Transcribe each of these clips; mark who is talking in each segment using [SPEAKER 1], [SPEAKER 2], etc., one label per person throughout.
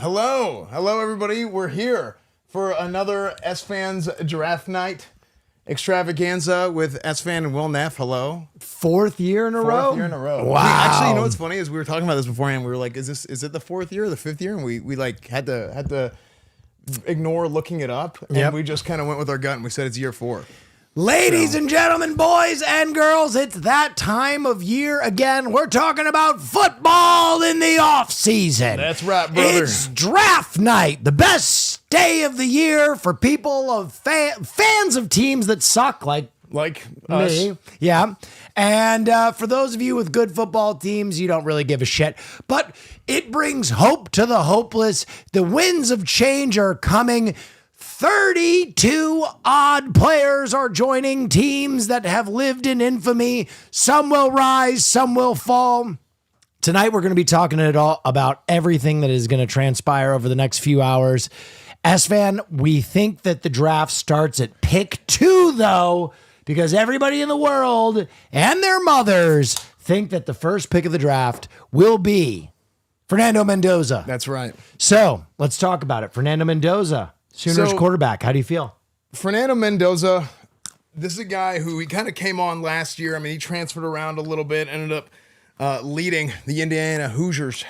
[SPEAKER 1] Hello, everybody. We're here for another Esfand's Draft Night Extravaganza with Esfand and Neff. Hello.
[SPEAKER 2] Fourth year in a row.
[SPEAKER 1] Wow. Actually, you know what's funny is we were talking about this beforehand. We were like, is it the fourth year or the fifth year? And we like had to ignore looking it up, and we just kind of went with our gut and we said it's year 4.
[SPEAKER 2] Ladies and gentlemen, boys and girls, it's that time of year again. We're talking about football in the off season.
[SPEAKER 1] That's right, brother.
[SPEAKER 2] It's draft night, the best day of the year for people of fans of teams that suck, like
[SPEAKER 1] us.
[SPEAKER 2] me. Yeah. And for those of you with good football teams, you don't really give a shit. But it brings hope to the hopeless. The winds of change are coming. 32 odd players are joining teams that have lived in infamy. Some will rise, some will fall. Tonight, we're going to be talking about everything that is going to transpire over the next few hours. Esfand, we think that the draft starts at pick 2, though, because everybody in the world and their mothers think that the first pick of the draft will be Fernando Mendoza.
[SPEAKER 1] That's right.
[SPEAKER 2] So let's talk about it. Fernando Mendoza. Sooners quarterback. How do you feel?
[SPEAKER 1] Fernando Mendoza, this is a guy who he kind of came on last year. I mean, he transferred around a little bit, ended up leading the Indiana Hoosiers.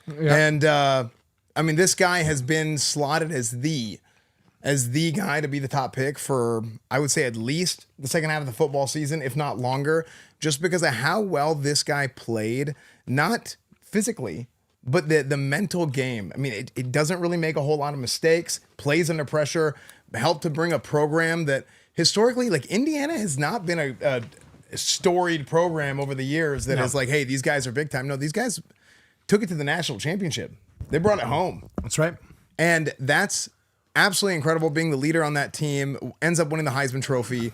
[SPEAKER 1] Yeah. And, I mean, this guy has been slotted as the guy to be the top pick for, I would say, at least the second half of the football season, if not longer, just because of how well this guy played, not physically, but the mental game. I mean, it doesn't really make a whole lot of mistakes, plays under pressure, helped to bring a program that historically, like Indiana has not been a storied program over the years that is like, hey, these guys are big time. No, these guys took it to the national championship. They brought it home.
[SPEAKER 2] That's right.
[SPEAKER 1] And that's absolutely incredible, being the leader on that team, ends up winning the Heisman Trophy.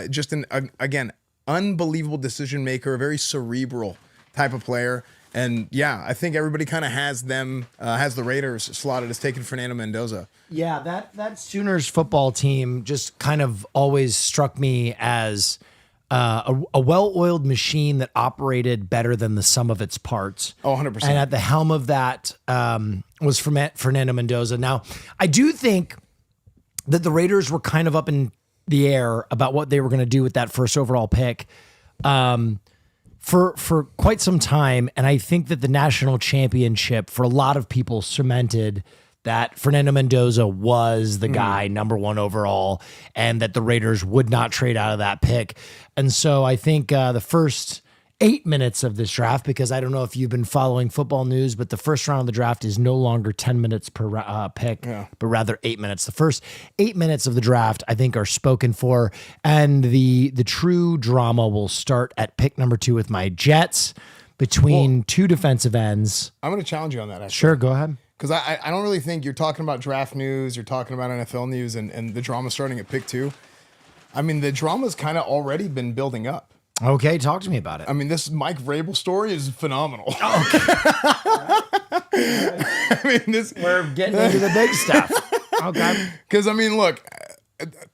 [SPEAKER 1] Just again, unbelievable decision maker, a very cerebral type of player. And yeah, I think everybody kind of has the Raiders slotted as taking Fernando Mendoza.
[SPEAKER 2] Yeah, that Sooners football team just kind of always struck me as a well-oiled machine that operated better than the sum of its parts.
[SPEAKER 1] Oh, 100%.
[SPEAKER 2] And at the helm of that was Fernando Mendoza. Now, I do think that the Raiders were kind of up in the air about what they were going to do with that first overall pick. For quite some time, and I think that the national championship for a lot of people cemented that Fernando Mendoza was the guy, number 1 overall, and that the Raiders would not trade out of that pick. And so I think the first 8 minutes of this draft, because I don't know if you've been following football news, but the first round of the draft is no longer 10 minutes per pick, but rather 8 minutes. The first 8 minutes of the draft, I think, are spoken for, and the true drama will start at pick number 2 with my Jets between two defensive ends.
[SPEAKER 1] I'm going to challenge you on that, actually.
[SPEAKER 2] Sure, go ahead.
[SPEAKER 1] Because I don't really think you're talking about draft news, you're talking about NFL news, and the drama starting at pick 2. I mean, the drama's kind of already been building up.
[SPEAKER 2] Okay, talk to me about it.
[SPEAKER 1] I mean, this Mike Vrabel story is phenomenal. Okay.
[SPEAKER 2] I mean, we're getting into the big stuff. Okay.
[SPEAKER 1] Because, I mean, look,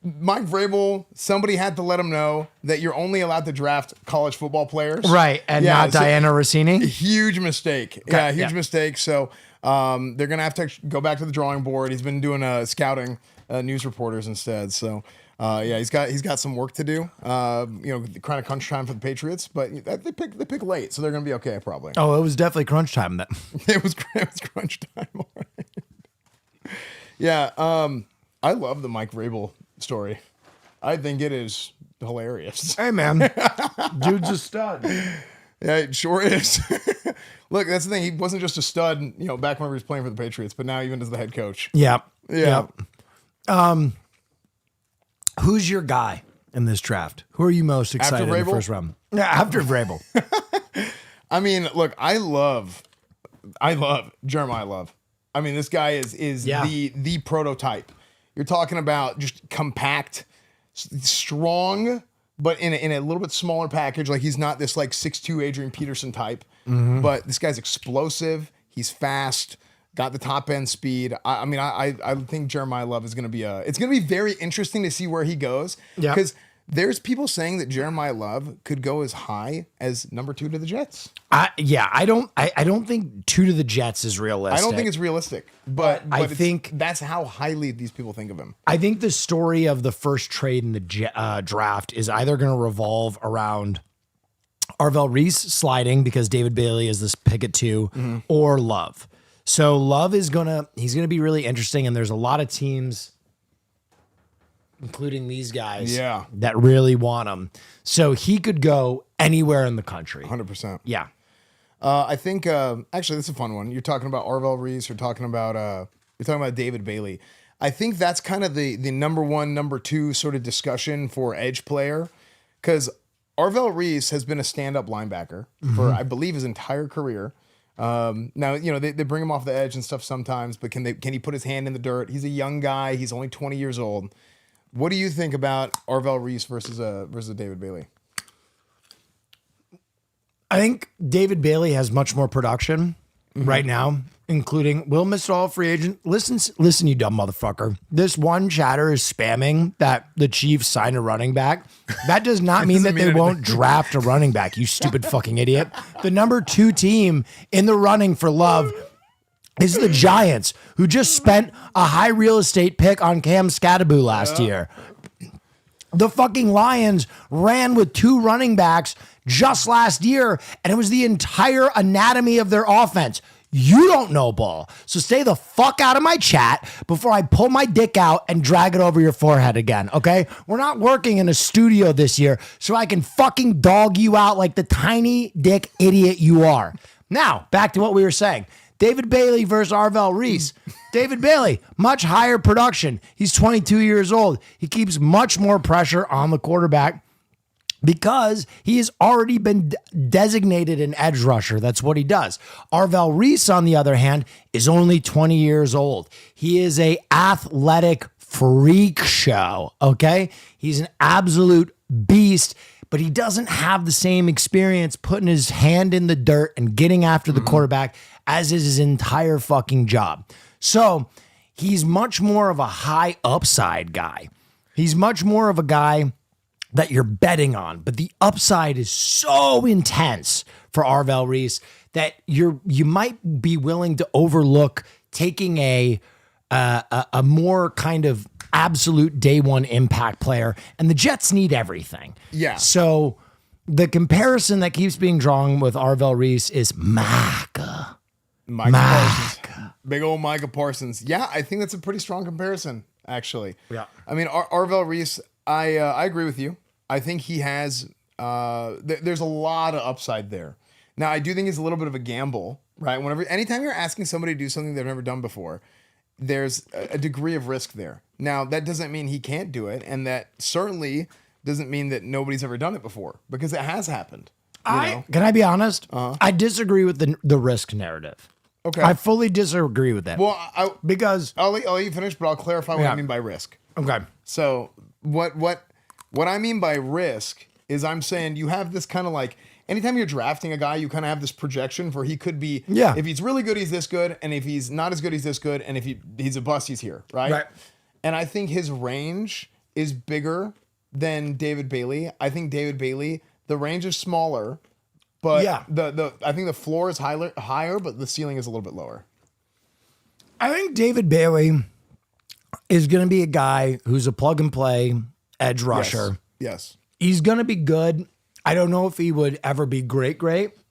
[SPEAKER 1] Mike Vrabel, somebody had to let him know that you're only allowed to draft college football players.
[SPEAKER 2] Right, and not Diana Rossini?
[SPEAKER 1] Huge mistake. Okay. Yeah, huge mistake. So they're going to have to go back to the drawing board. He's been doing scouting news reporters instead, so... he's got some work to do. Kind of crunch time for the Patriots, but they pick late, so they're gonna be okay probably.
[SPEAKER 2] Oh, it was definitely crunch time then.
[SPEAKER 1] it was crunch time. All right. Yeah, I love the Mike Vrabel story. I think it is hilarious.
[SPEAKER 2] Hey man, dude's a stud.
[SPEAKER 1] Yeah, it sure is. Look, that's the thing. He wasn't just a stud, back when he was playing for the Patriots, but now even as the head coach.
[SPEAKER 2] Yeah.
[SPEAKER 1] Yeah.
[SPEAKER 2] Who's your guy in this draft? Who are you most excited in the first round? Yeah, after Vrabel.
[SPEAKER 1] I mean, look, I love Jeremiah Love. I mean, this guy is the prototype. You're talking about just compact, strong, but in a little bit smaller package. Like, he's not this like 6'2" Adrian Peterson type, but this guy's explosive. He's fast. Got the top end speed. I mean, I think Jeremiah Love is going to be it's going to be very interesting to see where he goes.
[SPEAKER 2] Yeah.
[SPEAKER 1] Because There's people saying that Jeremiah Love could go as high as number 2 to the Jets.
[SPEAKER 2] I don't think 2 to the Jets is realistic.
[SPEAKER 1] I don't think it's realistic, but
[SPEAKER 2] I think
[SPEAKER 1] that's how highly these people think of him.
[SPEAKER 2] I think the story of the first trade in the draft is either going to revolve around Arvell Reese sliding because David Bailey is this pick at 2, or Love. So Love he's gonna be really interesting, and there's a lot of teams, including these guys, that really want him. So he could go anywhere in the country.
[SPEAKER 1] 100%.
[SPEAKER 2] Yeah.
[SPEAKER 1] I think actually this is a fun one. You're talking about Arvell Reese. You're talking about David Bailey. I think that's kind of the number 1, number 2 sort of discussion for edge player, because Arvell Reese has been a stand-up linebacker for, I believe, his entire career. Now, they bring him off the edge and stuff sometimes, but can he put his hand in the dirt? He's a young guy. He's only 20 years old. What do you think about Arvell Reese versus David Bailey?
[SPEAKER 2] I think David Bailey has much more production right now, including Will Mr. All Free Agent. Listen, you dumb motherfucker. This one chatter is spamming that the Chiefs signed a running back. That does not mean that they won't draft a running back, you stupid fucking idiot. The number 2 team in the running for Love is the Giants, who just spent a high real estate pick on Cam Scattaboo last year. The fucking Lions ran with 2 running backs just last year, and it was the entire anatomy of their offense. You don't know ball. So stay the fuck out of my chat before I pull my dick out and drag it over your forehead again, okay? We're not working in a studio this year, so I can fucking dog you out like the tiny dick idiot you are. Now, back to what we were saying. David Bailey versus Arvell Reese. David Bailey, much higher production. He's 22 years old. He keeps much more pressure on the quarterback because he has already been designated an edge rusher. That's what he does. Arvell Reese, on the other hand, is only 20 years old. He is an athletic freak show, okay? He's an absolute beast, but he doesn't have the same experience putting his hand in the dirt and getting after the quarterback as is his entire fucking job. So he's much more of a high upside guy. He's much more of a guy that you're betting on, but the upside is so intense for Arvell Reese that you might be willing to overlook taking a more kind of absolute day 1 impact player, and the Jets need everything.
[SPEAKER 1] Yeah.
[SPEAKER 2] So the comparison that keeps being drawn with Arvell Reese is Micah
[SPEAKER 1] Parsons. Big old Micah Parsons. Yeah, I think that's a pretty strong comparison, actually.
[SPEAKER 2] Yeah.
[SPEAKER 1] I mean, Arvell Reese, I agree with you. I think he has, there's a lot of upside there. Now, I do think it's a little bit of a gamble, right? Anytime you're asking somebody to do something they've never done before, there's a degree of risk there. Now, that doesn't mean he can't do it, and that certainly doesn't mean that nobody's ever done it before, because it has happened.
[SPEAKER 2] Can I be honest? I disagree with the risk narrative.
[SPEAKER 1] Okay.
[SPEAKER 2] I fully disagree with that.
[SPEAKER 1] Well,
[SPEAKER 2] because
[SPEAKER 1] I'll let you finish, but I'll clarify what I mean by risk.
[SPEAKER 2] Okay.
[SPEAKER 1] So what I mean by risk is I'm saying you have this kind of like, anytime you're drafting a guy, you kind of have this projection for he could be, if he's really good, he's this good. And if he's not as good, he's this good. And if he's a bust, he's here. Right. And I think his range is bigger than David Bailey. I think David Bailey, the range is smaller, but I think the floor is higher, but the ceiling is a little bit lower.
[SPEAKER 2] I think David Bailey is going to be a guy who's a plug and play edge rusher.
[SPEAKER 1] Yes.
[SPEAKER 2] He's going to be good. I don't know if he would ever be great,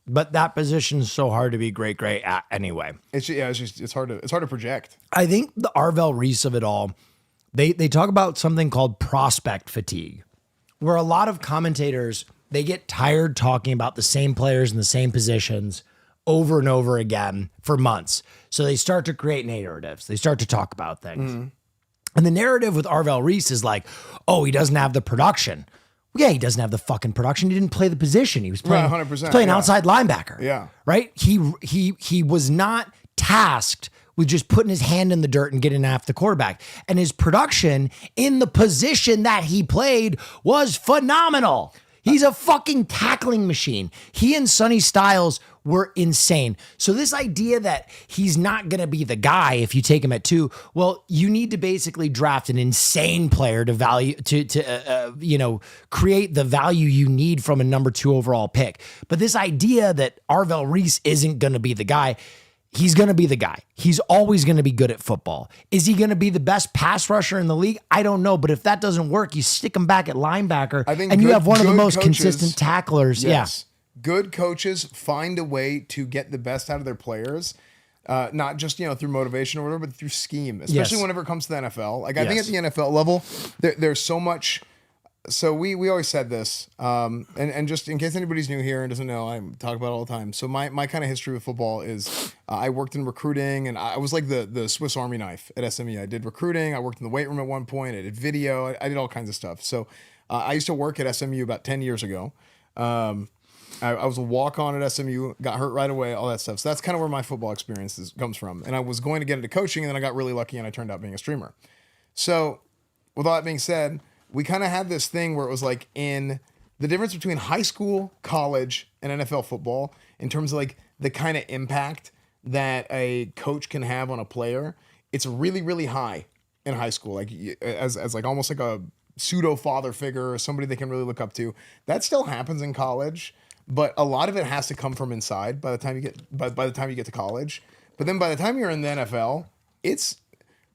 [SPEAKER 2] but that position is so hard to be great at anyway.
[SPEAKER 1] It's hard to project.
[SPEAKER 2] I think the Arvell Reese of it all, they talk about something called prospect fatigue, where a lot of commentators, they get tired talking about the same players in the same positions over and over again for months. So they start to create narratives. They start to talk about things. Mm-hmm. And the narrative with Arvell Reese is like, oh, he doesn't have the production. Yeah, he doesn't have the fucking production. He didn't play the position. He was playing, 100%, playing outside linebacker.
[SPEAKER 1] Yeah.
[SPEAKER 2] Right? He was not tasked with just putting his hand in the dirt and getting after the quarterback. And his production in the position that he played was phenomenal. He's a fucking tackling machine. He and Sonny Styles were insane. So this idea that he's not going to be the guy if you take him at 2, well, you need to basically draft an insane player to create the value you need from a number 2 overall pick. But this idea that Arvell Reese isn't going to be the guy, he's going to be the guy. He's always going to be good at football. Is he going to be the best pass rusher in the league? I don't know. But if that doesn't work, you stick him back at linebacker, and you have one of the most consistent tacklers.
[SPEAKER 1] Yes. Yeah. Good coaches find a way to get the best out of their players, not just through motivation or whatever, but through scheme, especially whenever it comes to the NFL. Like I think at the NFL level, there's so much. So we always said this, and just in case anybody's new here and doesn't know, I talk about it all the time. So my kind of history with football is I worked in recruiting, and I was like the Swiss Army knife at SMU. I did recruiting. I worked in the weight room at one point. I did video. I did all kinds of stuff. So I used to work at SMU about 10 years ago. I was a walk-on at SMU, got hurt right away, all that stuff. So that's kind of where my football experience comes from. And I was going to get into coaching, and then I got really lucky, and I turned out being a streamer. So with all that being said, we kind of had this thing where it was like in the difference between high school, college, and NFL football in terms of like the kind of impact that a coach can have on a player. It's really, really high in high school, like as like almost like a pseudo father figure or somebody they can really look up to. That still happens in college, but a lot of it has to come from inside by the time you get by the time you get to college. But then by the time you're in the NFL,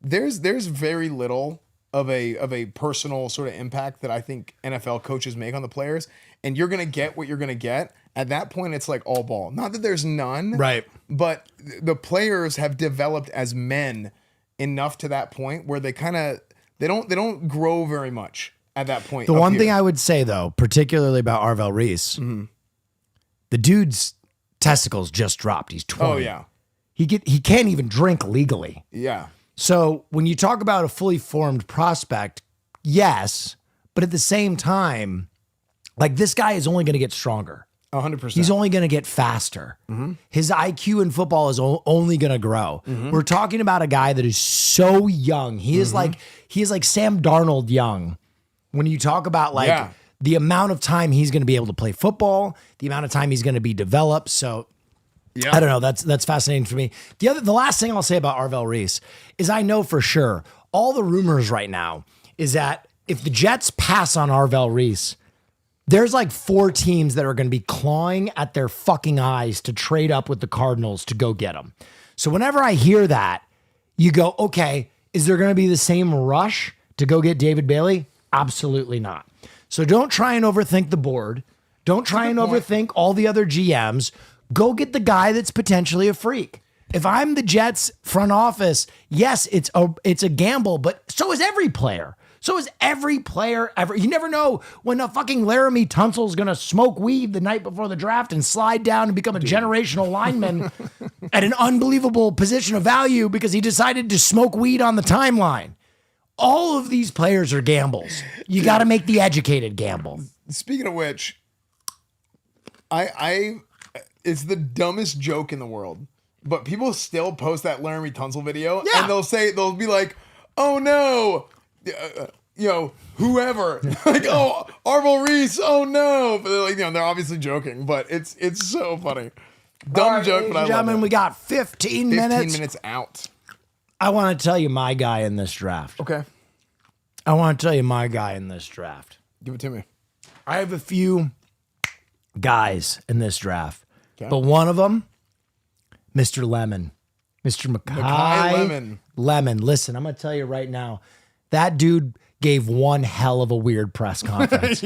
[SPEAKER 1] there's very little of a personal sort of impact that I think NFL coaches make on the players, and you're gonna get what you're gonna get. At that point, it's like all ball. Not that there's none,
[SPEAKER 2] right?
[SPEAKER 1] But the players have developed as men enough to that point where they don't grow very much at that point.
[SPEAKER 2] The one thing I would say though, particularly about Arvell Reese, the dude's testicles just dropped. He's 20.
[SPEAKER 1] Oh yeah,
[SPEAKER 2] he can't even drink legally.
[SPEAKER 1] Yeah.
[SPEAKER 2] So when you talk about a fully formed prospect, yes, but at the same time, like this guy is only going to get stronger.
[SPEAKER 1] 100%.
[SPEAKER 2] He's only going to get faster. His IQ in football is only going to grow. We're talking about a guy that is so young. He is like Sam Darnold young. When you talk about the amount of time he's going to be able to play football, the amount of time he's going to be developed. So I don't know. That's fascinating for me. The last thing I'll say about Arvell Reese is I know for sure all the rumors right now is that if the Jets pass on Arvell Reese, there's like 4 teams that are going to be clawing at their fucking eyes to trade up with the Cardinals to go get him. So whenever I hear that, you go, okay, is there going to be the same rush to go get David Bailey? Absolutely not. So don't try and overthink the board. Don't try and overthink all the other GMs. Go get the guy that's potentially a freak. If I'm the Jets front office, yes, it's a gamble, but so is every player. So is every player ever. You never know when a fucking Laramie Tunsil's going to smoke weed the night before the draft and slide down and become a generational lineman at an unbelievable position of value because he decided to smoke weed on the timeline. All of these players are gambles. You got to make the educated gamble.
[SPEAKER 1] Speaking of which, it's the dumbest joke in the world, but people still post that Laramie Tunsil video and they'll be like, oh no, whoever, like, oh, Arvell Reese, oh no. But they're like, they're obviously joking, but it's so funny. Dumb joke, but I love it.
[SPEAKER 2] We got 15 minutes.
[SPEAKER 1] 15 minutes out.
[SPEAKER 2] I want to tell you my guy in this draft.
[SPEAKER 1] Okay.
[SPEAKER 2] I want to tell you my guy in this draft.
[SPEAKER 1] Give it to me.
[SPEAKER 2] I have a few guys in this draft, but one of them, Mr. Lemon. Mr. Makai Lemon. Listen, I'm going to tell you right now, that dude gave one hell of a weird press conference.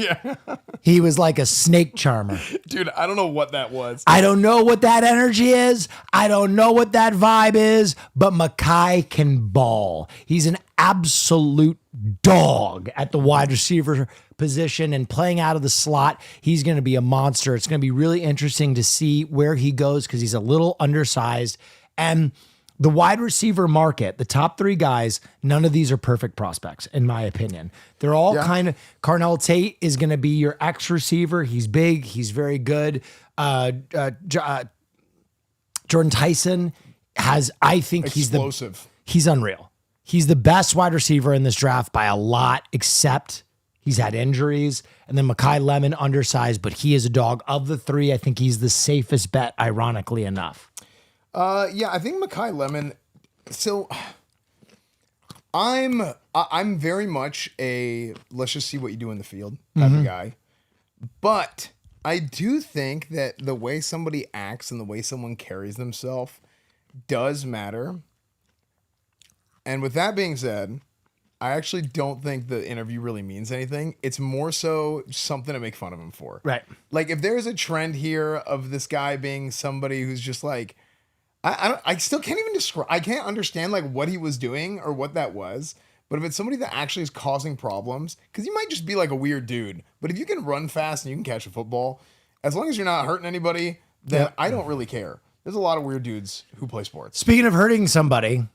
[SPEAKER 2] He was like a snake charmer.
[SPEAKER 1] Dude, I don't know what that was.
[SPEAKER 2] I don't know what that energy is. I don't know what that vibe is, but Makai can ball. He's an absolute dog at the wide receiver position and playing out of the slot. He's going to be a monster. It's going to be really interesting to see where he goes because he's a little undersized. And the wide receiver market, the top 3 guys, none of these are perfect prospects, in my opinion. They're all kind of... Carnell Tate is going to be your X receiver. He's big. He's very good. Jordan Tyson has... I think
[SPEAKER 1] explosive.
[SPEAKER 2] He's unreal. He's the best wide receiver in this draft by a lot, except He's had injuries. And then Mekhi Lemon, undersized, but he is a dog. Of the three, I think he's the safest bet, ironically enough.
[SPEAKER 1] Yeah, I think Mekhi Lemon. So I'm very much a let's just see what you do in the field type of guy. But I do think that the way somebody acts and the way someone carries themselves does matter. And with that being said, I actually don't think the interview really means anything. It's more so something to make fun of him for.
[SPEAKER 2] Right.
[SPEAKER 1] Like if there's a trend here of this guy being somebody who's just like, I still can't even describe. I can't understand like what he was doing or what that was. But if it's somebody that actually is causing problems, because you might just be like a weird dude. But if you can run fast and you can catch a football, as long as you're not hurting anybody, then I don't really care. There's a lot of weird dudes who play sports.
[SPEAKER 2] Speaking of hurting somebody,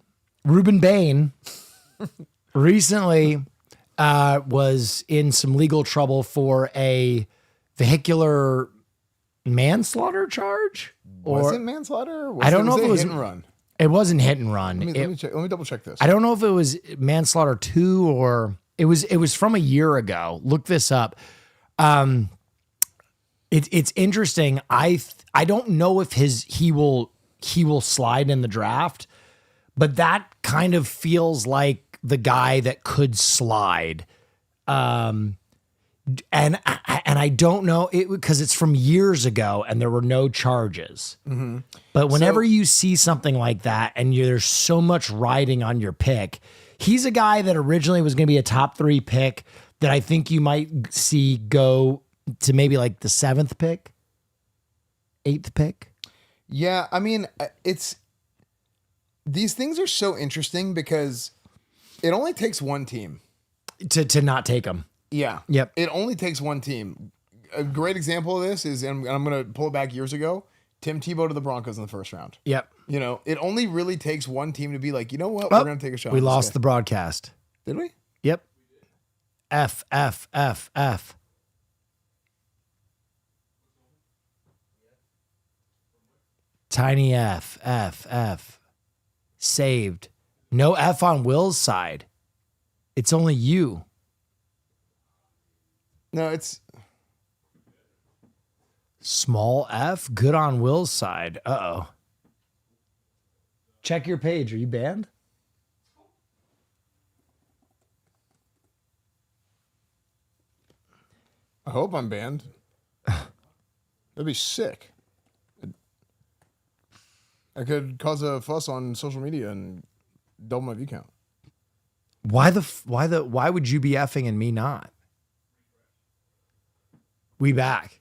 [SPEAKER 2] Ruben Bain recently was in some legal trouble for a vehicular manslaughter charge.
[SPEAKER 1] Was it manslaughter? Or
[SPEAKER 2] I don't know if it was
[SPEAKER 1] hit and run.
[SPEAKER 2] It wasn't hit and run.
[SPEAKER 1] Let me double check this.
[SPEAKER 2] I don't know if it was manslaughter 2 or it was from a year ago. Look this up. It's interesting. I don't know if he will slide in the draft, but that kind of feels like the guy that could slide. And I don't know it because it's from years ago and there were no charges. Mm-hmm. But whenever you see something like that and there's so much riding on your pick, he's a guy that originally was going to be a top 3 pick that I think you might see go to maybe like the 7th pick, 8th pick.
[SPEAKER 1] Yeah, I mean, these things are so interesting because it only takes one team
[SPEAKER 2] to not take him.
[SPEAKER 1] Yeah.
[SPEAKER 2] Yep.
[SPEAKER 1] It only takes one team. A great example of this is, and I'm going to pull it back years ago, Tim Tebow to the Broncos in the first round.
[SPEAKER 2] Yep.
[SPEAKER 1] You know, it only really takes one team to be like, you know what, we're going to take a shot.
[SPEAKER 2] We lost the broadcast.
[SPEAKER 1] Did we?
[SPEAKER 2] Yep. F. Tiny F. Saved. No F on Will's side. It's only you.
[SPEAKER 1] No, it's
[SPEAKER 2] small F. Good on Will's side. Uh-oh. Check your page. Are you banned?
[SPEAKER 1] I hope I'm banned. That'd be sick. I could cause a fuss on social media and double my view count.
[SPEAKER 2] Why would you be effing and me not? We back.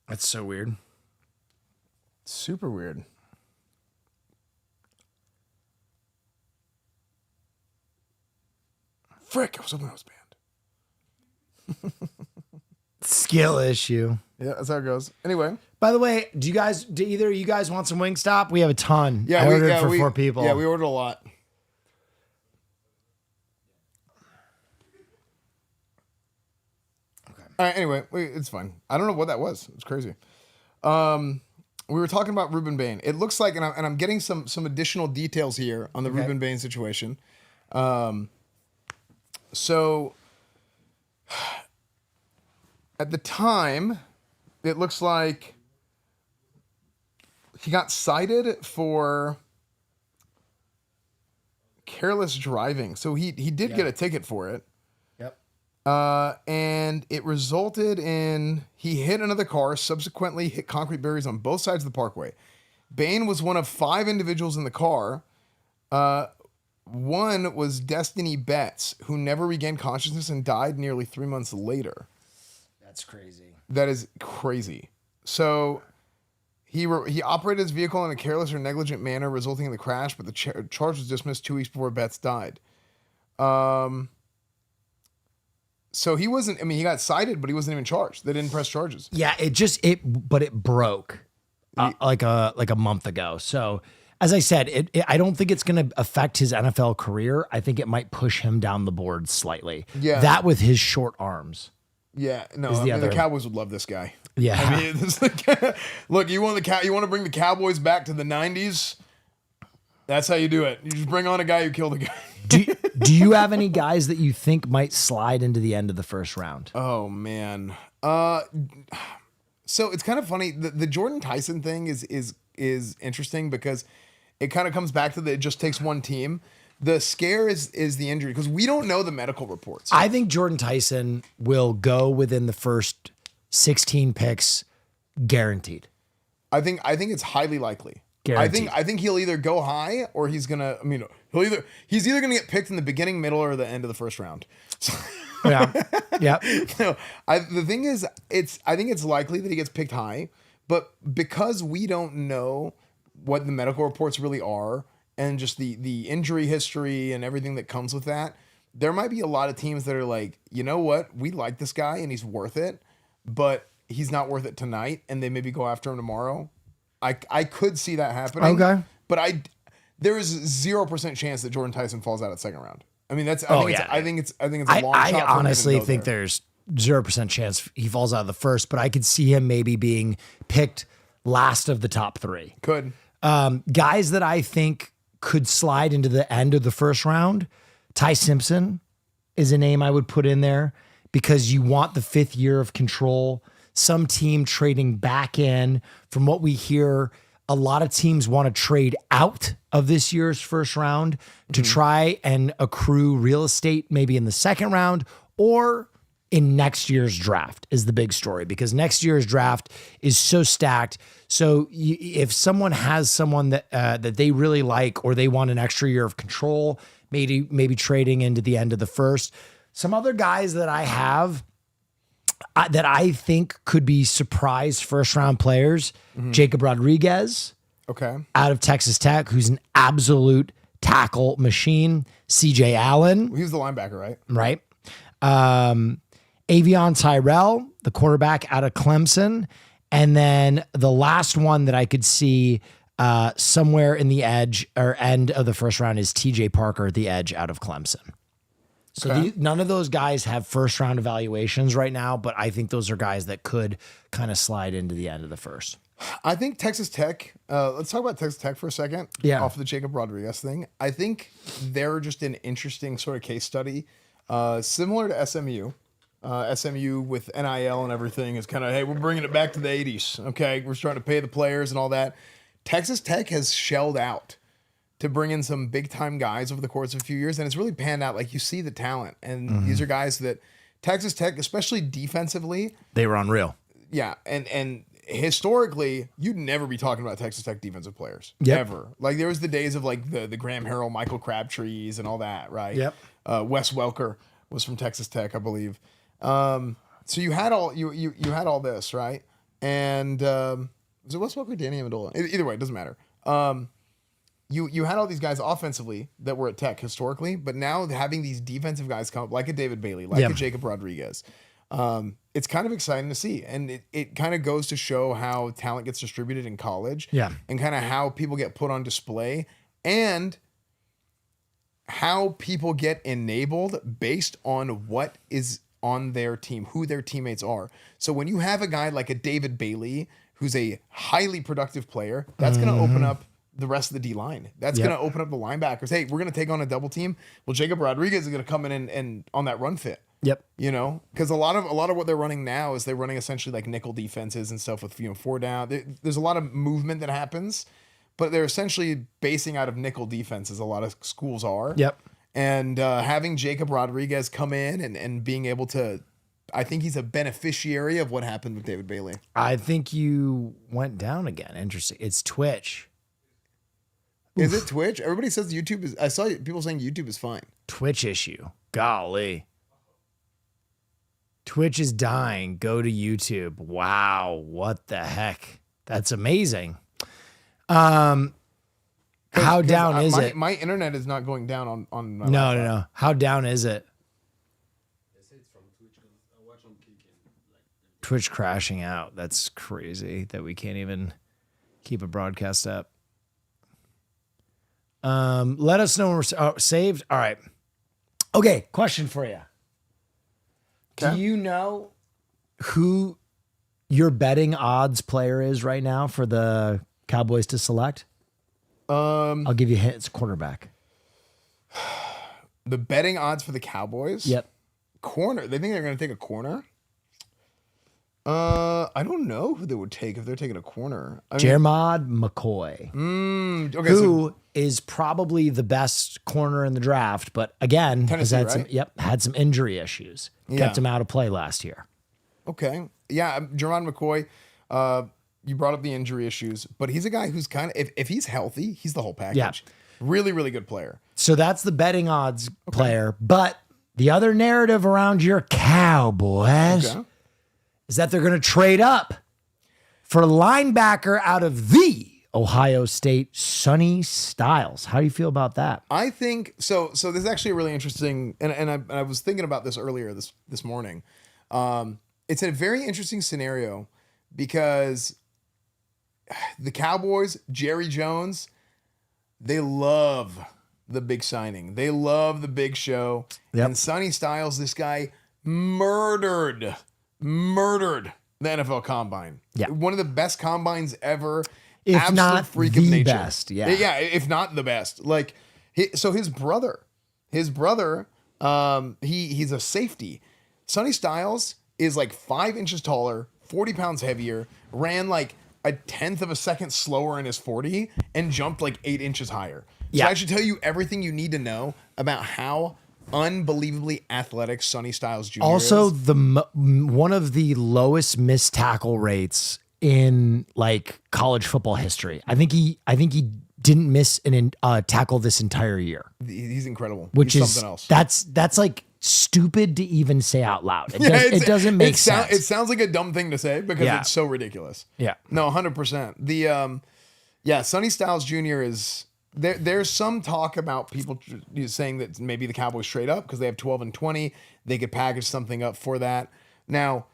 [SPEAKER 2] That's so weird.
[SPEAKER 1] Super weird. Frick, I was hoping I was banned.
[SPEAKER 2] Skill issue.
[SPEAKER 1] Yeah, that's how it goes. Anyway.
[SPEAKER 2] By the way, do either of you guys want some Wingstop? We have a ton.
[SPEAKER 1] Yeah,
[SPEAKER 2] I ordered for 4 people.
[SPEAKER 1] Yeah, we ordered a lot. Okay. All right, anyway, it's fine. I don't know what that was. It's crazy. We were talking about Ruben Bain. It looks like, and I'm getting some additional details here on the Ruben Bain situation. So at the time, it looks like he got cited for careless driving. So he did get a ticket for it.
[SPEAKER 2] Yep.
[SPEAKER 1] And it resulted in he hit another car, subsequently hit concrete barriers on both sides of the parkway. Bain was one of 5 individuals in the car. One was Destiny Betts, who never regained consciousness and died nearly 3 months later.
[SPEAKER 2] That's crazy.
[SPEAKER 1] That is crazy. So he operated his vehicle in a careless or negligent manner, resulting in the crash, but the charge was dismissed 2 weeks before Betts died. So he wasn't, I mean, he got cited, but he wasn't even charged. They didn't press charges.
[SPEAKER 2] Yeah, but it broke like a month ago. So as I said, I don't think it's going to affect his NFL career. I think it might push him down the board slightly.
[SPEAKER 1] Yeah.
[SPEAKER 2] That with his short arms.
[SPEAKER 1] Yeah, no, the Cowboys would love this guy.
[SPEAKER 2] Yeah.
[SPEAKER 1] I mean, look, you want to bring the Cowboys back to the 90s? That's how you do it. You just bring on a guy who killed a guy.
[SPEAKER 2] do Do you have any guys that you think might slide into the end of the first round?
[SPEAKER 1] Oh man. So it's kind of funny. The Jordan Tyson thing is interesting because it kind of comes back to it just takes one team. The scare is the injury because we don't know the medical reports.
[SPEAKER 2] I think Jordan Tyson will go within the first 16 picks, guaranteed.
[SPEAKER 1] I think it's highly likely.
[SPEAKER 2] Guaranteed.
[SPEAKER 1] I think he'll either go high or he's gonna. I mean, he's either gonna get picked in the beginning, middle, or the end of the first round.
[SPEAKER 2] Yeah. Yeah.
[SPEAKER 1] No, the thing is, I think it's likely that he gets picked high, but because we don't know what the medical reports really are and just the injury history and everything that comes with that, there might be a lot of teams that are like, you know what, we like this guy and he's worth it, but he's not worth it tonight, and they maybe go after him tomorrow. I could see that happening.
[SPEAKER 2] Okay.
[SPEAKER 1] But there is 0% chance that Jordan Tyson falls out at second round. I mean, I think it's a long shot.
[SPEAKER 2] I honestly think there's 0% chance he falls out of the first, but I could see him maybe being picked last of the top three.
[SPEAKER 1] Could.
[SPEAKER 2] Guys that I think could slide into the end of the first round, Ty Simpson is a name I would put in there because you want the 5th year of control. Some team trading back in. From what we hear, a lot of teams want to trade out of this year's first round to try and accrue real estate maybe in the second round or in next year's draft is the big story because next year's draft is so stacked. So if someone has someone that they really like or they want an extra year of control, maybe trading into the end of the first. Some other guys that I have that I think could be surprise first round players, Jacob Rodriguez,
[SPEAKER 1] okay,
[SPEAKER 2] out of Texas Tech, who's an absolute tackle machine. CJ Allen.
[SPEAKER 1] He was the linebacker, right?
[SPEAKER 2] Right. Avion Tyrell, the quarterback out of Clemson. And then the last one that I could see somewhere in the edge or end of the first round is TJ Parker, the edge out of Clemson. So none of those guys have first round evaluations right now, but I think those are guys that could kind of slide into the end of the first.
[SPEAKER 1] I think Texas Tech, let's talk about Texas Tech for a second.
[SPEAKER 2] Yeah.
[SPEAKER 1] Off of the Jacob Rodriguez thing. I think they're just an interesting sort of case study, similar to SMU. SMU with NIL and everything is kind of, hey, we're bringing it back to the 80s. Okay, we're starting to pay the players and all that. Texas Tech has shelled out to bring in some big time guys over the course of a few years, and it's really panned out. Like you see the talent, and these are guys that Texas Tech, especially defensively,
[SPEAKER 2] they were unreal.
[SPEAKER 1] Yeah, and historically, you'd never be talking about Texas Tech defensive players ever. Like there was the days of like the Graham Harrell, Michael Crabtrees, and all that, right?
[SPEAKER 2] Yep.
[SPEAKER 1] Wes Welker was from Texas Tech, I believe. So you had all you had all this, right? And was it Wes Welker or Danny Amendola? Either way, it doesn't matter. You had all these guys offensively that were at Tech historically, but now having these defensive guys come up, like a David Bailey, like a Jacob Rodriguez, it's kind of exciting to see. And it kind of goes to show how talent gets distributed in college, and kind of how people get put on display and how people get enabled based on what is on their team, who their teammates are. So when you have a guy like a David Bailey, who's a highly productive player, that's going to open up the rest of the D line. That's going to open up the linebackers. Hey, we're going to take on a double team. Well, Jacob Rodriguez is going to come in and on that run fit.
[SPEAKER 2] Yep.
[SPEAKER 1] You know, because a lot of what they're running now is they're running essentially like nickel defenses and stuff with 4 down. There's a lot of movement that happens, but they're essentially basing out of nickel defenses. A lot of schools are.
[SPEAKER 2] Yep.
[SPEAKER 1] And having Jacob Rodriguez come in and being able to, I think he's a beneficiary of what happened with David Bailey.
[SPEAKER 2] I think you went down again. Interesting. It's Twitch.
[SPEAKER 1] Is it Twitch? Everybody says YouTube is. I saw people saying YouTube is fine.
[SPEAKER 2] Twitch issue. Golly. Twitch is dying. Go to YouTube. Wow. What the heck? That's amazing. How down is it?
[SPEAKER 1] My internet is not going down on my
[SPEAKER 2] No,
[SPEAKER 1] laptop.
[SPEAKER 2] no. How down is it?
[SPEAKER 3] They say it's from Twitch because I watch on Kick and like
[SPEAKER 2] Twitch crashing out. That's crazy that we can't even keep a broadcast up. Let us know when we're saved. All right. Okay. Question for you.
[SPEAKER 1] Okay.
[SPEAKER 2] Do you know who your betting odds player is right now for the Cowboys to select? I'll give you a hint. It's a quarterback.
[SPEAKER 1] The betting odds for the Cowboys.
[SPEAKER 2] Yep.
[SPEAKER 1] Corner. They think they're going to take a corner. I don't know who they would take if they're taking a corner.
[SPEAKER 2] Jermod McCoy,
[SPEAKER 1] Okay,
[SPEAKER 2] who is probably the best corner in the draft, but again,
[SPEAKER 1] Tennessee,
[SPEAKER 2] has had
[SPEAKER 1] right?
[SPEAKER 2] had some injury issues. Kept him out of play last year.
[SPEAKER 1] Okay. Yeah, Jermod McCoy, you brought up the injury issues, but he's a guy who's kind of, if he's healthy, he's the whole package.
[SPEAKER 2] Yeah.
[SPEAKER 1] Really, really good player.
[SPEAKER 2] So that's the betting odds player. But the other narrative around your Cowboys is that they're going to trade up for linebacker out of the Ohio State, Sonny Styles. How do you feel about that?
[SPEAKER 1] I think so. So this is actually a really interesting, and I was thinking about this earlier this morning. It's a very interesting scenario because the Cowboys, Jerry Jones, they love the big signing. They love the big show.
[SPEAKER 2] Yep.
[SPEAKER 1] And Sonny Styles, this guy murdered the NFL Combine.
[SPEAKER 2] Yeah.
[SPEAKER 1] One of the best combines ever.
[SPEAKER 2] If
[SPEAKER 1] Absolute
[SPEAKER 2] not
[SPEAKER 1] freak
[SPEAKER 2] the
[SPEAKER 1] of nature.
[SPEAKER 2] best, yeah.
[SPEAKER 1] Yeah, if not the best. Like, so his brother, he's a safety. Sonny Styles is like 5 inches taller, 40 pounds heavier, ran like a 1/10 of a second slower in his 40, and jumped like 8 inches higher.
[SPEAKER 2] Yeah.
[SPEAKER 1] So I should tell you everything you need to know about how unbelievably athletic Sonny Styles Jr.
[SPEAKER 2] Also,
[SPEAKER 1] is.
[SPEAKER 2] one of the lowest missed tackle rates in like college football history. I think he didn't miss a tackle this entire year,
[SPEAKER 1] He's incredible.
[SPEAKER 2] which
[SPEAKER 1] He's
[SPEAKER 2] is
[SPEAKER 1] something else.
[SPEAKER 2] that's like stupid to even say out loud. It doesn't make sense.
[SPEAKER 1] It sounds like a dumb thing to say because
[SPEAKER 2] Yeah.
[SPEAKER 1] it's so ridiculous.
[SPEAKER 2] Yeah.
[SPEAKER 1] No, 100%. Sonny Styles Jr. is there. There's some talk about people saying that maybe the Cowboys trade up because they have 12 and 20. They could package something up for that. Now,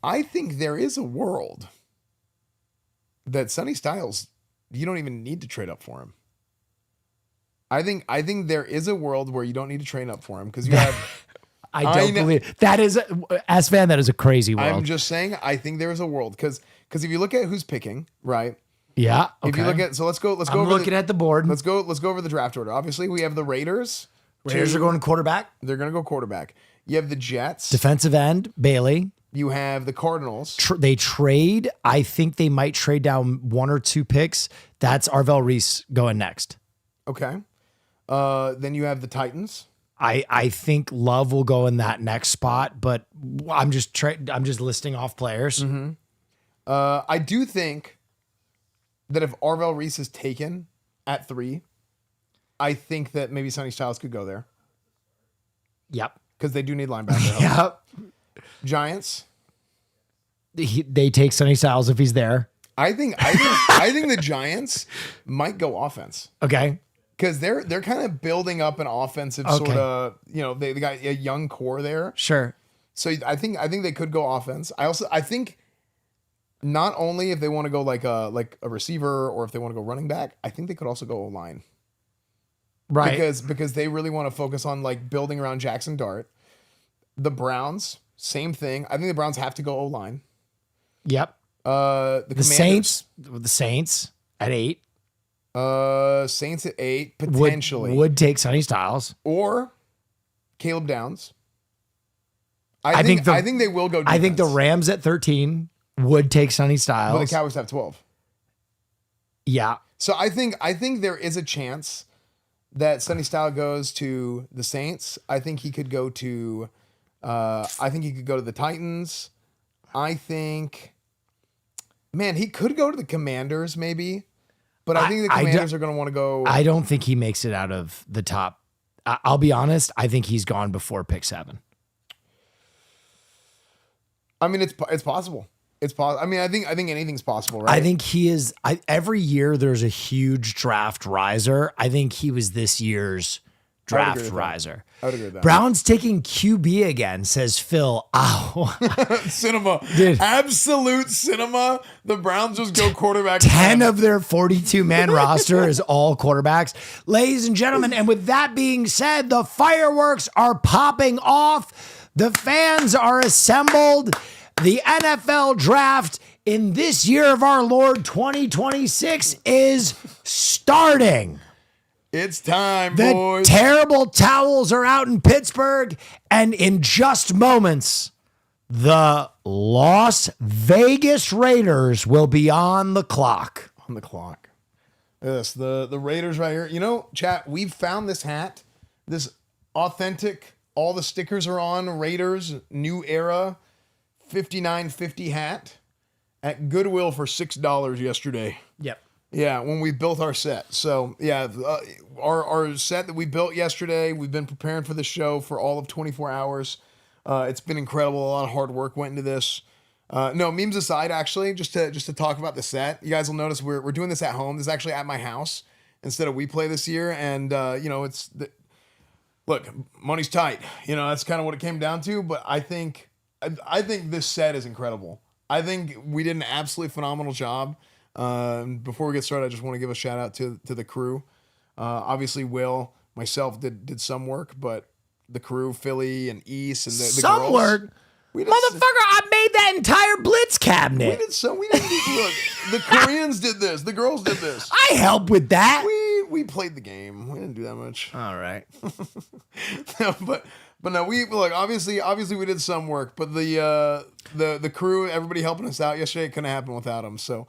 [SPEAKER 1] I think there is a world that Sonny Styles, you don't even need to trade up for him. I think there is a world where you don't need to trade up for him because you have.
[SPEAKER 2] I don't believe that is Esfand. That is a crazy world.
[SPEAKER 1] I'm just saying. I think there is a world because if you look at who's picking, right?
[SPEAKER 2] Yeah. Okay.
[SPEAKER 1] If you look at let's go.
[SPEAKER 2] I'm
[SPEAKER 1] over
[SPEAKER 2] looking at the board.
[SPEAKER 1] Let's go over the draft order. Obviously, we have the Raiders.
[SPEAKER 2] Raiders are going quarterback.
[SPEAKER 1] They're going to go quarterback. You have the Jets.
[SPEAKER 2] Defensive end, Bailey.
[SPEAKER 1] You have the Cardinals.
[SPEAKER 2] They trade. I think they might trade down 1 or 2 picks. That's Arvell Reese going next.
[SPEAKER 1] Okay. Then you have the Titans.
[SPEAKER 2] I think Love will go in that next spot, but I'm just listing off players.
[SPEAKER 1] Mm-hmm. I do think that if Arvell Reese is taken at 3, I think that maybe Sonny Styles could go there
[SPEAKER 2] Yep.
[SPEAKER 1] because they do need linebacker help.
[SPEAKER 2] Yep.
[SPEAKER 1] Giants.
[SPEAKER 2] They take Sonny Styles if he's there.
[SPEAKER 1] I think the Giants might go offense.
[SPEAKER 2] Okay.
[SPEAKER 1] Because they're kind of building up an offensive sort of, they got a young core there.
[SPEAKER 2] Sure.
[SPEAKER 1] So I think they could go offense. I think not only if they want to go like a receiver or if they want to go running back, I think they could also go O-line.
[SPEAKER 2] Right.
[SPEAKER 1] Because they really want to focus on like building around Jackson Dart. The Browns, same thing. I think the Browns have to go O-line.
[SPEAKER 2] Yep.
[SPEAKER 1] The
[SPEAKER 2] Saints at 8.
[SPEAKER 1] Saints at 8 potentially
[SPEAKER 2] would take Sonny Styles
[SPEAKER 1] or Caleb Downs.
[SPEAKER 2] I think
[SPEAKER 1] they will go defense.
[SPEAKER 2] I think the Rams at 13 would take Sonny Styles.
[SPEAKER 1] But the Cowboys have 12.
[SPEAKER 2] Yeah.
[SPEAKER 1] So I think there is a chance that Sonny Styles goes to the Saints. I think he could go to the Titans. I think, man, he could go to the Commanders maybe. But I think the Commanders are going to want to go.
[SPEAKER 2] I don't think he makes it out of the top. I'll be honest. I think he's gone before pick 7.
[SPEAKER 1] I mean, it's possible. It's possible. I mean, I think anything's possible, right?
[SPEAKER 2] I think he is. Every year there's a huge draft riser. I think he was this year's draft riser.
[SPEAKER 1] I would agree with that.
[SPEAKER 2] Browns taking QB again, says Phil. Ow.
[SPEAKER 1] Cinema.
[SPEAKER 2] Dude.
[SPEAKER 1] Absolute cinema. The Browns just go quarterback.
[SPEAKER 2] 10 of their 42-man roster is all quarterbacks. Ladies and gentlemen, and with that being said, the fireworks are popping off. The fans are assembled. The NFL draft in this year of our Lord 2026 is starting.
[SPEAKER 1] It's time,
[SPEAKER 2] The
[SPEAKER 1] boys.
[SPEAKER 2] terrible towels are out in Pittsburgh, and in just moments, the Las Vegas Raiders will be on the clock.
[SPEAKER 1] On the clock. Yes, the Raiders right here. You know, chat, we've found this hat, this authentic, all the stickers are on, Raiders, new era, 59.50 hat at Goodwill for $6 yesterday.
[SPEAKER 2] Yep.
[SPEAKER 1] Yeah, when we built our set. So, yeah, our set that we built yesterday, we've been preparing for the show for all of 24 hours. It's been incredible. A lot of hard work went into this. No, memes aside, actually, just to talk about the set, you guys will notice we're doing this at home. This is actually at my house instead of We Play this year. And, look, money's tight. You know, that's kind of what it came down to. But I think this set is incredible. I think we did an absolutely phenomenal job. Before we get started, I just want to give a shout out to the crew. Obviously, Will, myself did some work, but the crew, Philly and East, and the
[SPEAKER 2] Some
[SPEAKER 1] girls,
[SPEAKER 2] work? Motherfucker, I made that entire Blitz cabinet.
[SPEAKER 1] We didn't look. The Koreans did this. The girls did this.
[SPEAKER 2] I helped with that.
[SPEAKER 1] We played the game. We didn't do that much.
[SPEAKER 2] All right.
[SPEAKER 1] No, but no, we look, obviously we did some work, but the crew, everybody helping us out yesterday, it couldn't happen without them. So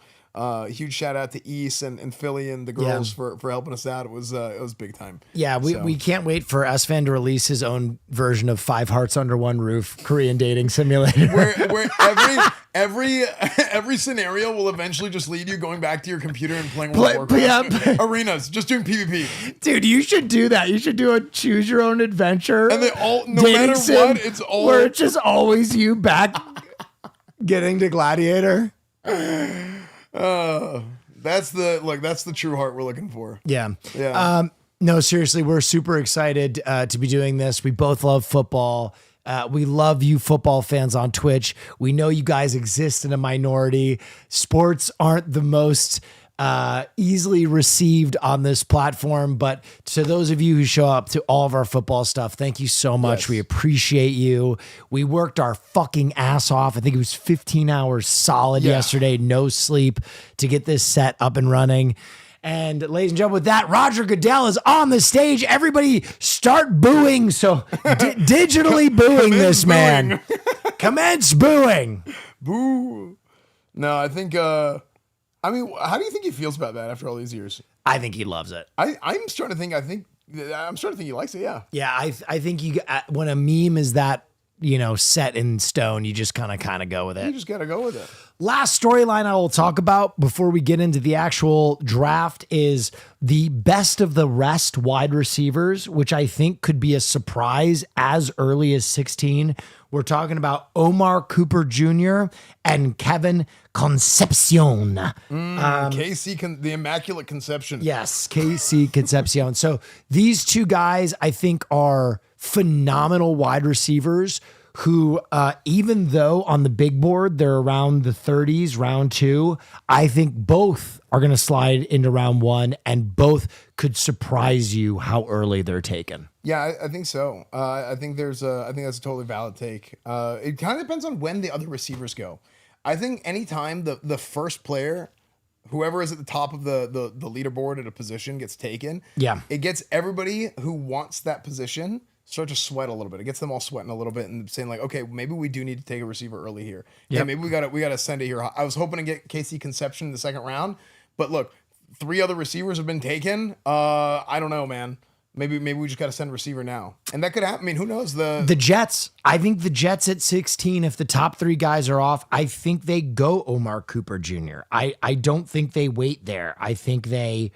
[SPEAKER 1] huge shout out to East and Philly and the girls for helping us out. It was big time. Yeah,
[SPEAKER 2] we can't wait for Esfand to release his own version of 5 Hearts Under One Roof Korean dating simulator.
[SPEAKER 1] Where every scenario will eventually just lead you going back to your computer and playing World of Warcraft. Arenas, just doing PvP.
[SPEAKER 2] Dude, you should do that. You should do a choose your own adventure.
[SPEAKER 1] And they all, no matter what, it's all
[SPEAKER 2] where it's just always you back getting to Gladiator.
[SPEAKER 1] That's the true heart we're looking for.
[SPEAKER 2] Yeah.
[SPEAKER 1] Yeah.
[SPEAKER 2] No, seriously, we're super excited to be doing this. We both love football. We love you football fans on Twitch. We know you guys exist in a minority. Sports aren't the most easily received on this platform, but to those of you who show up to all of our football stuff, thank you so much.
[SPEAKER 1] Yes.
[SPEAKER 2] We appreciate you. We worked our fucking ass off. I think it was 15 hours solid yesterday, no sleep, to get this set up and running. And ladies and gentlemen, with that, Roger Goodell is on the stage. Everybody start booing. So digitally booing this man. Commence booing.
[SPEAKER 1] Boo. No, I think, how do you think he feels about that after all these years?
[SPEAKER 2] I think he loves it.
[SPEAKER 1] I'm starting to think he likes it. Yeah.
[SPEAKER 2] Yeah. I think when a meme is that, set in stone, you just kind of go with it.
[SPEAKER 1] You just got to go with it.
[SPEAKER 2] Last storyline I will talk about before we get into the actual draft is the best of the rest wide receivers, which I think could be a surprise as early as 16. We're talking about Aamoir Cooper Jr. and Kevin Concepcion.
[SPEAKER 1] KC, the Immaculate Conception.
[SPEAKER 2] Yes, KC Concepcion. So these two guys, I think, are phenomenal wide receivers who, even though on the big board, they're around the 30s, round 2, I think both are going to slide into round 1 and both could surprise you how early they're taken.
[SPEAKER 1] Yeah, I think so. I think that's a totally valid take. It kind of depends on when the other receivers go. I think anytime the first player, whoever is at the top of the leaderboard at a position, gets taken, it gets everybody who wants that position start to sweat a little bit. It gets them all sweating a little bit and saying like, okay, maybe we do need to take a receiver early here. Yeah, maybe we gotta send it here. I was hoping to get KC Conception in the second round, but look, 3 other receivers have been taken. I don't know, man. Maybe we just got to send a receiver now. And that could happen. I mean, who knows? The
[SPEAKER 2] Jets. I think the Jets at 16, if the top 3 guys are off, I think they go Aamoir Cooper Jr. I don't think they wait there. I think they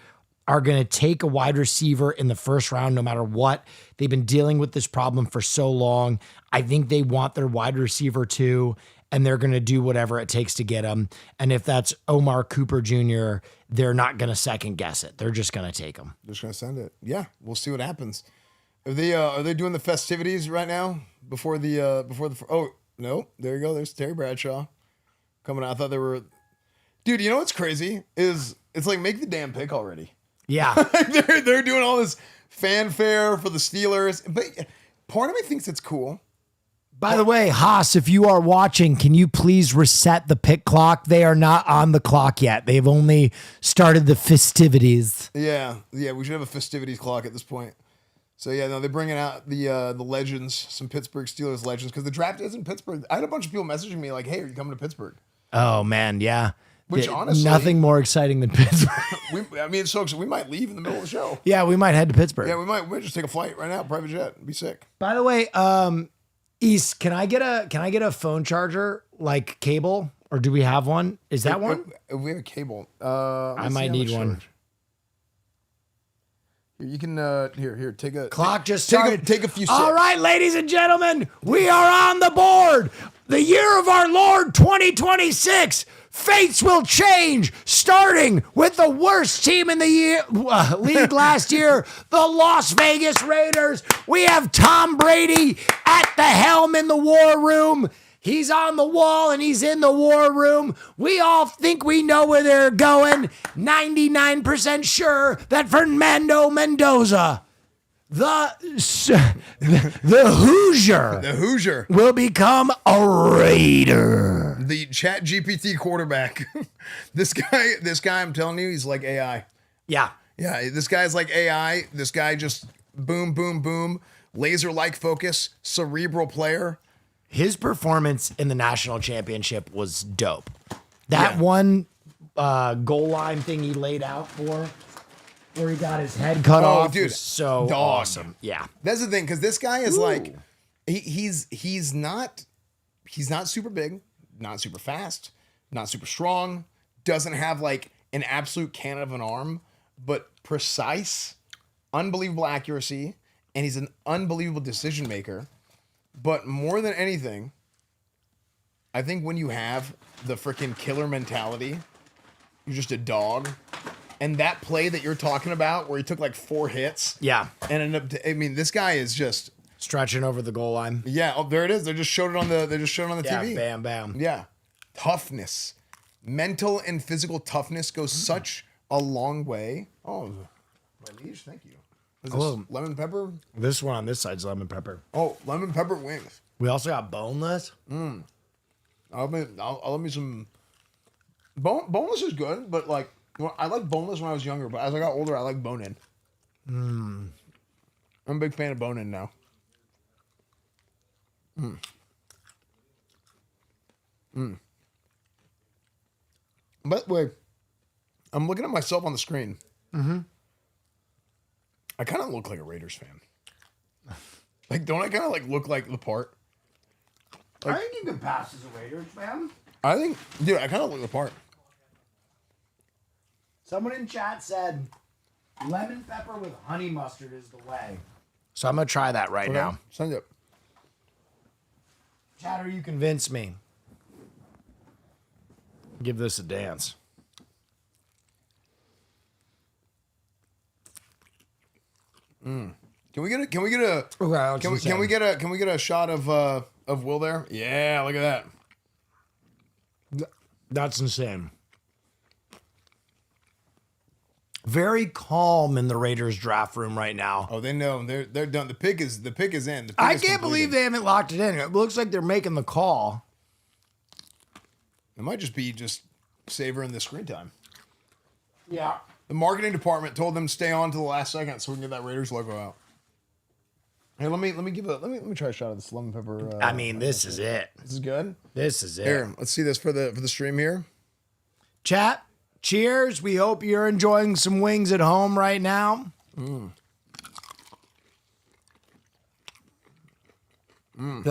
[SPEAKER 2] are going to take a wide receiver in the first round no matter what. They've been dealing with this problem for so long. I think they want their wide receiver too, and they're going to do whatever it takes to get him. And if that's Aamoir Cooper Jr., they're not going to second guess it. They're just going to take him.
[SPEAKER 1] They're just going to send it. Yeah, we'll see what happens. Are they doing the festivities right now before the oh, no, there you go. There's Terry Bradshaw coming out. I thought they were, dude, you know what's crazy is it's like, make the damn pick already.
[SPEAKER 2] Yeah.
[SPEAKER 1] they're doing all this fanfare for the Steelers, but part of me thinks it's cool
[SPEAKER 2] By the way, Haas, if you are watching, can you please reset the pick clock? They are not on the clock yet. They've only started the festivities.
[SPEAKER 1] Yeah, we should have a festivities clock at this point. So yeah, no, they're bringing out the legends, some Pittsburgh Steelers legends, because the draft is in Pittsburgh. I had a bunch of people messaging me like, "Hey, are you coming to Pittsburgh?"
[SPEAKER 2] Oh man, yeah.
[SPEAKER 1] Which honestly,
[SPEAKER 2] nothing more exciting than Pittsburgh.
[SPEAKER 1] So we might leave in the middle of the show.
[SPEAKER 2] Yeah, we might head to Pittsburgh.
[SPEAKER 1] Yeah, we might just take a flight right now, private jet. Be sick.
[SPEAKER 2] By the way, East, can I get a phone charger like cable, or do we have one? Is that one?
[SPEAKER 1] We have a cable.
[SPEAKER 2] I might need one.
[SPEAKER 1] You can here take a
[SPEAKER 2] clock just started.
[SPEAKER 1] Take a few.
[SPEAKER 2] All right, ladies and gentlemen, we are on the board. The year of our Lord 2026. Fates will change, starting with the worst team in the league last year, the Las Vegas Raiders. We have Tom Brady at the helm in the war room. He's on the wall and he's in the war room. We all think we know where they're going. 99% sure that Fernando Mendoza, the Hoosier, will become a Raider.
[SPEAKER 1] The Chat GPT quarterback. This guy, I'm telling you, he's like AI.
[SPEAKER 2] Yeah.
[SPEAKER 1] Yeah, this guy's like AI. This guy just boom, boom, boom, laser-like focus, cerebral player.
[SPEAKER 2] His performance in the national championship was dope. That one goal line thing he laid out for, where he got his head cut off,
[SPEAKER 1] dude,
[SPEAKER 2] was so awesome. Yeah,
[SPEAKER 1] that's the thing, because this guy is like, he's not super big, not super fast, not super strong, doesn't have like an absolute cannon of an arm, but precise, unbelievable accuracy, and he's an unbelievable decision maker. But more than anything, I think when you have the freaking killer mentality, you're just a dog. And that play that you're talking about, where he took like 4 hits,
[SPEAKER 2] yeah,
[SPEAKER 1] and ended up. I mean, this guy is just
[SPEAKER 2] stretching over the goal line.
[SPEAKER 1] Yeah, oh, there it is. They just showed it on the TV.
[SPEAKER 2] Bam, bam.
[SPEAKER 1] Yeah, toughness, mental and physical toughness goes such a long way. Oh, my liege, thank you. Is this lemon pepper?
[SPEAKER 2] This one on this side's lemon pepper.
[SPEAKER 1] Oh, lemon pepper wings.
[SPEAKER 2] We also got boneless.
[SPEAKER 1] I'll let me some. Boneless is good, but like I like boneless when I was younger. But as I got older, I like bone-in. I'm a big fan of bone-in now. But wait, I'm looking at myself on the screen. I kind of look like a Raiders fan. Like, don't I kind of like look like the part?
[SPEAKER 2] Like, I think you can pass as a Raiders fan.
[SPEAKER 1] I think, dude, I kind of look the part.
[SPEAKER 2] Someone in chat said lemon pepper with honey mustard is the way. So I'm going to try that right now.
[SPEAKER 1] Send it.
[SPEAKER 2] Chatter, you convinced me. Give this a dance.
[SPEAKER 1] Can we get a shot of Will there? Yeah, look at that.
[SPEAKER 2] That's insane. Very calm in the Raiders draft room right now.
[SPEAKER 1] Oh, they know they're done. The pick is in.
[SPEAKER 2] I can't believe they haven't locked it in. It looks like they're making the call.
[SPEAKER 1] It might just be savoring the screen time.
[SPEAKER 2] Yeah.
[SPEAKER 1] The marketing department told them to stay on to the last second so we can get that Raiders logo out. Hey, let me try a shot of this lemon pepper.
[SPEAKER 2] I mean, this is it.
[SPEAKER 1] This is good.
[SPEAKER 2] This is it.
[SPEAKER 1] Here, let's see this for the stream here.
[SPEAKER 2] Chat, cheers. We hope you're enjoying some wings at home right now. To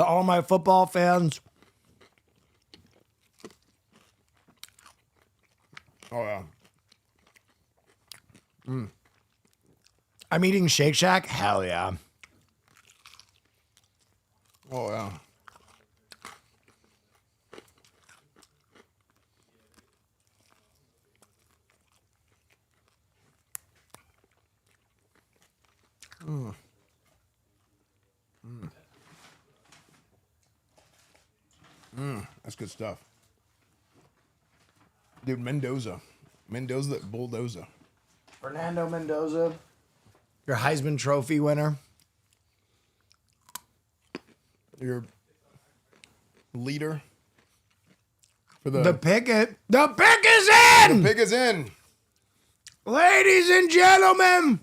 [SPEAKER 2] all my football fans.
[SPEAKER 1] Oh yeah.
[SPEAKER 2] I'm eating Shake Shack. Hell yeah.
[SPEAKER 1] Oh yeah. That's good stuff. Dude, Mendoza that bulldozer.
[SPEAKER 2] Fernando Mendoza, your Heisman Trophy winner.
[SPEAKER 1] Your leader for
[SPEAKER 2] The pick is in!
[SPEAKER 1] The pick is in.
[SPEAKER 2] Ladies and gentlemen,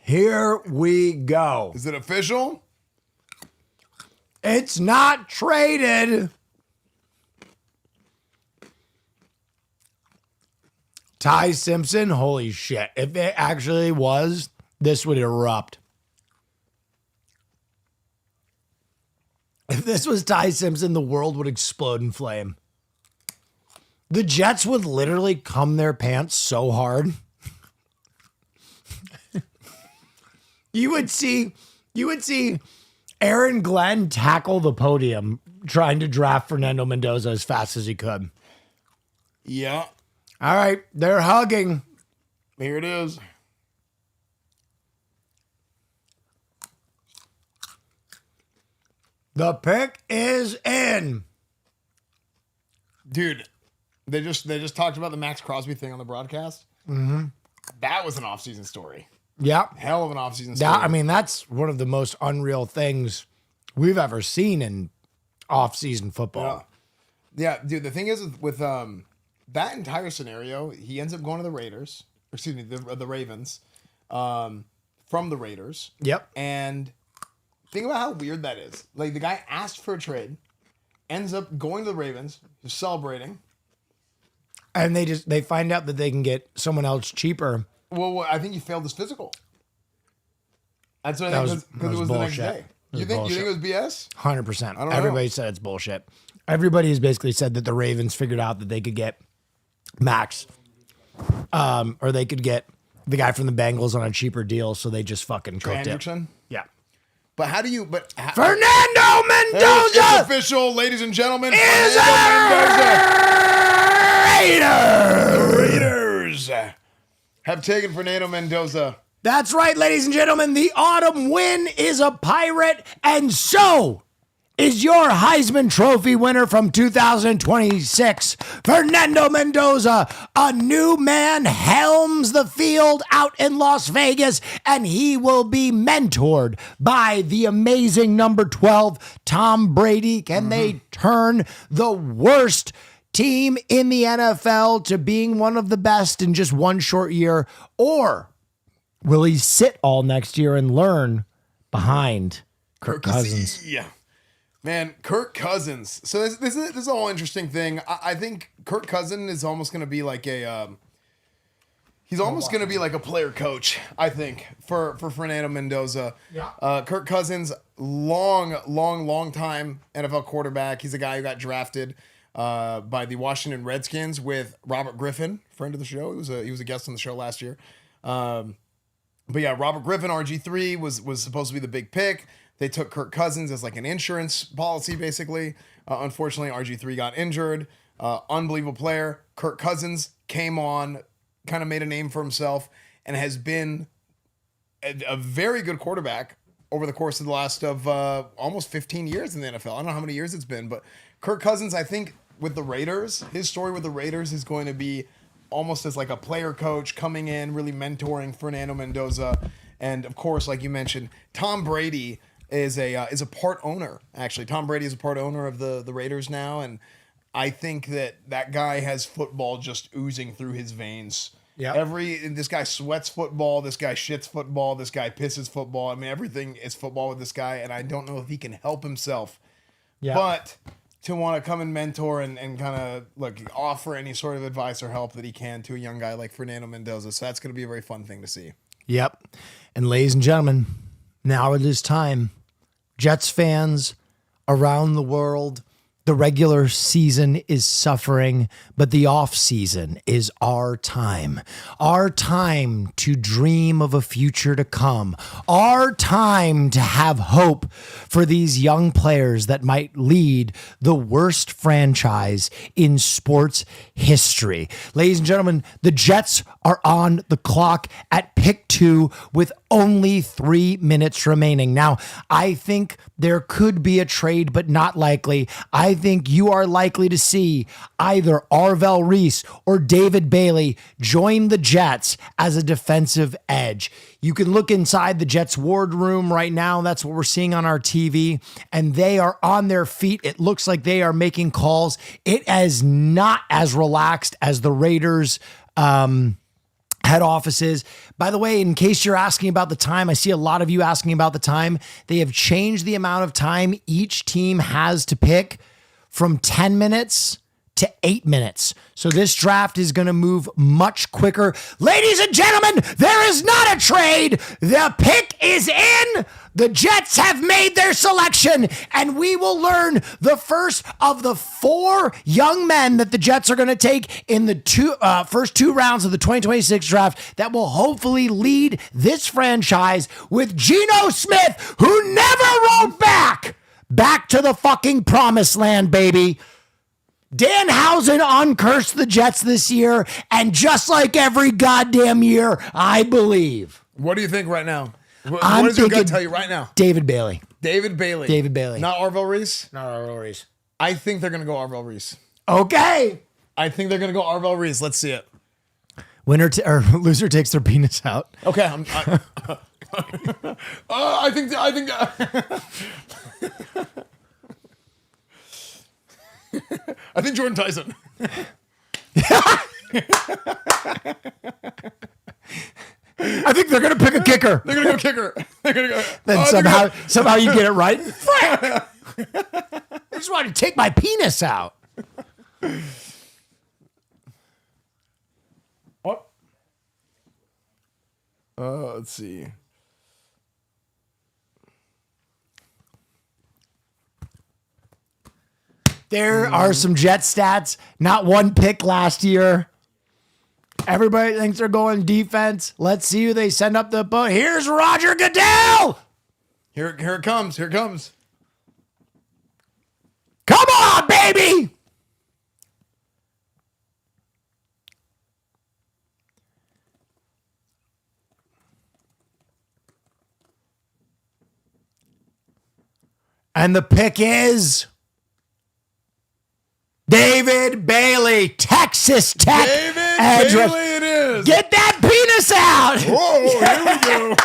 [SPEAKER 2] here we go.
[SPEAKER 1] Is it official?
[SPEAKER 2] It's not traded. Ty Simpson, holy shit. If it actually was, this would erupt. If this was Ty Simpson, the world would explode in flame. The Jets would literally cum their pants so hard. You would see Aaron Glenn tackle the podium trying to draft Fernando Mendoza as fast as he could.
[SPEAKER 1] Yeah.
[SPEAKER 2] All right, they're hugging.
[SPEAKER 1] Here it is.
[SPEAKER 2] The pick is in.
[SPEAKER 1] Dude, they just talked about the Max Crosby thing on the broadcast. Mm-hmm. That was an off-season story.
[SPEAKER 2] Yeah.
[SPEAKER 1] Hell of an off-season story.
[SPEAKER 2] I mean, that's one of the most unreal things we've ever seen in off-season football.
[SPEAKER 1] Yeah, dude, the thing is with that entire scenario, he ends up going to the Raiders. Excuse me, the Ravens. From the Raiders.
[SPEAKER 2] Yep.
[SPEAKER 1] And think about how weird that is. Like, the guy asked for a trade, ends up going to the Ravens, just celebrating.
[SPEAKER 2] And they find out that they can get someone else cheaper.
[SPEAKER 1] Well, I think he failed his physical. That's what I think, because it was the next day. You think it was BS?
[SPEAKER 2] 100%.
[SPEAKER 1] I don't know.
[SPEAKER 2] Everybody said it's bullshit. Everybody has basically said that the Ravens figured out that they could get Max, or they could get the guy from the Bengals on a cheaper deal, so they just fucking cooked it.
[SPEAKER 1] Hendrickson?
[SPEAKER 2] Yeah.
[SPEAKER 1] But how do you...
[SPEAKER 2] Fernando Mendoza!
[SPEAKER 1] It's official, ladies and gentlemen.
[SPEAKER 2] Is
[SPEAKER 1] The Raiders have taken Fernando Mendoza.
[SPEAKER 2] That's right, ladies and gentlemen. The autumn win is a Pirate, and so is your Heisman Trophy winner from 2026, Fernando Mendoza. A new man helms the field out in Las Vegas, and he will be mentored by the amazing number 12, Tom Brady. Can they turn the worst team in the NFL to being one of the best in just one short year, or will he sit all next year and learn behind Kirk Cousins?
[SPEAKER 1] Yeah. Man, Kirk Cousins. So this is a whole interesting thing. I think Kirk Cousins is almost going to be like he's almost going to be like a player coach, I think, for Fernando Mendoza.
[SPEAKER 2] Yeah.
[SPEAKER 1] Kirk Cousins, long time NFL quarterback. He's a guy who got drafted by the Washington Redskins with Robert Griffin, friend of the show. He was a guest on the show last year. But yeah, Robert Griffin, RG3 was supposed to be the big pick. They took Kirk Cousins as like an insurance policy, basically. Unfortunately, RG3 got injured. Unbelievable player. Kirk Cousins came on, kind of made a name for himself, and has been a very good quarterback over the course of the last almost 15 years in the NFL. I don't know how many years it's been, but Kirk Cousins, I think, with the Raiders, his story with the Raiders is going to be almost as like a player coach coming in, really mentoring Fernando Mendoza. And of course, like you mentioned, Tom Brady is a part owner. Actually, Tom Brady is a part owner of the Raiders now, and I think that guy has football just oozing through his veins.
[SPEAKER 2] Yeah.
[SPEAKER 1] This guy sweats football. This guy shits football. This guy pisses football. I mean, everything is football with this guy, and I don't know if he can help himself.
[SPEAKER 2] Yeah.
[SPEAKER 1] But to want to come and mentor and kind of offer any sort of advice or help that he can to a young guy like Fernando Mendoza. So that's going to be a very fun thing to see.
[SPEAKER 2] Yep. And ladies and gentlemen, now it is time. Jets fans around the world, the regular season is suffering, but the off season is our time to dream of a future to come, our time to have hope for these young players that might lead the worst franchise in sports history. Ladies and gentlemen, the Jets are on the clock at pick 2 with only 3 minutes remaining. Now, I think there could be a trade, but not likely. I I think you are likely to see either Arvell Reese or David Bailey join the Jets as a defensive edge. You can look inside the Jets wardroom right now. That's what we're seeing on our TV. And they are on their feet. It looks like they are making calls. It is not as relaxed as the Raiders' head offices. By the way, in case you're asking about the time, I see a lot of you asking about the time. They have changed the amount of time each team has to pick from 10 minutes to 8 minutes. So this draft is going to move much quicker. Ladies and gentlemen, there is not a trade. The pick is in. The Jets have made their selection, and we will learn the first of the 4 young men that the Jets are going to take in the first 2 rounds of the 2026 draft that will hopefully lead this franchise with Geno Smith, who never rolled back to the fucking promised land, baby. Danhausen uncursed the Jets this year, and just like every goddamn year, I believe.
[SPEAKER 1] What do you think right now? What does your gut tell you right now?
[SPEAKER 2] David Bailey.
[SPEAKER 1] David Bailey.
[SPEAKER 2] David Bailey.
[SPEAKER 1] Not Arvell Reese?
[SPEAKER 2] Not Arvell Reese.
[SPEAKER 1] I think they're going to go Arvell Reese.
[SPEAKER 2] Okay.
[SPEAKER 1] I think they're going to go Arvell Reese. Let's see it.
[SPEAKER 2] Winner or loser takes their penis out.
[SPEAKER 1] Okay. I think I think Jordan Tyson.
[SPEAKER 2] I think they're going to pick a kicker.
[SPEAKER 1] They're going to go kicker. They're going to go.
[SPEAKER 2] Then somehow you get it right. Frick! I just wanted to take my penis out.
[SPEAKER 1] What? Let's see.
[SPEAKER 2] There are some Jet stats. Not one pick last year. Everybody thinks they're going defense. Let's see who they send up the boat. Here's Roger Goodell.
[SPEAKER 1] Here it comes. Here it comes.
[SPEAKER 2] Come on, baby. And the pick is David Bailey, Texas Tech.
[SPEAKER 1] David Bailey it is.
[SPEAKER 2] Get that penis out.
[SPEAKER 1] Whoa, here we go.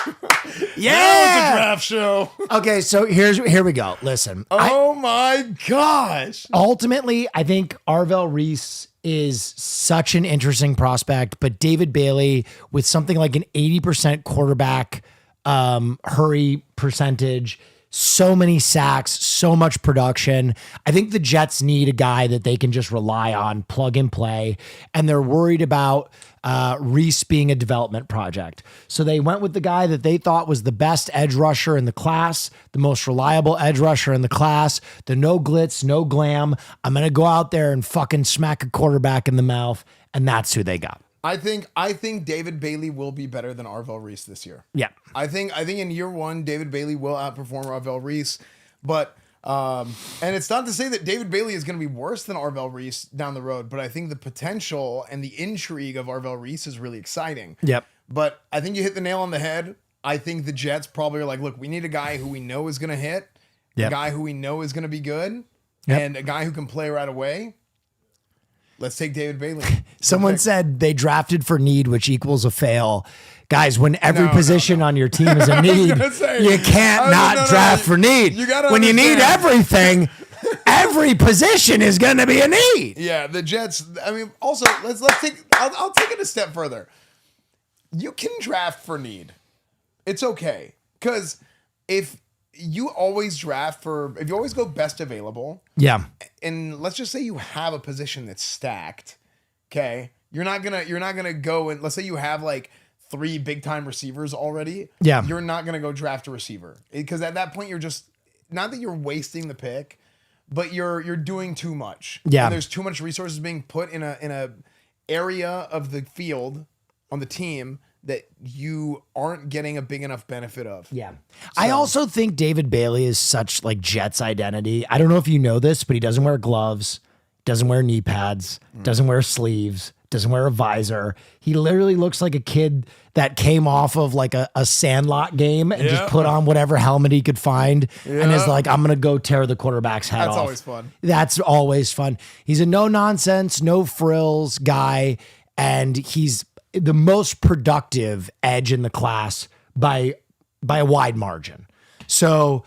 [SPEAKER 2] Yeah.
[SPEAKER 1] Now it's a draft show.
[SPEAKER 2] Okay, so here we go. Listen.
[SPEAKER 1] Oh my gosh.
[SPEAKER 2] Ultimately, I think Arvell Reese is such an interesting prospect, but David Bailey with something like an 80% quarterback hurry percentage, so many sacks, so much production. I think the Jets need a guy that they can just rely on, plug and play, and they're worried about Reese being a development project. So they went with the guy that they thought was the best edge rusher in the class, the most reliable edge rusher in the class, the no glitz, no glam. I'm going to go out there and fucking smack a quarterback in the mouth, and that's who they got.
[SPEAKER 1] I think David Bailey will be better than Arvell Reese this year.
[SPEAKER 2] Yeah.
[SPEAKER 1] I think in year 1, David Bailey will outperform Arvell Reese, but and it's not to say that David Bailey is going to be worse than Arvell Reese down the road, but I think the potential and the intrigue of Arvell Reese is really exciting.
[SPEAKER 2] Yep.
[SPEAKER 1] But I think you hit the nail on the head. I think the Jets probably are like, look, we need a guy who we know is going to hit, a guy who we know is going to be good, and a guy who can play right away. Let's take David Bailey.
[SPEAKER 2] Someone said they drafted for need, which equals a fail. Guys, when every position on your team is a need, you can't not draft for need. When you need everything, every position is going to be a need.
[SPEAKER 1] Yeah, the Jets. I mean, also let's take. I'll take it a step further. You can draft for need. It's okay, because if you always if you always go best available.
[SPEAKER 2] Yeah.
[SPEAKER 1] And let's just say you have a position that's stacked. Okay. You're not gonna go and let's say you have like 3 big time receivers already.
[SPEAKER 2] Yeah.
[SPEAKER 1] You're not gonna go draft a receiver, because at that point you're just, not that you're wasting the pick, but you're doing too much.
[SPEAKER 2] Yeah.
[SPEAKER 1] And there's too much resources being put in a area of the field on the team that you aren't getting a big enough benefit of.
[SPEAKER 2] Yeah. I also think David Bailey is such like Jets identity. I don't know if you know this, but he doesn't wear gloves, doesn't wear knee pads, doesn't wear sleeves, doesn't wear a visor. He literally looks like a kid that came off of like a Sandlot game and just put on whatever helmet he could find and is like, I'm going to go tear the quarterback's head off.
[SPEAKER 1] That's always fun.
[SPEAKER 2] That's always fun. He's a no nonsense, no frills guy, and he's the most productive edge in the class by a wide margin. So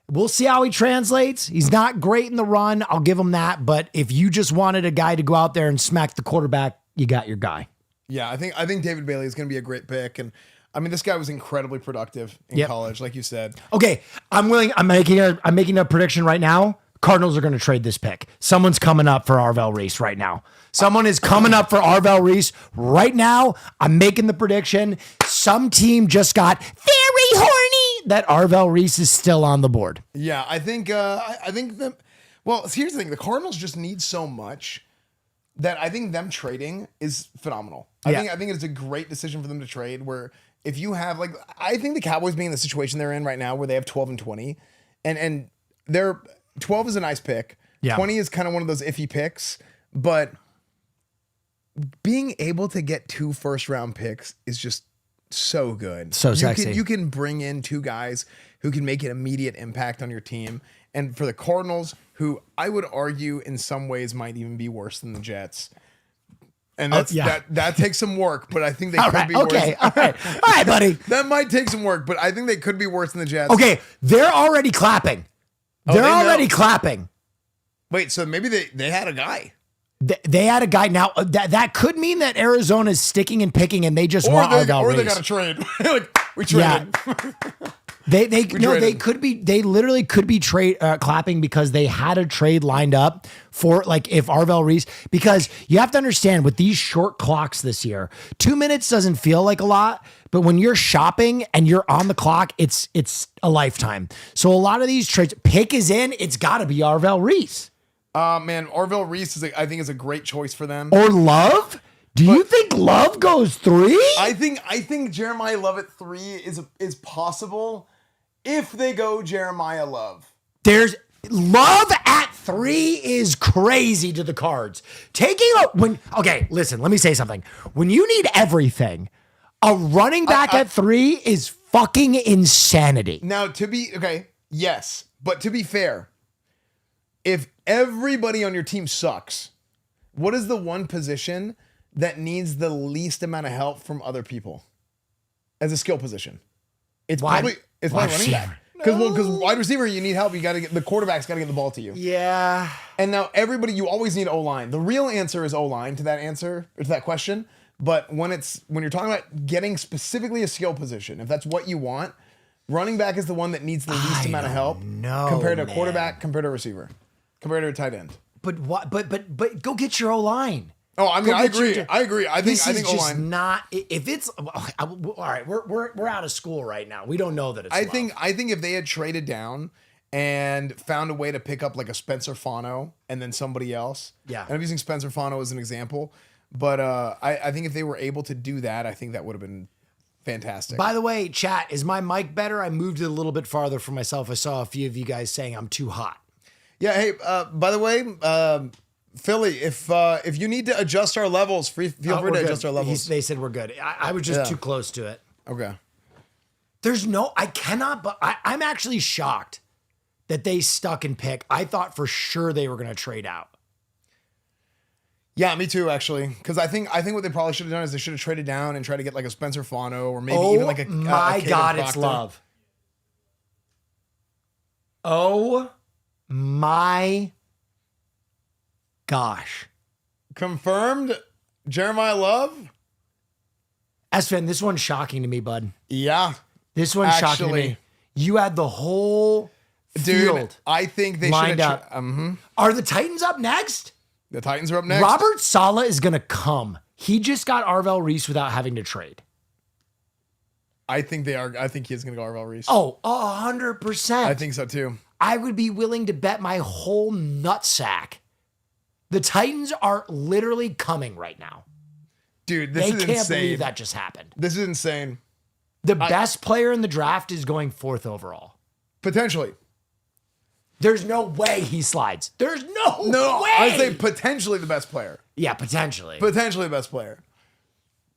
[SPEAKER 2] we'll see how he translates. He's not great in the run. I'll give him that. But if you just wanted a guy to go out there and smack the quarterback, you got your guy.
[SPEAKER 1] Yeah, I think David Bailey is going to be a great pick. And I mean, this guy was incredibly productive in college, like you said.
[SPEAKER 2] Okay, I'm making a prediction right now. Cardinals are going to trade this pick. Someone's coming up for Arvell Reese right now. Someone is coming up for Arvell Reese right now. I'm making the prediction. Some team just got very horny that Arvell Reese is still on the board.
[SPEAKER 1] Yeah, I think that. Well, here's the thing: the Cardinals just need so much that I think them trading is phenomenal. I think it's a great decision for them to trade. Where if you have I think the Cowboys being in the situation they're in right now, where they have 12 and 20, and they're 12 is a nice pick.
[SPEAKER 2] Yeah.
[SPEAKER 1] 20 is kind of one of those iffy picks, but being able to get 2 first-round picks is just so good.
[SPEAKER 2] So sexy.
[SPEAKER 1] You can bring in 2 guys who can make an immediate impact on your team. And for the Cardinals, who I would argue in some ways might even be worse than the Jets. And that takes some work, but I think they could be worse.
[SPEAKER 2] All right, buddy.
[SPEAKER 1] That might take some work, but I think they could be worse than the Jets.
[SPEAKER 2] Okay, they're already clapping. They're already clapping.
[SPEAKER 1] Wait, so maybe they had a guy.
[SPEAKER 2] They had a guy. Now, that could mean that Arizona's sticking and picking and they just want Arvell Reese.
[SPEAKER 1] Or they got to trade. We traded.
[SPEAKER 2] Yeah. They literally could be clapping because they had a trade lined up for if Arvell Reese, because you have to understand with these short clocks this year, 2 minutes doesn't feel like a lot, but when you're shopping and you're on the clock, it's a lifetime. So a lot of these trades, pick is in, it's got to be Arvell Reese.
[SPEAKER 1] Man, Arvell Reese I think is a great choice for them.
[SPEAKER 2] Or Love? Do you think Love goes 3?
[SPEAKER 1] I think Jeremiah Love at 3 is possible if they go Jeremiah Love.
[SPEAKER 2] There's Love at 3 is crazy to the Cards. Okay, listen, let me say something. When you need everything, a running back at 3 is fucking insanity.
[SPEAKER 1] Now, yes, but to be fair, if everybody on your team sucks, what is the one position that needs the least amount of help from other people as a skill position? It's probably running back. Because wide receiver, you need help. The quarterback's got to get the ball to you.
[SPEAKER 2] Yeah.
[SPEAKER 1] And now you always need O-line. The real answer is O-line to that question. But when you're talking about getting specifically a skill position, if that's what you want, running back is the one that needs the least amount of help compared to a quarterback, compared to a receiver, compared to a tight end.
[SPEAKER 2] But what? But go get your O-line.
[SPEAKER 1] Oh, I mean, I agree. I think
[SPEAKER 2] just
[SPEAKER 1] O-line.
[SPEAKER 2] Not if it's all right. We're out of school right now. We don't know that it's.
[SPEAKER 1] I think if they had traded down and found a way to pick up like a Spencer Fano and then somebody else.
[SPEAKER 2] Yeah.
[SPEAKER 1] And I'm using Spencer Fano as an example, but I think if they were able to do that, I think that would have been fantastic.
[SPEAKER 2] By the way, chat, is my mic better? I moved it a little bit farther for myself. I saw a few of you guys saying I'm too hot.
[SPEAKER 1] Yeah. Hey, by the way, Philly, if you need to adjust our levels, feel free to adjust our levels.
[SPEAKER 2] They said we're good. I was just too close to it.
[SPEAKER 1] Okay.
[SPEAKER 2] I cannot, but I'm actually shocked that they stuck and pick. I thought for sure they were going to trade out.
[SPEAKER 1] Yeah, me too, actually. Because I think what they probably should have done is they should have traded down and tried to get like a Spencer Fano or maybe even like a
[SPEAKER 2] my
[SPEAKER 1] Kaden
[SPEAKER 2] God,
[SPEAKER 1] Proctor.
[SPEAKER 2] it's Love. Oh my gosh.
[SPEAKER 1] Confirmed Jeremiah Love?
[SPEAKER 2] Esfand, this one's shocking to me, bud.
[SPEAKER 1] Yeah.
[SPEAKER 2] This one's shocking to me. You had the whole field.
[SPEAKER 1] Dude, I think they
[SPEAKER 2] lined
[SPEAKER 1] should have.
[SPEAKER 2] up. Are the Titans up next?
[SPEAKER 1] The Titans are up next.
[SPEAKER 2] Robert Saleh is going to come. He just got Arvell Reese without having to trade.
[SPEAKER 1] I think they are. I think he's going to go Arvell Reese.
[SPEAKER 2] Oh, 100%.
[SPEAKER 1] I think so too.
[SPEAKER 2] I would be willing to bet my whole nutsack. The Titans are literally coming right now.
[SPEAKER 1] Dude, this is insane.
[SPEAKER 2] They can't believe that just happened.
[SPEAKER 1] This is insane.
[SPEAKER 2] The best player in the draft is going 4th overall.
[SPEAKER 1] Potentially.
[SPEAKER 2] There's no way he slides. There's no way.
[SPEAKER 1] I'd say potentially the best player.
[SPEAKER 2] Yeah, potentially.
[SPEAKER 1] Potentially the best player.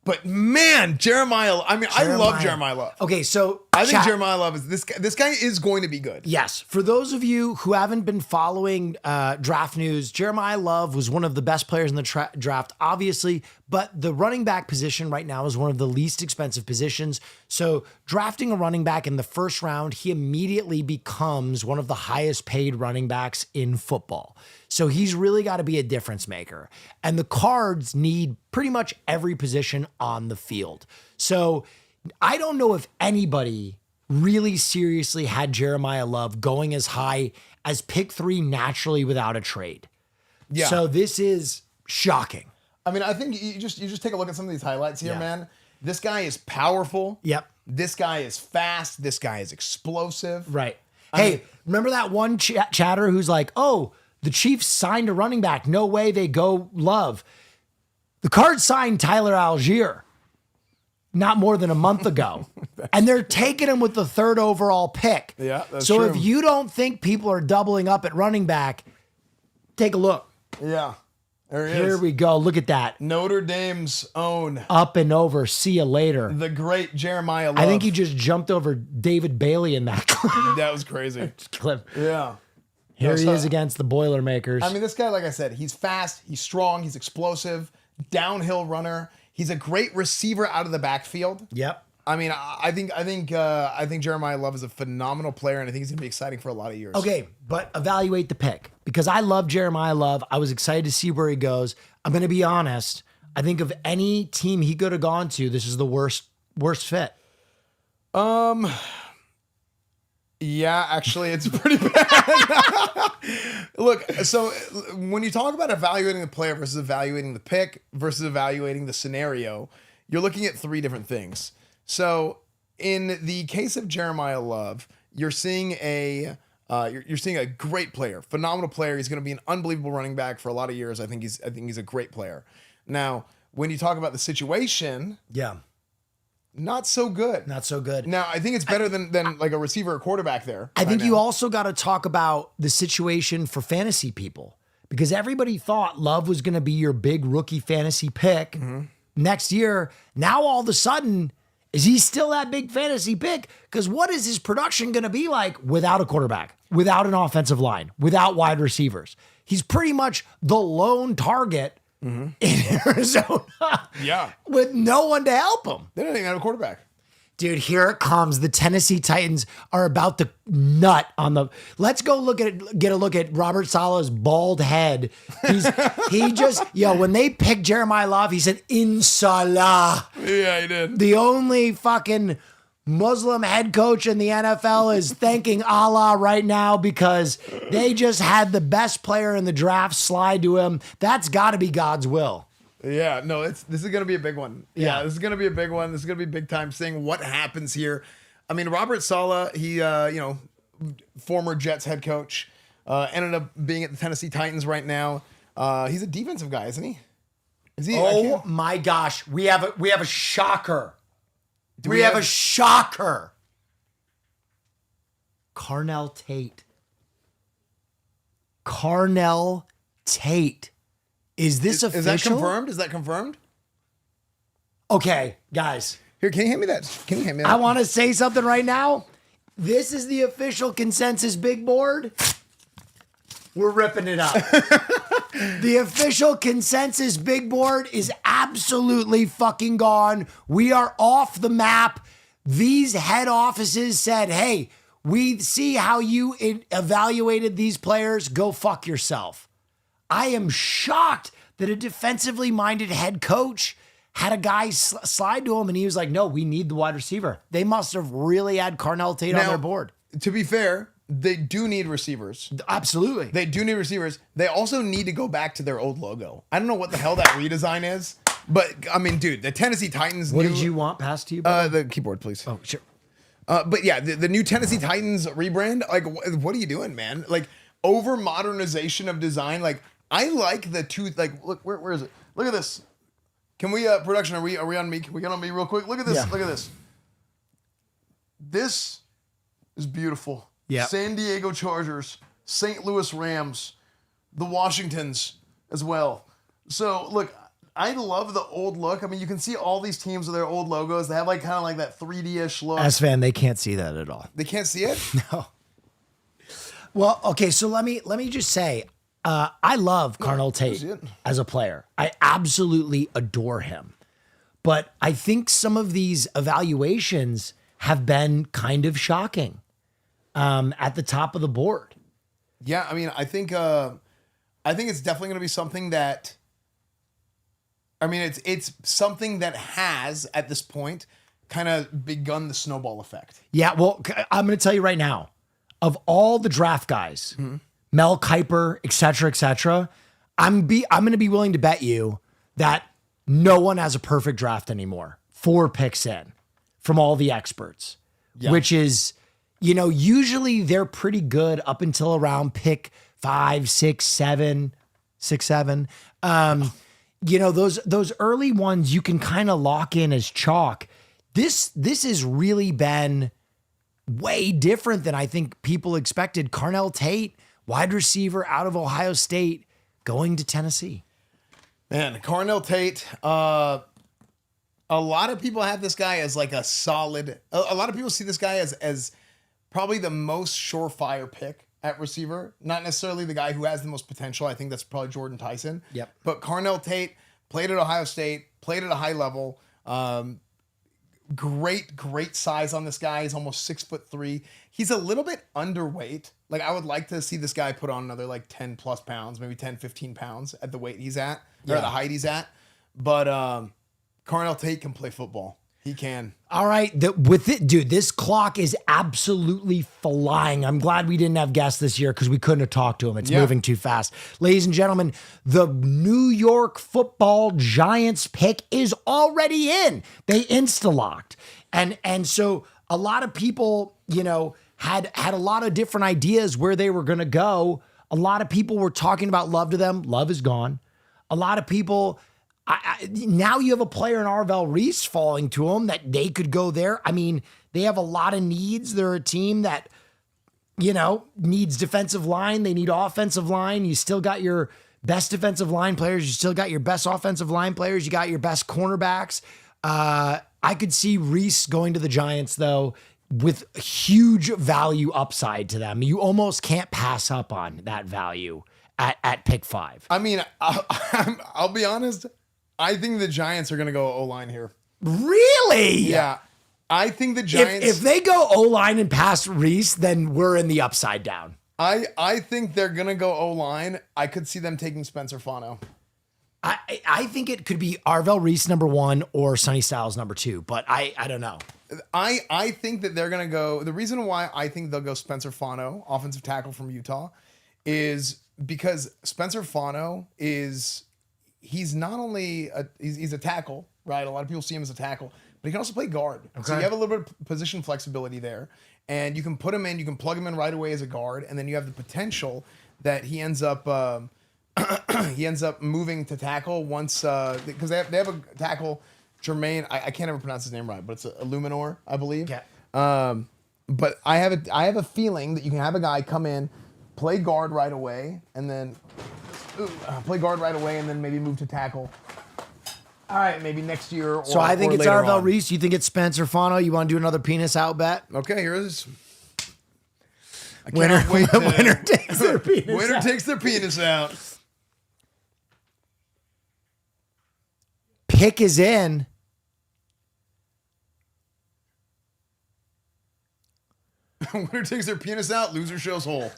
[SPEAKER 1] But man, Jeremiah, I love Jeremiah Love.
[SPEAKER 2] Okay, so
[SPEAKER 1] I think Jeremiah Love is this guy. This guy is going to be good.
[SPEAKER 2] Yes. For those of you who haven't been following draft news, Jeremiah Love was one of the best players in the draft, obviously, but the running back position right now is one of the least expensive positions. So drafting a running back in the first round, he immediately becomes one of the highest paid running backs in football. So he's really got to be a difference maker. And the Cards need pretty much every position on the field. So I don't know if anybody really seriously had Jeremiah Love going as high as pick 3 naturally without a trade.
[SPEAKER 1] Yeah.
[SPEAKER 2] So this is shocking.
[SPEAKER 1] I mean, I think you just take a look at some of these highlights here, man. This guy is powerful.
[SPEAKER 2] Yep.
[SPEAKER 1] This guy is fast. This guy is explosive.
[SPEAKER 2] Right. Hey, remember that one chatter who's like, oh, the Chiefs signed a running back. No way they go Love. The Cards signed Tyler Algier not more than a month ago. And they're taking him with the 3rd overall pick.
[SPEAKER 1] Yeah, that's
[SPEAKER 2] so
[SPEAKER 1] true.
[SPEAKER 2] if you don't think people are doubling up at running back, take a look.
[SPEAKER 1] Yeah. There he is.
[SPEAKER 2] Here we go. Look at that.
[SPEAKER 1] Notre Dame's own.
[SPEAKER 2] Up and over. See you later.
[SPEAKER 1] The great Jeremiah Love.
[SPEAKER 2] I think he just jumped over David Bailey in that clip.
[SPEAKER 1] That was crazy. Yeah.
[SPEAKER 2] Here he is against the Boilermakers.
[SPEAKER 1] I mean, this guy, like I said, he's fast, he's strong, he's explosive, downhill runner. He's a great receiver out of the backfield.
[SPEAKER 2] Yep.
[SPEAKER 1] I mean, I think Jeremiah Love is a phenomenal player, and I think he's gonna be exciting for a lot of years.
[SPEAKER 2] Okay, but evaluate the pick because I love Jeremiah Love. I was excited to see where he goes. I'm gonna be honest. I think of any team he could have gone to, this is the worst fit.
[SPEAKER 1] Yeah, actually, it's pretty bad. Look, so when you talk about evaluating the player versus evaluating the pick versus evaluating the scenario, you're looking at 3 different things. So in the case of Jeremiah Love, you're seeing a great player, phenomenal player. He's going to be an unbelievable running back for a lot of years. I think he's a great player. Now, when you talk about the situation, not so good.
[SPEAKER 2] Not so good.
[SPEAKER 1] Now, I think it's better than like a receiver or quarterback there.
[SPEAKER 2] I think you also got to talk about the situation for fantasy people because everybody thought Love was going to be your big rookie fantasy pick next year. Now, all of a sudden, is he still that big fantasy pick? Because what is his production going to be like without a quarterback, without an offensive line, without wide receivers? He's pretty much the lone target in Arizona.
[SPEAKER 1] Yeah.
[SPEAKER 2] With no one to help him.
[SPEAKER 1] They don't even have a quarterback.
[SPEAKER 2] Dude, here it comes. The Tennessee Titans are about to nut on the. Let's go get a look at Robert Saleh's bald head. When they picked Jeremiah Love, he said, Inshallah.
[SPEAKER 1] Yeah, he did.
[SPEAKER 2] The only fucking Muslim head coach in the NFL is thanking Allah right now because they just had the best player in the draft slide to him. That's got to be God's will.
[SPEAKER 1] Yeah, no, this is going to be a big one.
[SPEAKER 2] Yeah,
[SPEAKER 1] this is going to be a big one. This is going to be big time seeing what happens here. I mean, Robert Saleh, he, former Jets head coach, ended up being at the Tennessee Titans right now. He's a defensive guy, isn't he? Is he?
[SPEAKER 2] Oh my gosh, we have a shocker. We have a shocker. Carnell Tate. Carnell Tate. Is this official?
[SPEAKER 1] Is that confirmed? Is that confirmed?
[SPEAKER 2] Okay, guys.
[SPEAKER 1] Here, can you hand me that?
[SPEAKER 2] I want to say something right now. This is the official consensus big board. We're ripping it up. The official consensus big board is absolutely fucking gone. We are off the map. These head offices said, hey, we see how you evaluated these players. Go fuck yourself. I am shocked that a defensively minded head coach had a guy slide to him and he was like, no, we need the wide receiver. They must have really had Carnell Tate on their board.
[SPEAKER 1] To be fair, they do need receivers.
[SPEAKER 2] Absolutely.
[SPEAKER 1] They do need receivers. They also need to go back to their old logo. I don't know what the hell that redesign is, but I mean, dude, the Tennessee Titans.
[SPEAKER 2] What did you want passed to you?
[SPEAKER 1] The keyboard, please.
[SPEAKER 2] Oh, sure.
[SPEAKER 1] But yeah, the new Tennessee Titans rebrand, like, what are you doing, man? Like, over modernization of design. Like, I like the two, like, look, where is it? Look at this. Can we, production, are we on me? Can we get on me real quick? Look at this. Yeah. Look at this. This is beautiful.
[SPEAKER 2] Yeah.
[SPEAKER 1] San Diego Chargers St. Louis Rams, the Washingtons as well. So look, I love the old look. I mean, you can see all these teams with their old logos. They have like kind of like that 3D-ish look.
[SPEAKER 2] Esfand, they can't see that at all.
[SPEAKER 1] They can't see it?
[SPEAKER 2] No. Well, okay, so let me just say, I love Carnell Tate as a player. I absolutely adore him. But I think some of these evaluations have been kind of shocking at the top of the board.
[SPEAKER 1] Yeah, I mean, I think it's definitely going to be something that. I mean, it's something that has at this point kind of begun the snowball effect.
[SPEAKER 2] Yeah, well, I'm going to tell you right now, of all the draft guys, Mel Kiper, et cetera, I'm going to be willing to bet you that no one has a perfect draft anymore. 4 picks in from all the experts, which is, usually they're pretty good up until around pick 5, 6, 7. Those early ones you can kind of lock in as chalk. This has really been way different than I think people expected. Carnell Tate, wide receiver out of Ohio State, going to Tennessee.
[SPEAKER 1] Man, Carnell Tate, a lot of people have this guy as like a solid. A lot of people see this guy as probably the most surefire pick at receiver. Not necessarily the guy who has the most potential. I think that's probably Jordan Tyson.
[SPEAKER 2] Yep.
[SPEAKER 1] But Carnell Tate played at Ohio State, played at a high level. Great size on this guy. He's almost 6'3". He's a little bit underweight. Like, I would like to see this guy put on another like 10 plus pounds, maybe 10, 15 pounds at the weight he's at, or the height he's at. But Carnell Tate can play football. He can.
[SPEAKER 2] All right. Dude, this clock is absolutely flying. I'm glad we didn't have guests this year because we couldn't have talked to him. It's moving too fast. Ladies and gentlemen, the New York Football Giants pick is already in. They insta-locked. And so a lot of people, had a lot of different ideas where they were going to go. A lot of people were talking about Love to them. Love is gone. A lot of people... now you have a player in Arvell Reese falling to them that they could go there. I mean, they have a lot of needs. They're a team that, needs defensive line. They need offensive line. You still got your best defensive line players. You still got your best offensive line players. You got your best cornerbacks. I could see Reese going to the Giants, though, with huge value upside to them. You almost can't pass up on that value at pick 5.
[SPEAKER 1] I mean, I'll be honest. I think the Giants are going to go O-line here.
[SPEAKER 2] Really?
[SPEAKER 1] Yeah. I think the Giants...
[SPEAKER 2] If they go O-line and pass Reese, then we're in the upside down.
[SPEAKER 1] I think they're going to go O-line. I could see them taking Spencer Fano.
[SPEAKER 2] I think it could be Arvell Reese number 1 or Sonny Styles number 2, but I don't know.
[SPEAKER 1] I think that they're going to go... The reason why I think they'll go Spencer Fano, offensive tackle from Utah, is because Spencer Fano is... He's not only he's a tackle, right? A lot of people see him as a tackle, but he can also play guard. Okay. So you have a little bit of position flexibility there, and you can put him in, you can plug him in right away as a guard, and then you have the potential that he ends up moving to tackle once because they have a tackle, Jermaine. I can't ever pronounce his name right, but it's Illuminor, I believe.
[SPEAKER 2] Yeah.
[SPEAKER 1] But I have a feeling that you can have a guy come in, play guard right away, and then. Play guard right away and then maybe move to tackle. All right, maybe next year. Or,
[SPEAKER 2] so I think it's
[SPEAKER 1] Arvell
[SPEAKER 2] Arvell Reese. You think it's Spencer Fano? You want to do another penis out bet?
[SPEAKER 1] Okay, here it is.
[SPEAKER 2] Winner takes their penis
[SPEAKER 1] Winner
[SPEAKER 2] out.
[SPEAKER 1] takes their penis out.
[SPEAKER 2] Pick is in.
[SPEAKER 1] Winner takes their penis out. Loser shows hole.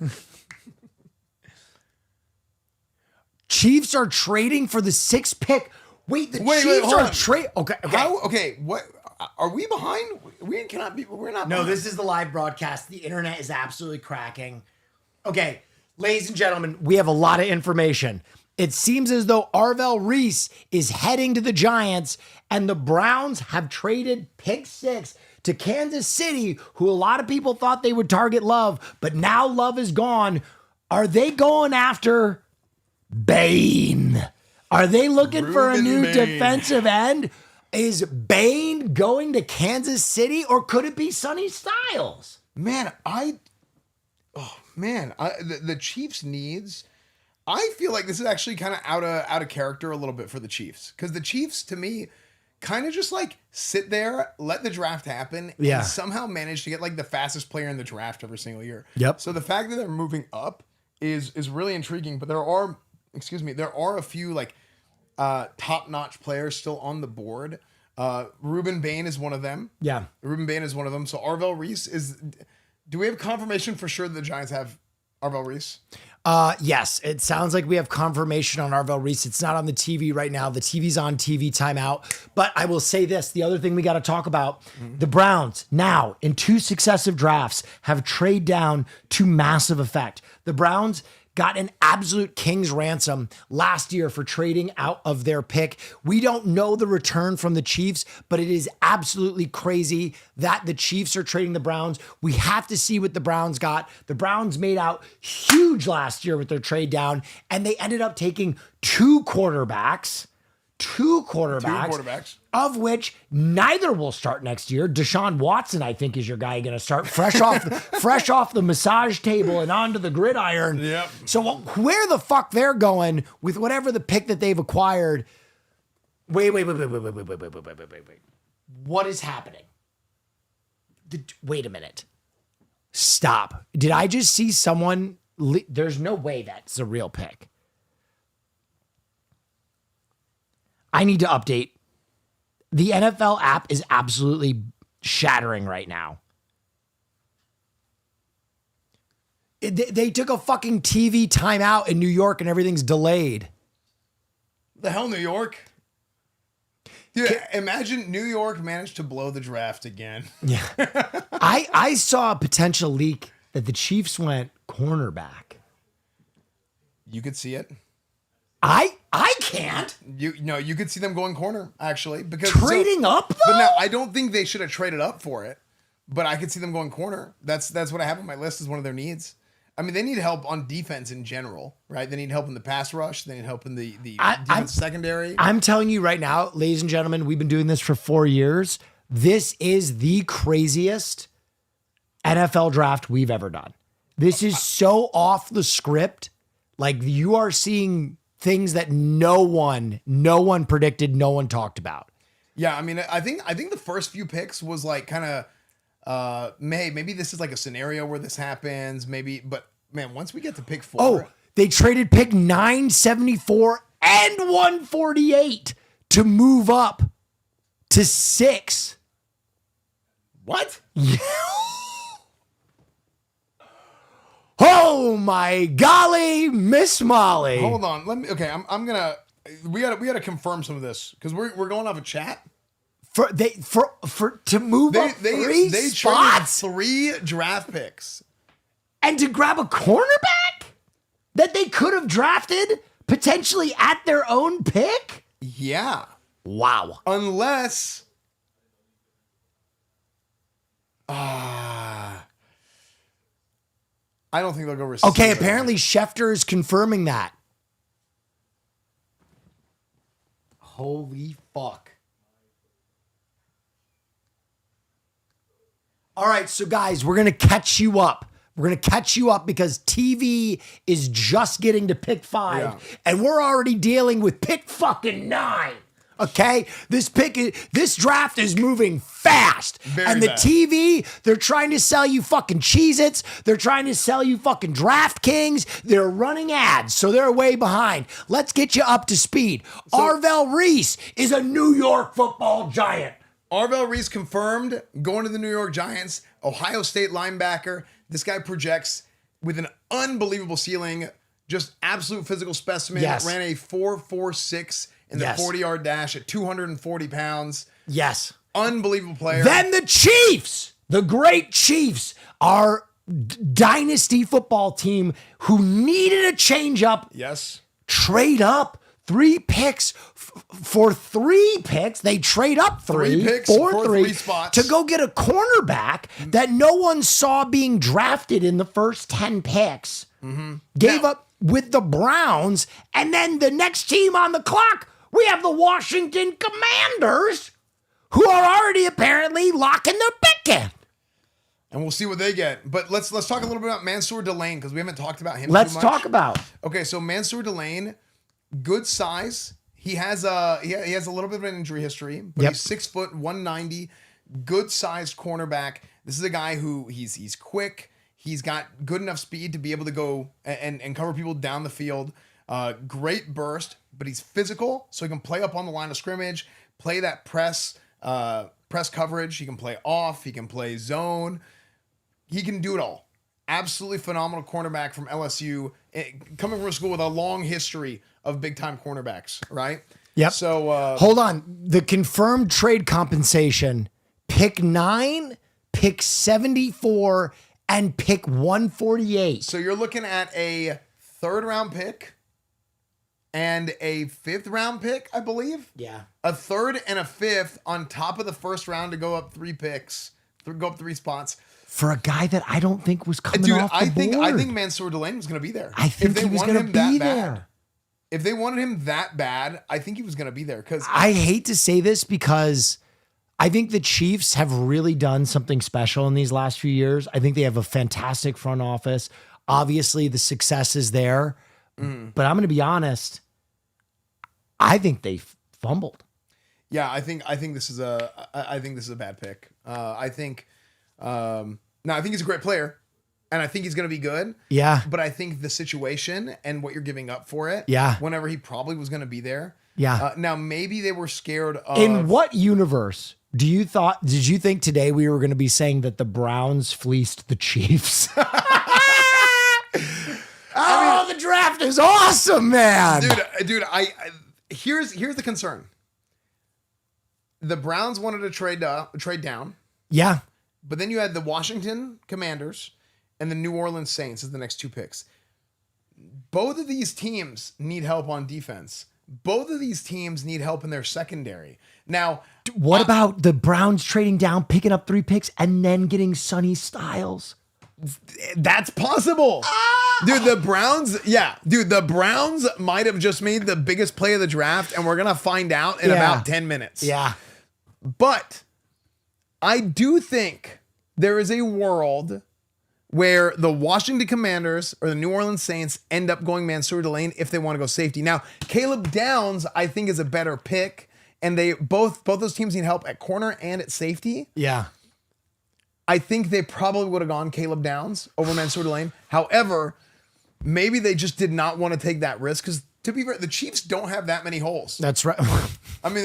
[SPEAKER 2] Chiefs are trading for the 6th pick. Wait, Chiefs are trading. Okay.
[SPEAKER 1] Okay. What are we behind? We cannot be. We're not.
[SPEAKER 2] No,
[SPEAKER 1] behind.
[SPEAKER 2] this is the live broadcast. The internet is absolutely cracking. Okay, ladies and gentlemen, we have a lot of information. It seems as though Arvell Reese is heading to the Giants, and the Browns have traded pick 6 to Kansas City, who a lot of people thought they would target Love, but now Love is gone. Are they going after Bain? Are they looking for a new defensive end? Is Bain going to Kansas City, or could it be Sonny Styles?
[SPEAKER 1] Man, Man, the Chiefs' needs. I feel like this is actually kind of out of character a little bit for the Chiefs, because the Chiefs, to me, kind of just like sit there, let the draft happen, and somehow manage to get like the fastest player in the draft every single year.
[SPEAKER 2] Yep.
[SPEAKER 1] So the fact that they're moving up is really intriguing. But there are a few like top-notch players still on the board. Ruben Bain is one of them.
[SPEAKER 2] Yeah.
[SPEAKER 1] Ruben Bain is one of them. So Arvell Reese is. Do we have confirmation for sure that the Giants have Arvell Reese?
[SPEAKER 2] Yes, it sounds like we have confirmation on Arvell Reese. It's not on the TV right now. The TV's on TV timeout. But I will say this, the other thing we got to talk about, the Browns now in 2 successive drafts have trade down to massive effect. The Browns got an absolute king's ransom last year for trading out of their pick. We don't know the return from the Chiefs, but it is absolutely crazy that the Chiefs are trading the Browns. We have to see what the Browns got. The Browns made out huge last year with their trade down, and they ended up taking two quarterbacks, of which neither will start next year. Deshaun Watson, I think, is your guy going to start fresh off the massage table and onto the gridiron.
[SPEAKER 1] Yep.
[SPEAKER 2] So where the fuck they're going with whatever the pick that they've acquired? Wait. What is happening? Wait a minute. Stop. Did I just see someone? There's no way that's a real pick. I need to update. The NFL app is absolutely shattering right now. They took a fucking TV timeout in New York and everything's delayed.
[SPEAKER 1] The hell, New York? Dude, imagine New York managed to blow the draft again.
[SPEAKER 2] Yeah. I saw a potential leak that the Chiefs went cornerback.
[SPEAKER 1] You could see it.
[SPEAKER 2] I can't.
[SPEAKER 1] You could see them going corner, actually. Because
[SPEAKER 2] trading up, though?
[SPEAKER 1] But no, I don't think they should have traded up for it. But I could see them going corner. That's what I have on my list as one of their needs. I mean, they need help on defense in general, right? They need help in the pass rush. They need help in the defense secondary.
[SPEAKER 2] I'm telling you right now, ladies and gentlemen, we've been doing this for 4 years. This is the craziest NFL draft we've ever done. This is so off the script. Like, you are seeing things that no one predicted, no one talked about.
[SPEAKER 1] Yeah, I mean, I think the first few picks was like kind of maybe this is like a scenario where this happens, maybe, but man, once we get to pick 4.
[SPEAKER 2] Oh, they traded pick 974 and 148 to move up to 6.
[SPEAKER 1] What?
[SPEAKER 2] Yeah. Oh my golly, Miss Molly.
[SPEAKER 1] Hold on. We gotta confirm some of this because we're going off a chat.
[SPEAKER 2] To move up three spots,
[SPEAKER 1] traded 3 draft picks,
[SPEAKER 2] and to grab a cornerback that they could have drafted potentially at their own pick.
[SPEAKER 1] Yeah.
[SPEAKER 2] Wow.
[SPEAKER 1] Unless, I don't think they'll go receiver.
[SPEAKER 2] Okay, apparently Schefter is confirming that. Holy fuck. All right, so guys, we're going to catch you up. We're going to catch you up because TV is just getting to pick 5, and we're already dealing with pick fucking 9. Okay, this draft is moving fast.
[SPEAKER 1] Very
[SPEAKER 2] the
[SPEAKER 1] fast.
[SPEAKER 2] TV, they're trying to sell you fucking Cheez-Its. They're trying to sell you fucking DraftKings. They're running ads, so they're way behind. Let's get you up to speed. Arvell Reese is a New York Football Giant.
[SPEAKER 1] Arvell Reese confirmed going to the New York Giants, Ohio State linebacker. This guy projects with an unbelievable ceiling, just absolute physical specimen.
[SPEAKER 2] Yes.
[SPEAKER 1] Ran a 4.46 in the 40-yard dash at 240 pounds.
[SPEAKER 2] Yes.
[SPEAKER 1] Unbelievable player.
[SPEAKER 2] Then the Chiefs, the great Chiefs, our dynasty football team who needed a change up.
[SPEAKER 1] Yes.
[SPEAKER 2] Trade up 3 picks for 3 picks. They trade up 3
[SPEAKER 1] picks
[SPEAKER 2] for 3
[SPEAKER 1] 3 spots
[SPEAKER 2] to go get a cornerback that no one saw being drafted in the first 10 picks. Mm-hmm. Gave up with the Browns, and then the next team on the clock, we have the Washington Commanders, who are already apparently locking their pick in.
[SPEAKER 1] and we'll see what they get. But let's talk a little bit about Mansour Delane because we haven't talked about him.
[SPEAKER 2] Let's
[SPEAKER 1] too much.
[SPEAKER 2] talk about.
[SPEAKER 1] Okay, so Mansour Delane, good size. He has a little bit of an injury history, but
[SPEAKER 2] Yep.
[SPEAKER 1] he's 6 foot 190, good sized cornerback. This is a guy who he's quick. He's got good enough speed to be able to go and cover people down the field. Great burst, but he's physical, so he can play up on the line of scrimmage, play that press coverage. He can play off. He can play zone. He can do it all. Absolutely phenomenal cornerback from LSU, coming from a school with a long history of big-time cornerbacks, right?
[SPEAKER 2] Yep.
[SPEAKER 1] So
[SPEAKER 2] Hold on. The confirmed trade compensation, pick 9, pick 74, and pick 148.
[SPEAKER 1] So you're looking at a 3rd-round pick and a 5th-round pick, I believe.
[SPEAKER 2] Yeah.
[SPEAKER 1] A 3rd and a 5th on top of the 1st round to go up 3 picks, go up 3 spots.
[SPEAKER 2] For a guy that I don't think was coming
[SPEAKER 1] Dude,
[SPEAKER 2] off the
[SPEAKER 1] I think
[SPEAKER 2] board.
[SPEAKER 1] Mansour Delane was going to be there.
[SPEAKER 2] I think he was going to be there.
[SPEAKER 1] If they wanted him that bad, I think he was going to be there. Because
[SPEAKER 2] I hate to say this because I think the Chiefs have really done something special in these last few years. I think they have a fantastic front office. Obviously, the success is there. But I'm going to be honest. I think they fumbled.
[SPEAKER 1] Yeah, I think this is a bad pick. I think he's a great player, and I think he's going to be good.
[SPEAKER 2] Yeah.
[SPEAKER 1] But I think the situation and what you're giving up for it.
[SPEAKER 2] Yeah.
[SPEAKER 1] Whenever he probably was going to be there.
[SPEAKER 2] Yeah.
[SPEAKER 1] Now maybe they were scared of.
[SPEAKER 2] In what universe did you think today we were going to be saying that the Browns fleeced the Chiefs? The draft is awesome, man.
[SPEAKER 1] Dude, here's the concern. The Browns wanted to trade down,
[SPEAKER 2] Yeah.
[SPEAKER 1] but then you had the Washington Commanders and the New Orleans Saints as the next 2 picks. Both of these teams need help on defense. Both of these teams need help in their secondary. Now,
[SPEAKER 2] What about the Browns trading down, picking up 3 picks, and then getting Sonny Styles?
[SPEAKER 1] that's possible. Dude, the Browns might have just made the biggest play of the draft, and we're going to find out in about 10 minutes.
[SPEAKER 2] Yeah.
[SPEAKER 1] But I do think there is a world where the Washington Commanders or the New Orleans Saints end up going Mansour Delane if they want to go safety. Now, Caleb Downs, I think, is a better pick, and they both those teams need help at corner and at safety.
[SPEAKER 2] Yeah.
[SPEAKER 1] I think they probably would have gone Caleb Downs over Mansour Delane. However, maybe they just did not want to take that risk because, to be fair, the Chiefs don't have that many holes.
[SPEAKER 2] That's right.
[SPEAKER 1] I mean,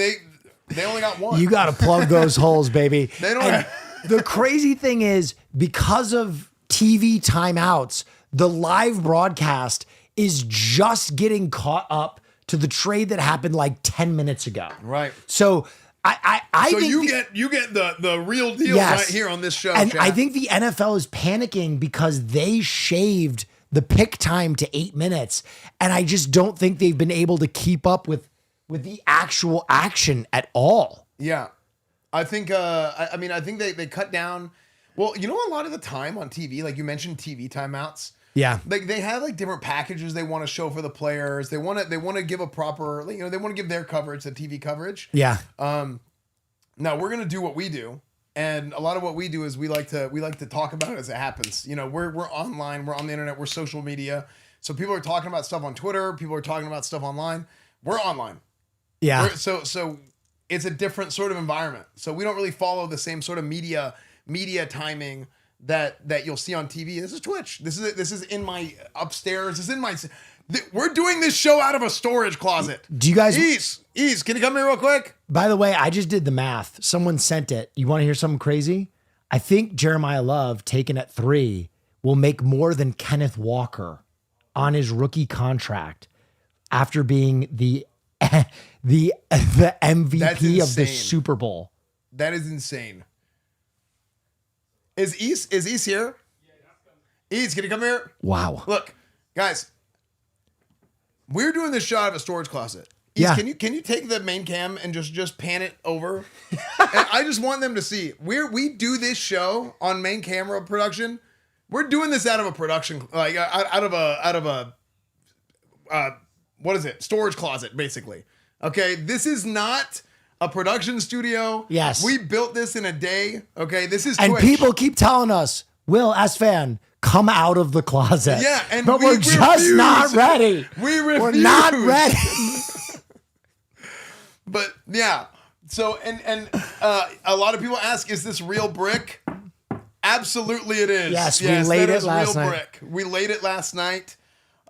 [SPEAKER 1] they only got one.
[SPEAKER 2] You got to plug those holes, baby.
[SPEAKER 1] They don't
[SPEAKER 2] And
[SPEAKER 1] have-
[SPEAKER 2] the crazy thing is, because of TV timeouts, the live broadcast is just getting caught up to the trade that happened like 10 minutes ago.
[SPEAKER 1] Right.
[SPEAKER 2] So I
[SPEAKER 1] So
[SPEAKER 2] think
[SPEAKER 1] you get the real deal
[SPEAKER 2] Yes.
[SPEAKER 1] right here on this show.
[SPEAKER 2] And
[SPEAKER 1] Chad.
[SPEAKER 2] I think the NFL is panicking because they shaved the pick time to 8 minutes. And I just don't think they've been able to keep up with the actual action at all.
[SPEAKER 1] Yeah. I think I think they cut down. Well, a lot of the time on TV, like you mentioned TV timeouts.
[SPEAKER 2] Yeah.
[SPEAKER 1] Like they have like different packages they want to show for the players. They want to give a proper, they want to give their coverage, the TV coverage.
[SPEAKER 2] Yeah.
[SPEAKER 1] Now we're going to do what we do. And a lot of what we do is we like to talk about it as it happens. We're online, we're on the internet, we're social media. So people are talking about stuff on Twitter, people are talking about stuff online. We're online.
[SPEAKER 2] Yeah.
[SPEAKER 1] So it's a different sort of environment. So we don't really follow the same sort of media timing that you'll see on TV. This is Twitch. This is in my upstairs. This is in my. We're doing this show out of a storage closet.
[SPEAKER 2] Do you guys?
[SPEAKER 1] Ease, can you come here real quick?
[SPEAKER 2] By the way, I just did the math. Someone sent it. You want to hear something crazy? I think Jeremiah Love, taken at 3, will make more than Kenneth Walker on his rookie contract after being the MVP of the Super Bowl.
[SPEAKER 1] That is insane. Is East here? East, can you come here?
[SPEAKER 2] Wow.
[SPEAKER 1] Look, guys, we're doing this show out of a storage closet. East,
[SPEAKER 2] Yeah.
[SPEAKER 1] Can you take the main cam and just pan it over? And I just want them to see we do this show on main camera production. We're doing this out of a production, like out of a what is it? Storage closet, basically. Okay, this is not a production studio.
[SPEAKER 2] Yes.
[SPEAKER 1] We built this in a day. Okay, this is
[SPEAKER 2] And
[SPEAKER 1] Twitch.
[SPEAKER 2] people keep telling us, Will, Esfand, come out of the closet.
[SPEAKER 1] Yeah, and
[SPEAKER 2] but
[SPEAKER 1] we
[SPEAKER 2] we're just
[SPEAKER 1] refuse.
[SPEAKER 2] not ready.
[SPEAKER 1] We refuse.
[SPEAKER 2] We're not ready.
[SPEAKER 1] But yeah, so and a lot of people ask, is this real brick? Absolutely, it is.
[SPEAKER 2] Yes, we laid
[SPEAKER 1] that
[SPEAKER 2] it
[SPEAKER 1] is
[SPEAKER 2] last
[SPEAKER 1] real
[SPEAKER 2] night.
[SPEAKER 1] brick. We laid it last night.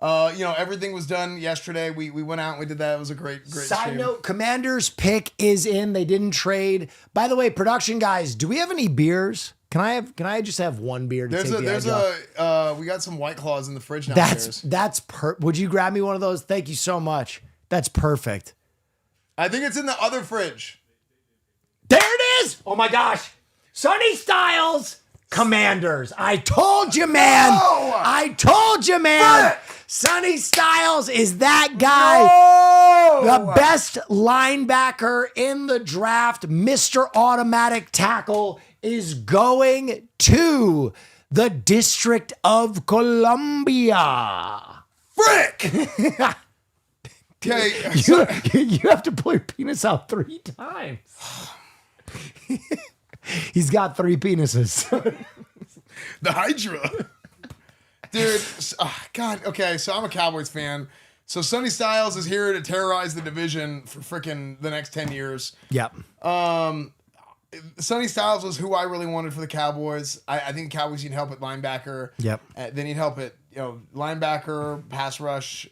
[SPEAKER 1] Everything was done yesterday. We went out and we did that. It was a great
[SPEAKER 2] Side
[SPEAKER 1] stream.
[SPEAKER 2] note, Commander's pick is in. They didn't trade. By the way, production guys, do we have any beers? Can I just have one beer to take the edge off?
[SPEAKER 1] We got some White Claws in the fridge downstairs.
[SPEAKER 2] Would you grab me one of those? Thank you so much. That's perfect.
[SPEAKER 1] I think it's in the other fridge.
[SPEAKER 2] There it is. Oh my gosh. Sonny Styles, Commanders. I told you, man.
[SPEAKER 1] No!
[SPEAKER 2] I told you, man. Sonny Styles is that guy.
[SPEAKER 1] No!
[SPEAKER 2] The best linebacker in the draft, Mr. Automatic Tackle, is going to the District of Columbia.
[SPEAKER 1] Frick! Okay.
[SPEAKER 2] You have to pull your penis out 3 times. He's got 3 penises.
[SPEAKER 1] The Hydra. Dude, God, okay, so I'm a Cowboys fan. So Sonny Styles is here to terrorize the division for freaking the next 10 years.
[SPEAKER 2] Yep.
[SPEAKER 1] Sonny Styles was who I really wanted for the Cowboys. I think the Cowboys need help at linebacker.
[SPEAKER 2] Yep.
[SPEAKER 1] They need help at linebacker, pass rush,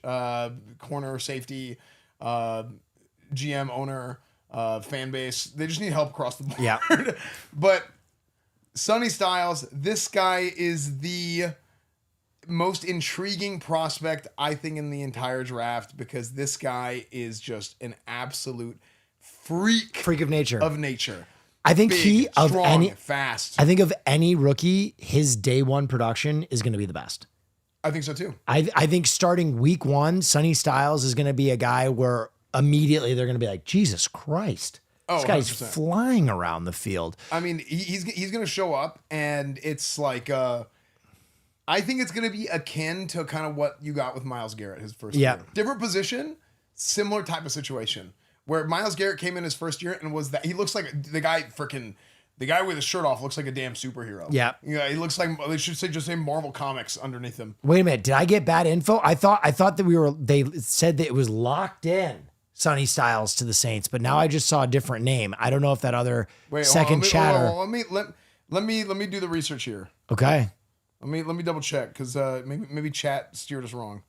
[SPEAKER 1] corner, safety, GM, owner, fan base. They just need help across the board.
[SPEAKER 2] Yeah.
[SPEAKER 1] But Sonny Styles, this guy is the most intriguing prospect, I think, in the entire draft, because this guy is just an absolute freak
[SPEAKER 2] of nature. I think
[SPEAKER 1] Big, strong, fast.
[SPEAKER 2] I think of any rookie, his day one production is going to be the best.
[SPEAKER 1] I think so too.
[SPEAKER 2] I think starting week 1, Sonny Styles is going to be a guy where immediately they're going to be like, Jesus Christ.
[SPEAKER 1] Oh,
[SPEAKER 2] this guy's
[SPEAKER 1] 100%.
[SPEAKER 2] flying around the field.
[SPEAKER 1] I mean, he's going to show up, and it's like, I think it's going to be akin to kind of what you got with Myles Garrett his first year. Different position, similar type of situation. Where Myles Garrett came in his first year and was that he looks like the guy with his shirt off looks like a damn superhero.
[SPEAKER 2] Yeah.
[SPEAKER 1] Yeah, he looks like they should just say Marvel Comics underneath him.
[SPEAKER 2] Wait a minute, did I get bad info? I thought that they said that it was locked in, Sonny Styles to the Saints, but now I just saw a different name. I don't know if that other second chatter.
[SPEAKER 1] Let me do the research here.
[SPEAKER 2] Okay.
[SPEAKER 1] Let me double check, because maybe chat steered us wrong.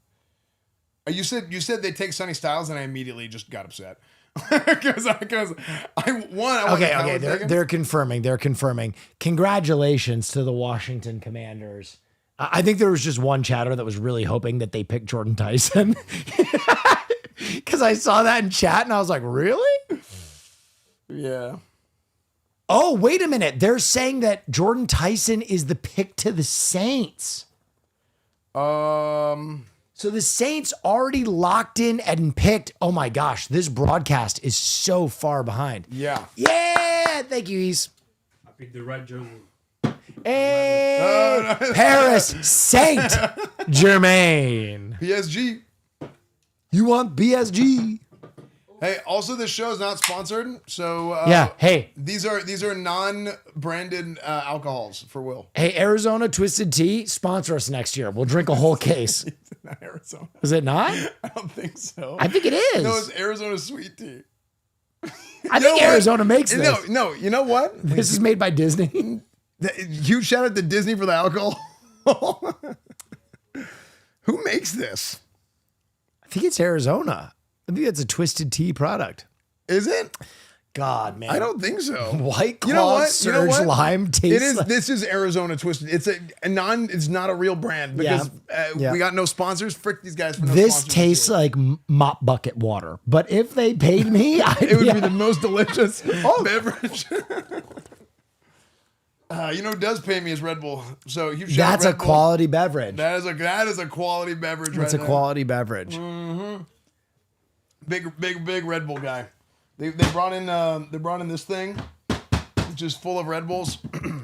[SPEAKER 1] You said they take Sonny Styles, and I immediately just got upset. Because
[SPEAKER 2] Okay. They're confirming. They're confirming. Congratulations to the Washington Commanders. I think there was just one chatter that was really hoping that they picked Jordan Tyson. Because I saw that in chat and I was like, really?
[SPEAKER 1] Yeah.
[SPEAKER 2] Oh, wait a minute. They're saying that Jordan Tyson is the pick to the Saints. So the Saints already locked in and picked. Oh my gosh, this broadcast is so far behind.
[SPEAKER 1] Yeah.
[SPEAKER 2] Yeah. Thank you, Ease.
[SPEAKER 3] I picked the right jersey.
[SPEAKER 2] Hey, Paris Saint Germain.
[SPEAKER 1] PSG.
[SPEAKER 2] You want BSG?
[SPEAKER 1] Hey, also this show is not sponsored, so
[SPEAKER 2] Yeah. Hey,
[SPEAKER 1] these are non-branded alcohols for Will.
[SPEAKER 2] hey, Arizona Twisted Tea, sponsor us next year. We'll drink a whole case.
[SPEAKER 1] Not Arizona.
[SPEAKER 2] Is it not?
[SPEAKER 1] I don't think so.
[SPEAKER 2] I think it is.
[SPEAKER 1] No, it's Arizona Sweet Tea.
[SPEAKER 2] I think Arizona makes this.
[SPEAKER 1] No, you know what?
[SPEAKER 2] This is made by Disney.
[SPEAKER 1] Huge shout out to Disney for the alcohol. Who makes this?
[SPEAKER 2] I think it's Arizona. I think that's a Twisted Tea product.
[SPEAKER 1] Is it?
[SPEAKER 2] God, man.
[SPEAKER 1] I don't think so.
[SPEAKER 2] White Claw
[SPEAKER 1] You know what?
[SPEAKER 2] Surge Lime tastes.
[SPEAKER 1] It is. This is Arizona Twisted. It's It's not a real brand because we got no sponsors. Frick these guys for no
[SPEAKER 2] This
[SPEAKER 1] sponsors.
[SPEAKER 2] tastes like mop bucket water. But if they paid me,
[SPEAKER 1] it would be the most delicious beverage. Who does pay me is Red Bull. So huge shout out
[SPEAKER 2] That's a
[SPEAKER 1] Red Bull.
[SPEAKER 2] quality beverage.
[SPEAKER 1] That is a quality beverage.
[SPEAKER 2] That's a quality beverage.
[SPEAKER 1] Big Red Bull guy. They brought in this thing, which is full of Red Bulls.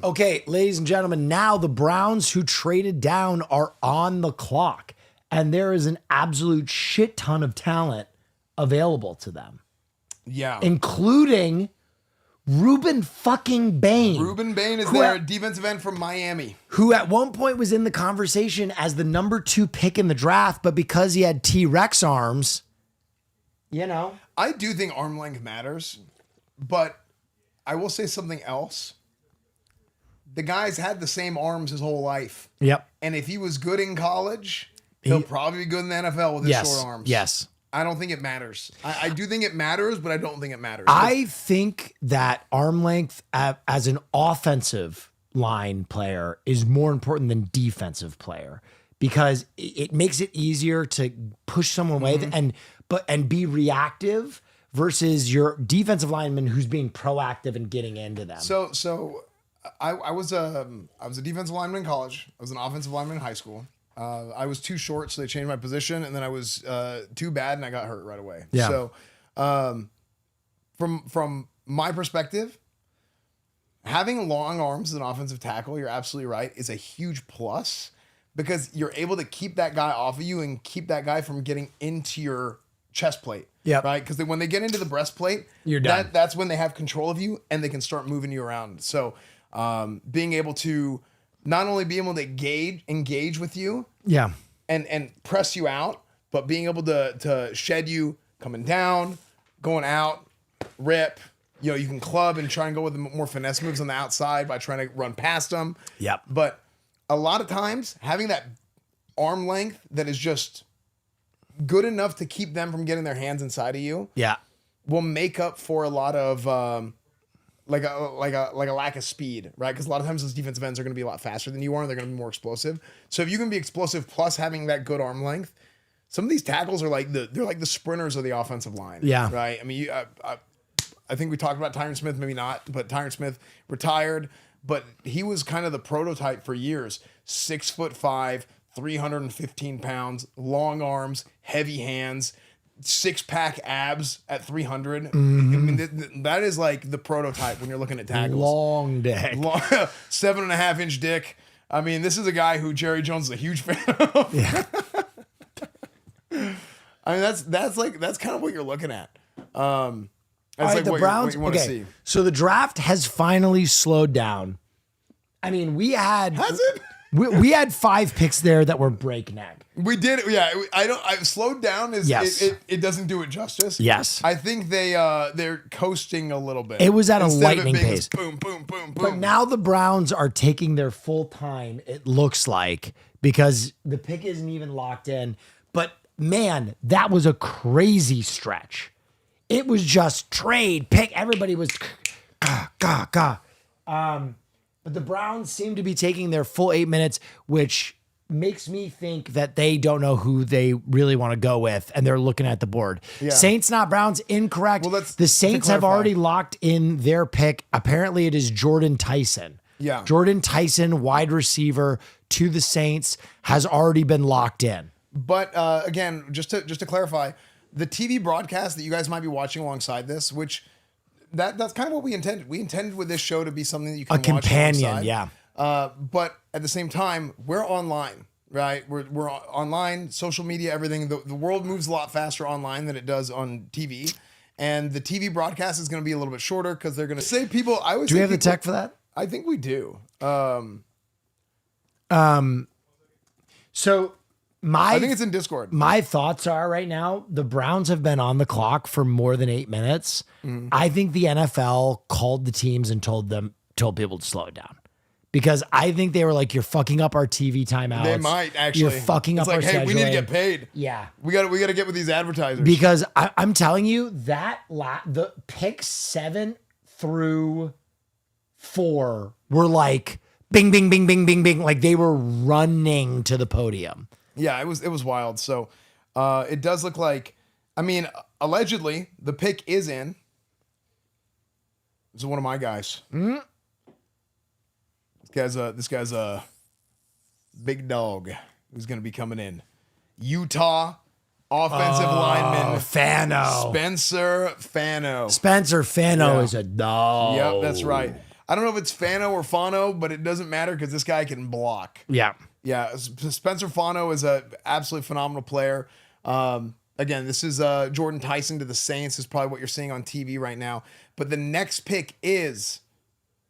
[SPEAKER 2] Okay, ladies and gentlemen, now the Browns who traded down are on the clock, and there is an absolute shit ton of talent available to them.
[SPEAKER 1] Yeah.
[SPEAKER 2] including Ruben fucking Bain.
[SPEAKER 1] Ruben Bain is
[SPEAKER 2] Who
[SPEAKER 1] their
[SPEAKER 2] at-
[SPEAKER 1] defensive end from Miami.
[SPEAKER 2] Who at one point was in the conversation as the number 2 pick in the draft, but because he had T-Rex arms, you know.
[SPEAKER 1] I do think arm length matters, but I will say something else. The guy's had the same arms his whole life.
[SPEAKER 2] Yep.
[SPEAKER 1] And if he was good in college, he'll probably be good in the NFL with his short arms.
[SPEAKER 2] Yes.
[SPEAKER 1] I don't think it matters. I do think it matters, but I don't think it matters.
[SPEAKER 2] I think that arm length as an offensive line player is more important than defensive player because it makes it easier to push someone away and be reactive versus your defensive lineman who's being proactive and getting into them.
[SPEAKER 1] So I was a defensive lineman in college. I was an offensive lineman in high school. I was too short, so they changed my position, and then I was too bad, and I got hurt right away.
[SPEAKER 2] Yeah.
[SPEAKER 1] So, from my perspective, having long arms as an offensive tackle, you're absolutely right, is a huge plus because you're able to keep that guy off of you and keep that guy from getting into your chest plate.
[SPEAKER 2] Yep.
[SPEAKER 1] Right. Because when they get into the breastplate,
[SPEAKER 2] You're done.
[SPEAKER 1] That's when they have control of you and they can start moving you around. So, being able to not only be able to engage with you,
[SPEAKER 2] yeah.
[SPEAKER 1] and press you out, but being able to shed you coming down, going out, rip. You know, you can club and try and go with the more finesse moves on the outside by trying to run past them.
[SPEAKER 2] Yep.
[SPEAKER 1] But a lot of times, having that arm length that is just good enough to keep them from getting their hands inside of you
[SPEAKER 2] Yeah.
[SPEAKER 1] will make up for a lot of like a lack of speed, right? Because a lot of times those defensive ends are going to be a lot faster than you are, and they're going to be more explosive. So if you can be explosive plus having that good arm length, some of these tackles are they're like the sprinters of the offensive line.
[SPEAKER 2] Yeah.
[SPEAKER 1] Right. I mean, I think we talked about Tyron Smith, maybe not, but Tyron Smith retired, but he was kind of the prototype for years. 6'5", 315 pounds, long arms, heavy hands, 6-pack abs at 300. I mean, that is like the prototype when you're looking at tackles.
[SPEAKER 2] Long day.
[SPEAKER 1] 7.5-inch dick. I mean, this is a guy who Jerry Jones is a huge fan of.
[SPEAKER 2] Yeah.
[SPEAKER 1] I mean, that's kind of what you're looking at.
[SPEAKER 2] All right, the Browns.
[SPEAKER 1] what you want to see.
[SPEAKER 2] So the draft has finally slowed down. I mean, we had
[SPEAKER 1] Has it?
[SPEAKER 2] we had 5 picks there that were breakneck.
[SPEAKER 1] We did it. Yeah, I slowed down.
[SPEAKER 2] Yes.
[SPEAKER 1] It doesn't do it justice.
[SPEAKER 2] Yes.
[SPEAKER 1] I think they're coasting a little bit.
[SPEAKER 2] It was at a
[SPEAKER 1] Instead of it
[SPEAKER 2] lightning
[SPEAKER 1] being
[SPEAKER 2] pace.
[SPEAKER 1] Boom, boom, boom, boom.
[SPEAKER 2] But now the Browns are taking their full time, it looks like, because the pick isn't even locked in. But man, that was a crazy stretch. It was just trade, pick. Everybody was But the Browns seem to be taking their full 8 minutes, which makes me think that they don't know who they really want to go with, and they're looking at the board.
[SPEAKER 1] Yeah.
[SPEAKER 2] Saints, not Browns, incorrect.
[SPEAKER 1] Well,
[SPEAKER 2] the Saints have
[SPEAKER 1] clarify.
[SPEAKER 2] already locked in their pick. Apparently, it is Jordan Tyson.
[SPEAKER 1] Yeah.
[SPEAKER 2] Jordan Tyson, wide receiver to the Saints, has already been locked in.
[SPEAKER 1] But again, just to clarify, the TV broadcast that you guys might be watching alongside this, which that's kind of what we intended. We intended with this show to be something that you can
[SPEAKER 2] A
[SPEAKER 1] watch
[SPEAKER 2] companion,
[SPEAKER 1] alongside.
[SPEAKER 2] yeah.
[SPEAKER 1] But at the same time, we're online, right? We're online, social media, everything. The world moves a lot faster online than it does on TV. And the TV broadcast is going to be a little bit shorter because they're going to say people. I always
[SPEAKER 2] Do we
[SPEAKER 1] say
[SPEAKER 2] have the
[SPEAKER 1] people-
[SPEAKER 2] tech for that?
[SPEAKER 1] I think we do.
[SPEAKER 2] So
[SPEAKER 1] I think it's in Discord.
[SPEAKER 2] my thoughts are right now, the Browns have been on the clock for more than 8 minutes.
[SPEAKER 1] Mm-hmm.
[SPEAKER 2] I think the NFL called the teams and told people to slow it down. Because I think they were like, you're fucking up our TV timeouts.
[SPEAKER 1] They might actually.
[SPEAKER 2] You're fucking
[SPEAKER 1] it's
[SPEAKER 2] up
[SPEAKER 1] like,
[SPEAKER 2] our
[SPEAKER 1] hey, we need to
[SPEAKER 2] scheduling."
[SPEAKER 1] get paid.
[SPEAKER 2] Yeah.
[SPEAKER 1] We got to get with these advertisers.
[SPEAKER 2] Because I'm telling you that the pick 7 through 4 were like bing, bing, bing, bing, bing, bing. Like they were running to the podium.
[SPEAKER 1] Yeah, it was wild. So it does look like, I mean, allegedly the pick is in. This is one of my guys.
[SPEAKER 2] Mm-hmm.
[SPEAKER 1] This guy's a big dog who's going to be coming in. Utah offensive lineman
[SPEAKER 2] Fano.
[SPEAKER 1] Spencer Fano.
[SPEAKER 2] Spencer Fano
[SPEAKER 1] Yeah.
[SPEAKER 2] is a dog.
[SPEAKER 1] Yep, that's right. I don't know if it's Fano or Fano, but it doesn't matter because this guy can block.
[SPEAKER 2] Yeah.
[SPEAKER 1] Yeah, Spencer Fano is a absolutely phenomenal player. Again, this is Jordan Tyson to the Saints. This is probably what you're seeing on TV right now. But the next pick is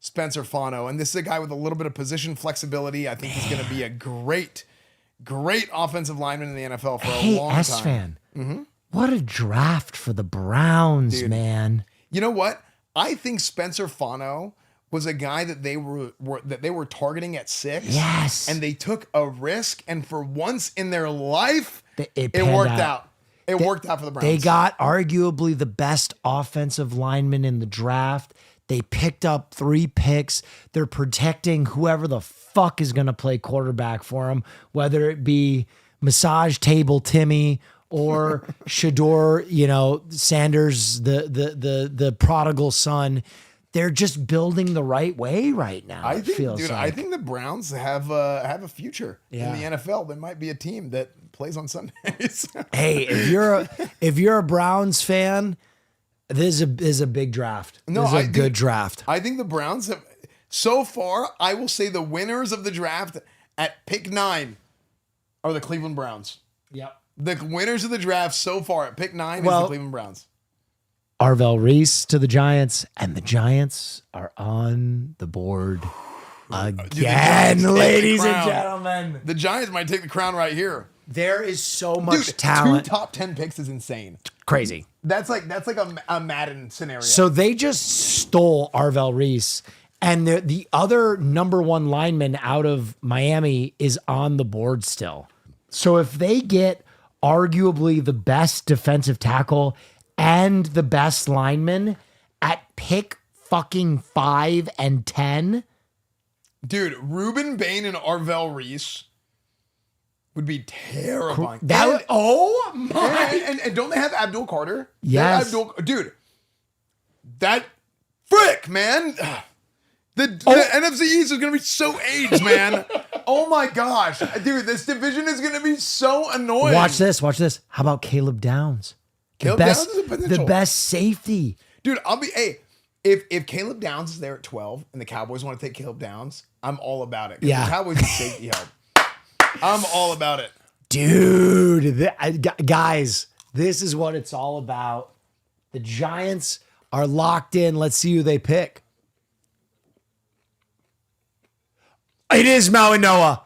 [SPEAKER 1] Spencer Fano. And this is a guy with a little bit of position flexibility. I think he's going to be a great offensive lineman in the NFL for a long time.
[SPEAKER 2] Esfand, what a draft for the Browns,
[SPEAKER 1] Dude.
[SPEAKER 2] man.
[SPEAKER 1] You know what? I think Spencer Fano was a guy that they were targeting at 6.
[SPEAKER 2] Yes.
[SPEAKER 1] And they took a risk. And for once in their life, it
[SPEAKER 2] panned
[SPEAKER 1] worked out. It worked out for the Browns.
[SPEAKER 2] They got arguably the best offensive lineman in the draft. They picked up 3 picks. They're protecting whoever the fuck is going to play quarterback for them, whether it be Massage Table Timmy or Shador, Sanders, the prodigal son. They're just building the right way right now.
[SPEAKER 1] I think the Browns have a future in the NFL. They might be a team that plays on Sundays.
[SPEAKER 2] Hey, if you're a Browns fan, this is a big draft.
[SPEAKER 1] No,
[SPEAKER 2] this is a good draft.
[SPEAKER 1] I think the Browns have so far. I will say the winners of the draft at pick 9 are the Cleveland Browns.
[SPEAKER 2] Yep.
[SPEAKER 1] The winners of the draft so far at pick 9 is the Cleveland Browns.
[SPEAKER 2] Arvell Reese to the Giants, and the Giants are on the board again, ladies and gentlemen.
[SPEAKER 1] The Giants might take the crown right here.
[SPEAKER 2] There is so much talent.
[SPEAKER 1] 2 top 10 picks is insane.
[SPEAKER 2] Crazy.
[SPEAKER 1] That's like a Madden scenario.
[SPEAKER 2] So they just stole Arvell Reese, and the other number 1 lineman out of Miami is on the board still. So if they get arguably the best defensive tackle and the best lineman at pick fucking 5 and 10.
[SPEAKER 1] Dude, Reuben Bain and Arvell Reese would be terrifying.
[SPEAKER 2] Oh my!
[SPEAKER 1] And don't they have Abdul Carter?
[SPEAKER 2] Yes.
[SPEAKER 1] Dude, that frick, man. The NFC East is going to be so AIDS, man. Oh my gosh. Dude, this division is going to be so annoying.
[SPEAKER 2] Watch this. How about Caleb Downs?
[SPEAKER 1] Caleb Downs is a potential.
[SPEAKER 2] The best safety.
[SPEAKER 1] Dude, if Caleb Downs is there at 12 and the Cowboys want to take Caleb Downs, I'm all about it.
[SPEAKER 2] Yeah.
[SPEAKER 1] The Cowboys need safety help. I'm all about it.
[SPEAKER 2] Dude, guys, this is what it's all about. The Giants are locked in. Let's see who they pick. It is Maui Noah.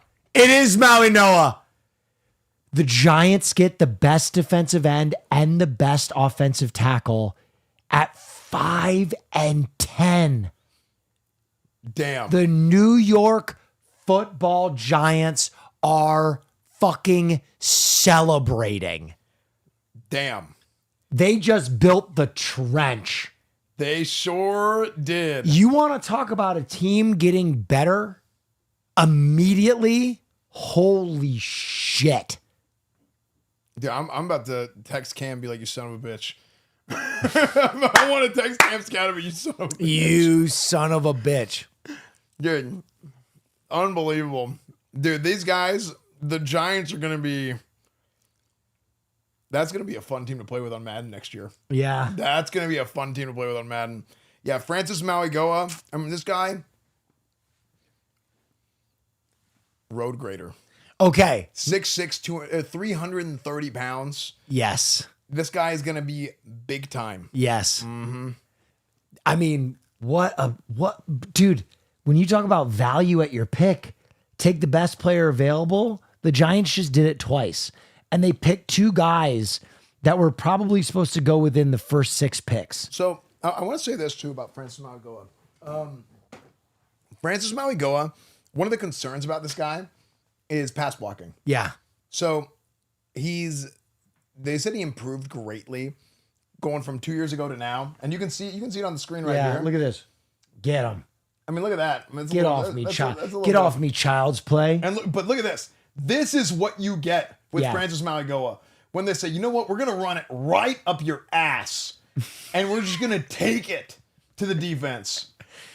[SPEAKER 2] The Giants get the best defensive end and the best offensive tackle at 5 and 10.
[SPEAKER 1] Damn.
[SPEAKER 2] The New York Football Giants are fucking celebrating.
[SPEAKER 1] Damn.
[SPEAKER 2] They just built the trench.
[SPEAKER 1] They sure did.
[SPEAKER 2] You want to talk about a team getting better immediately? Holy shit.
[SPEAKER 1] Dude, I'm about to text Cam and be like, you son of a bitch. I want to text Cam Scouter, you son of a bitch.
[SPEAKER 2] You son of a bitch.
[SPEAKER 1] Dude, unbelievable. Dude, these guys, the Giants are going to be... That's going to be a fun team to play with on Madden next year.
[SPEAKER 2] Yeah.
[SPEAKER 1] That's going to be a fun team to play with on Madden. Yeah, Francis Maui Goa. I mean, this guy... Road grader.
[SPEAKER 2] Okay.
[SPEAKER 1] 6'6", 330 pounds.
[SPEAKER 2] Yes.
[SPEAKER 1] This guy is going to be big time.
[SPEAKER 2] Yes. Mm-hmm. I mean, dude, when you talk about value at your pick, take the best player available. The Giants just did it twice. And they picked 2 guys that were probably supposed to go within the first 6 picks.
[SPEAKER 1] So I want to say this too about Francis Maui Goa. Francis Maui Goa, one of the concerns about this guy is pass blocking.
[SPEAKER 2] Yeah.
[SPEAKER 1] So they said he improved greatly going from 2 years ago to now. And you can see it on the screen right here.
[SPEAKER 2] Look at this. Get him.
[SPEAKER 1] I mean, look at that. I mean,
[SPEAKER 2] Get off me, child. Get off me, child's play.
[SPEAKER 1] But look at this. This is what you get with Francis Maui Goa. When they say, you know what, we're going to run it right up your ass. And we're just going to take it to the defense.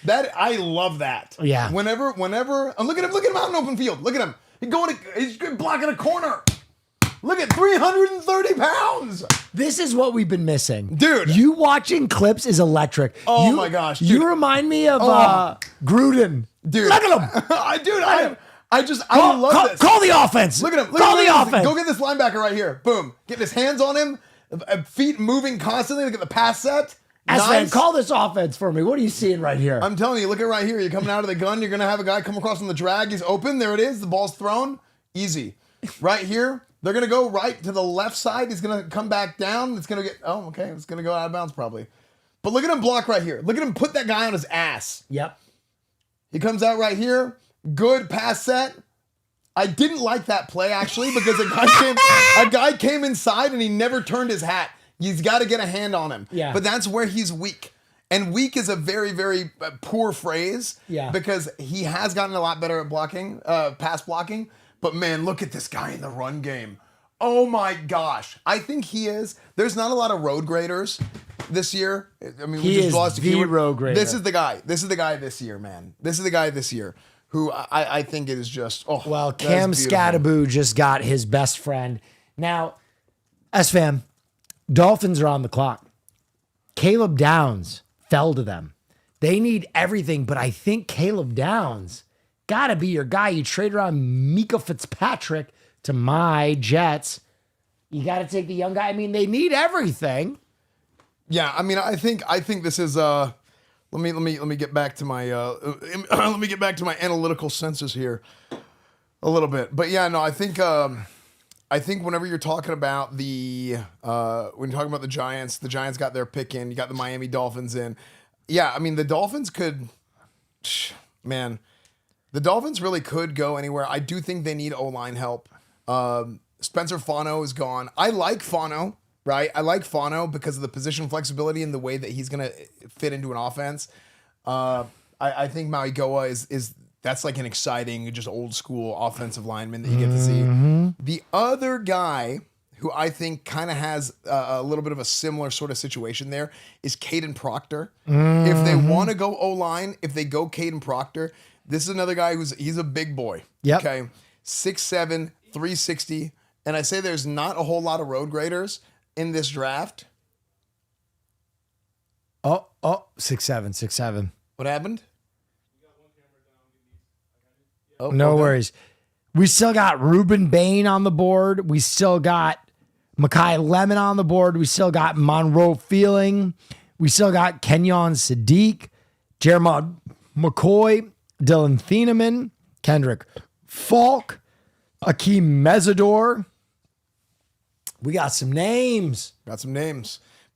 [SPEAKER 1] I love that.
[SPEAKER 2] Yeah.
[SPEAKER 1] Whenever, and look at him out in open field. Look at him. He's blocking a corner. Look at 330 pounds.
[SPEAKER 2] This is what we've been missing.
[SPEAKER 1] Dude.
[SPEAKER 2] You watching clips is electric.
[SPEAKER 1] My gosh. Dude.
[SPEAKER 2] You remind me of Gruden.
[SPEAKER 1] Dude.
[SPEAKER 2] Look at him.
[SPEAKER 1] Dude, I love this.
[SPEAKER 2] Call the offense.
[SPEAKER 1] Look at him.
[SPEAKER 2] Call the offense.
[SPEAKER 1] Go get this linebacker right here. Boom. Getting his hands on him. Feet moving constantly. Look at the pass set.
[SPEAKER 2] Esfand, call this offense for me. What are you seeing right here?
[SPEAKER 1] I'm telling you, look at right here. You're coming out of the gun. You're going to have a guy come across on the drag. He's open. There it is. The ball's thrown. Easy. Right here. They're going to go right to the left side. He's going to come back down. It's going to get, it's going to go out of bounds probably. But look at him block right here. Look at him put that guy on his ass.
[SPEAKER 2] Yep.
[SPEAKER 1] He comes out right here. Good pass set. I didn't like that play actually because a guy came inside and he never turned his hat. He's got to get a hand on him.
[SPEAKER 2] Yeah.
[SPEAKER 1] But that's where he's weak. And weak is a very, very poor phrase.
[SPEAKER 2] Yeah.
[SPEAKER 1] Because he has gotten a lot better at blocking, pass blocking. But man, look at this guy in the run game. Oh my gosh. I think he is. There's not a lot of road graders this year. I mean,
[SPEAKER 2] He is the road grader.
[SPEAKER 1] This is the guy. This is the guy this year, man. This is the guy this year who I think it is just,
[SPEAKER 2] Well, Cam Scattaboo just got his best friend. Now, Esfand, Dolphins are on the clock. Caleb Downs fell to them. They need everything, but I think Caleb Downs got to be your guy. You trade around Mika Fitzpatrick to my Jets. You got to take the young guy. I mean, they need everything.
[SPEAKER 1] Yeah, I mean, I think this is let me get back to my let me get back to my analytical senses here a little bit. But yeah, no, I think whenever you're talking about when you're talking about the Giants got their pick in, you got the Miami Dolphins in. Yeah, I mean, the Dolphins could, man, the Dolphins really could go anywhere. I do think they need O-line help. Spencer Fano is gone. I like Fano, right? I like Fano because of the position flexibility and the way that he's going to fit into an offense. I think Maui Goa is that's like an exciting, just old school offensive lineman that you get to see. The other guy who I think kind of has a little bit of a similar sort of situation there is Kaden Proctor. If they want to go O-line, if they go Kaden Proctor, this is another guy he's a big boy.
[SPEAKER 2] Yep.
[SPEAKER 1] Okay. 6'7", 360. And I say there's not a whole lot of road graders in this draft.
[SPEAKER 2] 6'7".
[SPEAKER 1] What happened?
[SPEAKER 2] No worries. We still got Ruben Bain on the board. We still got Makai Lemon on the board. We still got Monroe Feeling. We still got Kenyon Sadiq, Jeremiah McCoy, Dylan Thieneman, Kendrick Falk, Akeem Mesidor. We got some names.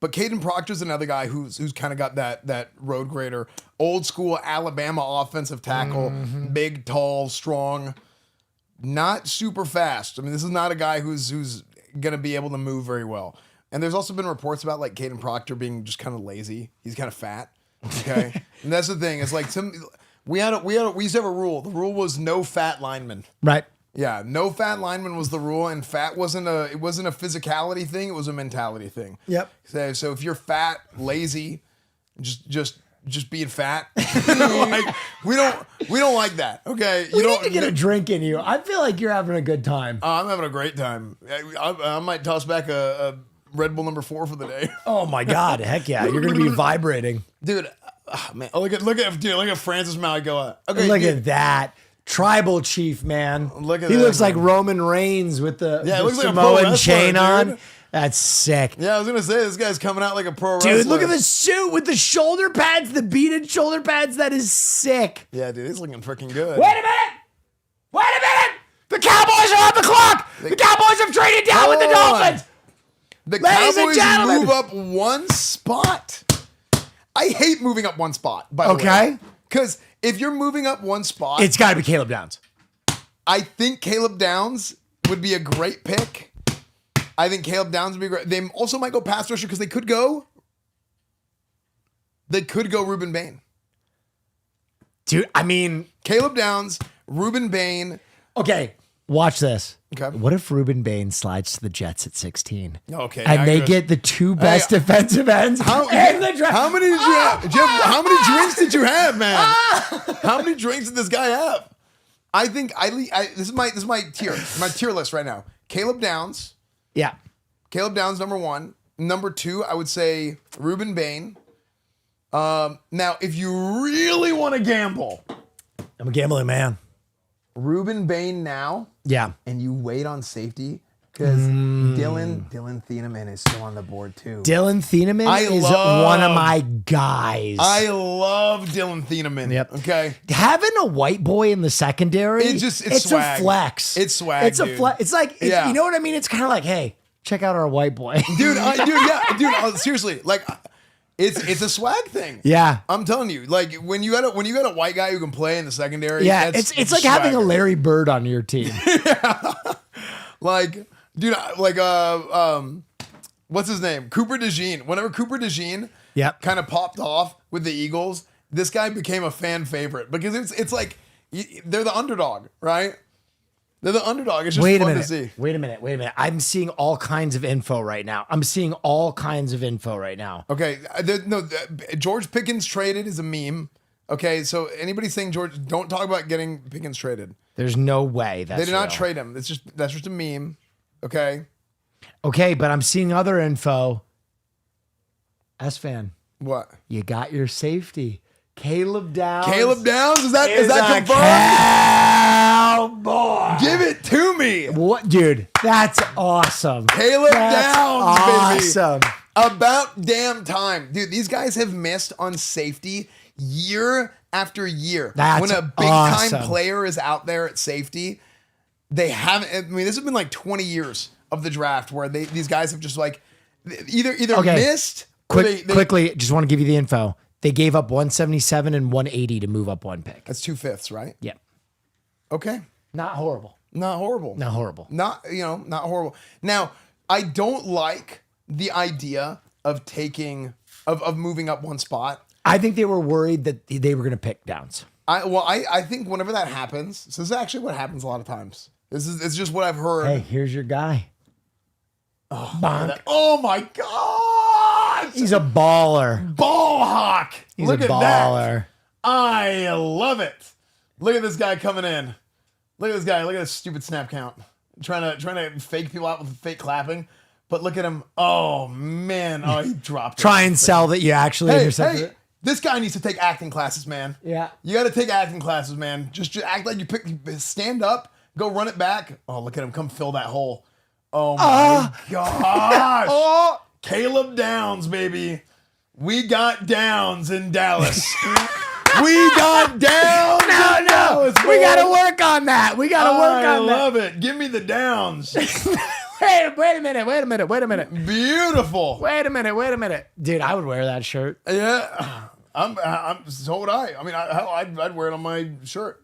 [SPEAKER 1] But Kaden Proctor's another guy who's kind of got that road grader, old school Alabama offensive tackle, big, tall, strong, not super fast. I mean, this is not a guy who's gonna be able to move very well. And there's also been reports about like Kaden Proctor being just kind of lazy. He's kind of fat. Okay, and that's the thing. It's like we used to have a rule. The rule was no fat linemen.
[SPEAKER 2] Right.
[SPEAKER 1] Yeah, no fat lineman was the rule, and fat wasn't a physicality thing; it was a mentality thing.
[SPEAKER 2] Yep.
[SPEAKER 1] So if you're fat, lazy, just being fat, like, we don't like that. Okay,
[SPEAKER 2] We need to get a drink in you. I feel like you're having a good time.
[SPEAKER 1] I'm having a great time. I might toss back a Red Bull number 4 for the day.
[SPEAKER 2] Oh my God! Heck yeah! You're gonna be vibrating,
[SPEAKER 1] dude. Man, look at Francis Maui Goa. Okay,
[SPEAKER 2] look at that. Tribal chief, man.
[SPEAKER 1] Look at
[SPEAKER 2] he
[SPEAKER 1] that,
[SPEAKER 2] looks
[SPEAKER 1] man.
[SPEAKER 2] like Roman Reigns with the
[SPEAKER 1] it looks like a pro
[SPEAKER 2] Samoan
[SPEAKER 1] wrestler,
[SPEAKER 2] chain
[SPEAKER 1] dude.
[SPEAKER 2] on. That's sick.
[SPEAKER 1] Yeah, I was gonna say this guy's coming out like a pro wrestler.
[SPEAKER 2] Dude, look at the suit with the shoulder pads, the beaded shoulder pads. That is sick.
[SPEAKER 1] Yeah, dude, he's looking freaking good.
[SPEAKER 2] Wait a minute! The Cowboys are on the clock. The Cowboys have traded down with the Dolphins.
[SPEAKER 1] The
[SPEAKER 2] Ladies and
[SPEAKER 1] Cowboys
[SPEAKER 2] gentlemen.
[SPEAKER 1] move up one spot. I hate moving up one spot, by the way.
[SPEAKER 2] Okay.
[SPEAKER 1] Because if you're moving up one spot,
[SPEAKER 2] It's got to be Caleb Downs.
[SPEAKER 1] I think Caleb Downs would be a great pick. I think Caleb Downs would be great. They also might go pass rusher because they could go Ruben Bain.
[SPEAKER 2] Dude, I mean,
[SPEAKER 1] Caleb Downs, Ruben Bain.
[SPEAKER 2] okay, watch this.
[SPEAKER 1] Okay.
[SPEAKER 2] What if Ruben Bain slides to the Jets at 16?
[SPEAKER 1] Okay.
[SPEAKER 2] And
[SPEAKER 1] now
[SPEAKER 2] they
[SPEAKER 1] you're
[SPEAKER 2] get the two best defensive ends in the draft.
[SPEAKER 1] How many did you have? Jeff, how many drinks did you have, man? How many drinks did this guy have? I think this is my tier list right now. Caleb Downs.
[SPEAKER 2] Yeah.
[SPEAKER 1] Caleb Downs, number 1. Number 2, I would say Ruben Bain. Now, if you really want to gamble,
[SPEAKER 2] I'm a gambling man.
[SPEAKER 1] Ruben Bain now,
[SPEAKER 2] Yeah.
[SPEAKER 1] and you wait on safety because Dylan Thieneman is still on the board too.
[SPEAKER 2] Dylan Thieneman is one of my guys.
[SPEAKER 1] I love Dylan Thieneman.
[SPEAKER 2] Yep.
[SPEAKER 1] Okay.
[SPEAKER 2] Having a white boy in the secondary,
[SPEAKER 1] it's
[SPEAKER 2] a
[SPEAKER 1] swag.
[SPEAKER 2] flex.
[SPEAKER 1] It's swag.
[SPEAKER 2] It's a flex. It's like, you know what I mean? It's kind of like, hey, check out our white boy.
[SPEAKER 1] Dude, seriously, like, it's a swag thing.
[SPEAKER 2] Yeah.
[SPEAKER 1] I'm telling you, like, when you got a white guy who can play in the secondary,
[SPEAKER 2] Yeah, it's like having a Larry Bird on your team.
[SPEAKER 1] Like, dude, like, what's his name? Cooper DeJean. Whenever Cooper DeJean kind of popped off with the Eagles, this guy became a fan favorite because it's like they're the underdog, right? They're the underdog. It's just fun to see.
[SPEAKER 2] Wait a minute. I'm seeing all kinds of info right now.
[SPEAKER 1] Okay, George Pickens traded is a meme. Okay, so anybody saying George, don't talk about getting Pickens traded.
[SPEAKER 2] There's no way that's
[SPEAKER 1] They did not
[SPEAKER 2] real.
[SPEAKER 1] trade him. That's just a meme. Okay.
[SPEAKER 2] Okay, but I'm seeing other info. Esfand,
[SPEAKER 1] What?
[SPEAKER 2] you got your safety. Caleb Downs.
[SPEAKER 1] Is that confirmed?
[SPEAKER 2] Cowboy.
[SPEAKER 1] Give it to me.
[SPEAKER 2] What, dude? That's awesome.
[SPEAKER 1] Caleb Downs,
[SPEAKER 2] awesome.
[SPEAKER 1] baby. About damn time. Dude, these guys have missed on safety year after year.
[SPEAKER 2] That's
[SPEAKER 1] when a big
[SPEAKER 2] awesome.
[SPEAKER 1] time player is out there at safety, they haven't. I mean, this has been like 20 years of the draft where these guys have just like either missed.
[SPEAKER 2] Quickly, just want to give you the info. They gave up 177 and 180 to move up one pick.
[SPEAKER 1] That's 2/5, right?
[SPEAKER 2] Yep.
[SPEAKER 1] Okay.
[SPEAKER 2] Not horrible.
[SPEAKER 1] Not horrible.
[SPEAKER 2] Not horrible.
[SPEAKER 1] Not horrible. Now, I don't like the idea of moving up one spot.
[SPEAKER 2] I think they were worried that they were going to pick Downs.
[SPEAKER 1] I think whenever that happens, so this is actually what happens a lot of times. It's just what I've heard.
[SPEAKER 2] Hey, here's your guy.
[SPEAKER 1] Oh my God!
[SPEAKER 2] He's a baller.
[SPEAKER 1] Ball hawk.
[SPEAKER 2] He's
[SPEAKER 1] Look
[SPEAKER 2] a
[SPEAKER 1] at
[SPEAKER 2] baller.
[SPEAKER 1] that. I love it. Look at this guy coming in. Look at this guy. Look at this stupid snap count. Trying to fake people out with fake clapping. But look at him. Oh man. Oh, he dropped it.
[SPEAKER 2] Try and sell that you actually intercepted it.
[SPEAKER 1] This guy needs to take acting classes, man.
[SPEAKER 2] Yeah.
[SPEAKER 1] You got to take acting classes, man. Just act like stand up, go run it back. Oh, look at him come fill that hole. Oh my gosh.
[SPEAKER 2] Oh.
[SPEAKER 1] Caleb Downs, baby. We got Downs in Dallas. We got Downs in Dallas.
[SPEAKER 2] We got to work on that.
[SPEAKER 1] I love it. Give me the Downs.
[SPEAKER 2] Wait a minute.
[SPEAKER 1] Beautiful.
[SPEAKER 2] Wait a minute. Dude, I would wear that shirt.
[SPEAKER 1] Yeah. So would I. I mean, I'd wear it on my shirt.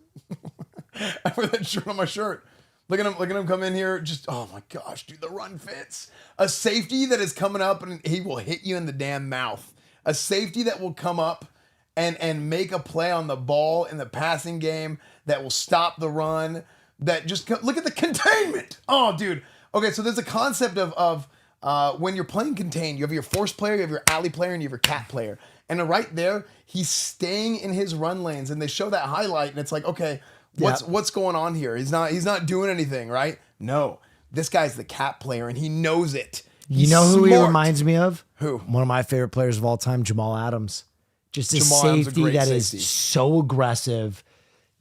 [SPEAKER 1] I wear that shirt on my shirt. Look at him come in here. Just, oh my gosh, dude, the run fits. A safety that is coming up and he will hit you in the damn mouth. A safety that will come up and make a play on the ball in the passing game that will stop the run. That just, look at the containment. Oh, dude. Okay, so there's a concept of when you're playing contained, you have your force player, you have your alley player, and you have your cat player. And right there, he's staying in his run lanes, and they show that highlight, and it's like, okay, what's going on here? He's not doing anything, right? No, this guy's the cat player, and he knows it.
[SPEAKER 2] You know who he reminds me of?
[SPEAKER 1] Who?
[SPEAKER 2] One of my favorite players of all time, Jamal Adams. Just a
[SPEAKER 1] Jamal Adams, a
[SPEAKER 2] safety
[SPEAKER 1] great
[SPEAKER 2] that
[SPEAKER 1] safety.
[SPEAKER 2] is so aggressive,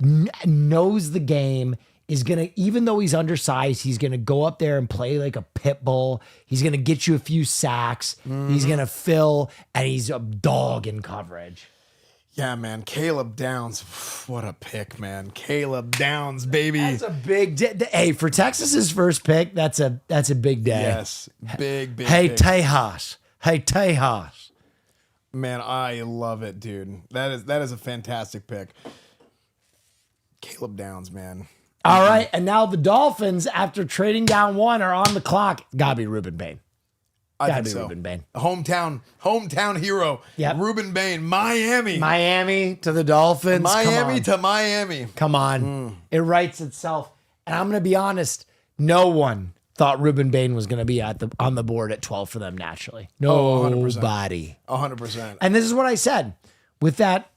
[SPEAKER 2] knows the game, is going to, even though he's undersized, he's going to go up there and play like a pit bull. He's going to get you a few sacks. He's going to fill, and he's a dog in coverage.
[SPEAKER 1] Yeah, man. Caleb Downs. What a pick, man. Caleb Downs, baby.
[SPEAKER 2] That's a big day. Hey, for Texas's first pick, that's a big day.
[SPEAKER 1] Yes. Big.
[SPEAKER 2] Hey,
[SPEAKER 1] big.
[SPEAKER 2] Tejas.
[SPEAKER 1] Man, I love it, dude. That is a fantastic pick. Caleb Downs, man.
[SPEAKER 2] All right, and now the Dolphins, after trading down one, are on the clock. Gotta be Ruben Bain.
[SPEAKER 1] I think so.
[SPEAKER 2] Ruben Bain.
[SPEAKER 1] Hometown hero.
[SPEAKER 2] Yep.
[SPEAKER 1] Ruben Bain. Miami
[SPEAKER 2] to the Dolphins.
[SPEAKER 1] Miami to Miami.
[SPEAKER 2] Come on. It writes itself. And I'm going to be honest, no one thought Ruben Bain was going to be on the board at 12 for them naturally. Nobody.
[SPEAKER 1] 100%.
[SPEAKER 2] And this is what I said. With that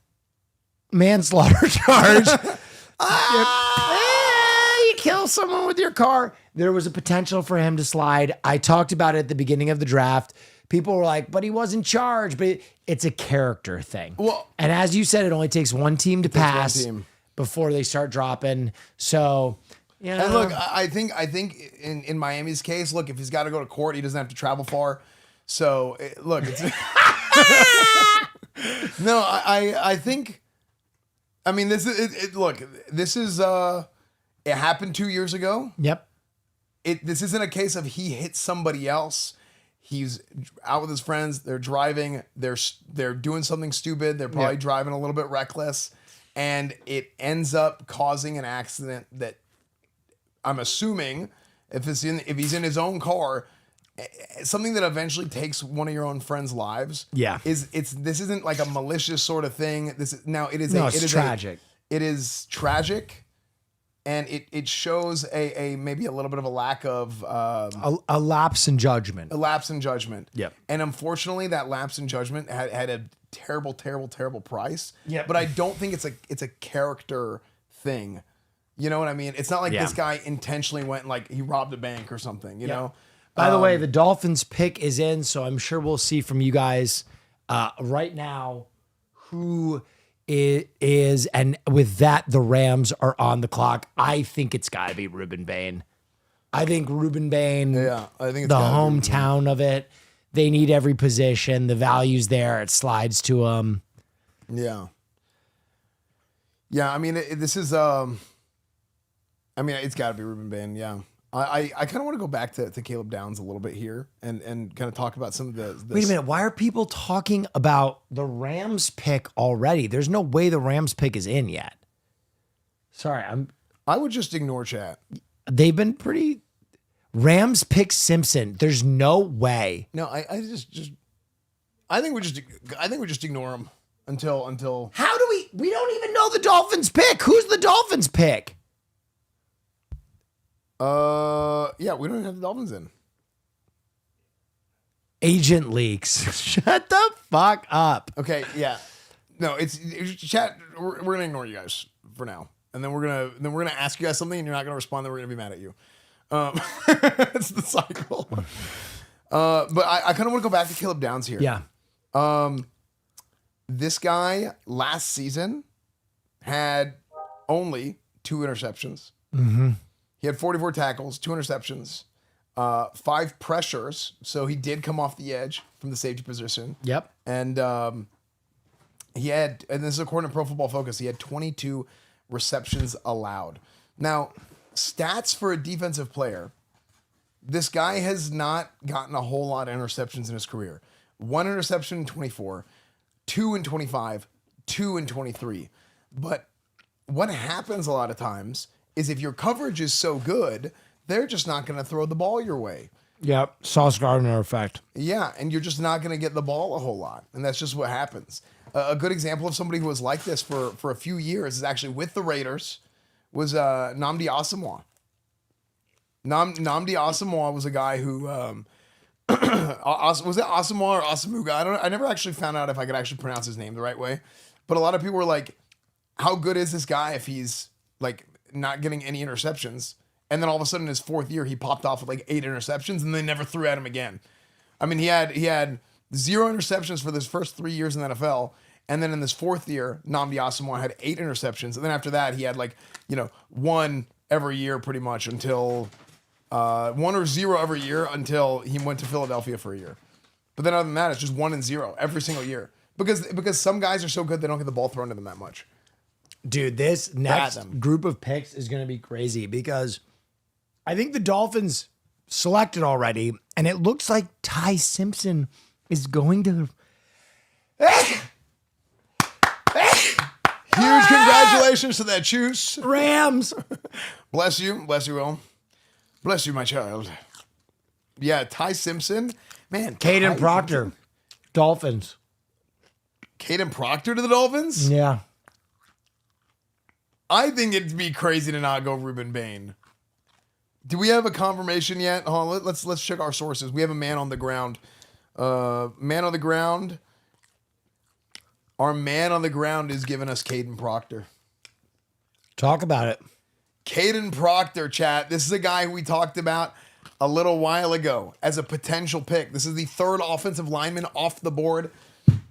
[SPEAKER 2] manslaughter charge, you kill someone with your car. There was a potential for him to slide. I talked about it at the beginning of the draft. People were like, but he wasn't charged. But it's a character thing.
[SPEAKER 1] Well,
[SPEAKER 2] and as you said, it only takes one team to pass.
[SPEAKER 1] one team.
[SPEAKER 2] before they start dropping. So, yeah.
[SPEAKER 1] And look, I think in Miami's case, look, if he's got to go to court, he doesn't have to travel far. So look, it's no, I think, I mean, this is look, this is it happened 2 years ago.
[SPEAKER 2] Yep.
[SPEAKER 1] This isn't a case of he hit somebody else. He's out with his friends. They're driving. They're doing something stupid. They're probably driving a little bit reckless, and it ends up causing an accident that I'm assuming if he's in his own car, something that eventually takes one of your own friends' lives.
[SPEAKER 2] Yeah.
[SPEAKER 1] This isn't like a malicious sort of thing. It is
[SPEAKER 2] tragic.
[SPEAKER 1] It is tragic. And it shows a maybe a little bit of a lack of
[SPEAKER 2] A lapse in judgment.
[SPEAKER 1] a lapse in judgment.
[SPEAKER 2] Yep.
[SPEAKER 1] And unfortunately, that lapse in judgment had a terrible, terrible, terrible price.
[SPEAKER 2] Yep.
[SPEAKER 1] But I don't think it's a character thing. You know what I mean? It's not like this guy intentionally went and like he robbed a bank or something. You know.
[SPEAKER 2] By the way, the Dolphins pick is in, so I'm sure we'll see from you guys right now who it is, and with that, the Rams are on the clock. I think it's got to be Reuben Bain. I think Reuben Bain,
[SPEAKER 1] Yeah, I think it's
[SPEAKER 2] the
[SPEAKER 1] gotta be
[SPEAKER 2] hometown of it. They need every position. The value's there. It slides to them.
[SPEAKER 1] Yeah. Yeah, I mean, this is, I mean, it's got to be Reuben Bain, yeah. I kind of want to go back to Caleb Downs a little bit here and kind of talk about some of the...
[SPEAKER 2] Wait a minute. Why are people talking about the Rams pick already? There's no way the Rams pick is in yet. Sorry,
[SPEAKER 1] I would just ignore chat.
[SPEAKER 2] they've been pretty... Rams pick Simpson. There's no way.
[SPEAKER 1] No, I think we just ignore him until...
[SPEAKER 2] How do we don't even know the Dolphins pick. Who's the Dolphins pick?
[SPEAKER 1] Yeah, we don't have the Dolphins in.
[SPEAKER 2] Agent leaks. Shut the fuck up.
[SPEAKER 1] Okay, yeah. No, it's chat. We're gonna ignore you guys for now, and then we're gonna ask you guys something, and you're not gonna respond. Then we're gonna be mad at you. It's the cycle. But I kind of want to go back to Caleb Downs here.
[SPEAKER 2] Yeah.
[SPEAKER 1] This guy last season had only 2 interceptions.
[SPEAKER 2] Mm-hmm.
[SPEAKER 1] He had 44 tackles, 2 interceptions, 5 pressures. So he did come off the edge from the safety position.
[SPEAKER 2] Yep.
[SPEAKER 1] And he had, and this is according to Pro Football Focus, he had 22 receptions allowed. Now, stats for a defensive player, this guy has not gotten a whole lot of interceptions in his career. 1 interception in 24, 2 in 25, 2 in 23. But what happens a lot of times is if your coverage is so good, they're just not going to throw the ball your way.
[SPEAKER 2] Yep. Sauce Gardner effect.
[SPEAKER 1] Yeah, and you're just not going to get the ball a whole lot. And that's just what happens. A good example of somebody who was like this for a few years is actually with the Raiders was Namdi Aamoir. Namdi Aamoir was a guy who... was it Aamoir or Asamuga? I never actually found out if I could actually pronounce his name the right way. But a lot of people were like, how good is this guy if he's like not getting any interceptions? And then all of a sudden in his 4th year, he popped off with like 8 interceptions and they never threw at him again. I mean, he had 0 interceptions for his first 3 years in the NFL. And then in this 4th year, Namdi Aamoir had 8 interceptions. And then after that, he had like, 1 every year pretty much until 1 or 0 every year until he went to Philadelphia for a year. But then other than that, it's just 1 and 0 every single year. Because some guys are so good, they don't get the ball thrown to them that much.
[SPEAKER 2] Dude, this next group of picks is going to be crazy because I think the Dolphins selected already, and it looks like Ty Simpson is going to...
[SPEAKER 1] Huge congratulations to that choose.
[SPEAKER 2] Rams.
[SPEAKER 1] Bless you, Will. Bless you, my child. Yeah, Ty Simpson. Man.
[SPEAKER 2] Kaden Proctor.
[SPEAKER 1] Simpson.
[SPEAKER 2] Dolphins.
[SPEAKER 1] Kaden Proctor to the Dolphins?
[SPEAKER 2] Yeah.
[SPEAKER 1] I think it'd be crazy to not go Reuben Bain. Do we have a confirmation yet? Hold on, let's check our sources. We have a man on the ground. Man on the ground. Our man on the ground is giving us Kaden Proctor.
[SPEAKER 2] Talk about it.
[SPEAKER 1] Kaden Proctor, chat. This is a guy who we talked about a little while ago as a potential pick. This is the 3rd offensive lineman off the board.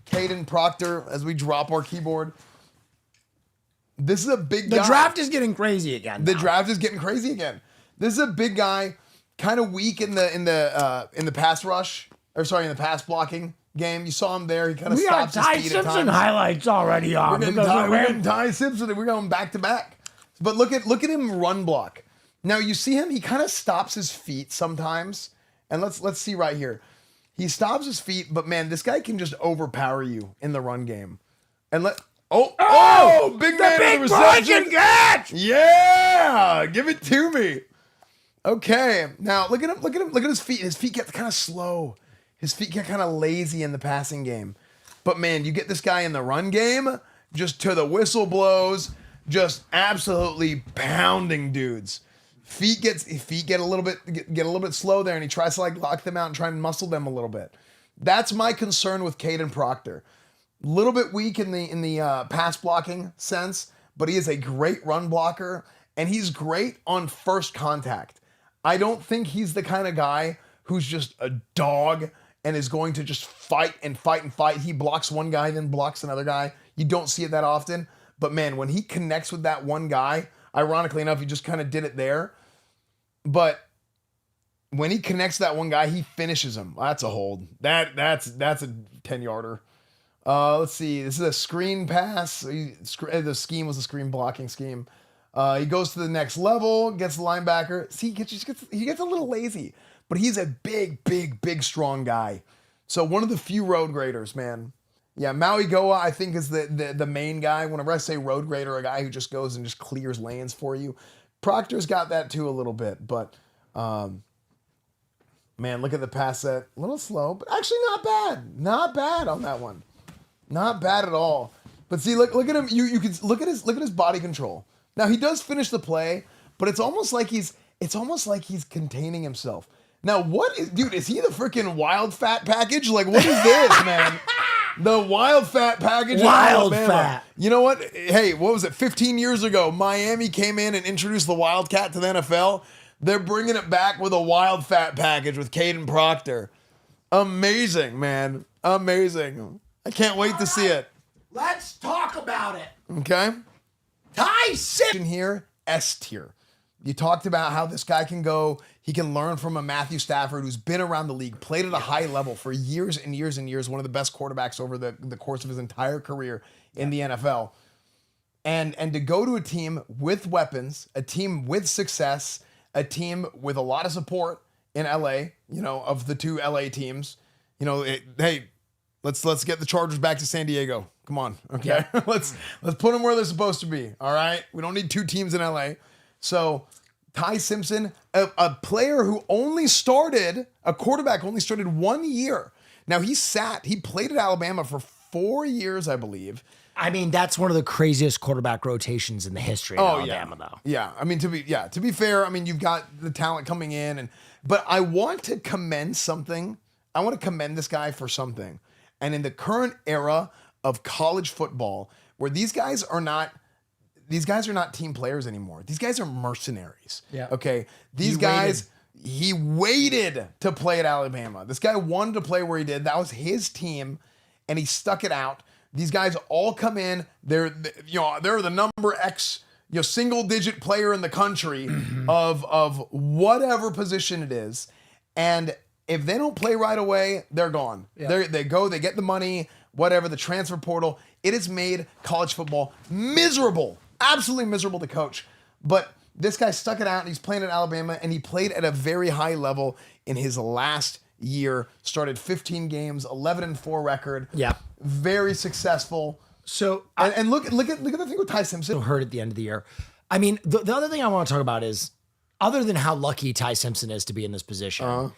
[SPEAKER 1] Kaden Proctor, as we drop our keyboard. This is a big
[SPEAKER 2] The
[SPEAKER 1] guy.
[SPEAKER 2] draft is getting crazy again.
[SPEAKER 1] The draft is getting crazy again. This is a big guy, kind of weak in the pass rush, or sorry, in the pass blocking game. You saw him there. He kind of
[SPEAKER 2] We got
[SPEAKER 1] stops his
[SPEAKER 2] Ty
[SPEAKER 1] feet at
[SPEAKER 2] Simpson
[SPEAKER 1] times.
[SPEAKER 2] highlights already on.
[SPEAKER 1] We're getting Ty Simpson, and we're going back to back. But look at him run block. Now you see him. He kind of stops his feet sometimes, and let's see right here. He stops his feet, but man, this guy can just overpower you in the run game. And big man
[SPEAKER 2] big
[SPEAKER 1] with the reception.
[SPEAKER 2] catch!
[SPEAKER 1] Yeah, give it to me. Okay, now look at him. Look at his feet. His feet get kind of slow. His feet get kind of lazy in the passing game. But man, you get this guy in the run game, just to the whistle blows, just absolutely pounding dudes. Feet get a little bit slow there, and he tries to like lock them out and try and muscle them a little bit. That's my concern with Kaden Proctor. A little bit weak in the pass blocking sense, but he is a great run blocker, and he's great on first contact. I don't think he's the kind of guy who's just a dog and is going to just fight and fight and fight. He blocks one guy, then blocks another guy. You don't see it that often. But man, when he connects with that one guy, ironically enough, he just kind of did it there. But when he connects to that one guy, he finishes him. That's a hold. That's a 10-yarder. Let's see. This is a screen pass. The scheme was a screen blocking scheme. He goes to the next level, gets the linebacker. See, he gets a little lazy, but he's a big, strong guy. So one of the few road graders, man. Yeah, Maui Goa, I think, is the main guy. Whenever I say road grader, a guy who just goes and just clears lanes for you. Proctor's got that too a little bit, but man, look at the pass set. A little slow, but actually not bad. Not bad on that one. Not bad at all. But see, look at him. You can look at his body control. Now he does finish the play, but it's almost like he's containing himself. Now is he the freaking wild fat package? Like, what is this, man? The wild fat package.
[SPEAKER 2] Wild fat.
[SPEAKER 1] You know what? Hey, what was it? 15 years ago, Miami came in and introduced the Wildcat to the NFL. They're bringing it back with a wild fat package with Kaden Proctor. Amazing, man. Amazing. I can't wait to see it.
[SPEAKER 2] Let's talk about it.
[SPEAKER 1] Okay.
[SPEAKER 2] Ty Simpson
[SPEAKER 1] Here, S tier. You talked about how this guy can go. He can learn from a Matthew Stafford who's been around the league, played at a high level for years and years and years, one of the best quarterbacks over the course of his entire career in the NFL. And to go to a team with weapons, a team with success, a team with a lot of support in LA, of the two LA teams, hey, let's get the Chargers back to San Diego. Come on, okay?
[SPEAKER 2] Yeah.
[SPEAKER 1] let's put them where they're supposed to be, all right? We don't need two teams in LA. So Ty Simpson, a player who a quarterback only started 1 year. Now he played at Alabama for 4 years, I believe.
[SPEAKER 2] I mean, that's one of the craziest quarterback rotations in the history of Alabama, though.
[SPEAKER 1] Yeah. I mean, to be fair, I mean, you've got the talent coming in, but I want to commend something. I want to commend this guy for something. And in the current era of college football, where these guys are not team players anymore. These guys are mercenaries.
[SPEAKER 2] Yeah.
[SPEAKER 1] Okay. These guys, he waited to play at Alabama. This guy wanted to play where he did. That was his team, and he stuck it out. These guys all come in. They're the number X, single digit player in the country of whatever position it is. And if they don't play right away, they're gone. Yeah. They get the money, whatever, the transfer portal. It has made college football miserable, absolutely miserable to coach. But this guy stuck it out, and he's playing at Alabama, and he played at a very high level in his last year. Started 15 games, 11-4 record.
[SPEAKER 2] Yeah.
[SPEAKER 1] Very successful.
[SPEAKER 2] So
[SPEAKER 1] and look at the thing with Ty Simpson.
[SPEAKER 2] Hurt at the end of the year. I mean, the other thing I want to talk about is, other than how lucky Ty Simpson is to be in this position,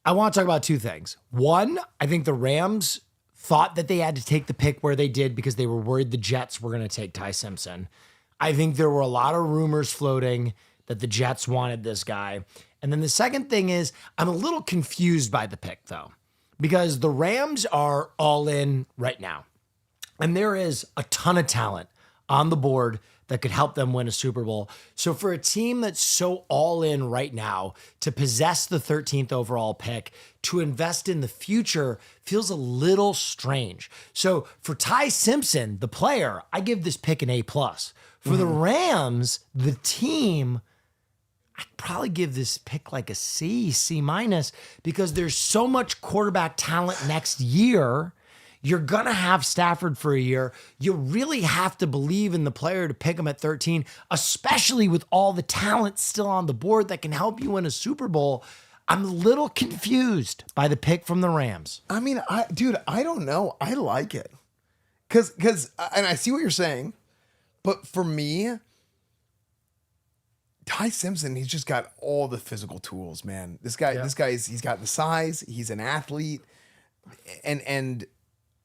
[SPEAKER 2] I want to talk about two things. One, I think the Rams thought that they had to take the pick where they did because they were worried the Jets were going to take Ty Simpson. I think there were a lot of rumors floating that the Jets wanted this guy. And then the second thing is, I'm a little confused by the pick, though, because the Rams are all in right now. And there is a ton of talent on the board that could help them win a Super Bowl. So for a team that's so all in right now to possess the 13th overall pick, to invest in the future feels a little strange. So for Ty Simpson, the player, I give this pick an A+. For the Rams, the team, I'd probably give this pick like a C, C-, because there's so much quarterback talent next year. You're going to have Stafford for a year. You really have to believe in the player to pick him at 13, especially with all the talent still on the board that can help you win a Super Bowl. I'm a little confused by the pick from the Rams.
[SPEAKER 1] I mean, I don't know. I like it. Cause, and I see what you're saying, but for me, Ty Simpson, he's just got all the physical tools, man. This guy's he's got the size, he's an athlete, and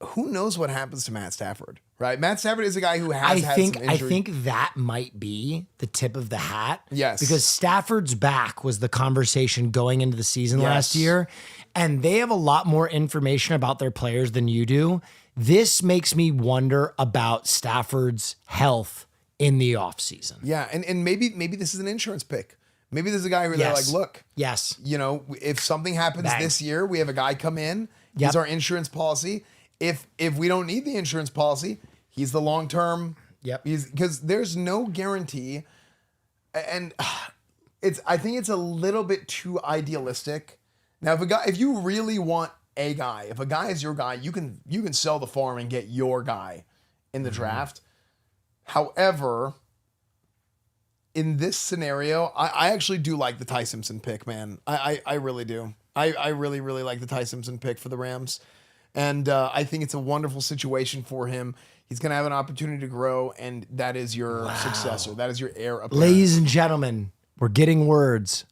[SPEAKER 1] who knows what happens to Matt Stafford, right? Matt Stafford is a guy who has had some injury.
[SPEAKER 2] I think that might be the tip of the hat.
[SPEAKER 1] Yes.
[SPEAKER 2] Because Stafford's back was the conversation going into the season last year, and they have a lot more information about their players than you do. This makes me wonder about Stafford's health in the offseason.
[SPEAKER 1] Yeah, and maybe this is an insurance pick. Maybe there's a guy where they're like, look, you know, if something happens this year, we have a guy come in, he's our insurance policy. If we don't need the insurance policy, he's the long term.
[SPEAKER 2] Yep.
[SPEAKER 1] Because there's no guarantee, and I think it's a little bit too idealistic. Now, if you really want a guy, if a guy is your guy, you can sell the farm and get your guy in the draft. However, in this scenario, I actually do like the Ty Simpson pick, man. I really do. I really, really like the Ty Simpson pick for the Rams. And I think it's a wonderful situation for him. He's going to have an opportunity to grow, and that is your successor. That is your heir apparent.
[SPEAKER 2] Ladies and gentlemen, we're getting words.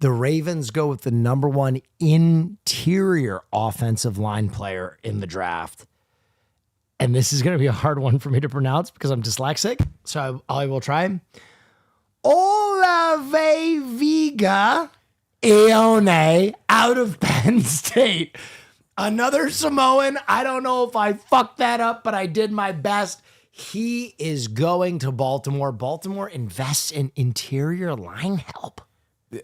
[SPEAKER 2] The Ravens go with the number 1 interior offensive line player in the draft. And this is going to be a hard one for me to pronounce because I'm dyslexic. So I will try. Olaveviga Ione out of Penn State. Another Samoan. I don't know if I fucked that up, but I did my best. He is going to Baltimore. Baltimore invests in interior line help.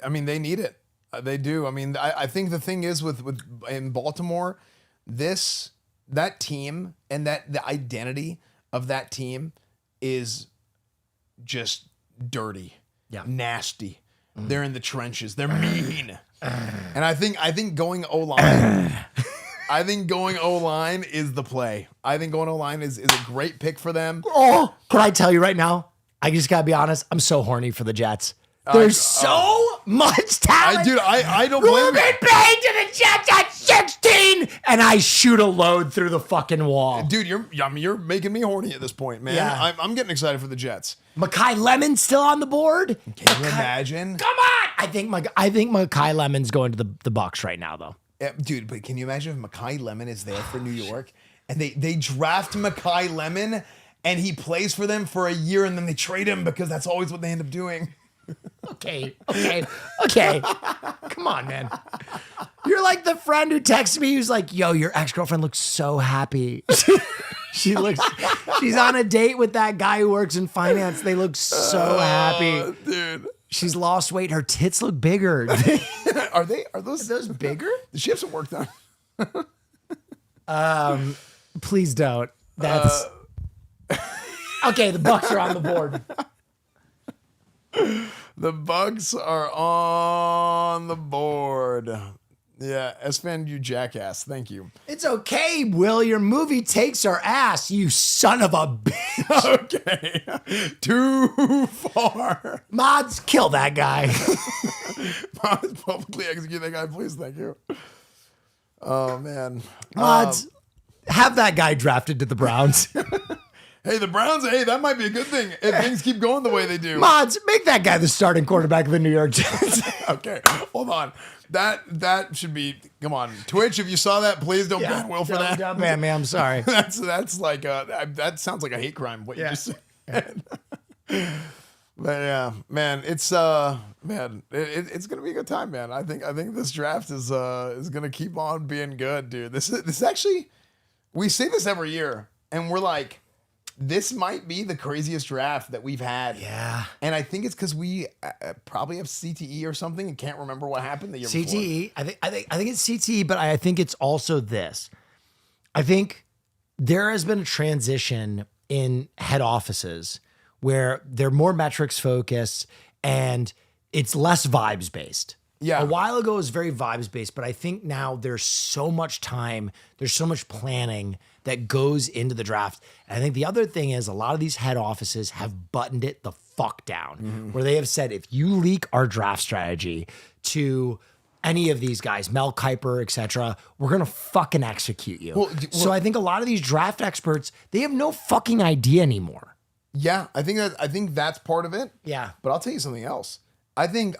[SPEAKER 1] I mean, they need it. They do. I mean, I think the thing is with in Baltimore, that team and the identity of that team is just dirty, nasty. They're in the trenches. They're mean. And I think going O-line, is the play. I think going O-line is a great pick for them.
[SPEAKER 2] Oh, can I tell you right now? I just gotta be honest. I'm so horny for the Jets. There's so much talent.
[SPEAKER 1] I don't blame you.
[SPEAKER 2] Ruben Payne to the Jets at 16, and I shoot a load through the fucking wall.
[SPEAKER 1] Dude, you're making me horny at this point, man.
[SPEAKER 2] Yeah.
[SPEAKER 1] I'm getting excited for the Jets.
[SPEAKER 2] Makai Lemon's still on the board.
[SPEAKER 1] Can you imagine?
[SPEAKER 2] Come on! I think Makai Lemon's going to the Bucs right now, though.
[SPEAKER 1] Yeah, dude, but can you imagine if Makai Lemon is there for New York and they draft Makai Lemon and he plays for them for a year and then they trade him because that's always what they end up doing.
[SPEAKER 2] Okay. Come on, man. You're like the friend who texts me who's like, yo, your ex-girlfriend looks so happy. She's on a date with that guy who works in finance. They look so happy.
[SPEAKER 1] Dude.
[SPEAKER 2] She's lost weight. Her tits look bigger.
[SPEAKER 1] Are those
[SPEAKER 2] bigger?
[SPEAKER 1] Does she have some work done?
[SPEAKER 2] Please don't. That's okay. The Bucs are on the board.
[SPEAKER 1] The Bucs are on the board. Yeah, Esfand, you jackass. Thank you.
[SPEAKER 2] It's okay, Will. Your movie takes our ass, you son of a bitch.
[SPEAKER 1] Okay. Too far.
[SPEAKER 2] Mods, kill that guy.
[SPEAKER 1] Mods, publicly execute that guy, please. Thank you. Oh, man.
[SPEAKER 2] Mods, have that guy drafted to the Browns.
[SPEAKER 1] Hey, the Browns, that might be a good thing if things keep going the way they do.
[SPEAKER 2] Mods, make that guy the starting quarterback of the New York Jets.
[SPEAKER 1] Okay, hold on. That should be, come on. Twitch, if you saw that, please don't ban Will for that.
[SPEAKER 2] Don't ban me, I'm sorry.
[SPEAKER 1] That's like, that sounds like a hate crime, what you just said. But yeah, man, it's it's gonna be a good time, man. I think this draft is gonna keep on being good, dude. This actually, we say this every year, and we're like, this might be the craziest draft that we've had.
[SPEAKER 2] Yeah.
[SPEAKER 1] And I think it's because we probably have CTE or something and can't remember what happened the year before.
[SPEAKER 2] CTE. I think it's CTE, but I think it's also this. I think there has been a transition in head offices where they're more metrics focused and it's less vibes based.
[SPEAKER 1] Yeah.
[SPEAKER 2] A while ago it was very vibes based, but I think now there's so much time, there's so much planning that goes into the draft. And I think the other thing is a lot of these head offices have buttoned it the fuck down, where they have said, if you leak our draft strategy to any of these guys, Mel Kiper, etc., we're gonna fucking execute you. So I think a lot of these draft experts, they have no fucking idea anymore.
[SPEAKER 1] Yeah, I think that's part of it.
[SPEAKER 2] Yeah.
[SPEAKER 1] But I'll tell you something else. I think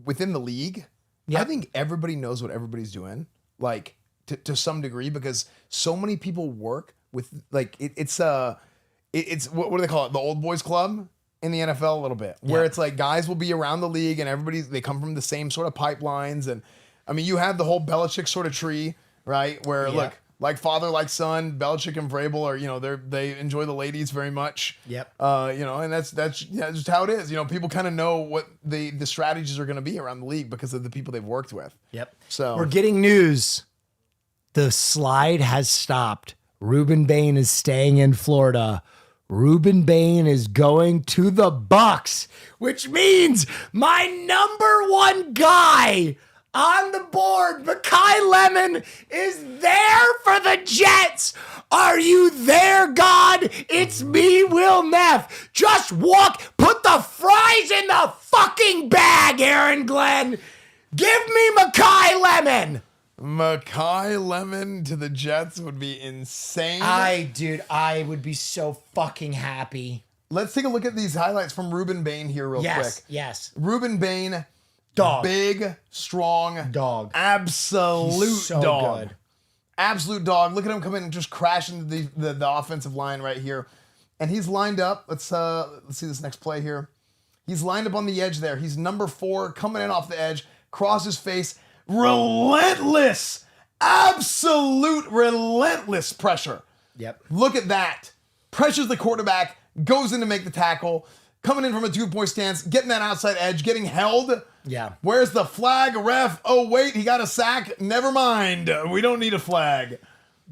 [SPEAKER 1] within the league, I think everybody knows what everybody's doing, like to some degree, because so many people work with like it's what do they call it? The old boys club in the NFL a little bit, where it's like guys will be around the league and they come from the same sort of pipelines. And I mean, you have the whole Belichick sort of tree, right? Where look, like father, like son, Belichick and Vrabel are, they enjoy the ladies very much.
[SPEAKER 2] Yep.
[SPEAKER 1] And that's just how it is. People kind of know what the strategies are going to be around the league because of the people they've worked with.
[SPEAKER 2] Yep.
[SPEAKER 1] So
[SPEAKER 2] we're getting news. The slide has stopped. Ruben Bain is staying in Florida. Ruben Bain is going to the Bucks, which means my number one guy on the board, Makai Lemon, is there for the Jets. Are you there, God? It's me, Will Neff. Just walk, put the fries in the fucking bag, Aaron Glenn. Give me Makai Lemon.
[SPEAKER 1] Makai Lemon to the Jets would be insane.
[SPEAKER 2] I would be so fucking happy.
[SPEAKER 1] Let's take a look at these highlights from Ruben Bain here real quick.
[SPEAKER 2] Yes.
[SPEAKER 1] Ruben Bain,
[SPEAKER 2] Dog.
[SPEAKER 1] big, strong,
[SPEAKER 2] Dog.
[SPEAKER 1] Absolute
[SPEAKER 2] He's so
[SPEAKER 1] dog.
[SPEAKER 2] good.
[SPEAKER 1] Absolute dog. Look at him come in and just crash into the offensive line right here. And he's lined up. Let's see this next play here. He's lined up on the edge there. He's number 4, coming in off the edge, crosses face. Relentless, absolute relentless pressure.
[SPEAKER 2] Yep.
[SPEAKER 1] Look at that. Pressures the quarterback, goes in to make the tackle, coming in from a 2-point stance, getting that outside edge, getting held.
[SPEAKER 2] Yeah.
[SPEAKER 1] Where's the flag, ref? Oh, wait, he got a sack. Never mind. We don't need a flag.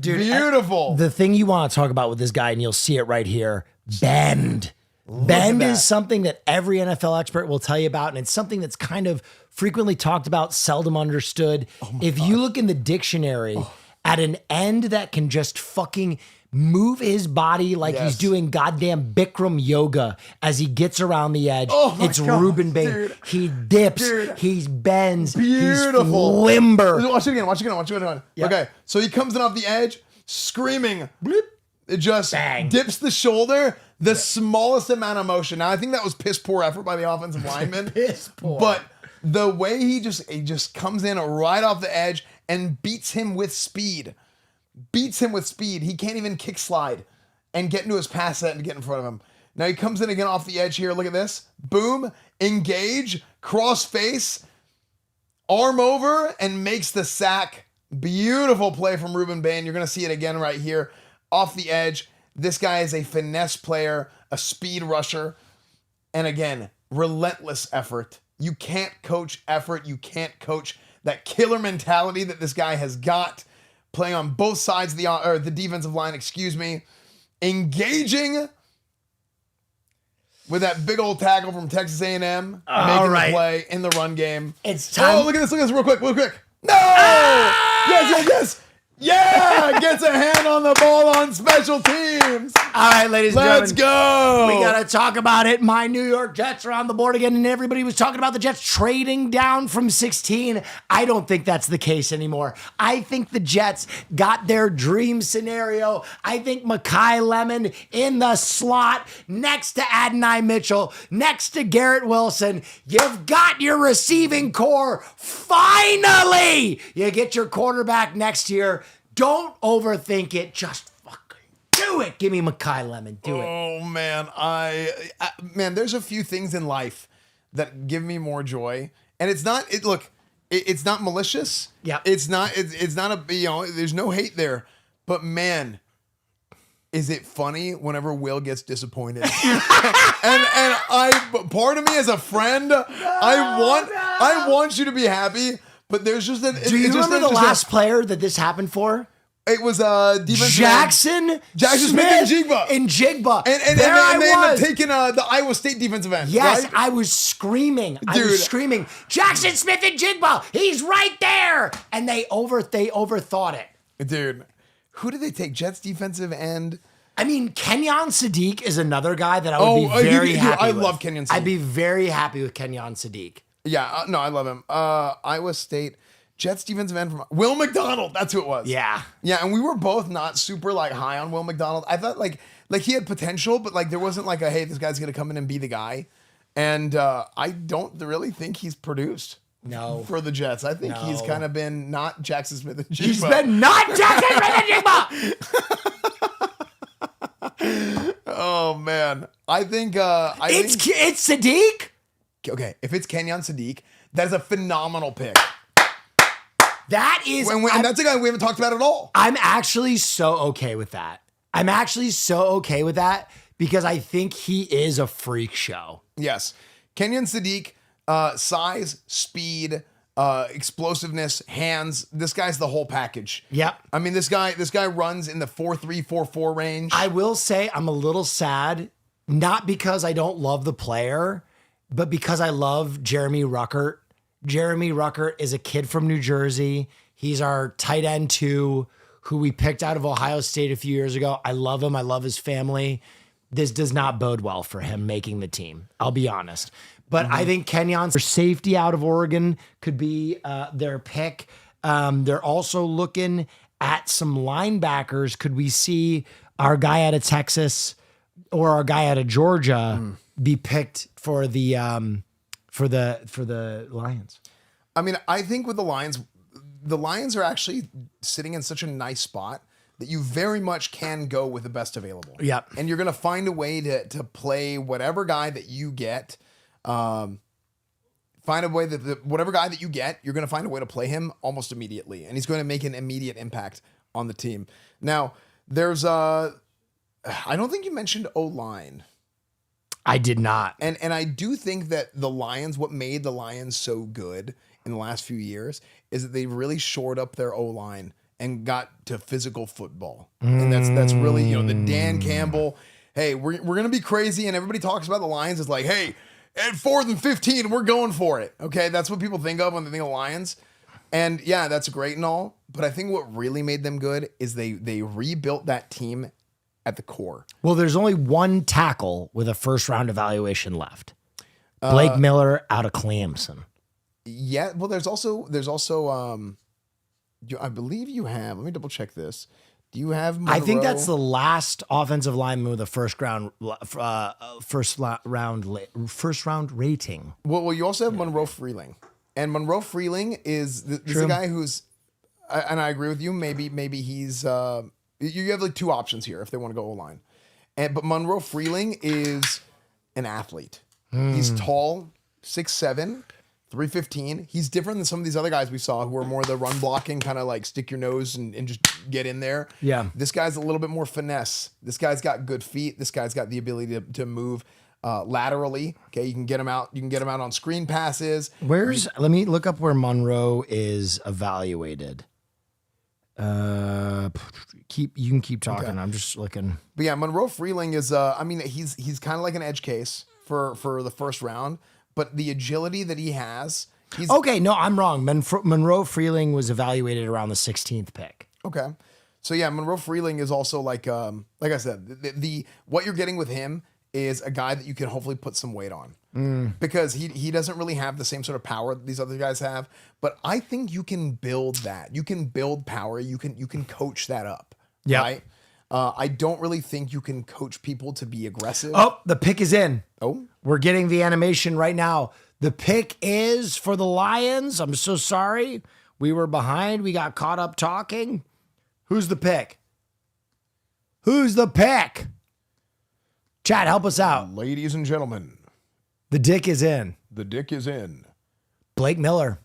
[SPEAKER 2] Dude,
[SPEAKER 1] beautiful.
[SPEAKER 2] The thing you want to talk about with this guy, and you'll see it right here, bend. Bend is something that every NFL expert will tell you about, and it's something that's kind of frequently talked about, seldom understood. If you look in the dictionary at an end that can just fucking move his body like he's doing goddamn Bikram yoga as he gets around the edge, it's Ruben Bain.
[SPEAKER 1] Dude.
[SPEAKER 2] He dips, he bends,
[SPEAKER 1] Beautiful.
[SPEAKER 2] he's limber.
[SPEAKER 1] Watch it again.
[SPEAKER 2] Yep.
[SPEAKER 1] Okay, so he comes in off the edge, screaming. Bloop. It just
[SPEAKER 2] Bang.
[SPEAKER 1] dips the shoulder, the smallest amount of motion. Now, I think that was piss poor effort by the offensive lineman.
[SPEAKER 2] Piss poor.
[SPEAKER 1] But the way he just comes in right off the edge and beats him with speed. He can't even kick slide and get into his pass set and get in front of him. Now he comes in again off the edge here. Look at this. Boom. Engage. Cross face. Arm over and makes the sack. Beautiful play from Ruben Bain. You're going to see it again right here. Off the edge. This guy is a finesse player, a speed rusher. And again, relentless effort. You can't coach effort. You can't coach that killer mentality that this guy has got. Playing on both sides of the defensive line, engaging with that big old tackle from Texas A&M, making the play in the run game.
[SPEAKER 2] It's time.
[SPEAKER 1] Oh, look at this real quick. No! Yes. Yeah, gets a hand on the ball on special teams.
[SPEAKER 2] All right, ladies and gentlemen.
[SPEAKER 1] Let's go.
[SPEAKER 2] We got to talk about it. My New York Jets are on the board again, and everybody was talking about the Jets trading down from 16. I don't think that's the case anymore. I think the Jets got their dream scenario. I think Makai Lemon in the slot next to Adonai Mitchell, next to Garrett Wilson. You've got your receiving core. Finally, you get your quarterback next year. Don't overthink it. Just fucking do it. Give me Makai Lemon. Do it.
[SPEAKER 1] Oh, man. Man, there's a few things in life that give me more joy. And it's not, it's not malicious.
[SPEAKER 2] Yeah.
[SPEAKER 1] It's not there's no hate there. But man, is it funny whenever Will gets disappointed? and I, part of me as a friend, I want you to be happy, but there's just an.
[SPEAKER 2] Do you remember the last player that this happened for?
[SPEAKER 1] It was defensive
[SPEAKER 2] Jackson
[SPEAKER 1] Smith and Jigba.
[SPEAKER 2] And
[SPEAKER 1] And they ended up taking the Iowa State defensive end.
[SPEAKER 2] Yes,
[SPEAKER 1] right?
[SPEAKER 2] I was screaming. Dude. I was screaming, Jackson Smith and Jigba, he's right there. And they overthought it.
[SPEAKER 1] Dude, who did they take? Jets defensive end?
[SPEAKER 2] I mean, Kenyon Sadiq is another guy that I would be very happy with.
[SPEAKER 1] I love Kenyon Sadiq.
[SPEAKER 2] I'd be very happy with Kenyon Sadiq.
[SPEAKER 1] Yeah, no, I love him. Iowa State. Jets defensive end from Will McDonald. That's who it was.
[SPEAKER 2] Yeah.
[SPEAKER 1] Yeah, and we were both not super like high on Will McDonald. I thought like he had potential, but like there wasn't like a, hey, this guy's gonna come in and be the guy. And I don't really think he's produced.
[SPEAKER 2] No.
[SPEAKER 1] For the Jets. I think he's kind of been not Jackson Smith and Jigba.
[SPEAKER 2] He's been not Jackson Smith and Jigba.
[SPEAKER 1] Oh man. I think
[SPEAKER 2] it's Sadiq.
[SPEAKER 1] Okay, if it's Kenyon Sadiq, that is a phenomenal pick.
[SPEAKER 2] That is,
[SPEAKER 1] and that's a guy we haven't talked about at all.
[SPEAKER 2] I'm actually so okay with that. Because I think he is a freak show.
[SPEAKER 1] Yes. Kenyon Sadiq, size, speed, explosiveness, hands. This guy's the whole package.
[SPEAKER 2] Yep.
[SPEAKER 1] I mean, this guy runs in the 4.3, 4.4 range.
[SPEAKER 2] I will say I'm a little sad, not because I don't love the player, but because I love Jeremy Ruckert. Jeremy Ruckert is a kid from New Jersey. He's our tight end 2, who we picked out of Ohio State a few years ago. I love him. I love his family. This does not bode well for him making the team. I'll be honest. But I think Kenyon's safety out of Oregon could be their pick. They're also looking at some linebackers. Could we see our guy out of Texas or our guy out of Georgia be picked for the Lions?
[SPEAKER 1] I mean, I think with the Lions are actually sitting in such a nice spot that you very much can go with the best available.
[SPEAKER 2] Yep.
[SPEAKER 1] And you're going to find a way to play whatever guy that you get. Find a way that whatever guy that you get, you're going to find a way to play him almost immediately. And he's going to make an immediate impact on the team. Now, there's I don't think you mentioned O-line.
[SPEAKER 2] I did not.
[SPEAKER 1] And I do think that the Lions, what made the Lions so good in the last few years is that they really shored up their O-line and got to physical football. And that's really, the Dan Campbell, hey, we're going to be crazy. And everybody talks about the Lions as like, hey, at 4th and 15, we're going for it. Okay, that's what people think of when they think of Lions. And yeah, that's great and all. But I think what really made them good is they rebuilt that team at the core.
[SPEAKER 2] Well, there's only one tackle with a first round evaluation left. Blake Miller out of Clemson.
[SPEAKER 1] Yeah, well, there's also I believe you have. Let me double check this. Do you have Monroe?
[SPEAKER 2] I think that's the last offensive lineman with a first round rating.
[SPEAKER 1] Well, you also have Monroe Freeling, and Monroe Freeling is a guy who's, and I agree with you. Maybe he's. You have like 2 options here if they want to go O-line, but Monroe Freeling is an athlete. He's tall, 6'7", 315. He's different than some of these other guys we saw who are more the run blocking, kind of like stick your nose and just get in there. Yeah. This guy's a little bit more finesse. This guy's got good feet. This guy's got the ability to move laterally. Okay, you can get him out. You can get him out on screen passes.
[SPEAKER 2] Let me look up where Monroe is evaluated. You can keep talking. Okay. I'm just looking.
[SPEAKER 1] But yeah, Monroe Freeling is he's kind of like an edge case for the first round. But the agility that he has,
[SPEAKER 2] okay. No, I'm wrong. Monroe Freeling was evaluated around the 16th pick.
[SPEAKER 1] Okay, so yeah, Monroe Freeling is also like I said, the what you're getting with him is a guy that you can hopefully put some weight on because he doesn't really have the same sort of power that these other guys have. But I think you can build that. You can build power. You can coach that up. Yeah. Right? I don't really think you can coach people to be aggressive.
[SPEAKER 2] Oh, the pick is in.
[SPEAKER 1] Oh,
[SPEAKER 2] we're getting the animation right now. The pick is for the Lions. I'm so sorry. We were behind. We got caught up talking. Who's the pick? Who's the pick? Chad, help us out.
[SPEAKER 1] Ladies and gentlemen.
[SPEAKER 2] The dick is in.
[SPEAKER 1] The dick is in.
[SPEAKER 2] Blake Miller.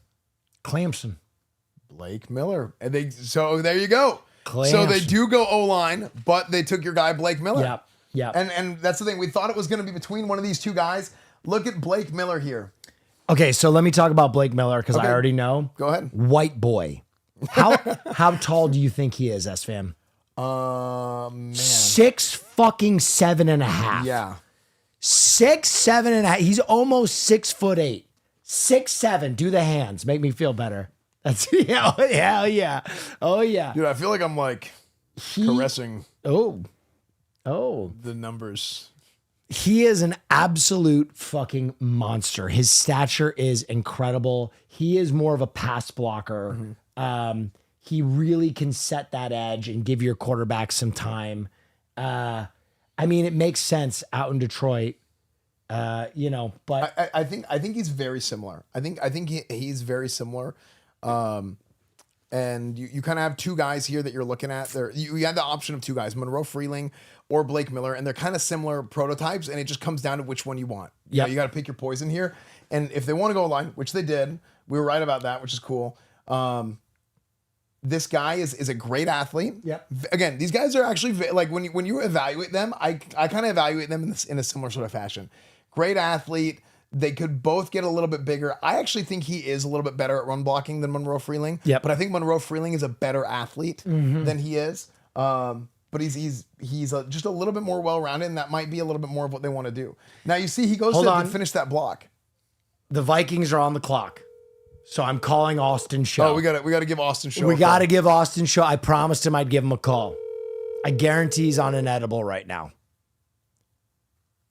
[SPEAKER 2] Clemson.
[SPEAKER 1] Blake Miller. So there you go. So they do go O-line, but they took your guy, Blake Miller.
[SPEAKER 2] Yep. Yep.
[SPEAKER 1] And that's the thing. We thought it was going to be between one of these two guys. Look at Blake Miller here.
[SPEAKER 2] Okay, so let me talk about Blake Miller because I already know.
[SPEAKER 1] Go ahead.
[SPEAKER 2] White boy. How tall do you think he is, Esfand?
[SPEAKER 1] Man.
[SPEAKER 2] 6'7.5".
[SPEAKER 1] Yeah.
[SPEAKER 2] 6'7.5". He's almost 6'8". 6'7". Do the hands. Make me feel better. That's hell yeah. Oh yeah.
[SPEAKER 1] Dude, I feel like I'm like caressing
[SPEAKER 2] Oh.
[SPEAKER 1] the numbers.
[SPEAKER 2] He is an absolute fucking monster. His stature is incredible. He is more of a pass blocker. He really can set that edge and give your quarterback some time. I mean, it makes sense out in Detroit, but
[SPEAKER 1] I think he's very similar. I think he's very similar. And you kind of have two guys here that you're looking at. There, you have the option of two guys, Monroe Freeling or Blake Miller, and they're kind of similar prototypes. And it just comes down to which one you want.
[SPEAKER 2] Yeah,
[SPEAKER 1] you got to pick your poison here. And if they want to go line, which they did, we were right about that, which is cool. This guy is a great athlete.
[SPEAKER 2] Yeah.
[SPEAKER 1] Again, these guys are actually like when you evaluate them, I kind of evaluate them in a similar sort of fashion. Great athlete. They could both get a little bit bigger. I actually think he is a little bit better at run blocking than Monroe Freeling.
[SPEAKER 2] Yep.
[SPEAKER 1] But I think Monroe Freeling is a better athlete than he is. But he's just a little bit more well-rounded, and that might be a little bit more of what they want to do. Now you see he goes to finish that block.
[SPEAKER 2] The Vikings are on the clock. So I'm calling Austin Shaw.
[SPEAKER 1] Oh, we got to give Austin Shaw.
[SPEAKER 2] We got to give Austin Shaw. I promised him I'd give him a call. I guarantee he's on an edible right now.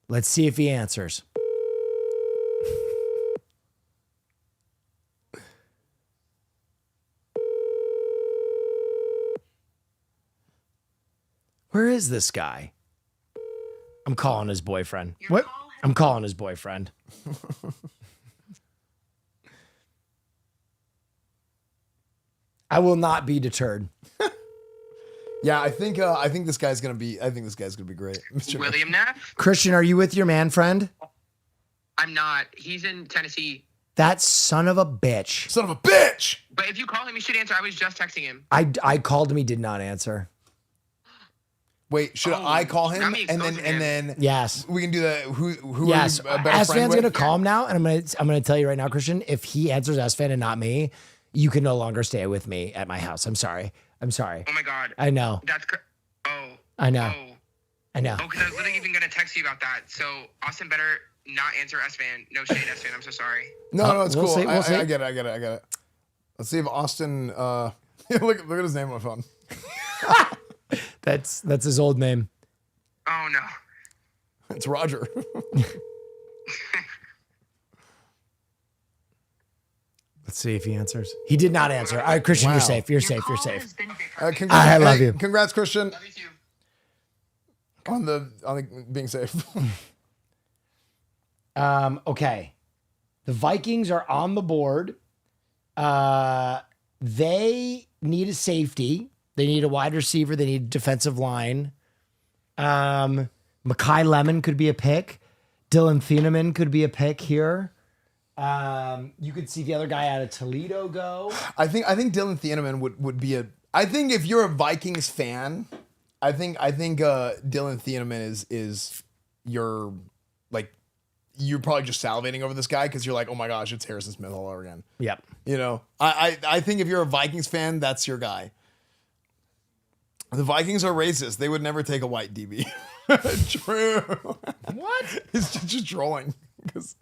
[SPEAKER 2] Let's see if he answers. Where is this guy? I'm calling his boyfriend. What? I'm calling his boyfriend. I will not be deterred.
[SPEAKER 1] Yeah, I think this guy's gonna be great. Mr.
[SPEAKER 4] William Neff?
[SPEAKER 2] Christian, are you with your man friend?
[SPEAKER 4] I'm not. He's in Tennessee.
[SPEAKER 2] That son of a bitch.
[SPEAKER 1] Son of a bitch!
[SPEAKER 4] But if you call him, you should answer. I was just texting him.
[SPEAKER 2] I called him, he did not answer.
[SPEAKER 1] Wait, should I call him
[SPEAKER 4] got me
[SPEAKER 1] and
[SPEAKER 4] exposing
[SPEAKER 1] then
[SPEAKER 2] Yes.
[SPEAKER 1] we can do the who
[SPEAKER 2] Yes.
[SPEAKER 1] are you a better friend
[SPEAKER 2] Esfand's
[SPEAKER 1] with?
[SPEAKER 2] gonna call him now, and I'm gonna tell you right now, Christian, if he answers Esfand and not me, you can no longer stay with me at my house. I'm sorry.
[SPEAKER 4] Oh my God.
[SPEAKER 2] I know.
[SPEAKER 4] That's
[SPEAKER 2] I know.
[SPEAKER 4] Oh.
[SPEAKER 2] I know.
[SPEAKER 4] Oh, because I was literally even going to text you about that. So Austin better not answer Esfand. No shade, Esfand. I'm so sorry.
[SPEAKER 1] No, it's
[SPEAKER 2] we'll
[SPEAKER 1] cool.
[SPEAKER 2] see, we'll see.
[SPEAKER 1] I get it. Let's see if Austin look at his name on my phone.
[SPEAKER 2] That's his old name.
[SPEAKER 4] Oh, no.
[SPEAKER 1] It's Roger.
[SPEAKER 2] Let's see if he answers. He did not answer. All right, Christian,
[SPEAKER 1] Wow.
[SPEAKER 2] you're safe. You're safe. You're safe.
[SPEAKER 1] I
[SPEAKER 2] love you.
[SPEAKER 1] Congrats, Christian,
[SPEAKER 4] Love you too.
[SPEAKER 1] on the being safe.
[SPEAKER 2] Okay. The Vikings are on the board. They need a safety. They need a wide receiver. They need a defensive line. Mekhi Lemon could be a pick. Dylan Thieneman could be a pick here. You could see the other guy out of Toledo go.
[SPEAKER 1] I think Dylan Thieneman would be a. I think if you're a Vikings fan, I think Dylan Thieneman is your like you're probably just salivating over this guy because you're like, oh my gosh, it's Harrison Smith all over again.
[SPEAKER 2] Yep.
[SPEAKER 1] You know, I think if you're a Vikings fan, that's your guy. The Vikings are racist. They would never take a white DB. True.
[SPEAKER 2] What?
[SPEAKER 1] It's just trolling because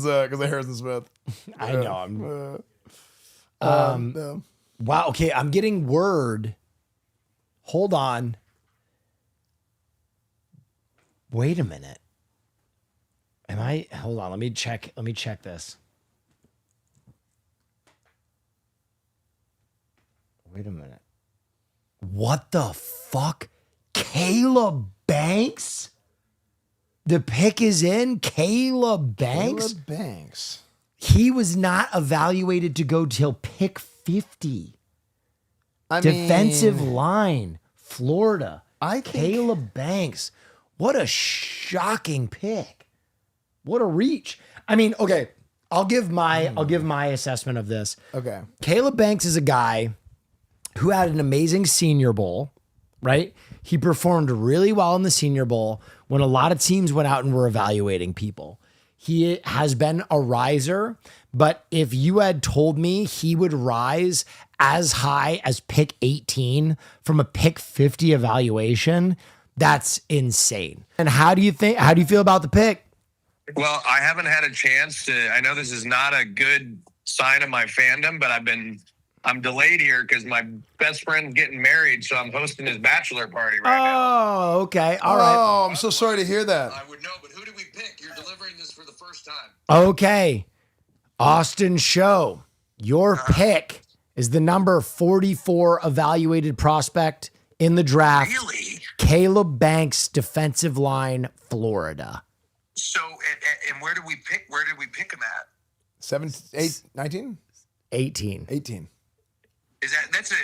[SPEAKER 1] of Harrison Smith.
[SPEAKER 2] I know. Wow. Okay. I'm getting word. Hold on. Wait a minute. Hold on. Let me check this. Wait a minute. What the fuck? Caleb Banks? The pick is in? Caleb Banks?
[SPEAKER 1] Caleb Banks.
[SPEAKER 2] He was not evaluated to go till pick 50. Defensive line, Florida. Caleb Banks. What a shocking pick. What a reach. I mean, okay, I'll give my assessment of this.
[SPEAKER 1] Okay.
[SPEAKER 2] Caleb Banks is a guy who had an amazing Senior Bowl, right? He performed really well in the Senior Bowl when a lot of teams went out and were evaluating people. He has been a riser, but if you had told me he would rise as high as pick 18 from a pick 50 evaluation, that's insane. And how do you feel about the pick?
[SPEAKER 5] Well, I haven't had a chance to. I know this is not a good sign of my fandom, but I'm delayed here because my best friend's getting married, so I'm hosting his bachelor party right now.
[SPEAKER 2] Oh, okay. All right.
[SPEAKER 1] Oh, I'm so sorry to hear that.
[SPEAKER 5] I would know, but who did we pick? You're delivering this for the first time.
[SPEAKER 2] Okay. Austin Show, your pick is the number 44 evaluated prospect in the draft.
[SPEAKER 5] Really?
[SPEAKER 2] Caleb Banks, defensive line, Florida.
[SPEAKER 5] So, and where did we pick? Where did we pick him at?
[SPEAKER 1] 7, 8, 19?
[SPEAKER 2] 18.
[SPEAKER 1] 18.
[SPEAKER 5] Is that's a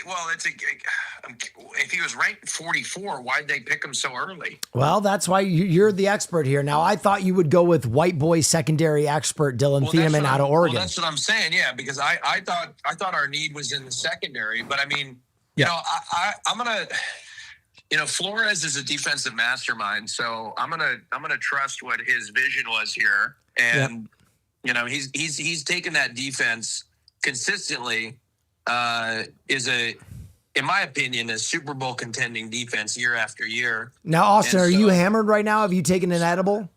[SPEAKER 5] if he was ranked 44, why'd they pick him so early?
[SPEAKER 2] Well, that's why you're the expert here. Now, I thought you would go with white boy secondary expert Dylan Thieneman out of Oregon.
[SPEAKER 5] Well, that's what I'm saying. Yeah, because I thought our need was in the secondary, but I mean, I'm gonna. Flores is a defensive mastermind, so I'm gonna trust what his vision was here, and he's taken that defense consistently. In my opinion, a Super Bowl contending defense year after year.
[SPEAKER 2] Now, Austin, are you hammered right now? Have you taken an edible?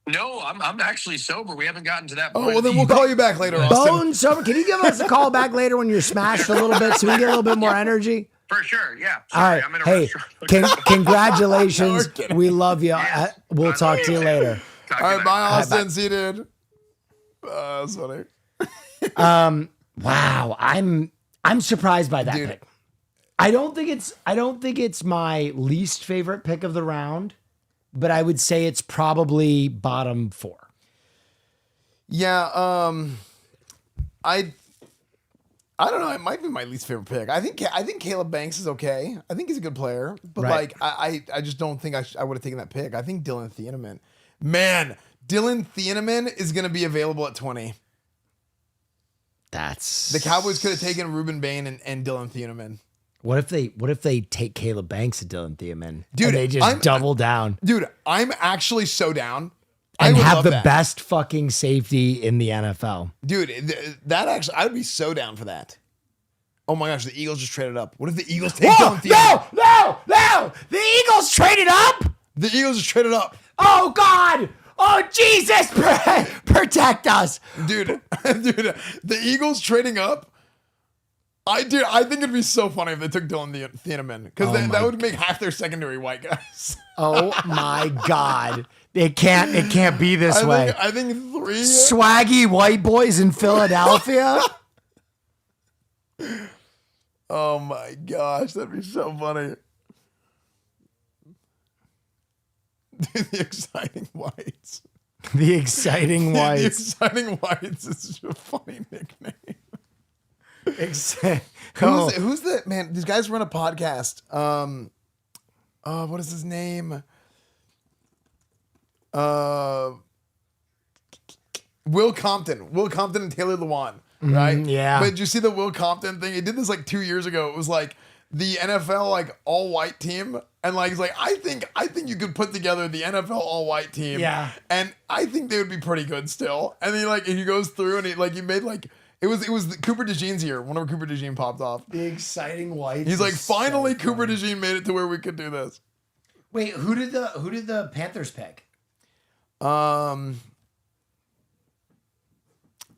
[SPEAKER 5] No, I'm actually sober. We haven't gotten to that point.
[SPEAKER 1] Oh, well, then we'll call you back later, Austin.
[SPEAKER 2] Bone sober. Can you give us a call back later when you're smashed a little bit so we get a little bit more energy?
[SPEAKER 5] For sure, yeah.
[SPEAKER 2] All right.
[SPEAKER 5] I'm in a
[SPEAKER 2] hey,
[SPEAKER 5] restaurant.
[SPEAKER 2] Congratulations. We love you.
[SPEAKER 5] Yes.
[SPEAKER 2] We'll talk to you later.
[SPEAKER 5] Talk
[SPEAKER 1] All
[SPEAKER 5] to
[SPEAKER 1] right,
[SPEAKER 5] you
[SPEAKER 1] bye,
[SPEAKER 5] later.
[SPEAKER 1] Austin. See you, dude. That's funny.
[SPEAKER 2] Wow, I'm surprised by that pick. I don't think it's my least favorite pick of the round, but I would say it's probably bottom 4.
[SPEAKER 1] Yeah, I don't know. It might be my least favorite pick. I think Caleb Banks is okay. I think he's a good player, but
[SPEAKER 2] Right.
[SPEAKER 1] I just don't think I would have taken that pick. I think Dylan Thieneman. Man, Dylan Thieneman is going to be available at 20. The Cowboys could have taken Ruben Bain and Dylan Thieneman.
[SPEAKER 2] What if they take Caleb Banks and Dylan Thieneman?
[SPEAKER 1] Dude,
[SPEAKER 2] and they just double down.
[SPEAKER 1] Dude, I'm actually so down.
[SPEAKER 2] And
[SPEAKER 1] I would
[SPEAKER 2] have
[SPEAKER 1] love
[SPEAKER 2] the
[SPEAKER 1] that.
[SPEAKER 2] best fucking safety in the NFL.
[SPEAKER 1] Dude, that actually, I would be so down for that. Oh my gosh, the Eagles just traded up. What if the Eagles take
[SPEAKER 2] Whoa,
[SPEAKER 1] Dylan Thieneman?
[SPEAKER 2] no! The Eagles traded up?
[SPEAKER 1] The Eagles just traded up.
[SPEAKER 2] Oh, God! Oh, Jesus! Protect us!
[SPEAKER 1] Dude, the Eagles trading up. I think it'd be so funny if they took Dylan Thieneman because that would make half their secondary white guys.
[SPEAKER 2] Oh my God! It can't be this way.
[SPEAKER 1] I think 3
[SPEAKER 2] Swaggy white boys in Philadelphia.
[SPEAKER 1] Oh my gosh, that'd be so funny. Dude, the exciting whites.
[SPEAKER 2] The exciting
[SPEAKER 1] The
[SPEAKER 2] whites.
[SPEAKER 1] exciting whites is such a funny nickname.
[SPEAKER 2] Oh.
[SPEAKER 1] Who's the man? These guys run a podcast. What is his name? Will Compton and Taylor Lewan, right?
[SPEAKER 2] yeah.
[SPEAKER 1] But did you see the Will Compton thing? He did this like 2 years ago. It was like the NFL like all white team, and like he's like, I think you could put together the NFL all white team.
[SPEAKER 2] Yeah.
[SPEAKER 1] And I think they would be pretty good still. And he goes through and he made like it was Cooper DeJean's year. Whenever Cooper DeJean popped off.
[SPEAKER 2] The exciting whites.
[SPEAKER 1] He's like,
[SPEAKER 2] is
[SPEAKER 1] finally
[SPEAKER 2] so
[SPEAKER 1] Cooper
[SPEAKER 2] funny.
[SPEAKER 1] DeJean made it to where we could do this.
[SPEAKER 2] Wait, who did the Panthers pick?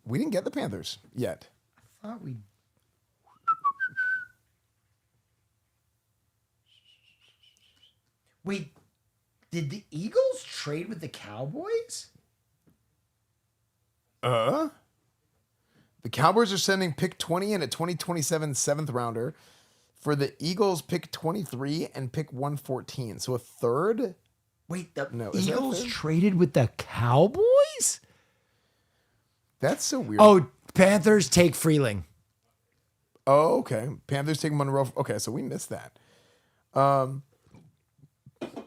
[SPEAKER 1] We didn't get the Panthers yet.
[SPEAKER 2] I thought we. Wait, did the Eagles trade with the Cowboys?
[SPEAKER 1] The Cowboys are sending pick 20 and a 2027 7th rounder for the Eagles pick 23 and pick 114. So a third?
[SPEAKER 2] Wait, the
[SPEAKER 1] is that
[SPEAKER 2] Eagles
[SPEAKER 1] fair?
[SPEAKER 2] traded with the Cowboys?
[SPEAKER 1] That's so weird.
[SPEAKER 2] Oh, Panthers take Freeling.
[SPEAKER 1] Oh, okay. Panthers take Monroe. Okay, so we missed that.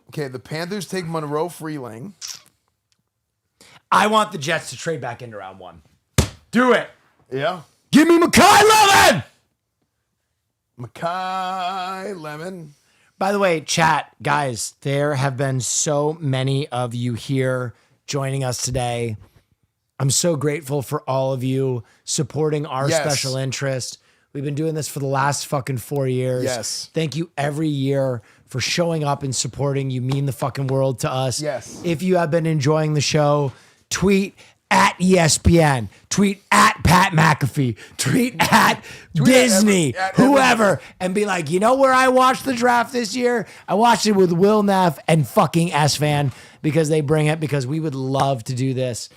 [SPEAKER 1] Okay, the Panthers take Monroe Freeling.
[SPEAKER 2] I want the Jets to trade back into round 1. Do it.
[SPEAKER 1] Yeah.
[SPEAKER 2] Give me Makai Levin.
[SPEAKER 1] Makai Lemon.
[SPEAKER 2] By the way, chat, guys, there have been so many of you here joining us today. I'm so grateful for all of you supporting our special interest. We've been doing this for the last fucking 4 years.
[SPEAKER 1] Yes.
[SPEAKER 2] Thank you every year for showing up and supporting. You mean the fucking world to us.
[SPEAKER 1] Yes.
[SPEAKER 2] If you have been enjoying the show, tweet at ESPN, tweet at Pat McAfee, tweet at Disney, whoever, and be like, you know where I watched the draft this year? I watched it with Will Neff and fucking Esfand because they bring it, because we would love to do this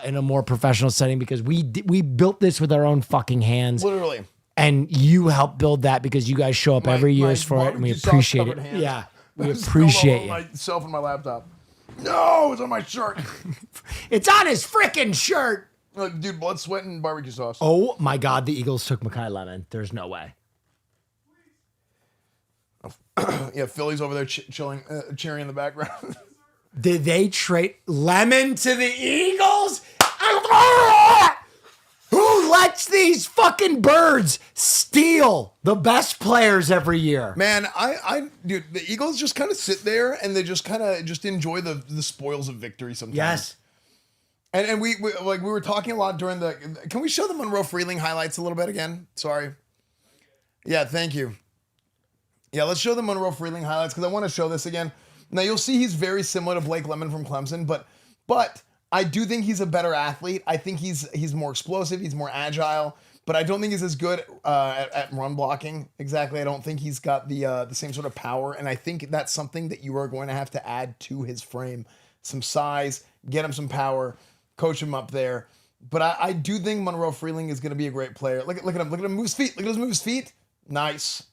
[SPEAKER 2] in a more professional setting, because we built this with our own fucking hands.
[SPEAKER 1] Literally.
[SPEAKER 2] And you help build that because you guys show up every year for it, and we appreciate it.
[SPEAKER 1] Hand.
[SPEAKER 2] Yeah, we appreciate it.
[SPEAKER 1] Myself and my laptop. No, it's on my shirt.
[SPEAKER 2] It's on his freaking shirt.
[SPEAKER 1] Look, dude, blood, sweat, and barbecue sauce.
[SPEAKER 2] Oh my God, the Eagles took Makai Lemon. There's no way.
[SPEAKER 1] Yeah, Philly's over there chilling, cheering in the background.
[SPEAKER 2] Did they trade Lemon to the Eagles? Who lets these fucking birds steal the best players every year?
[SPEAKER 1] Man, dude, the Eagles just kind of sit there and they just kind of just enjoy the spoils of victory sometimes.
[SPEAKER 2] Yes.
[SPEAKER 1] And we were talking a lot during the. Can we show the Monroe Freeling highlights a little bit again? Sorry. Yeah, thank you. Yeah, let's show the Monroe Freeling highlights because I want to show this again. Now you'll see he's very similar to Blake Lemon from Clemson, but I do think he's a better athlete. I think he's more explosive. He's more agile, but I don't think he's as good at run blocking. Exactly. I don't think he's got the same sort of power, and I think that's something that you are going to have to add to his frame. Some size, get him some power, coach him up there. But I do think Monroe Freeling is going to be a great player. Look at him. Look at him move his feet. Look at him move his feet. Nice.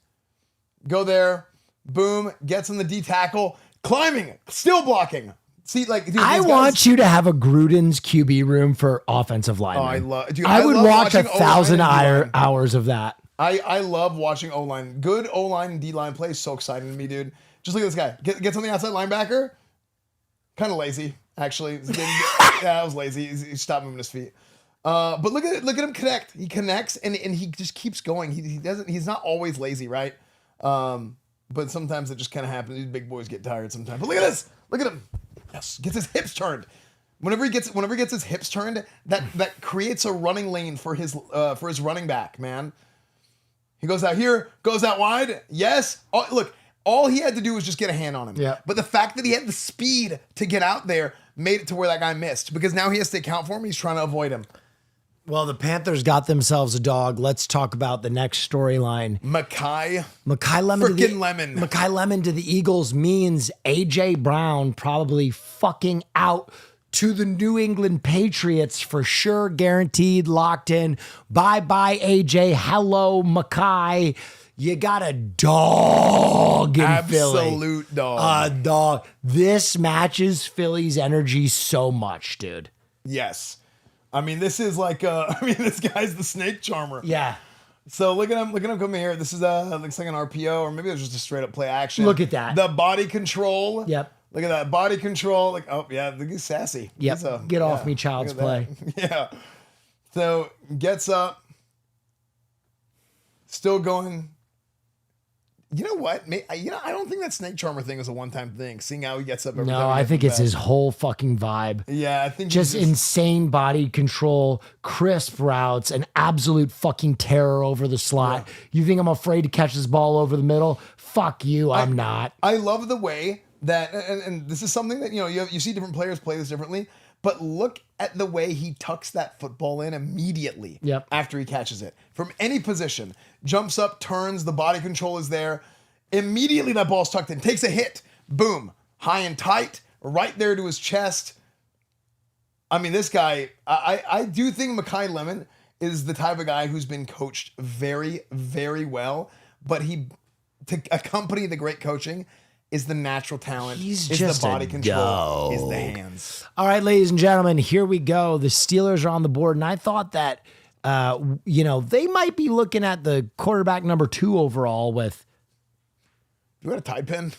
[SPEAKER 1] Go there. Boom. Gets in the D tackle. Climbing. Still blocking. See, like, dude,
[SPEAKER 2] I want you to have a Gruden's QB room for offensive linemen. I would watch 1,000 hours of that.
[SPEAKER 1] I love watching O-line. Good O-line and D-line play is so exciting to me, dude. Just look at this guy. Gets on the outside linebacker. Kind of lazy, actually. Yeah, I was lazy. He stopped moving his feet. But look at him connect. He connects and he just keeps going. He's not always lazy, right? But sometimes it just kind of happens. These big boys get tired sometimes. But look at this. Look at him. Yes, gets his hips turned. Whenever he gets his hips turned, that creates a running lane for his running back, man. He goes out here, goes out wide. Yes. Oh, look, all he had to do was just get a hand on him.
[SPEAKER 2] Yeah.
[SPEAKER 1] But the fact that he had the speed to get out there made it to where that guy missed, because now he has to account for him. He's trying to avoid him.
[SPEAKER 2] Well, the Panthers got themselves a dog. Let's talk about the next storyline.
[SPEAKER 1] Makai
[SPEAKER 2] Lemon.
[SPEAKER 1] Freaking Lemon.
[SPEAKER 2] Makai Lemon to the Eagles means A.J. Brown probably fucking out to the New England Patriots for sure, guaranteed, locked in. Bye-bye, A.J. Hello, Makai. You got a dog in Philly.
[SPEAKER 1] Absolute dog.
[SPEAKER 2] A dog. This matches Philly's energy so much, dude.
[SPEAKER 1] Yes. I mean, this is like, this guy's the snake charmer.
[SPEAKER 2] Yeah.
[SPEAKER 1] So look at him come here. This is looks like an RPO, or maybe it was just a straight up play action.
[SPEAKER 2] Look at that.
[SPEAKER 1] The body control.
[SPEAKER 2] Yep.
[SPEAKER 1] Look at that body control. Like, oh yeah, look, he's sassy.
[SPEAKER 2] Yep. Get off me, child's play.
[SPEAKER 1] Yeah. So gets up, still going. You know what? I don't think that snake charmer thing is a one-time thing. Seeing how he gets up every time.
[SPEAKER 2] No, I think it's his whole fucking vibe.
[SPEAKER 1] Yeah, I think
[SPEAKER 2] just insane body control, crisp routes, and absolute fucking terror over the slot. Yeah. You think I'm afraid to catch this ball over the middle? Fuck you, I'm not.
[SPEAKER 1] I love the way that, and this is something that, you see different players play this differently, but look at the way he tucks that football in immediately after he catches it. From any position, jumps up, turns, the body control is there. Immediately that ball's tucked in, takes a hit, boom, high and tight, right there to his chest. I mean, this guy, I do think Makai Lemon is the type of guy who's been coached very, very well, but to accompany the great coaching is the natural talent, is the body control, is the hands.
[SPEAKER 2] All right, ladies and gentlemen, here we go. The Steelers are on the board, and I thought that, they might be looking at the quarterback number 2 overall with...
[SPEAKER 1] You got a tie pin?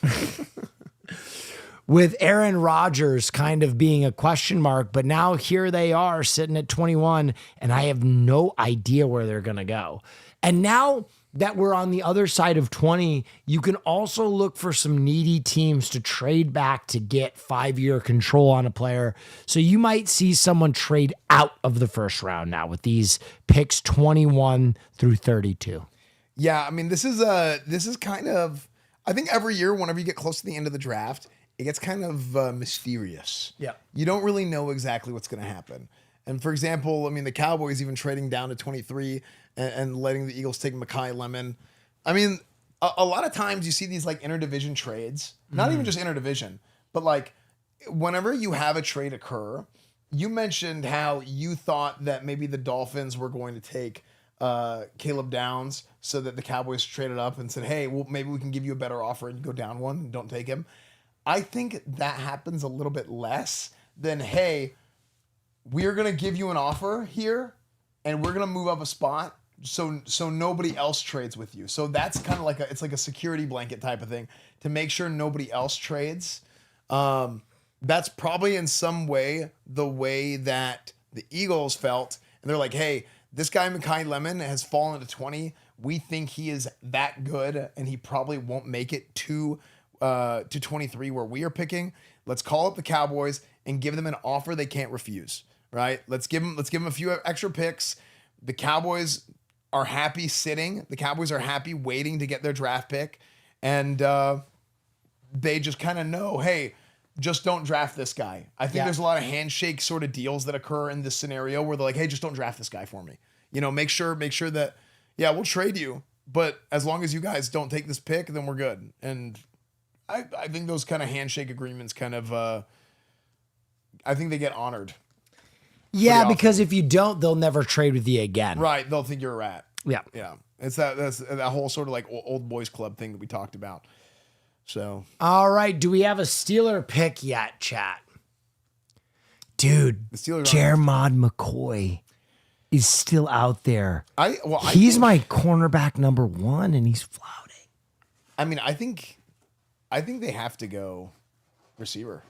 [SPEAKER 2] With Aaron Rodgers kind of being a question mark, but now here they are sitting at 21, and I have no idea where they're going to go. And now that we're on the other side of 20, you can also look for some needy teams to trade back to get 5-year control on a player. So you might see someone trade out of the first round now with these picks 21 through 32.
[SPEAKER 1] Yeah, I mean, this is kind of, I think every year, whenever you get close to the end of the draft, it gets kind of mysterious.
[SPEAKER 2] Yeah.
[SPEAKER 1] You don't really know exactly what's going to happen. And for example, I mean, the Cowboys even trading down to 23 and letting the Eagles take Makai Lemon. I mean, a lot of times you see these like interdivision trades, not even just interdivision, but like whenever you have a trade occur, you mentioned how you thought that maybe the Dolphins were going to take Caleb Downs so that the Cowboys traded up and said, hey, well, maybe we can give you a better offer and you go down one and don't take him. I think that happens a little bit less than, hey, we're going to give you an offer here and we're going to move up a spot so nobody else trades with you. So that's kind of like it's like a security blanket type of thing to make sure nobody else trades. That's probably in some way the way that the Eagles felt. And they're like, hey, this guy Makai Lemon has fallen to 20. We think he is that good and he probably won't make it to 23 where we are picking. Let's call up the Cowboys and give them an offer they can't refuse. Right? Let's give them a few extra picks. The Cowboys are happy sitting. The Cowboys are happy waiting to get their draft pick. And they just kind of know, hey, just don't draft this guy. I think there's a lot of handshake sort of deals that occur in this scenario where they're like, hey, just don't draft this guy for me. You know, make sure that, yeah, we'll trade you, but as long as you guys don't take this pick, then we're good. And I think those kind of handshake agreements kind of, I think they get honored.
[SPEAKER 2] Yeah, because if you don't, they'll never trade with you again.
[SPEAKER 1] Right. They'll think you're a rat.
[SPEAKER 2] Yeah.
[SPEAKER 1] Yeah. That's that whole sort of like old boys club thing that we talked about. So.
[SPEAKER 2] All right. Do we have a Steeler pick yet, chat? Dude, Jermod McCoy is still out there. He's my cornerback number 1 and he's flouting.
[SPEAKER 1] I mean, I think they have to go receiver.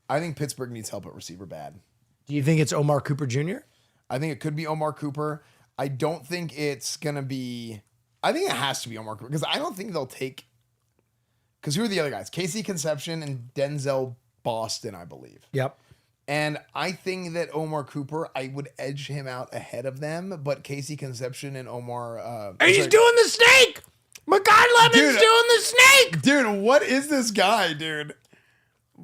[SPEAKER 1] I think Pittsburgh needs help at receiver bad.
[SPEAKER 2] Do you think it's Omar Cooper Jr.?
[SPEAKER 1] I think it could be Omar Cooper. I don't think it's going to be... I think it has to be Omar Cooper because I don't think they'll take... Because who are the other guys? Casey Conception and Denzel Boston, I believe.
[SPEAKER 2] Yep.
[SPEAKER 1] And I think that Omar Cooper, I would edge him out ahead of them, but Casey Conception and Omar...
[SPEAKER 2] he's doing the snake! Makai Lemon's doing the snake!
[SPEAKER 1] Dude, what is this guy, dude?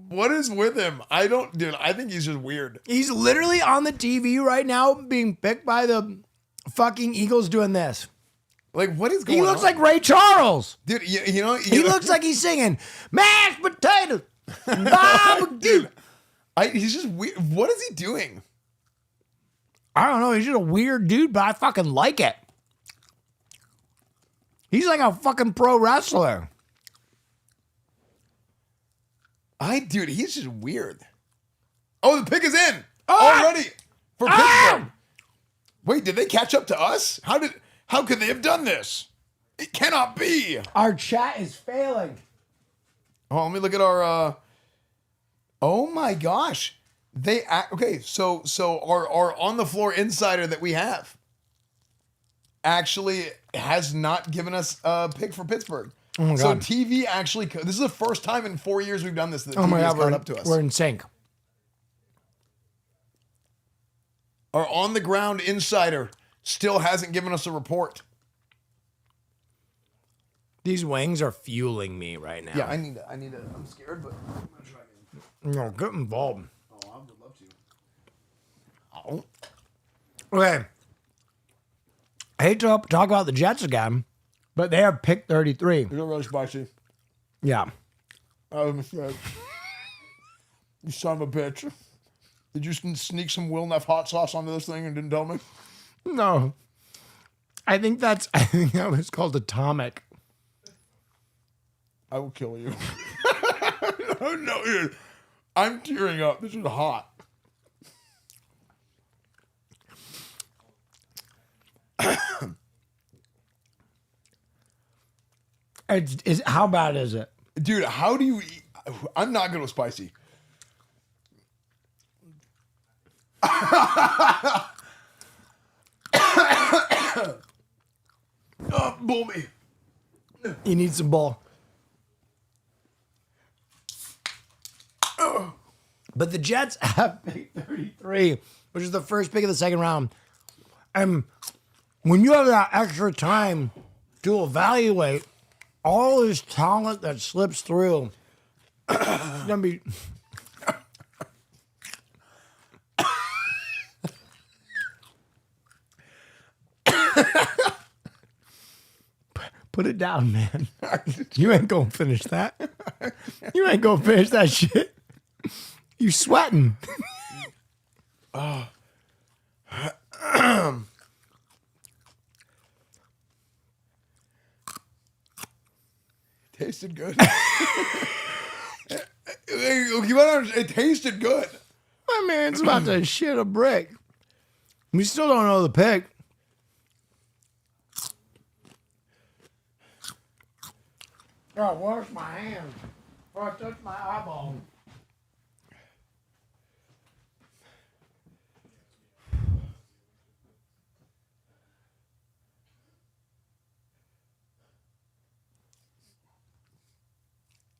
[SPEAKER 1] What is with him? I think he's just weird.
[SPEAKER 2] He's literally on the TV right now being picked by the fucking Eagles doing this.
[SPEAKER 1] Like, what is going on?
[SPEAKER 2] He looks like Ray Charles.
[SPEAKER 1] Dude, he
[SPEAKER 2] looks like he's singing mashed potatoes.
[SPEAKER 1] Dude, he's just weird. What is he doing?
[SPEAKER 2] I don't know. He's just a weird dude, but I fucking like it. He's like a fucking pro wrestler.
[SPEAKER 1] Dude, he's just weird. Oh, the pick is in already for Pittsburgh. Wait, did they catch up to us? How could they have done this? It cannot be.
[SPEAKER 2] Our chat is failing.
[SPEAKER 1] Oh, let me look at our. Oh my gosh, so our on the floor insider that we have actually has not given us a pick for Pittsburgh.
[SPEAKER 2] Oh my God.
[SPEAKER 1] So TV actually, this is the first time in 4 years we've done this that TV has caught up to us.
[SPEAKER 2] We're in sync.
[SPEAKER 1] Our on the ground insider still hasn't given us a report.
[SPEAKER 2] These wings are fueling me right now.
[SPEAKER 1] Yeah, I need to. I'm scared, but I'm gonna try again.
[SPEAKER 2] No, get involved.
[SPEAKER 1] Oh, I would love to.
[SPEAKER 2] Oh. Okay. I hate to talk about the Jets again, but they have pick 33.
[SPEAKER 1] You're really spicy.
[SPEAKER 2] Yeah.
[SPEAKER 1] I was a mistake. You son of a bitch. Did you sneak some Will Neff hot sauce onto this thing and didn't tell me?
[SPEAKER 2] No. I think that was called Atomic.
[SPEAKER 1] I will kill you. No, dude. I'm tearing up. This is hot.
[SPEAKER 2] How bad is it?
[SPEAKER 1] Dude, how do you eat? I'm not good with spicy. Oh, bull me.
[SPEAKER 2] You need some ball. But the Jets have pick 33, which is the first pick of the second round. And when you have that extra time to evaluate all this talent that slips through, it's going to be... Put it down, man. You ain't going to finish that. You ain't going to finish that shit. You sweating.
[SPEAKER 1] Tasted good. It tasted good.
[SPEAKER 2] My man's about to shit a brick. We still don't know the pick. Oh, wash my hands before I touch my eyeball.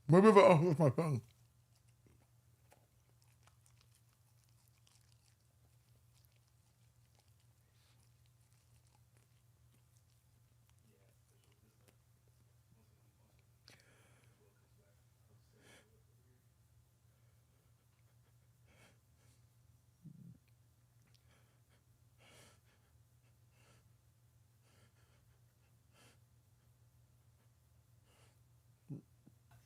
[SPEAKER 1] Maybe if I with my phone.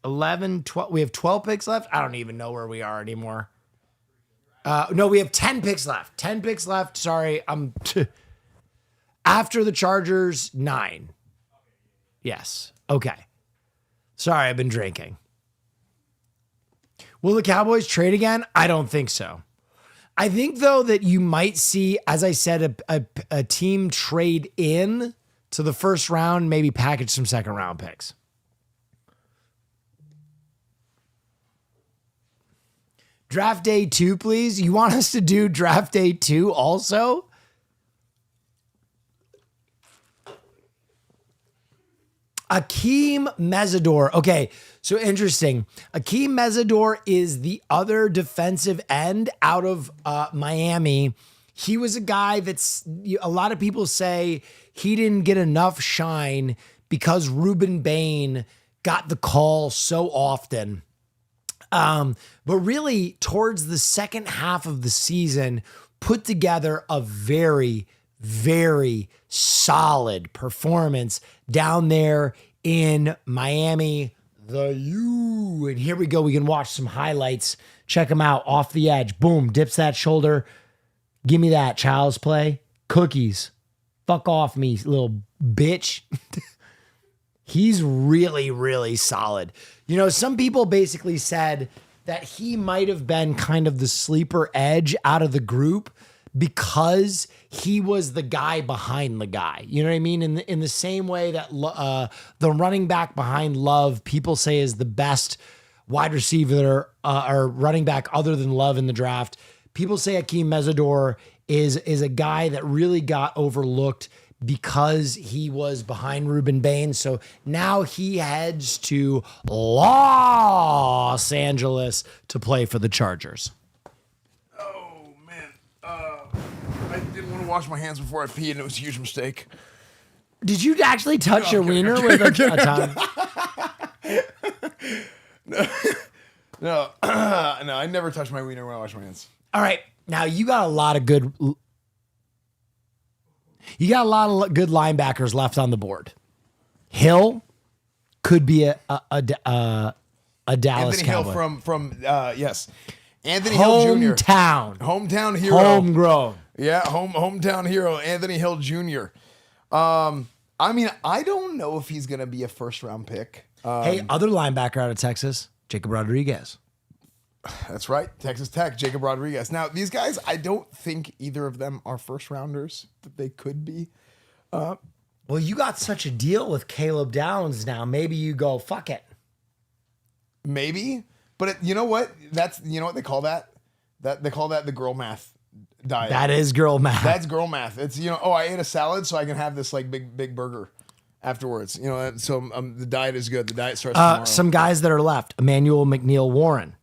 [SPEAKER 2] We have 12 picks left. I don't even know where we are anymore. No, we have 10 picks left. 10 picks left. Sorry, I'm after the Chargers, 9. Yes. Okay. Sorry, I've been drinking. Will the Cowboys trade again? I don't think so. I think, though, that you might see, as I said, a team trade in to the first round, maybe package some second round picks. Draft day 2, please. You want us to do draft day 2 also? Akeem Mesidor. Okay, so interesting. Akeem Mesidor is the other defensive end out of Miami. He was a guy that's, a lot of people say he didn't get enough shine because Ruben Bain got the call so often. But really, towards the second half of the season, put together a very, very solid performance down there in Miami, the U. And here we go. We can watch some highlights. Check them out. Off the edge. Boom. Dips that shoulder. Give me that. Child's play. Cookies. Fuck off me, little bitch. He's really, really solid. You know, some people basically said that he might have been kind of the sleeper edge out of the group because he was the guy behind the guy. You know what I mean? In the same way that the running back behind Love, people say is the best wide receiver or running back other than Love in the draft. People say Akeem Mesidor is a guy that really got overlooked because he was behind Ruben Bain. So now he heads to Los Angeles to play for the Chargers.
[SPEAKER 1] Oh, man. I didn't want to wash my hands before I peed, and it was a huge mistake.
[SPEAKER 2] Did you actually touch your wiener with a tongue?
[SPEAKER 1] No, I never touch my wiener when I wash my hands.
[SPEAKER 2] All right. Now you got a lot of good linebackers left on the board. Hill could be a Dallas
[SPEAKER 1] Anthony
[SPEAKER 2] Cowboy.
[SPEAKER 1] Hill from yes. Anthony Hill Jr. Hometown hero.
[SPEAKER 2] Homegrown.
[SPEAKER 1] Yeah, hometown hero, Anthony Hill Jr. I mean, I don't know if he's going to be a first-round pick.
[SPEAKER 2] Hey, other linebacker out of Texas, Jacob Rodriguez.
[SPEAKER 1] That's right, Texas Tech, Jacob Rodriguez. Now, these guys, I don't think either of them are first-rounders, but they could be.
[SPEAKER 2] Well, you got such a deal with Caleb Downs now. Maybe you go, fuck it.
[SPEAKER 1] Maybe, but you know what? You know what they call that? They call that the girl math diet.
[SPEAKER 2] That is girl math.
[SPEAKER 1] That's girl math. It's, I ate a salad so I can have this like big burger. afterwards. You know, so the diet is good. The diet starts tomorrow.
[SPEAKER 2] Some guys that are left: Emmanuel McNeil Warren,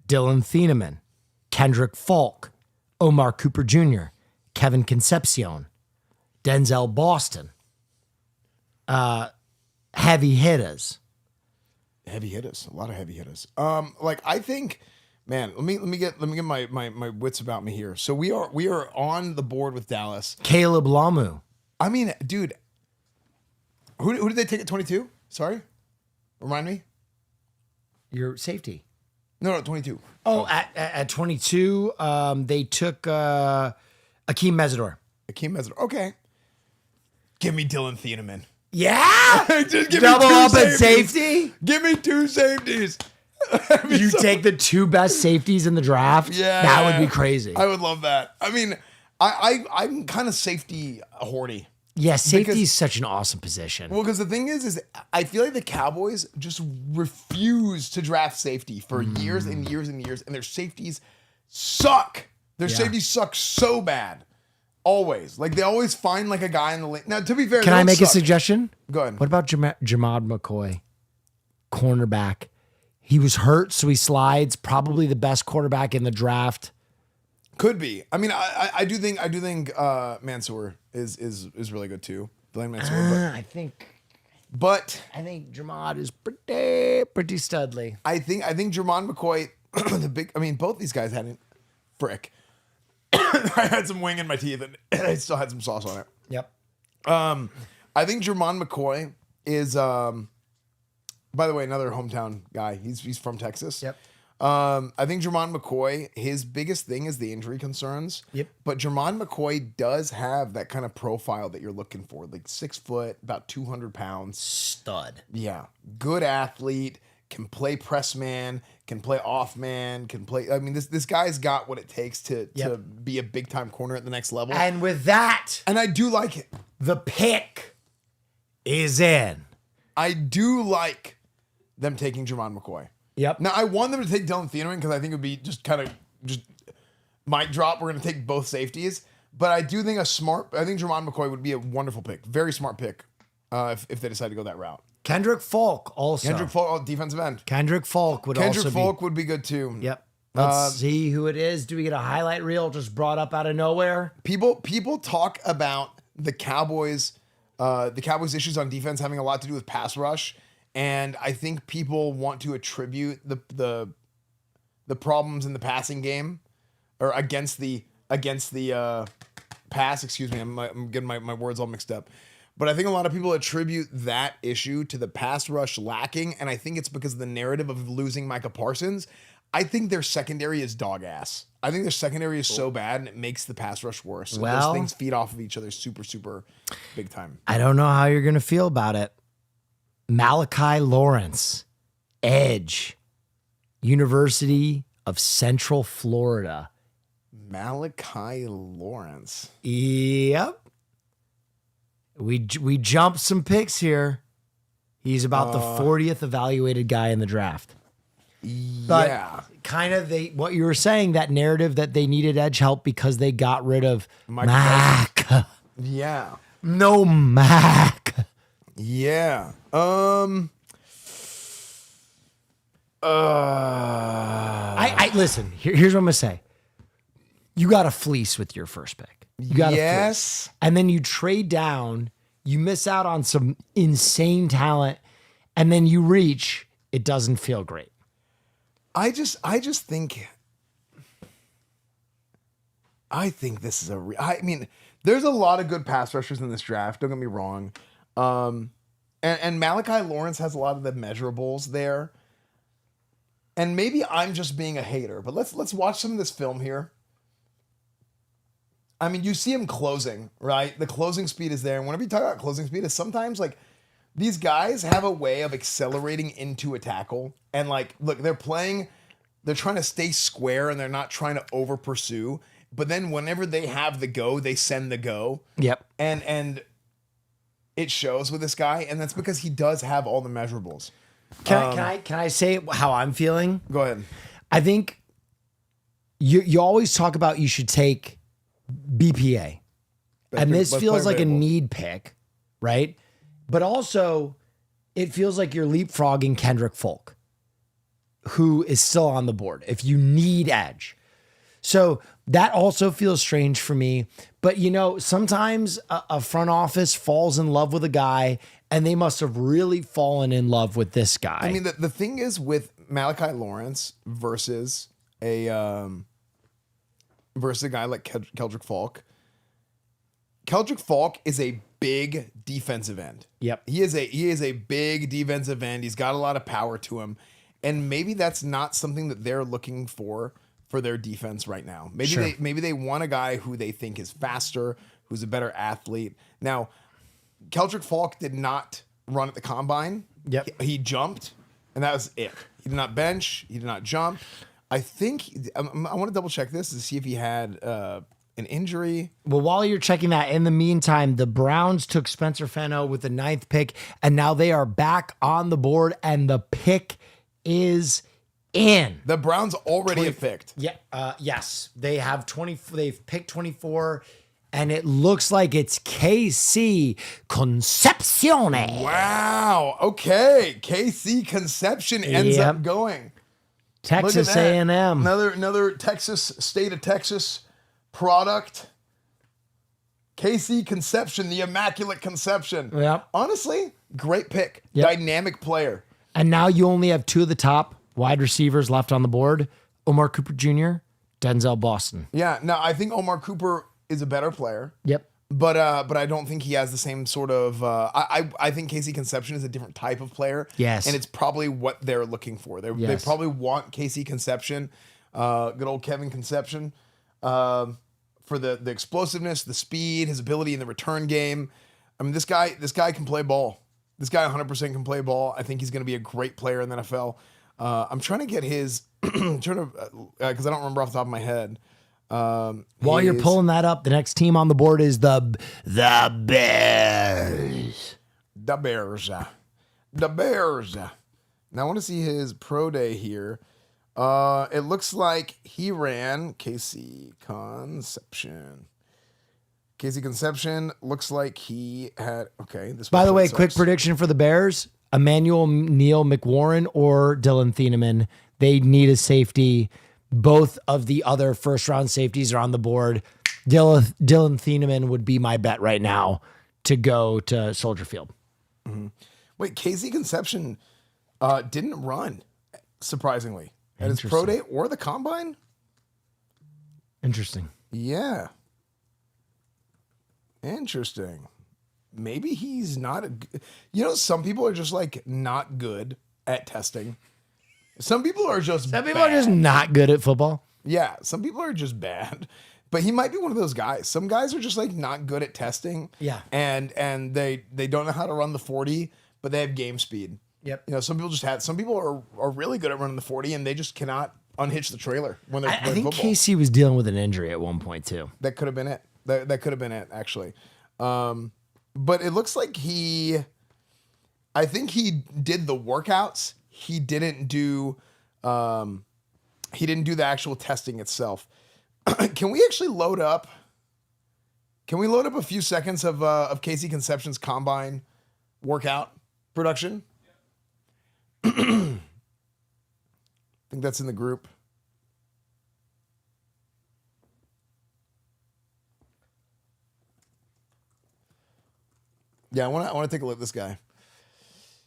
[SPEAKER 2] Dylan Thieneman, Kendrick Falk, Omar Cooper Jr., Kevin Concepcion, Denzel Boston. Heavy hitters.
[SPEAKER 1] Heavy hitters, a lot of heavy hitters. Like I think, man, let me get my wits about me here. So we are on the board with Dallas.
[SPEAKER 2] Caleb Lamu.
[SPEAKER 1] I mean, dude, who did they take at 22? Sorry, remind me.
[SPEAKER 2] Your safety.
[SPEAKER 1] No, 22.
[SPEAKER 2] Oh, at 22, they took Akeem Mesidor.
[SPEAKER 1] Akeem Mesidor. Okay, give me Dylan Thieneman.
[SPEAKER 2] Yeah,
[SPEAKER 1] Just give
[SPEAKER 2] double
[SPEAKER 1] me
[SPEAKER 2] up
[SPEAKER 1] two
[SPEAKER 2] at
[SPEAKER 1] safeties.
[SPEAKER 2] safety.
[SPEAKER 1] Give me 2 safeties.
[SPEAKER 2] You take the 2 best safeties in the draft.
[SPEAKER 1] Yeah,
[SPEAKER 2] that would be crazy.
[SPEAKER 1] I would love that. I mean, I'm kind of safety horny.
[SPEAKER 2] Yeah, safety is such an awesome position.
[SPEAKER 1] Well, because the thing is I feel like the Cowboys just refuse to draft safety for years and years and years, and their safeties suck. Their safeties suck so bad. Always. Like, they always find, like, a guy in the lane. Now, to be fair,
[SPEAKER 2] Can I make a suggestion?
[SPEAKER 1] Go ahead.
[SPEAKER 2] What about Jamad McCoy, cornerback? He was hurt, so he slides. Probably the best quarterback in the draft.
[SPEAKER 1] Could be. I mean, I do think Mansour is really good too. Blaine Mansour,
[SPEAKER 2] I think
[SPEAKER 1] but
[SPEAKER 2] Jamad is pretty studly.
[SPEAKER 1] I think Jermon McCoy, both these guys hadn't. Frick. I had some wing in my teeth and I still had some sauce on it.
[SPEAKER 2] Yep.
[SPEAKER 1] I think Jermon McCoy is, by the way, another hometown guy. He's from Texas.
[SPEAKER 2] Yep.
[SPEAKER 1] I think Jermon McCoy, his biggest thing is the injury concerns.
[SPEAKER 2] Yep.
[SPEAKER 1] But Jermon McCoy does have that kind of profile that you're looking for, like 6 foot, about 200 pounds.
[SPEAKER 2] Stud.
[SPEAKER 1] Yeah. Good athlete, can play press man, can play off man, can play. I mean, this guy's got what it takes to be a big time corner at the next level.
[SPEAKER 2] And with that,
[SPEAKER 1] And I do like it.
[SPEAKER 2] the pick is in.
[SPEAKER 1] I do like them taking Jermon McCoy.
[SPEAKER 2] Yep.
[SPEAKER 1] Now, I want them to take Dylan Thieneman because I think it would be just kind of just mic drop. We're going to take both safeties. But I do think I think Jermon McCoy would be a wonderful pick. Very smart pick if they decide to go that route.
[SPEAKER 2] Kendrick Falk also.
[SPEAKER 1] Kendrick Falk, defensive end.
[SPEAKER 2] Kendrick Falk would also be.
[SPEAKER 1] Kendrick Falk would be good too.
[SPEAKER 2] Yep. Let's see who it is. Do we get a highlight reel just brought up out of nowhere?
[SPEAKER 1] People talk about the Cowboys issues on defense having a lot to do with pass rush. And I think people want to attribute the problems in the passing game or against the pass. Excuse me, I'm getting my words all mixed up. But I think a lot of people attribute that issue to the pass rush lacking, and I think it's because of the narrative of losing Micah Parsons. I think their secondary is dog ass. I think their secondary is so bad, and it makes the pass rush worse. So
[SPEAKER 2] Well,
[SPEAKER 1] those things feed off of each other super, super big time.
[SPEAKER 2] I don't know how you're going to feel about it. Malachi Lawrence, edge, University of Central Florida.
[SPEAKER 1] Malachi Lawrence.
[SPEAKER 2] Yep. We jumped some picks here. He's about the 40th evaluated guy in the draft. But
[SPEAKER 1] Yeah.
[SPEAKER 2] kind of what you were saying, that narrative that they needed edge help because they got rid of
[SPEAKER 1] Micah
[SPEAKER 2] Mac.
[SPEAKER 1] Yeah.
[SPEAKER 2] No Mac.
[SPEAKER 1] Yeah.
[SPEAKER 2] I listen. Here's what I'm gonna say. You got to fleece with your first pick. You got to
[SPEAKER 1] Yes.
[SPEAKER 2] and then you trade down. You miss out on some insane talent, and then you reach. It doesn't feel great.
[SPEAKER 1] I just think. I think this is I mean, there's a lot of good pass rushers in this draft. Don't get me wrong. And Malachi Lawrence has a lot of the measurables there. And maybe I'm just being a hater, but let's watch some of this film here. I mean, you see him closing, right? The closing speed is there. And whenever you talk about closing speed, is sometimes like these guys have a way of accelerating into a tackle. And like, look, they're trying to stay square and they're not trying to over pursue. But then whenever they have the go, they send the go.
[SPEAKER 2] Yep.
[SPEAKER 1] And it shows with this guy. And that's because he does have all the measurables.
[SPEAKER 2] Can I say how I'm feeling?
[SPEAKER 1] Go ahead.
[SPEAKER 2] I think you always talk about you should take BPA. And this feels like a need pick, right? But also, it feels like you're leapfrogging Kendrick Folk, who is still on the board if you need edge. So that also feels strange for me. But, you know, sometimes a front office falls in love with a guy, and they must have really fallen in love with this guy.
[SPEAKER 1] I mean, the thing is with Malachi Lawrence versus a guy like Keldrick Falk. Keldrick Falk is a big defensive end.
[SPEAKER 2] Yep.
[SPEAKER 1] He is a big defensive end. He's got a lot of power to him. And maybe that's not something that they're looking for their defense right now. Maybe they want a guy who they think is faster, who's a better athlete. Now, Keldrick Falk did not run at the combine.
[SPEAKER 2] Yep.
[SPEAKER 1] He jumped, and that was it. He did not bench. He did not jump. I think I want to double check this to see if he had an injury.
[SPEAKER 2] Well, while you're checking that, in the meantime, the Browns took Spencer Fenno with the 9th pick, and now they are back on the board, and the pick is in.
[SPEAKER 1] The Browns already have picked.
[SPEAKER 2] Yeah. Yes. They have 20. They've picked 24, and it looks like it's KC Concepcione.
[SPEAKER 1] Wow. Okay. KC Conception ends up going.
[SPEAKER 2] Texas A&M.
[SPEAKER 1] Another Texas, state of Texas product. KC Conception, the Immaculate Conception.
[SPEAKER 2] Yep.
[SPEAKER 1] Honestly, great pick.
[SPEAKER 2] Yep.
[SPEAKER 1] Dynamic player.
[SPEAKER 2] And now you only have 2 of the top wide receivers left on the board: Aamoir Cooper Jr., Denzel Boston.
[SPEAKER 1] Yeah. Now, I think Aamoir Cooper is a better player.
[SPEAKER 2] Yep.
[SPEAKER 1] But I don't think he has the same sort of. I think Casey Conception is a different type of player.
[SPEAKER 2] Yes,
[SPEAKER 1] and it's probably what they're looking for. They probably want Casey Conception, good old Kevin Conception, for the explosiveness, the speed, his ability in the return game. I mean, this guy can play ball. This guy 100% can play ball. I think he's going to be a great player in the NFL. I'm trying to get his, because I don't remember off the top of my head.
[SPEAKER 2] While you're pulling that up, the next team on the board is the Bears.
[SPEAKER 1] The Bears. Now I want to see his pro day here. It looks like he ran Casey Conception. Casey Conception looks like he had. Okay. This.
[SPEAKER 2] By the way, quick prediction for the Bears: Emmanuel Neal McWarren or Dylan Thieneman. They need a safety. Both of the other first-round safeties are on the board. Dylan Thieneman would be my bet right now to go to Soldier Field.
[SPEAKER 1] Mm-hmm. Wait, Casey Conception didn't run, surprisingly, at his pro day or the combine?
[SPEAKER 2] Interesting.
[SPEAKER 1] Yeah. Interesting. Maybe he's not some people are just like not good at testing. Some people are just
[SPEAKER 2] not good at football.
[SPEAKER 1] Yeah, some people are just bad. But he might be one of those guys. Some guys are just like not good at testing.
[SPEAKER 2] Yeah.
[SPEAKER 1] And they don't know how to run the 40, but they have game speed.
[SPEAKER 2] Yep.
[SPEAKER 1] Some people are really good at running the 40 and they just cannot unhitch the trailer when they're
[SPEAKER 2] I
[SPEAKER 1] playing
[SPEAKER 2] think
[SPEAKER 1] football.
[SPEAKER 2] Casey was dealing with an injury at one point too.
[SPEAKER 1] That could have been it. That could have been it, actually. But it looks like I think he did the workouts. He didn't do the actual testing itself. Can we actually load up? Can we load up a few seconds of Casey Conception's combine workout production? I think that's in the group. Yeah, I want to take a look at this guy.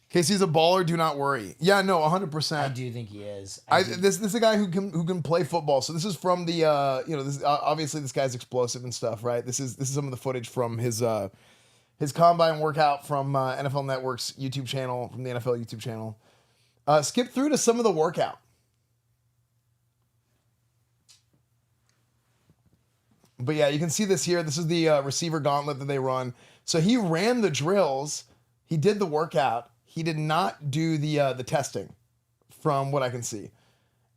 [SPEAKER 1] Casey's a baller. Do not worry. Yeah, no, 100%.
[SPEAKER 2] I do think he is.
[SPEAKER 1] This is a guy who can play football. So this is from the this obviously this guy's explosive and stuff, right? This is some of the footage from his combine workout from NFL Network's YouTube channel, from the NFL YouTube channel. Skip through to some of the workout. But yeah, you can see this here. This is the receiver gauntlet that they run. So he ran the drills. He did the workout. He did not do the testing, from what I can see.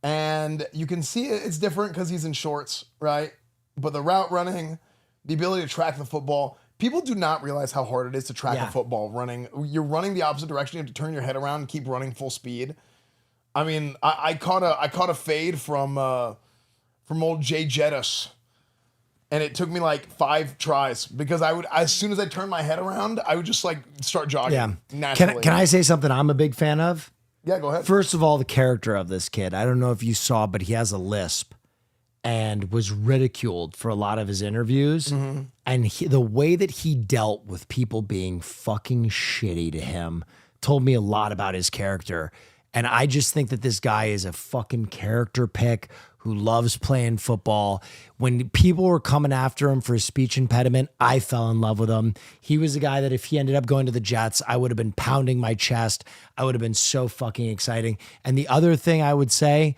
[SPEAKER 1] And you can see it's different because he's in shorts, right? But the route running, the ability to track the football, people do not realize how hard it is to track a football running. You're running the opposite direction. You have to turn your head around and keep running full speed. I mean, I caught a fade from old Jay Jettis. And it took me like 5 tries because I would, as soon as I turned my head around, I would just like start jogging.
[SPEAKER 2] Yeah.
[SPEAKER 1] Naturally.
[SPEAKER 2] Can I say something I'm a big fan of?
[SPEAKER 1] Yeah, go ahead.
[SPEAKER 2] First of all, the character of this kid. I don't know if you saw, but he has a lisp and was ridiculed for a lot of his interviews. And the way that he dealt with people being fucking shitty to him told me a lot about his character. And I just think that this guy is a fucking character pick who loves playing football. When people were coming after him for his speech impediment, I fell in love with him. He was a guy that if he ended up going to the Jets, I would have been pounding my chest. I would have been so fucking exciting. And the other thing I would say,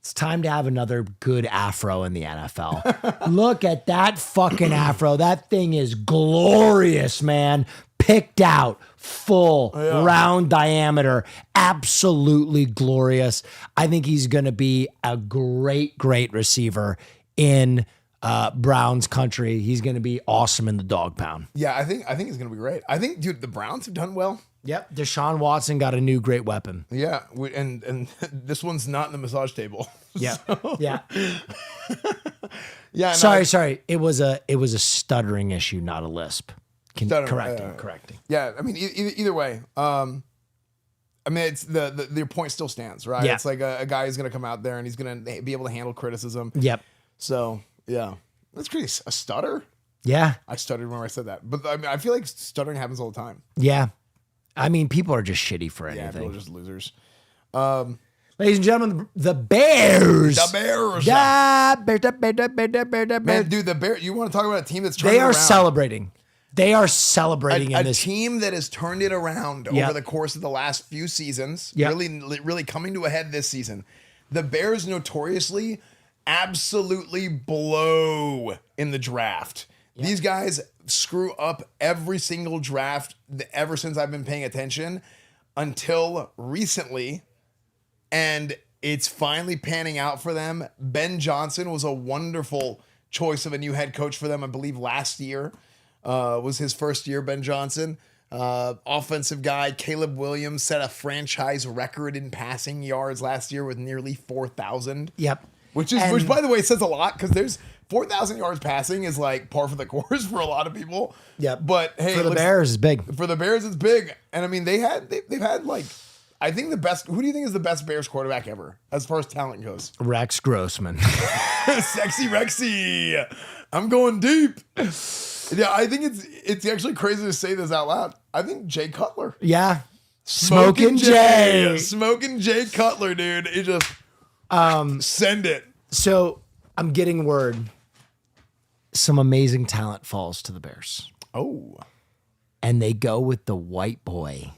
[SPEAKER 2] it's time to have another good afro in the NFL. Look at that fucking afro. That thing is glorious, man. Picked out, full, round diameter, absolutely glorious. I think he's going to be a great, great receiver in Browns country. He's going to be awesome in the dog pound.
[SPEAKER 1] Yeah, I think it's gonna be great. I think, dude, the Browns have done well.
[SPEAKER 2] Yep, Deshaun Watson got a new great weapon.
[SPEAKER 1] Yeah, and this one's not in the massage table.
[SPEAKER 2] Yeah, yeah.
[SPEAKER 1] Yeah.
[SPEAKER 2] Sorry. It was a stuttering issue, not a lisp.
[SPEAKER 1] Stuttering,
[SPEAKER 2] Correcting.
[SPEAKER 1] Yeah, I mean, either way. I mean, it's your point still stands, right?
[SPEAKER 2] Yeah.
[SPEAKER 1] It's like a guy who's gonna come out there and he's gonna be able to handle criticism.
[SPEAKER 2] Yep.
[SPEAKER 1] So yeah, that's pretty. A stutter?
[SPEAKER 2] Yeah.
[SPEAKER 1] I stuttered when I said that, but I mean, I feel like stuttering happens all the time.
[SPEAKER 2] Yeah. I mean, people are just shitty for
[SPEAKER 1] Yeah, people
[SPEAKER 2] anything.
[SPEAKER 1] are just losers.
[SPEAKER 2] Ladies and gentlemen, the Bears.
[SPEAKER 1] The Bears. Man, dude, the Bears. You want to talk about a team that's
[SPEAKER 2] They are
[SPEAKER 1] around?
[SPEAKER 2] celebrating. They are celebrating in
[SPEAKER 1] a
[SPEAKER 2] this.
[SPEAKER 1] team that has turned it around
[SPEAKER 2] Yep.
[SPEAKER 1] over the course of the last few seasons.
[SPEAKER 2] Yep.
[SPEAKER 1] Really coming to a head this season. The Bears notoriously absolutely blow in the draft. Yep. These guys screw up every single draft ever since I've been paying attention until recently. And it's finally panning out for them. Ben Johnson was a wonderful choice of a new head coach for them, I believe last year. Was his first year, Ben Johnson. Offensive guy, Caleb Williams set a franchise record in passing yards last year with nearly 4,000.
[SPEAKER 2] Yep.
[SPEAKER 1] Which by the way says a lot because there's 4,000 yards passing is like par for the course for a lot of people.
[SPEAKER 2] Yep.
[SPEAKER 1] But hey,
[SPEAKER 2] For the Bears, it's big.
[SPEAKER 1] For the Bears, it's big. And I mean, they've had like, I think the best. Who do you think is the best Bears quarterback ever as far as talent goes?
[SPEAKER 2] Rex Grossman.
[SPEAKER 1] Sexy Rexy. I'm going deep. Yeah, I think it's actually crazy to say this out loud. I think Jay Cutler.
[SPEAKER 2] Yeah. Smoking Jay.
[SPEAKER 1] Smoking Jay Cutler, dude. It just send it.
[SPEAKER 2] So I'm getting word. Some amazing talent falls to the Bears.
[SPEAKER 1] Oh.
[SPEAKER 2] And they go with the white boy.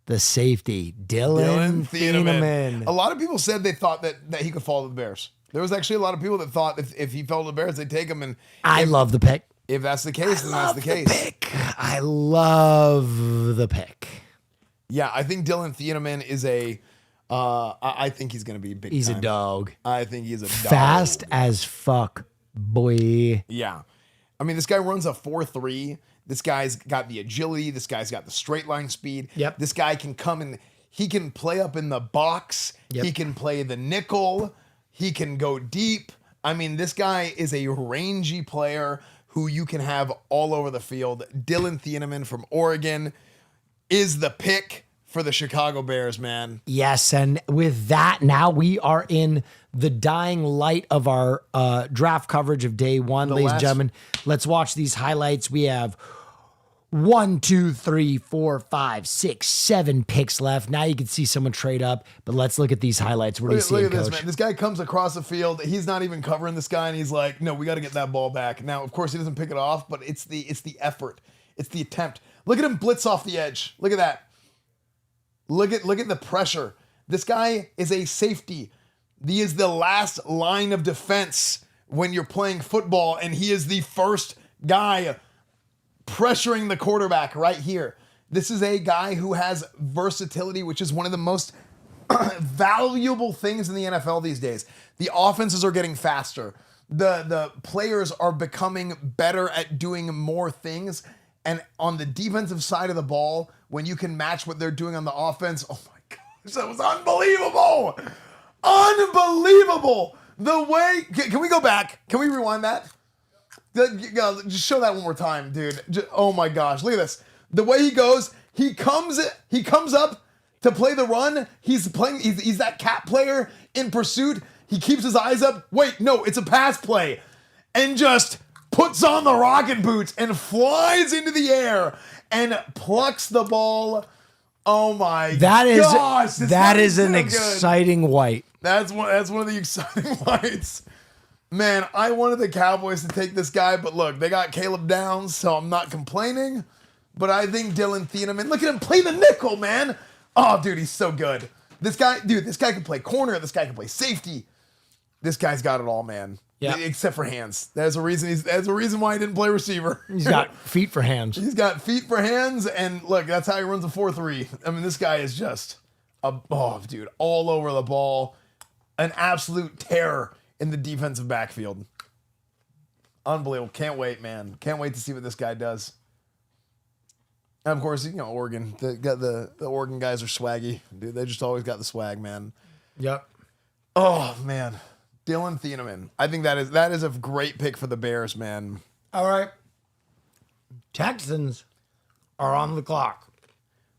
[SPEAKER 2] The safety, Dylan Thieneman.
[SPEAKER 1] A lot of people said they thought that he could fall to the Bears. There was actually a lot of people that thought if he fell to the Bears, they'd take him. And
[SPEAKER 2] I love the pick.
[SPEAKER 1] If that's the case, then that's the case.
[SPEAKER 2] I love the pick.
[SPEAKER 1] Yeah, I think Dylan Thieneman is I think he's going to be big.
[SPEAKER 2] He's
[SPEAKER 1] time.
[SPEAKER 2] a dog.
[SPEAKER 1] I think he's a dog.
[SPEAKER 2] Fast as fuck, boy.
[SPEAKER 1] Yeah. I mean, this guy runs a 4.3. This guy's got the agility. This guy's got the straight line speed.
[SPEAKER 2] Yep.
[SPEAKER 1] This guy can come and he can play up in the box.
[SPEAKER 2] Yep.
[SPEAKER 1] He can play the nickel. He can go deep. I mean, this guy is a rangy player who you can have all over the field. Dylan Thieneman from Oregon is the pick for the Chicago Bears, man.
[SPEAKER 2] Yes, and with that, now we are in the dying light of our draft coverage of day one, ladies and gentlemen. Let's watch these highlights. We have 1, 2, 3, 4, 5, 6, 7 picks left. Now you can see someone trade up, but let's look at these highlights. What do you see,
[SPEAKER 1] Look at
[SPEAKER 2] Coach?
[SPEAKER 1] this, man. This guy comes across the field. He's not even covering this guy, and he's like, no, we got to get that ball back. Now, of course, he doesn't pick it off, but it's the effort. It's the attempt. Look at him blitz off the edge. Look at that. Look at the pressure. This guy is a safety. He is the last line of defense when you're playing football, and he is the first guy pressuring the quarterback right here. This is a guy who has versatility, which is one of the most valuable things in the NFL these days. The offenses are getting faster. The players are becoming better at doing more things. And on the defensive side of the ball, when you can match what they're doing on the offense, oh my gosh, that was unbelievable. Unbelievable. The way, can we go back? Can we rewind that? Just show that one more time, dude. Oh my gosh, look at this. The way he goes, he comes up to play the run. He's that cat player in pursuit. He keeps his eyes up. Wait, no, it's a pass play. And just puts on the rocket boots and flies into the air and plucks the ball. Oh my gosh.
[SPEAKER 2] That is an exciting white.
[SPEAKER 1] That's one of the exciting whites. Man, I wanted the Cowboys to take this guy, but look, they got Caleb Downs, so I'm not complaining. But I think Dylan Thieneman, look at him play the nickel, man. Oh, dude, he's so good. This guy can play corner. This guy can play safety. This guy's got it all, man.
[SPEAKER 2] Yeah.
[SPEAKER 1] Except for hands. There's a reason why he didn't play receiver.
[SPEAKER 2] He's got feet for hands.
[SPEAKER 1] He's got feet for hands, and look, that's how he runs a 4-3. I mean, this guy is just dude, all over the ball. An absolute terror in the defensive backfield. Unbelievable. Can't wait, man. Can't wait to see what this guy does. And of course, Oregon. The Oregon guys are swaggy. Dude, they just always got the swag, man.
[SPEAKER 2] Yep.
[SPEAKER 1] Oh, man. Dylan Thieneman. I think that is a great pick for the Bears, man.
[SPEAKER 2] All right. Texans are on the clock.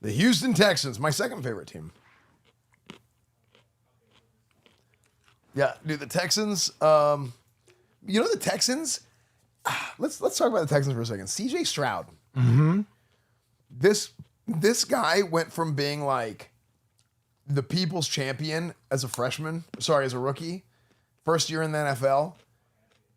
[SPEAKER 1] The Houston Texans, my second favorite team. Yeah, dude, the Texans. The Texans. Let's talk about the Texans for a second. C.J. Stroud.
[SPEAKER 2] Mm-hmm.
[SPEAKER 1] This guy went from being like the people's champion as a rookie, first year in the NFL,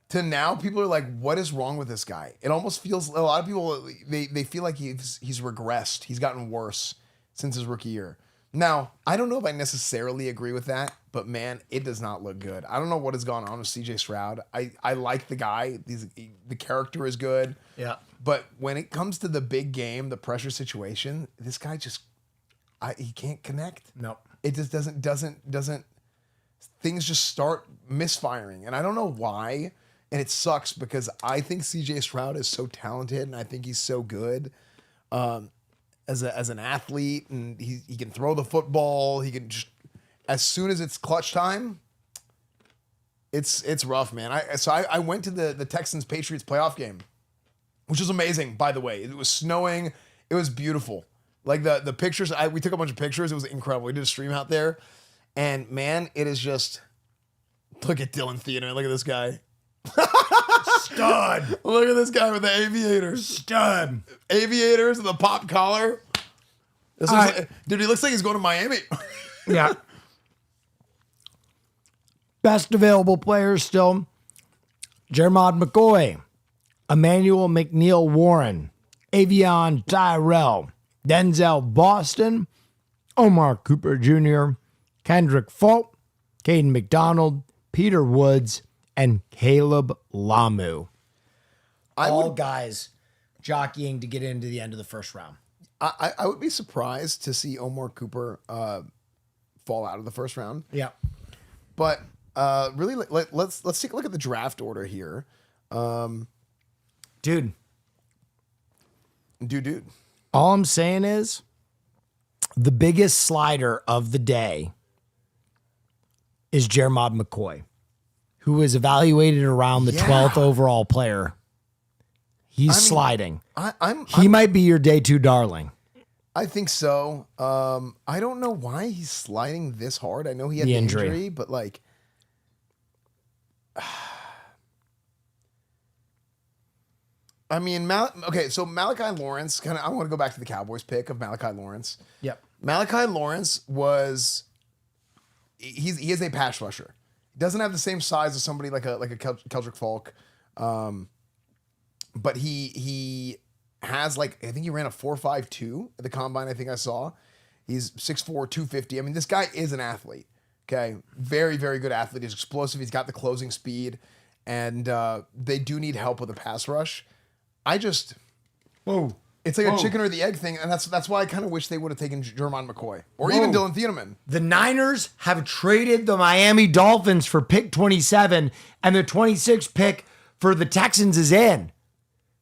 [SPEAKER 1] to now people are like, what is wrong with this guy? It almost feels, a lot of people, they feel like he's regressed. He's gotten worse since his rookie year. Now, I don't know if I necessarily agree with that, but man, it does not look good. I don't know what has gone on with CJ Stroud. I like the guy. The character is good.
[SPEAKER 2] Yeah.
[SPEAKER 1] But when it comes to the big game, the pressure situation, this guy he can't connect.
[SPEAKER 2] No.
[SPEAKER 1] It just doesn't things just start misfiring. And I don't know why. And it sucks because I think CJ Stroud is so talented and I think he's so good. As an athlete, and he can throw the football. He can just, as soon as it's clutch time, it's rough, man. I went to the Texans Patriots playoff game, which was amazing, by the way. It was snowing. It was beautiful. Like the pictures, we took a bunch of pictures. It was incredible. We did a stream out there, and man, it is just, look at Dylan Thieneman. Look at this guy. Stud. Look at this guy with the aviators.
[SPEAKER 2] Stud.
[SPEAKER 1] Aviators and the pop collar. Dude, he looks like he's going to Miami.
[SPEAKER 2] Yeah. Best available players still. Jermod McCoy, Emmanuel McNeil Warren, Avion Tyrell, Denzel Boston, Aamoir Cooper Jr., Kendrick Fulton, Caden McDonald, Peter Woods, and Caleb Lamu. All guys jockeying to get into the end of the first round.
[SPEAKER 1] I would be surprised to see Aamoir Cooper fall out of the first round.
[SPEAKER 2] Yeah.
[SPEAKER 1] But really, let's take a look at the draft order here.
[SPEAKER 2] Dude.
[SPEAKER 1] All
[SPEAKER 2] I'm saying is the biggest slider of the day is Jermod McCoy, who is evaluated around the 12th overall player. He's sliding. He might be your day 2 darling.
[SPEAKER 1] I think so. I don't know why he's sliding this hard. I know he had the injury, but like, I mean, so Malachi Lawrence, I want to go back to the Cowboys pick of Malachi Lawrence.
[SPEAKER 2] Yep.
[SPEAKER 1] Malachi Lawrence he is a pass rusher. He doesn't have the same size as somebody like a Keldrick Falk. But he has I think he ran a 4.52 at the combine. I think I saw. He's 6'4", 250. I mean, this guy is an athlete. Okay, very, very good athlete. He's explosive. He's got the closing speed, and they do need help with a pass rush. It's like a chicken or the egg thing, and that's why I kind of wish they would have taken Jermod McCoy or even Dylan Thieneman.
[SPEAKER 2] The Niners have traded the Miami Dolphins for pick 27, and the 26th pick for the Texans is in.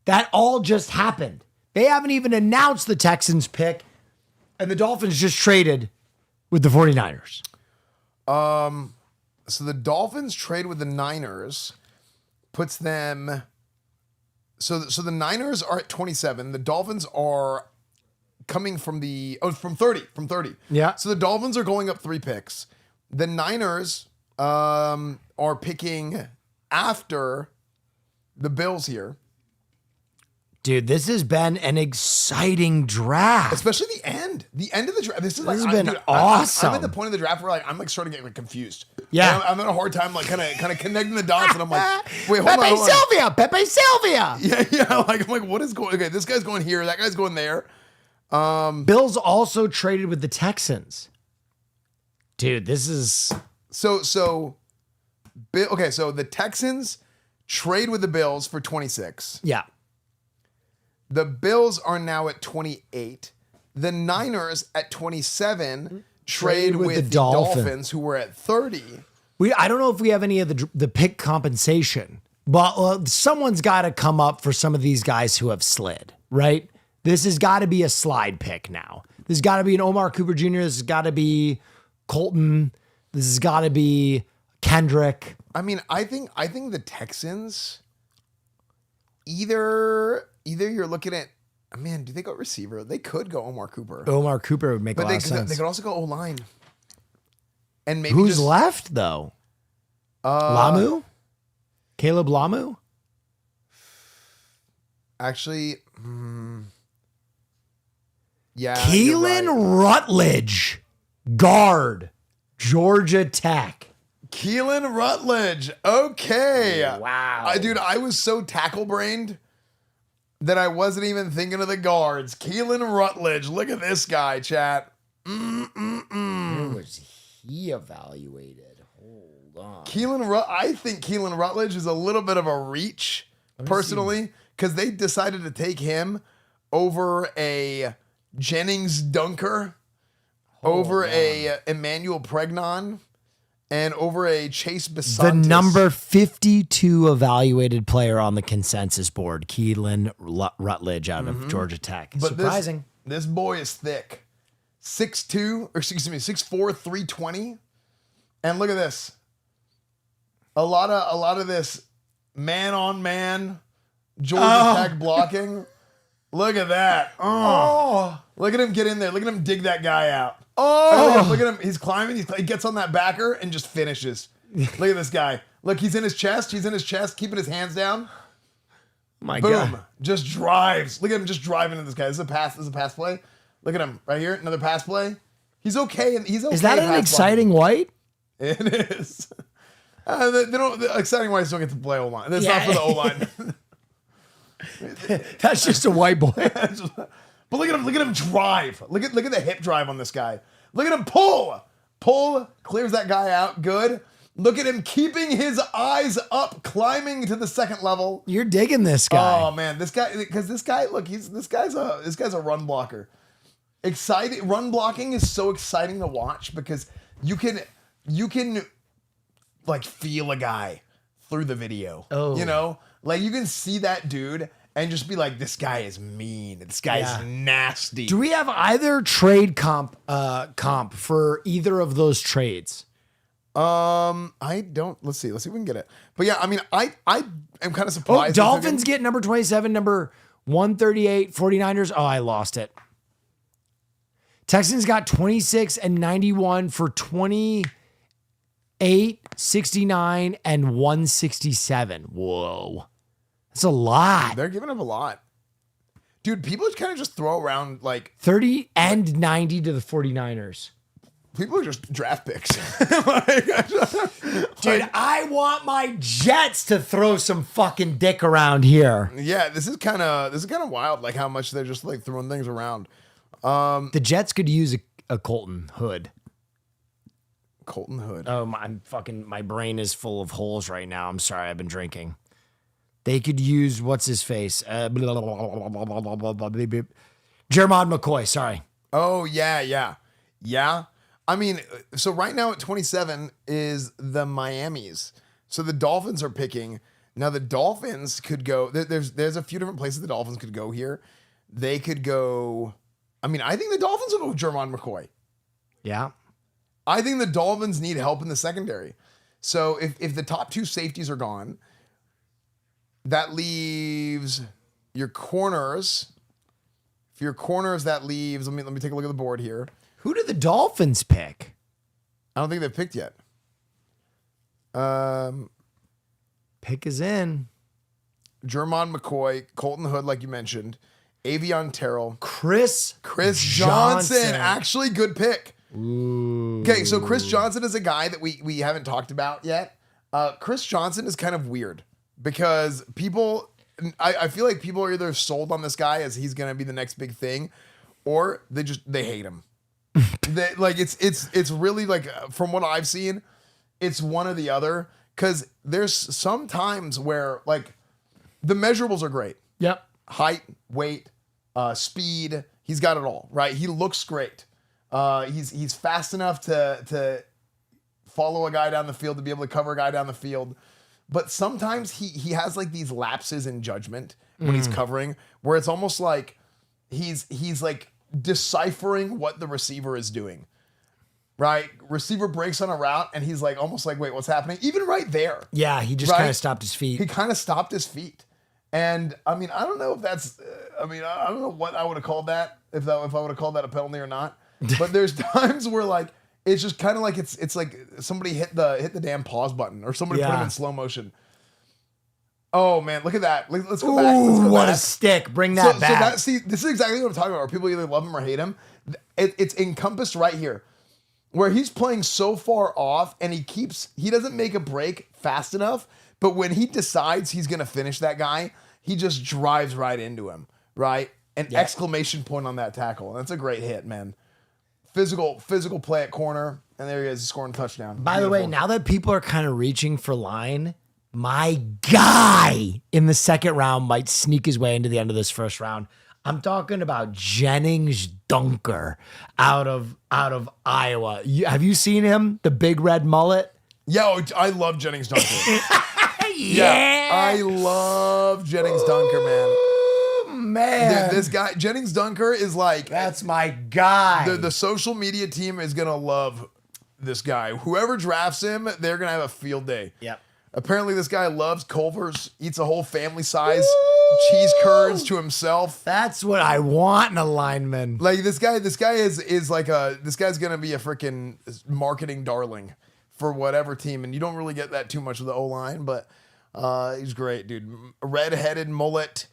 [SPEAKER 2] That all just happened. They haven't even announced the Texans pick, and the Dolphins just traded with the 49ers.
[SPEAKER 1] So the Dolphins trade with the Niners, puts them So the Niners are at 27. The Dolphins are coming from from 30.
[SPEAKER 2] Yeah.
[SPEAKER 1] So the Dolphins are going up 3 picks. The Niners are picking after the Bills here.
[SPEAKER 2] Dude, this has been an exciting draft.
[SPEAKER 1] Especially the end of the draft. This has
[SPEAKER 2] been awesome.
[SPEAKER 1] I'm at the point of the draft where I'm starting to get confused.
[SPEAKER 2] Yeah.
[SPEAKER 1] I'm having a hard time kind of connecting the dots, and I'm like, wait, hold
[SPEAKER 2] Pepe
[SPEAKER 1] on.
[SPEAKER 2] Pepe Sylvia.
[SPEAKER 1] Yeah. I'm like, what is going? Okay, this guy's going here. That guy's going there.
[SPEAKER 2] Bills also traded with the Texans. Dude, this is
[SPEAKER 1] so. Okay, so the Texans trade with the Bills for 26.
[SPEAKER 2] yeah.
[SPEAKER 1] The Bills are now at 28. The Niners at 27 trade with the Dolphins, who were at 30.
[SPEAKER 2] I don't know if we have any of the pick compensation, but someone's got to come up for some of these guys who have slid, right? This has got to be a slide pick now. This has got to be an Aamoir Cooper Jr. This has got to be Colton. This has got to be Kendrick.
[SPEAKER 1] I mean, I think the Texans either you're looking at, man, do they go receiver? They could go Aamoir Cooper.
[SPEAKER 2] Aamoir Cooper would make a lot of
[SPEAKER 1] They
[SPEAKER 2] sense.
[SPEAKER 1] could also go O-line. And maybe
[SPEAKER 2] Who's left though? Lamu? Caleb Lamu?
[SPEAKER 1] Actually, yeah. you're
[SPEAKER 2] Keelan
[SPEAKER 1] right.
[SPEAKER 2] Rutledge, guard, Georgia Tech.
[SPEAKER 1] Keelan Rutledge. Okay.
[SPEAKER 2] Wow.
[SPEAKER 1] Dude, I was so tackle-brained that I wasn't even thinking of the guards. Keelan Rutledge. Look at this guy, chat.
[SPEAKER 2] Where was he evaluated? Hold on.
[SPEAKER 1] I think Keelan Rutledge is a little bit of a reach, personally, because they decided to take him over a Jennings Dunker, over a Emmanuel Pregnon, and over a Chase Besantis.
[SPEAKER 2] The number 52 evaluated player on the consensus board, Keelan Rutledge out of Georgia Tech.
[SPEAKER 1] But
[SPEAKER 2] surprising.
[SPEAKER 1] This boy is thick. 6'4", 320. And look at this. A lot of this man-on-man Georgia Tech blocking. Look at that. Oh. Look at him get in there. Look at him dig that guy out. Oh. Look at him. He's climbing. He gets on that backer and just finishes. Look at this guy. Look, he's in his chest. Keeping his hands down.
[SPEAKER 2] My
[SPEAKER 1] Boom.
[SPEAKER 2] God.
[SPEAKER 1] Just drives. Look at him just driving at this guy. This is a pass play. Look at him right here. Another pass play. He's okay.
[SPEAKER 2] Is that an exciting white?
[SPEAKER 1] It is. The exciting whites don't get to play O-line. That's not for the O-line.
[SPEAKER 2] That's just a white boy.
[SPEAKER 1] But look at him drive. Look at the hip drive on this guy. Look at him pull. Pull, clears that guy out. Good. Look at him keeping his eyes up, climbing to the second level.
[SPEAKER 2] You're digging this guy.
[SPEAKER 1] Oh man, this guy, because this guy's a run blocker. Exciting run blocking is so exciting to watch because you can like feel a guy through the video.
[SPEAKER 2] Oh.
[SPEAKER 1] You know? Like you can see that dude and just be like, this guy is mean. This guy is nasty.
[SPEAKER 2] Do we have either trade comp for either of those trades?
[SPEAKER 1] I don't. Let's see if we can get it. But yeah, I mean, I am kind of
[SPEAKER 2] Oh,
[SPEAKER 1] surprised.
[SPEAKER 2] Dolphins get number 27, number 138, 49ers. Oh, I lost it. Texans got 26 and 91 for 28, 69, and 167. Whoa. That's a lot.
[SPEAKER 1] They're giving up a lot. Dude, people kind of just throw around like
[SPEAKER 2] 30 and 90 to the 49ers.
[SPEAKER 1] people are just draft picks.
[SPEAKER 2] Dude, I want my Jets to throw some fucking dick around here.
[SPEAKER 1] Yeah, this is kind of wild, like how much they're just like throwing things around.
[SPEAKER 2] The Jets could use a Colton Hood.
[SPEAKER 1] Colton Hood.
[SPEAKER 2] Oh, my brain is full of holes right now. I'm sorry, I've been drinking. They could use what's his face? Jermod McCoy, sorry.
[SPEAKER 1] Oh, yeah. I mean, so right now at 27 is the Miamis. So the Dolphins are picking. Now the Dolphins could go, there's a few different places the Dolphins could go here. They could go, I mean, I think the Dolphins will go with Jermod McCoy.
[SPEAKER 2] Yeah.
[SPEAKER 1] I think the Dolphins need help in the secondary. So if the top two safeties are gone, that leaves your corners. For your corners, that leaves. Let me take a look at the board here.
[SPEAKER 2] Who did the Dolphins pick?
[SPEAKER 1] I don't think they've picked yet.
[SPEAKER 2] Pick is in.
[SPEAKER 1] Jermon McCoy, Colton Hood, like you mentioned, Avion Terrell,
[SPEAKER 2] Chris
[SPEAKER 1] Johnson. Actually, good pick. Ooh. Okay, so Chris Johnson is a guy that we haven't talked about yet. Chris Johnson is kind of weird because I feel like people are either sold on this guy as he's going to be the next big thing, or they hate him. It's really like, from what I've seen, it's one or the other. Because there's some times where like the measurables are great.
[SPEAKER 2] Yep.
[SPEAKER 1] Height, weight, speed. He's got it all, right? He looks great. He's fast enough to follow a guy down the field, to be able to cover a guy down the field. But sometimes he has like these lapses in judgment when he's covering, where it's almost like he's like deciphering what the receiver is doing. Right? Receiver breaks on a route and he's like almost like, wait, what's happening? Even right there.
[SPEAKER 2] Yeah, he just kind of stopped his feet.
[SPEAKER 1] He kind of stopped his feet. And I mean, I don't know if that's, I don't know what I would have called that, if I would have called that a penalty or not. But there's times where like, it's just kind of like, it's like somebody hit the damn pause button, or somebody put him in slow motion. Oh man, look at that. Let's go back. Let's go
[SPEAKER 2] what
[SPEAKER 1] back.
[SPEAKER 2] A stick. Bring that back.
[SPEAKER 1] This is exactly what I'm talking about, where people either love him or hate him. It's encompassed right here, where he's playing so far off and he doesn't make a break fast enough, but when he decides he's going to finish that guy, he just drives right into him, right? An exclamation point on that tackle. And that's a great hit, man. Physical play at corner, and there he is, scoring a touchdown.
[SPEAKER 2] By the way, now that people are kind of reaching for line, my guy in the second round might sneak his way into the end of this first round. I'm talking about Jennings Dunker out of Iowa. Have you seen him? The big red mullet?
[SPEAKER 1] Yo, I love Jennings Dunker.
[SPEAKER 2] Yeah.
[SPEAKER 1] I love Jennings Dunker, man.
[SPEAKER 2] Man.
[SPEAKER 1] This guy, Jennings Dunker, is like...
[SPEAKER 2] That's my guy.
[SPEAKER 1] The social media team is going to love this guy. Whoever drafts him, they're going to have a field day.
[SPEAKER 2] Yep.
[SPEAKER 1] Apparently, this guy loves Culver's, eats a whole family size cheese curds to himself.
[SPEAKER 2] That's what I want in a lineman.
[SPEAKER 1] Like this guy is like this guy's gonna be a freaking marketing darling for whatever team, and you don't really get that too much with the O-line, but he's great, dude. Red-headed mullet.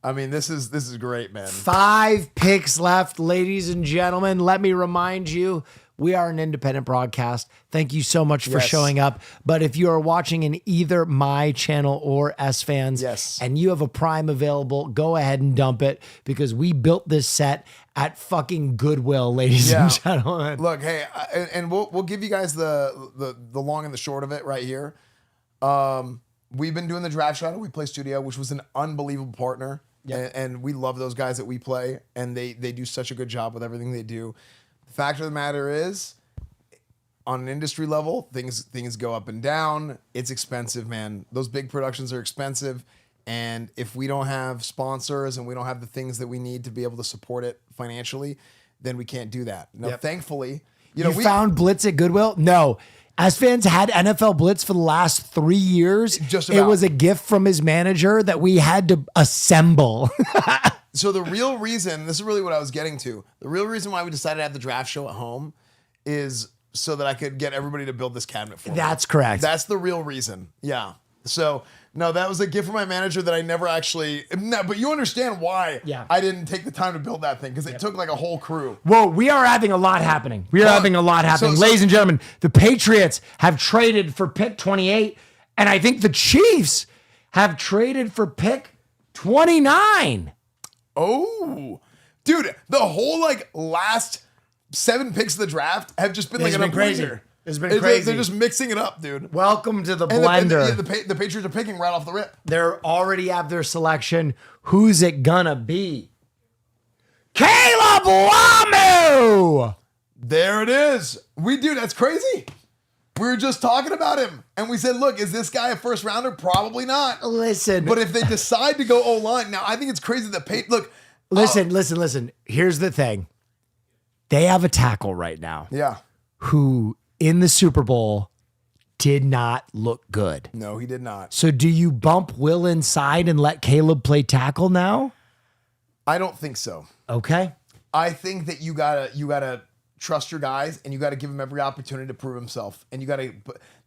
[SPEAKER 1] I mean, this is great, man.
[SPEAKER 2] 5 picks left, ladies and gentlemen. Let me remind you, we are an independent broadcast. Thank you so much for showing up. But if you are watching in either my channel or Esfand's, and you have a Prime available, go ahead and dump it, because we built this set at fucking Goodwill, ladies and gentlemen.
[SPEAKER 1] Look, hey, and we'll give you guys the long and the short of it right here. We've been doing the draft shot at We Play Studio, which was an unbelievable partner. And we love those guys that we play, and they do such a good job with everything they do. The fact of the matter is, on an industry level, things go up and down. It's expensive, man. Those big productions are expensive. And if we don't have sponsors and we don't have the things that we need to be able to support it financially, then we can't do that. Now, thankfully,
[SPEAKER 2] you found Blitz at Goodwill? No. Esfand's had NFL Blitz for the last 3 years.
[SPEAKER 1] Just about.
[SPEAKER 2] It was a gift from his manager that we had to assemble.
[SPEAKER 1] So the real reason, this is really what I was getting to, the real reason why we decided to have the draft show at home is so that I could get everybody to build this cabinet for me.
[SPEAKER 2] That's correct.
[SPEAKER 1] That's the real reason. Yeah. So, no, that was a gift from my manager that I never actually, no, but you understand why I didn't take the time to build that thing, because it took like a whole crew.
[SPEAKER 2] Whoa, we are having a lot happening. Ladies and gentlemen, the Patriots have traded for pick 28, and I think the Chiefs have traded for pick 29.
[SPEAKER 1] Oh, dude, the whole like last 7 picks of the draft have just been like an
[SPEAKER 2] crazy. It's been crazy.
[SPEAKER 1] They're just mixing it up, dude.
[SPEAKER 2] Welcome to the blender.
[SPEAKER 1] The Patriots are picking right off the rip.
[SPEAKER 2] They already have their selection. Who's it gonna be? Caleb Lamu!
[SPEAKER 1] There it is. That's crazy. We were just talking about him, and we said, look, is this guy a first rounder? Probably not.
[SPEAKER 2] Listen.
[SPEAKER 1] But if they decide to go O-line, now I think it's crazy that look.
[SPEAKER 2] Listen. Here's the thing. They have a tackle right now.
[SPEAKER 1] Yeah.
[SPEAKER 2] Who in the Super Bowl did not look good.
[SPEAKER 1] No, he did not.
[SPEAKER 2] So do you bump Will inside and let Caleb play tackle now?
[SPEAKER 1] I don't think so.
[SPEAKER 2] Okay.
[SPEAKER 1] I think that you gotta trust your guys, and you gotta give him every opportunity to prove himself. And you gotta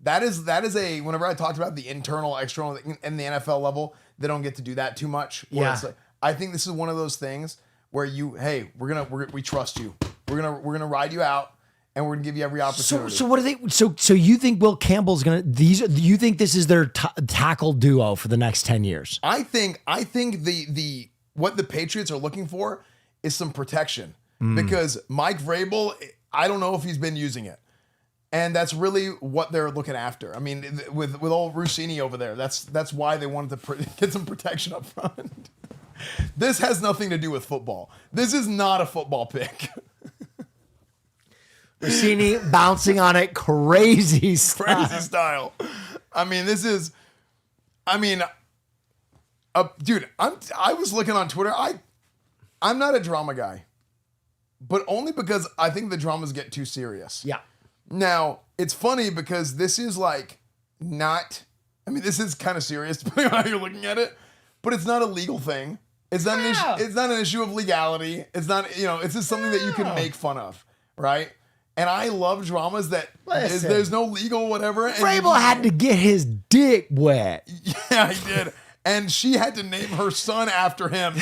[SPEAKER 1] that is a whenever I talked about the internal, external, and the NFL level, they don't get to do that too much.
[SPEAKER 2] Yeah.
[SPEAKER 1] It's like, I think this is one of those things where we trust you. We're gonna ride you out, and we're gonna give you every opportunity.
[SPEAKER 2] So what are they? So you think Will Campbell's gonna? You think this is their tackle duo for the next 10 years?
[SPEAKER 1] I think the what the Patriots are looking for is some protection, because Mike Vrabel, I don't know if he's been using it, and that's really what they're looking after. I mean, with old Rossini over there, that's why they wanted to get some protection up front. This has nothing to do with football. This is not a football pick.
[SPEAKER 2] Rossini bouncing on it, crazy style.
[SPEAKER 1] Crazy style. I mean, dude, I was looking on Twitter. I'm not a drama guy, but only because I think the dramas get too serious.
[SPEAKER 2] Yeah.
[SPEAKER 1] Now, it's funny because this is this is kind of serious depending on how you're looking at it, but it's not a legal thing. It's not an issue of legality. It's not, it's just something that you can make fun of, right? And I love dramas that there's no legal whatever. And
[SPEAKER 2] Vrabel had to get his dick wet.
[SPEAKER 1] Yeah, he did. And she had to name her son after him,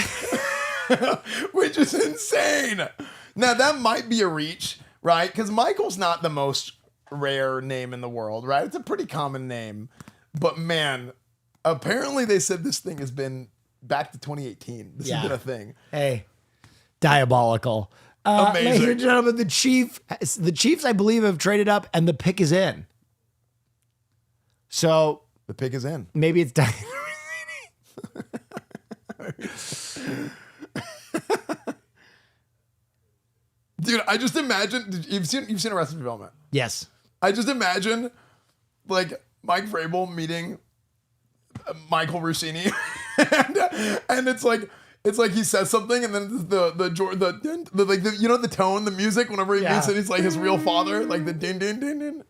[SPEAKER 1] which is insane. Now, that might be a reach, right? Because Michael's not the most rare name in the world, right? It's a pretty common name. But man, apparently they said this thing has been back to 2018. This has been a thing.
[SPEAKER 2] Hey, diabolical.
[SPEAKER 1] Amazing.
[SPEAKER 2] Ladies and gentlemen, the Chiefs, I believe, have traded up, and the pick is in. So
[SPEAKER 1] The pick is in.
[SPEAKER 2] maybe it's Diana.
[SPEAKER 1] Dude, I just imagine, you've seen Arrested Development.
[SPEAKER 2] Yes.
[SPEAKER 1] I just imagine like Mike Vrabel meeting Michael Rossini, and it's like he says something, and then the tone, the music whenever he meets it, he's like his real father, like the din din din din.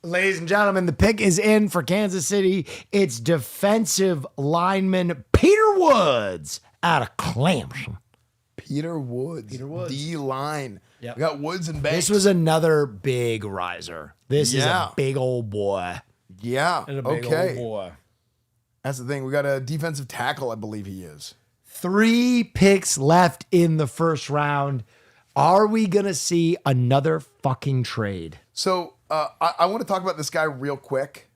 [SPEAKER 2] Ladies and gentlemen, the pick is in for Kansas City. It's defensive lineman Peter Woods out of Clemson.
[SPEAKER 1] Peter Woods. D-line.
[SPEAKER 2] Yep.
[SPEAKER 1] We got Woods and Banks.
[SPEAKER 2] This was another big riser. This is a big old boy.
[SPEAKER 1] Yeah.
[SPEAKER 2] Old boy.
[SPEAKER 1] That's the thing. We got a defensive tackle, I believe he is.
[SPEAKER 2] 3 picks left in the first round. Are we going to see another fucking trade?
[SPEAKER 1] So I want to talk about this guy real quick.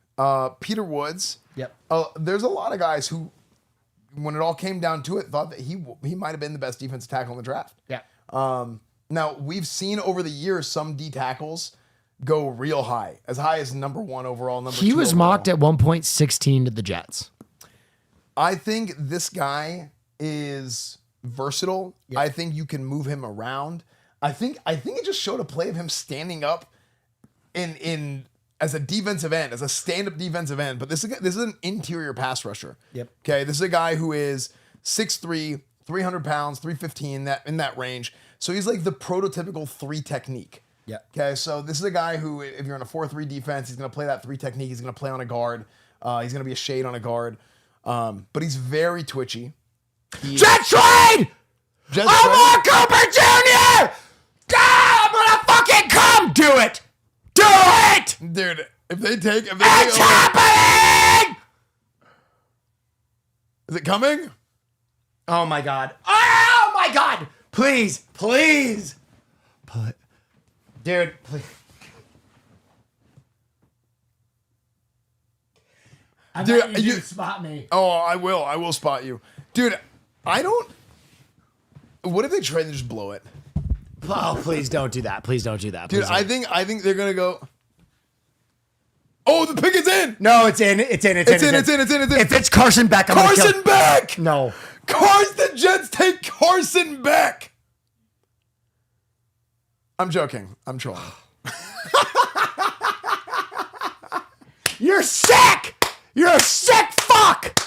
[SPEAKER 1] Peter Woods.
[SPEAKER 2] Yep.
[SPEAKER 1] There's a lot of guys who, when it all came down to it, thought that he might have been the best defensive tackle in the draft.
[SPEAKER 2] Yeah.
[SPEAKER 1] Now, we've seen over the years some D tackles go real high as number 1 overall, number 2
[SPEAKER 2] He was
[SPEAKER 1] overall.
[SPEAKER 2] mocked at 1.16 to the Jets.
[SPEAKER 1] I think this guy is versatile.
[SPEAKER 2] Yep.
[SPEAKER 1] I think you can move him around. I think it just showed a play of him standing up in as a defensive end, as a stand-up defensive end. But this is an interior pass rusher.
[SPEAKER 2] Yep.
[SPEAKER 1] Okay, this is a guy who is 6'3", 300 pounds, 315, in that range. So he's like the prototypical 3 technique.
[SPEAKER 2] Yeah.
[SPEAKER 1] Okay, so this is a guy who, if you're in a 4-3 defense, he's going to play that 3 technique. He's going to play on a guard. He's going to be a shade on a guard. But he's very twitchy.
[SPEAKER 2] Jet trade! Aamoir Cooper Jr.! God, I'm gonna fucking come do it! Do it!
[SPEAKER 1] Dude, if they take
[SPEAKER 2] It's happening!
[SPEAKER 1] Is it coming?
[SPEAKER 2] Oh my god. Oh my god! Please. Dude, please. I'm
[SPEAKER 1] Dude,
[SPEAKER 2] letting you spot me.
[SPEAKER 1] Oh, I will spot you. Dude, what if they try to just blow it?
[SPEAKER 2] Oh, please don't do that. Please don't do that.
[SPEAKER 1] Dude, I think they're gonna go. Oh, the pick is in!
[SPEAKER 2] No, it's in. It's in. If it's Carson Beck, I'm gonna kill
[SPEAKER 1] Carson Beck!
[SPEAKER 2] No.
[SPEAKER 1] The Jets take Carson Beck! I'm joking. I'm trolling.
[SPEAKER 2] You're sick! You're a sick fuck!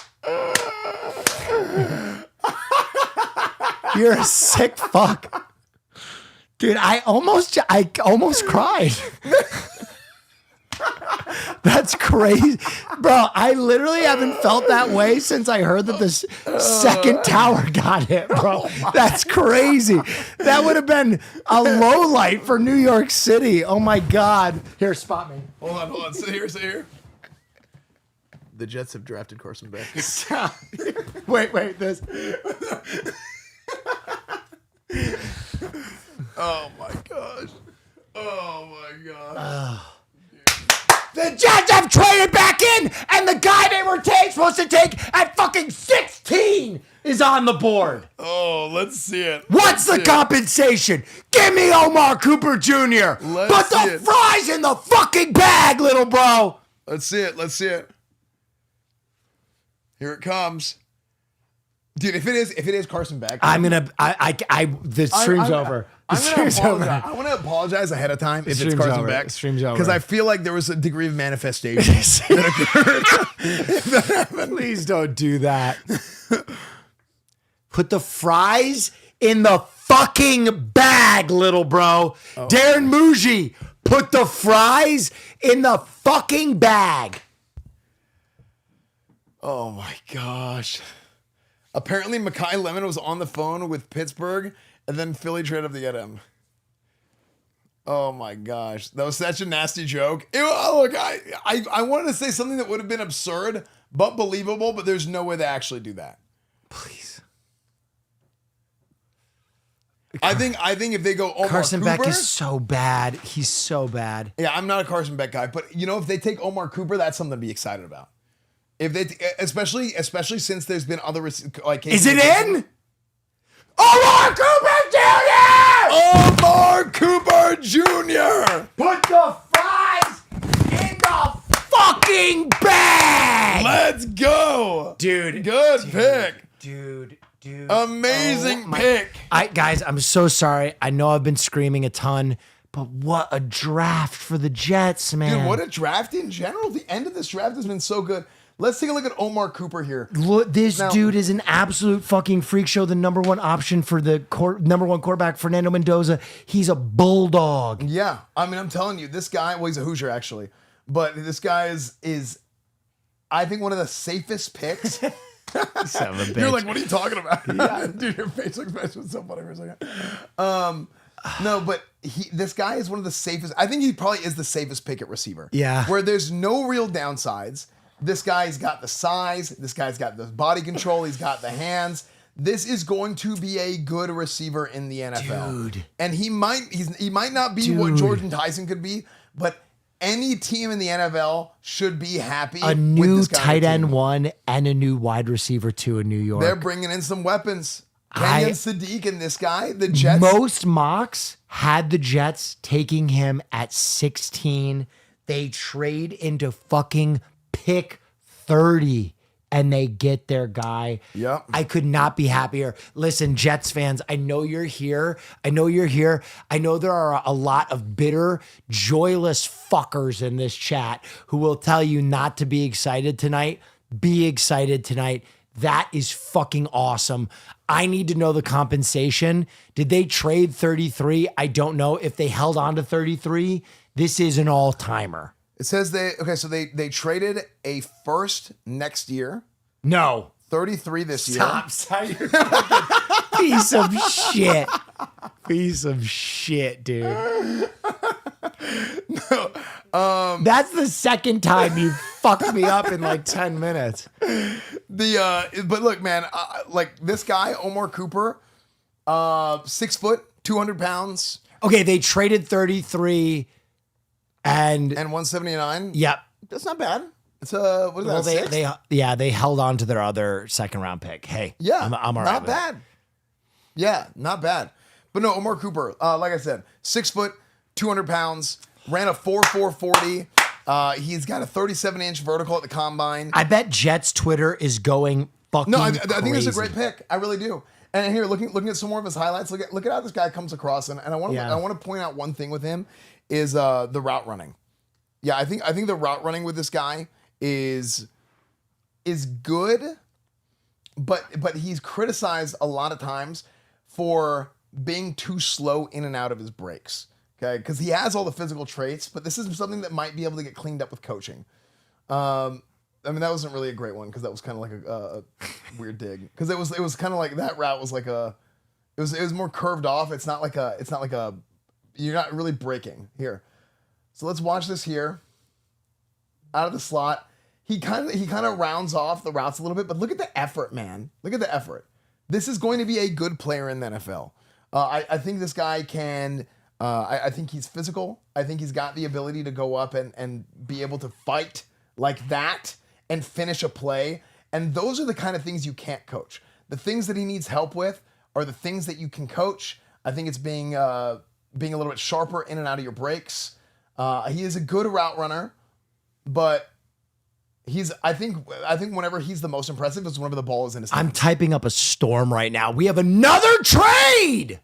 [SPEAKER 2] You're a sick fuck. Dude, I almost cried. That's crazy. Bro, I literally haven't felt that way since I heard that this second tower got hit, bro. That's crazy. That would have been a low light for New York City. Oh my God. Here, spot me.
[SPEAKER 1] Hold on. Sit here. The Jets have drafted Carson Beck.
[SPEAKER 2] Wait, this.
[SPEAKER 1] Oh my gosh.
[SPEAKER 2] The Jets have traded back in, and the guy they were supposed to take at fucking 16 is on the board.
[SPEAKER 1] Oh, let's see it.
[SPEAKER 2] What's the compensation? Give me Aamoir Cooper Jr. Put the fries in the fucking bag, little bro.
[SPEAKER 1] Let's see it. Here it comes. Dude, if it is Carson Beck,
[SPEAKER 2] the stream's over.
[SPEAKER 1] I'm gonna apologize. I want to apologize ahead of time if it's Carson Beck.
[SPEAKER 2] The stream's over.
[SPEAKER 1] Because I feel like there was a degree of manifestation that occurred.
[SPEAKER 2] Please don't do that. Put the fries in the fucking bag, little bro. Oh. Darren Muji, put the fries in the fucking bag.
[SPEAKER 1] Oh my gosh. Apparently, Mekhi Lemon was on the phone with Pittsburgh, and then Philly traded up to get him. Oh my gosh. That was such a nasty joke. Look, I wanted to say something that would have been absurd, but believable, but there's no way they actually do that.
[SPEAKER 2] Please.
[SPEAKER 1] I think if they go Aamoir
[SPEAKER 2] Carson
[SPEAKER 1] Cooper,
[SPEAKER 2] Beck is so bad. He's so bad.
[SPEAKER 1] Yeah, I'm not a Carson Beck guy, but if they take Aamoir Cooper, that's something to be excited about. If they, especially since there's been other cases.
[SPEAKER 2] Is it in? Aamoir Cooper Jr.
[SPEAKER 1] Aamoir Cooper Jr.
[SPEAKER 2] Put the fries in the fucking bag.
[SPEAKER 1] Let's go,
[SPEAKER 2] dude.
[SPEAKER 1] Good pick,
[SPEAKER 2] dude.
[SPEAKER 1] Amazing pick.
[SPEAKER 2] Guys, I'm so sorry. I know I've been screaming a ton. But what a draft for the Jets, man.
[SPEAKER 1] Dude, what a draft in general. The end of this draft has been so good. Let's take a look at Aamoir Cooper here.
[SPEAKER 2] Look, this dude is an absolute fucking freak show. The number one option for the number one quarterback, Fernando Mendoza. He's a bulldog.
[SPEAKER 1] Yeah. I mean, I'm telling you, this guy, well, he's a Hoosier actually, but this guy is I think, one of the safest picks.
[SPEAKER 2] Son of a bitch.
[SPEAKER 1] You're like, what are you talking about? Yeah. Dude, your facial expression was so funny for a second. No, but this guy is one of the safest. I think he probably is the safest pick at receiver.
[SPEAKER 2] Yeah.
[SPEAKER 1] Where there's no real downsides. This guy's got the size. This guy's got the body control. He's got the hands. This is going to be a good receiver in the NFL.
[SPEAKER 2] Dude.
[SPEAKER 1] And he might not be what Jordan Tyson could be, but any team in the NFL should be happy
[SPEAKER 2] a
[SPEAKER 1] with
[SPEAKER 2] new
[SPEAKER 1] this guy
[SPEAKER 2] tight end 1 and a new wide receiver 2 in New York.
[SPEAKER 1] They're bringing in some weapons. Kenyon Sadiq and this guy, the Jets.
[SPEAKER 2] Most mocks had the Jets taking him at 16. They trade into fucking pick 30 and they get their guy.
[SPEAKER 1] Yep.
[SPEAKER 2] I could not be happier. Listen, Jets fans, I know you're here. I know you're here. I know there are a lot of bitter, joyless fuckers in this chat who will tell you not to be excited tonight. Be excited tonight. That is fucking awesome. I need to know the compensation. Did they trade 33? I don't know. If they held on to 33, this is an all-timer.
[SPEAKER 1] It says they traded a first next year.
[SPEAKER 2] No.
[SPEAKER 1] 33 this year.
[SPEAKER 2] Stop. Piece of shit. Piece of shit, dude.
[SPEAKER 1] No.
[SPEAKER 2] That's the second time you fucked me up in like 10 minutes.
[SPEAKER 1] But look, man, like this guy, Aamoir Cooper, 6 foot, 200 pounds.
[SPEAKER 2] Okay, they traded 33 and
[SPEAKER 1] 179.
[SPEAKER 2] Yep.
[SPEAKER 1] That's not bad. It's what is that?
[SPEAKER 2] They held on to their other second round pick. Hey,
[SPEAKER 1] yeah,
[SPEAKER 2] I'm all right.
[SPEAKER 1] Not bad. Yeah, not bad. But no, Aamoir Cooper, like I said, 6 foot, 200 pounds, ran a 4.40. He's got a 37-inch vertical at the combine.
[SPEAKER 2] I bet Jets Twitter is going fucking
[SPEAKER 1] No, I
[SPEAKER 2] crazy.
[SPEAKER 1] think it's a great pick. I really do. And here, looking at some more of his highlights, look at how this guy comes across. And I want to point out one thing with him is the route running. Yeah, I think the route running with this guy is good, but he's criticized a lot of times for being too slow in and out of his breaks. Okay, because he has all the physical traits, but this is something that might be able to get cleaned up with coaching. I mean, that wasn't really a great one because that was kind of like a weird dig. Because it was kind of like that route was like it was more curved off. It's not like a you're not really breaking here. So let's watch this here. Out of the slot, he kind of rounds off the routes a little bit, but look at the effort, man. Look at the effort. This is going to be a good player in the NFL. I think this guy can. I think he's physical. I think he's got the ability to go up and be able to fight like that and finish a play. And those are the kind of things you can't coach. The things that he needs help with are the things that you can coach. I think it's being a little bit sharper in and out of your breaks. He is a good route runner, but I think whenever he's the most impressive is whenever the ball is in his hands.
[SPEAKER 2] I'm typing up a storm right now. We have another trade.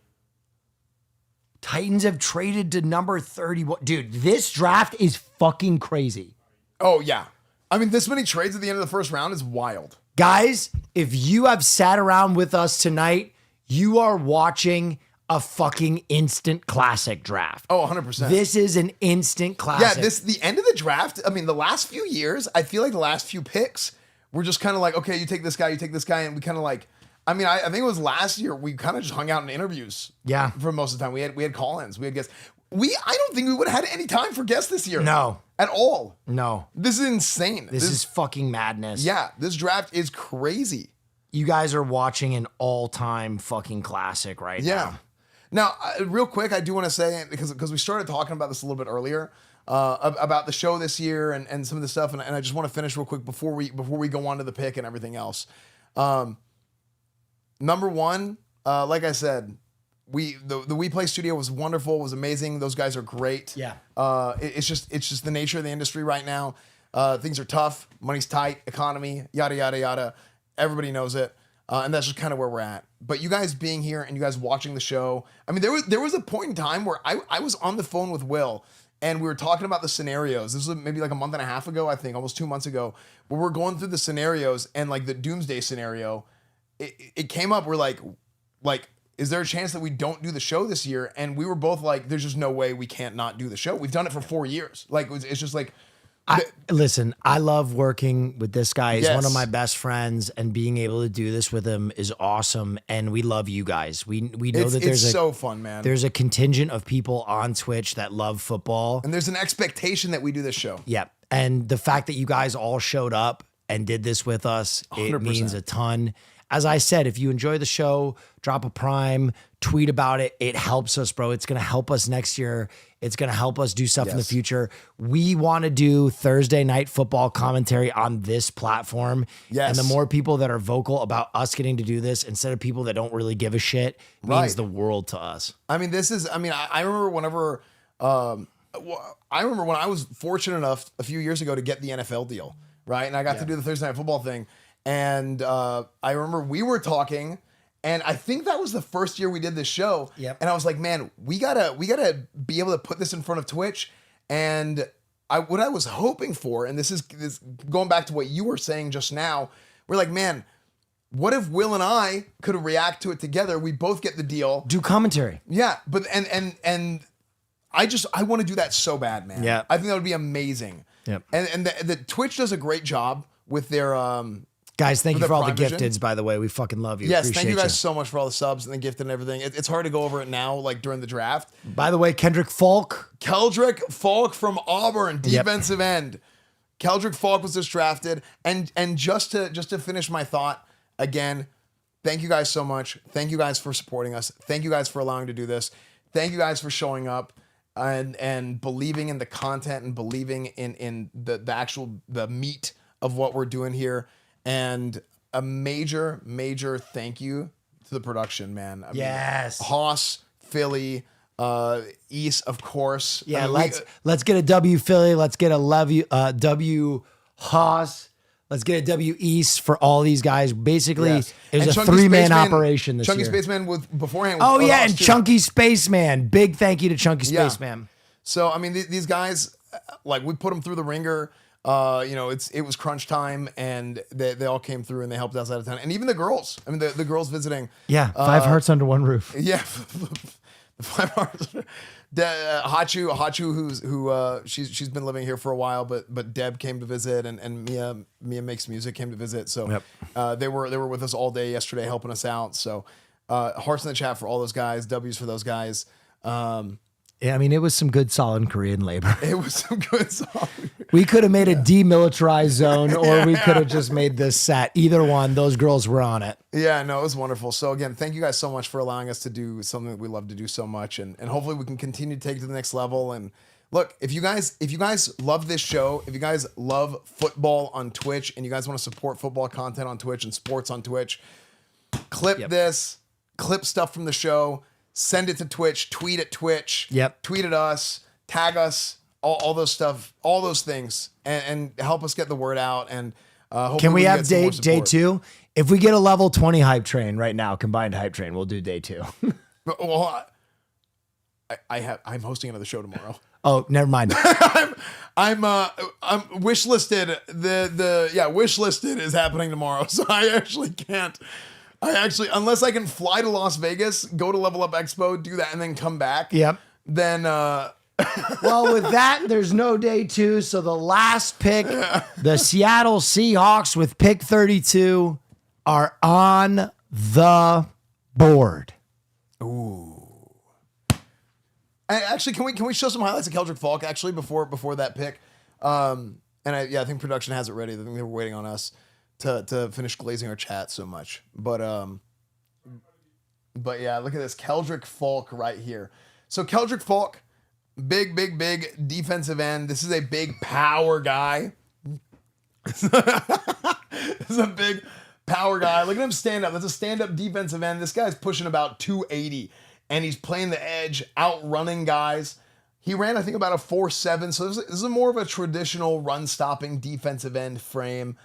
[SPEAKER 2] Titans have traded to number 31. Dude, this draft is fucking crazy.
[SPEAKER 1] Oh, yeah. I mean, this many trades at the end of the first round is wild.
[SPEAKER 2] Guys, if you have sat around with us tonight, you are watching a fucking instant classic draft.
[SPEAKER 1] Oh, 100%.
[SPEAKER 2] This is an instant classic.
[SPEAKER 1] Yeah, the end of the draft, I mean, the last few years, I feel like the last few picks were just kind of like, okay, you take this guy, and we kind of like, I mean, I think it was last year, we kind of just hung out in interviews.
[SPEAKER 2] Yeah.
[SPEAKER 1] For most of the time. We had call-ins, we had guests. I don't think we would have had any time for guests this year.
[SPEAKER 2] No.
[SPEAKER 1] At all.
[SPEAKER 2] No.
[SPEAKER 1] This is insane.
[SPEAKER 2] This is fucking madness.
[SPEAKER 1] Yeah, this draft is crazy.
[SPEAKER 2] You guys are watching an all-time fucking classic right now.
[SPEAKER 1] Now, real quick, I do want to say, because we started talking about this a little bit earlier, about the show this year and some of the stuff, and I just want to finish real quick before we go on to the pick and everything else. Number one, like I said, the We Play studio was wonderful, was amazing. Those guys are great.
[SPEAKER 2] Yeah.
[SPEAKER 1] It's just the nature of the industry right now. Things are tough, money's tight, economy, yada yada yada. Everybody knows it. And that's just kind of where we're at. But you guys being here and you guys watching the show, I mean, there was a point in time where I was on the phone with Will and we were talking about the scenarios. This was maybe like a month and a half ago, I think, almost 2 months ago, where we're going through the scenarios and like the doomsday scenario, it came up. We're like, is there a chance that we don't do the show this year? And we were both like, there's just no way we can't not do the show. We've done it for 4 years. Like, it's just like,
[SPEAKER 2] Listen, I love working with this guy. He's one of my best friends, and being able to do this with him is awesome. And we love you guys. We know that
[SPEAKER 1] it's so fun, man.
[SPEAKER 2] There's a contingent of people on Twitch that love football,
[SPEAKER 1] and there's an expectation that we do this show.
[SPEAKER 2] Yeah, and the fact that you guys all showed up and did this with us,
[SPEAKER 1] 100%.
[SPEAKER 2] It means a ton. As I said, if you enjoy the show, drop a prime, tweet about it. It helps us, bro. It's going to help us next year. It's going to help us do stuff in the future. We want to do Thursday night football commentary on this platform.
[SPEAKER 1] Yes.
[SPEAKER 2] And the more people that are vocal about us getting to do this instead of people that don't really give a shit means the world to us.
[SPEAKER 1] I mean, I remember when I was fortunate enough a few years ago to get the NFL deal, right? And I got to do the Thursday night football thing. And I remember we were talking, and I think that was the first year we did this show.
[SPEAKER 2] Yep.
[SPEAKER 1] And I was like, man, we gotta be able to put this in front of Twitch. And what I was hoping for, and this is going back to what you were saying just now, we're like, man, what if Will and I could react to it together? We both get the deal.
[SPEAKER 2] Do commentary.
[SPEAKER 1] Yeah, but and I want to do that so bad, man.
[SPEAKER 2] Yeah.
[SPEAKER 1] I think that would be amazing.
[SPEAKER 2] Yep.
[SPEAKER 1] And the Twitch does a great job with their
[SPEAKER 2] Guys, thank you
[SPEAKER 1] the
[SPEAKER 2] for all the
[SPEAKER 1] Prime Vision.
[SPEAKER 2] gifteds, by the way. We fucking love you.
[SPEAKER 1] Yes,
[SPEAKER 2] Appreciate
[SPEAKER 1] thank you guys so much for all the subs and the gifted and everything. It's hard to go over it now, like during the draft.
[SPEAKER 2] By the way, Kendrick Falk.
[SPEAKER 1] Keldrick Falk from Auburn, defensive end. Keldrick Falk was just drafted. And just to finish my thought, again, thank you guys so much. Thank you guys for supporting us. Thank you guys for allowing to do this. Thank you guys for showing up and believing in the content and believing in the actual meat of what we're doing here. And a major thank you to the production, man. I mean, Haas, Philly, East, of course.
[SPEAKER 2] Yeah,
[SPEAKER 1] I mean,
[SPEAKER 2] let's get a W Philly. Let's get a W Haas. Let's get a W East for all these guys. Basically, it was a 3-man operation this
[SPEAKER 1] Chunky
[SPEAKER 2] year.
[SPEAKER 1] Spaceman beforehand.
[SPEAKER 2] Oh, yeah,
[SPEAKER 1] Haas
[SPEAKER 2] and
[SPEAKER 1] too.
[SPEAKER 2] Chunky Spaceman. Big thank you to Chunky Spaceman.
[SPEAKER 1] So, I mean, these guys, like, we put them through the ringer. It was crunch time, and they all came through and they helped us out of town. And even the girls. I mean, the girls visiting.
[SPEAKER 2] Yeah, 5 hearts under one roof.
[SPEAKER 1] Yeah, The 5 hours. Hachu, she's been living here for a while, but Deb came to visit, and Mia makes music, came to visit. So they were with us all day yesterday, helping us out. So hearts in the chat for all those guys, W's for those guys.
[SPEAKER 2] Yeah, I mean, it was some good, solid Korean labor.
[SPEAKER 1] It was some good solid.
[SPEAKER 2] We could have made a demilitarized zone, or we could have just made this set. Either one, those girls were on it.
[SPEAKER 1] Yeah, no, it was wonderful. So again, thank you guys so much for allowing us to do something that we love to do so much, and hopefully we can continue to take it to the next level. And look, if you guys love this show, if you guys love football on Twitch, and you guys want to support football content on Twitch and sports on Twitch, clip this, clip stuff from the show. Send it to Twitch, tweet at Twitch, tweet at us, tag us, all those stuff, all those things, and help us get the word out. And hopefully
[SPEAKER 2] can we have day
[SPEAKER 1] 2?
[SPEAKER 2] If we get a level 20 hype train right now, combined hype train, we'll do day 2.
[SPEAKER 1] Well, I'm hosting another show tomorrow.
[SPEAKER 2] Oh, never mind.
[SPEAKER 1] I'm wish listed. Wish listed is happening tomorrow, so I actually can't. Unless I can fly to Las Vegas, go to Level Up Expo, do that, and then come back.
[SPEAKER 2] Yep.
[SPEAKER 1] Then,
[SPEAKER 2] well, with that, there's no day 2. So the last pick, the Seattle Seahawks with pick 32 are on the board.
[SPEAKER 1] Ooh. Actually, can we show some highlights of Keldrick Falk actually before that pick? I think production has it ready. I think they were waiting on us to finish glazing our chat so much. But yeah, look at this Keldrick Falk right here. So Keldrick Falk, big defensive end. This is a big power guy. This is a big power guy. Look at him stand up. That's a stand-up defensive end. This guy's pushing about 280, and he's playing the edge, outrunning guys. He ran, I think, about a 4.7. So this is more of a traditional run-stopping defensive end frame.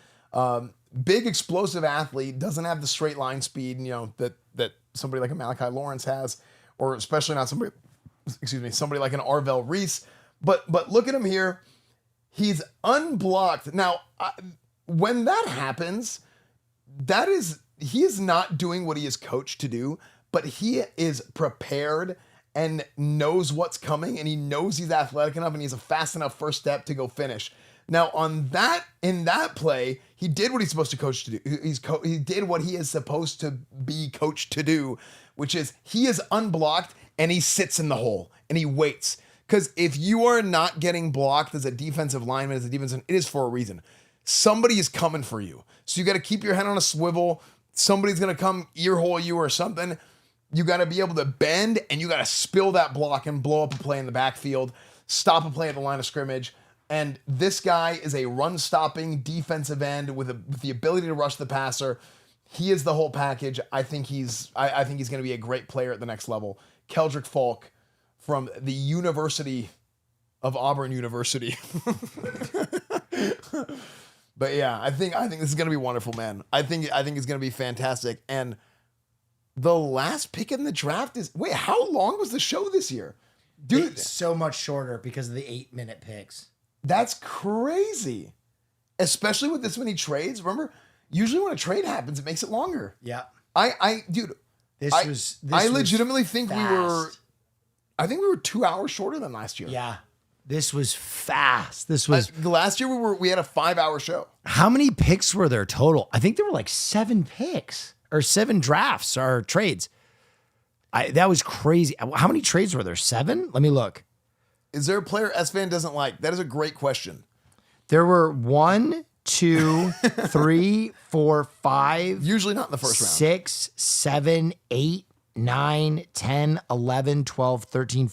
[SPEAKER 1] Big explosive athlete, doesn't have the straight line speed, that somebody like a Malachi Lawrence has, or especially not somebody like an Arvell Reese. But look at him here. He's unblocked. Now, when that happens, he is not doing what he is coached to do, but he is prepared and knows what's coming, and he knows he's athletic enough, and he's a fast enough first step to go finish. Now, in that play, he did what he's supposed to coach to do. He did what he is supposed to be coached to do, which is he is unblocked and he sits in the hole and he waits. Because if you are not getting blocked as a defensive lineman, it is for a reason. Somebody is coming for you. So you got to keep your head on a swivel. Somebody's going to come earhole you or something. You got to be able to bend, and you got to spill that block and blow up a play in the backfield, stop a play at the line of scrimmage. And this guy is a run-stopping defensive end with the ability to rush the passer. He is the whole package. I think he's going to be a great player at the next level. Keldrick Falk from the University of Auburn University. But yeah, I think this is going to be wonderful, man. I think it's going to be fantastic. And the last pick in the draft wait, how long was the show this year? Dude,
[SPEAKER 2] it's so much shorter because of the 8-minute picks.
[SPEAKER 1] That's crazy. Especially with this many trades. Remember, usually when a trade happens, it makes it longer.
[SPEAKER 2] Yeah.
[SPEAKER 1] I legitimately think
[SPEAKER 2] fast.
[SPEAKER 1] I think we were 2 hours shorter than last year.
[SPEAKER 2] Yeah. This was fast. This was
[SPEAKER 1] last year we had a 5-hour show.
[SPEAKER 2] How many picks were there total? I think there were like 7 picks or 7 drafts or trades. That was crazy. How many trades were there? 7? Let me look.
[SPEAKER 1] Is there a player Esfand doesn't like? That is a great question.
[SPEAKER 2] There were 1, 2, 3, 4, 5.
[SPEAKER 1] Usually not in the first round.
[SPEAKER 2] 6, 7, 8, 9, 10, 11, 12, 13,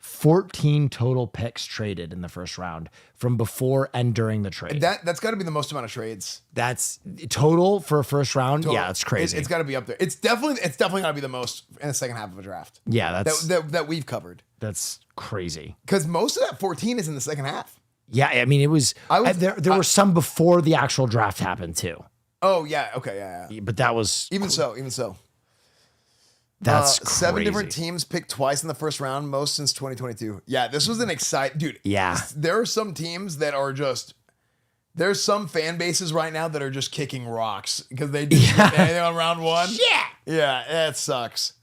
[SPEAKER 2] 14 total picks traded in the first round from before and during the trade.
[SPEAKER 1] That's got to be the most amount of trades.
[SPEAKER 2] That's total for a first round.
[SPEAKER 1] Total.
[SPEAKER 2] Yeah, that's crazy.
[SPEAKER 1] It's got to be up there. It's definitely got to be the most in the second half of a draft.
[SPEAKER 2] Yeah,
[SPEAKER 1] that we've covered.
[SPEAKER 2] That's crazy.
[SPEAKER 1] Because most of that 14 is in the second half.
[SPEAKER 2] Yeah, I mean, it was. There were some before the actual draft happened too.
[SPEAKER 1] Oh yeah, okay, yeah.
[SPEAKER 2] But that was
[SPEAKER 1] even so.
[SPEAKER 2] That's crazy.
[SPEAKER 1] 7 different teams picked twice in the first round, most since 2022. Yeah, this was an exciting, dude.
[SPEAKER 2] Yeah,
[SPEAKER 1] there are some teams that are just. There's some fan bases right now that are just kicking rocks because they didn't get anything on round 1.
[SPEAKER 2] Yeah,
[SPEAKER 1] that sucks.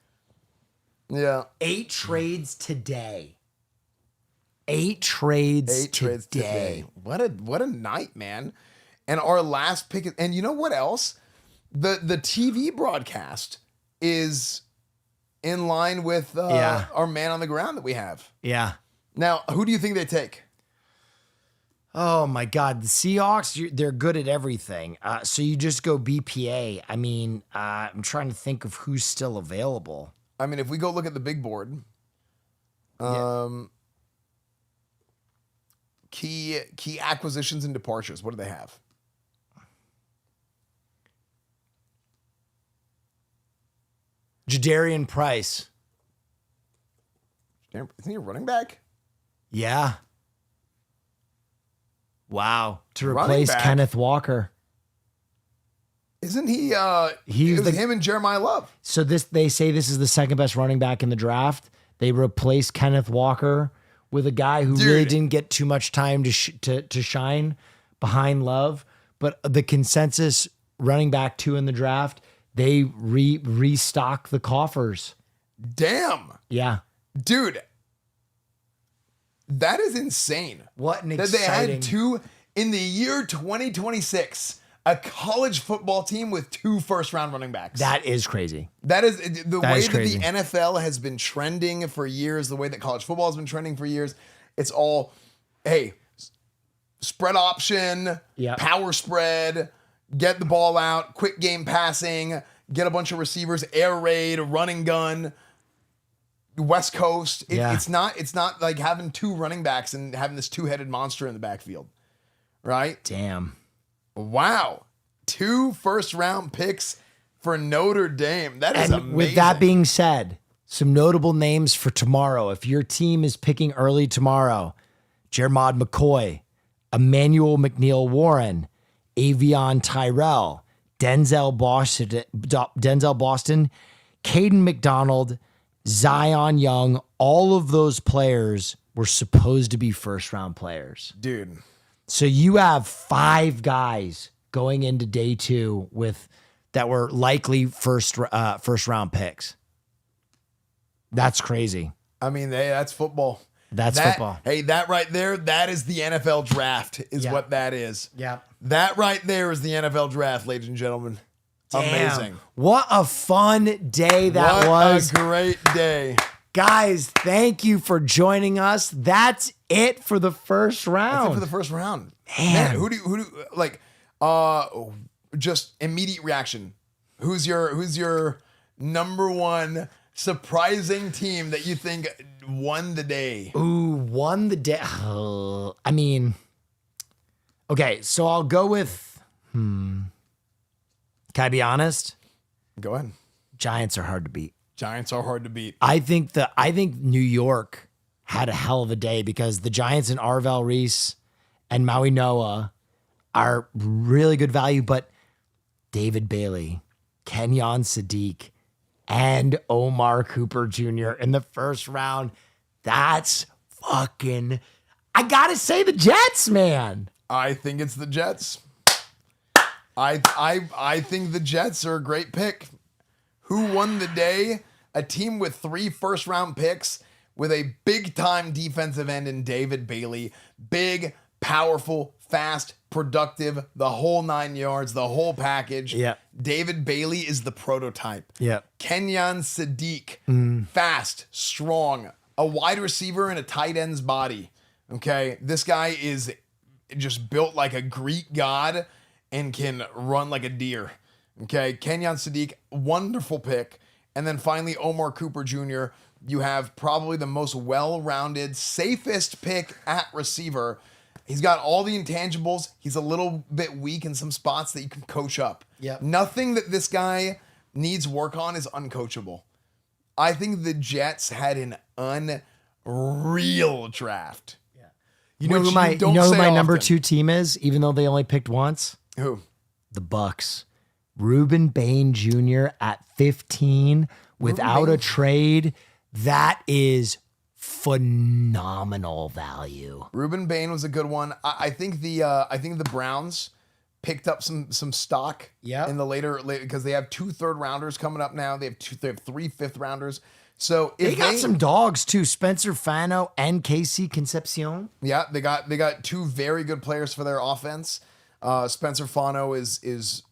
[SPEAKER 1] Yeah.
[SPEAKER 2] 8 trades today. 8 trades today.
[SPEAKER 1] What a night, man. And our last pick, and you know what else? The TV broadcast is in line with our man on the ground that we have.
[SPEAKER 2] Yeah.
[SPEAKER 1] Now, who do you think they take?
[SPEAKER 2] Oh my God, the Seahawks, they're good at everything. So you just go BPA. I mean, I'm trying to think of who's still available.
[SPEAKER 1] I mean, if we go look at the big board, key acquisitions and departures, what do they have?
[SPEAKER 2] Jadarian Price.
[SPEAKER 1] Isn't he a running back?
[SPEAKER 2] Yeah. Wow. To
[SPEAKER 1] Running
[SPEAKER 2] replace
[SPEAKER 1] back?
[SPEAKER 2] Kenneth Walker.
[SPEAKER 1] Isn't he?
[SPEAKER 2] He's
[SPEAKER 1] it was him and Jeremiah Love.
[SPEAKER 2] So they say this is the second best running back in the draft. They replaced Kenneth Walker with a guy who really didn't get too much time to shine behind Love. But the consensus running back 2 in the draft, they restock the coffers.
[SPEAKER 1] Damn.
[SPEAKER 2] Yeah.
[SPEAKER 1] Dude, that is insane.
[SPEAKER 2] What an
[SPEAKER 1] that they
[SPEAKER 2] exciting...
[SPEAKER 1] had 2 in the year 2026, a college football team with 2 first-round running backs.
[SPEAKER 2] That is crazy.
[SPEAKER 1] That is the way that
[SPEAKER 2] crazy.
[SPEAKER 1] the NFL has been trending for years, the way that college football has been trending for years. It's all, hey, spread option, power spread, get the ball out, quick game passing, get a bunch of receivers, air raid, running gun. West Coast. It's not like having 2 running backs and having this 2-headed monster in the backfield. Right?
[SPEAKER 2] Damn.
[SPEAKER 1] Wow. 2 first-round picks for Notre Dame. That is amazing.
[SPEAKER 2] With that being said, some notable names for tomorrow. If your team is picking early tomorrow, Jermod McCoy, Emmanuel McNeil-Warren, Avion Tyrell, Denzel Boston, Caden McDonald, Zion Young, all of those players were supposed to be first-round players.
[SPEAKER 1] Dude.
[SPEAKER 2] So you have 5 guys going into day 2 that were likely first-round picks. That's crazy.
[SPEAKER 1] I mean, hey, that's football.
[SPEAKER 2] That's football.
[SPEAKER 1] Hey, that right there, that is the NFL draft is what that is.
[SPEAKER 2] Yeah.
[SPEAKER 1] That right there is the NFL draft, ladies and gentlemen.
[SPEAKER 2] Damn.
[SPEAKER 1] Amazing.
[SPEAKER 2] What a fun day that was.
[SPEAKER 1] What a great day.
[SPEAKER 2] Guys, thank you for joining us. That's it for the first round.
[SPEAKER 1] That's it for the first round.
[SPEAKER 2] Man,
[SPEAKER 1] who do like just immediate reaction. Who's your number 1 surprising team that you think won the day?
[SPEAKER 2] Ooh, won the day. I mean, okay, so I'll go with can I be honest?
[SPEAKER 1] Go ahead.
[SPEAKER 2] Giants are hard to beat.
[SPEAKER 1] Giants are hard to beat.
[SPEAKER 2] I think New York had a hell of a day because the Giants and Arvell Reese and Maui Noah are really good value, but David Bailey, Kenyon Sadiq, and Aamoir Cooper Jr. in the first round. That's fucking... I gotta say the Jets, man.
[SPEAKER 1] I think it's the Jets. I think the Jets are a great pick. Who won the day? A team with 3 first-round picks with a big-time defensive end in David Bailey. Big, powerful, fast, productive, the whole 9 yards, the whole package.
[SPEAKER 2] Yeah.
[SPEAKER 1] David Bailey is the prototype.
[SPEAKER 2] Yeah.
[SPEAKER 1] Kenyon Sadiq, fast, strong, a wide receiver in a tight end's body. Okay, this guy is just built like a Greek god and can run like a deer. Okay, Kenyon Sadiq, wonderful pick. And then finally, Aamoir Cooper Jr., you have probably the most well-rounded, safest pick at receiver. He's got all the intangibles. He's a little bit weak in some spots that you can coach up.
[SPEAKER 2] Yep.
[SPEAKER 1] Nothing that this guy needs work on is uncoachable. I think the Jets had an unreal draft.
[SPEAKER 2] You know who my number 2 team is, even though they only picked once?
[SPEAKER 1] Who?
[SPEAKER 2] The Bucks. Reuben Bain Jr. at 15 without a trade. That is phenomenal value.
[SPEAKER 1] Reuben Bain was a good one. I think the Browns picked up some stock in the later because they have 2 third rounders coming up now. They have 3 fifth rounders. So if
[SPEAKER 2] They got some dogs too, Spencer Fano and Casey Concepcion.
[SPEAKER 1] Yeah, they got two very good players for their offense. Spencer Fano is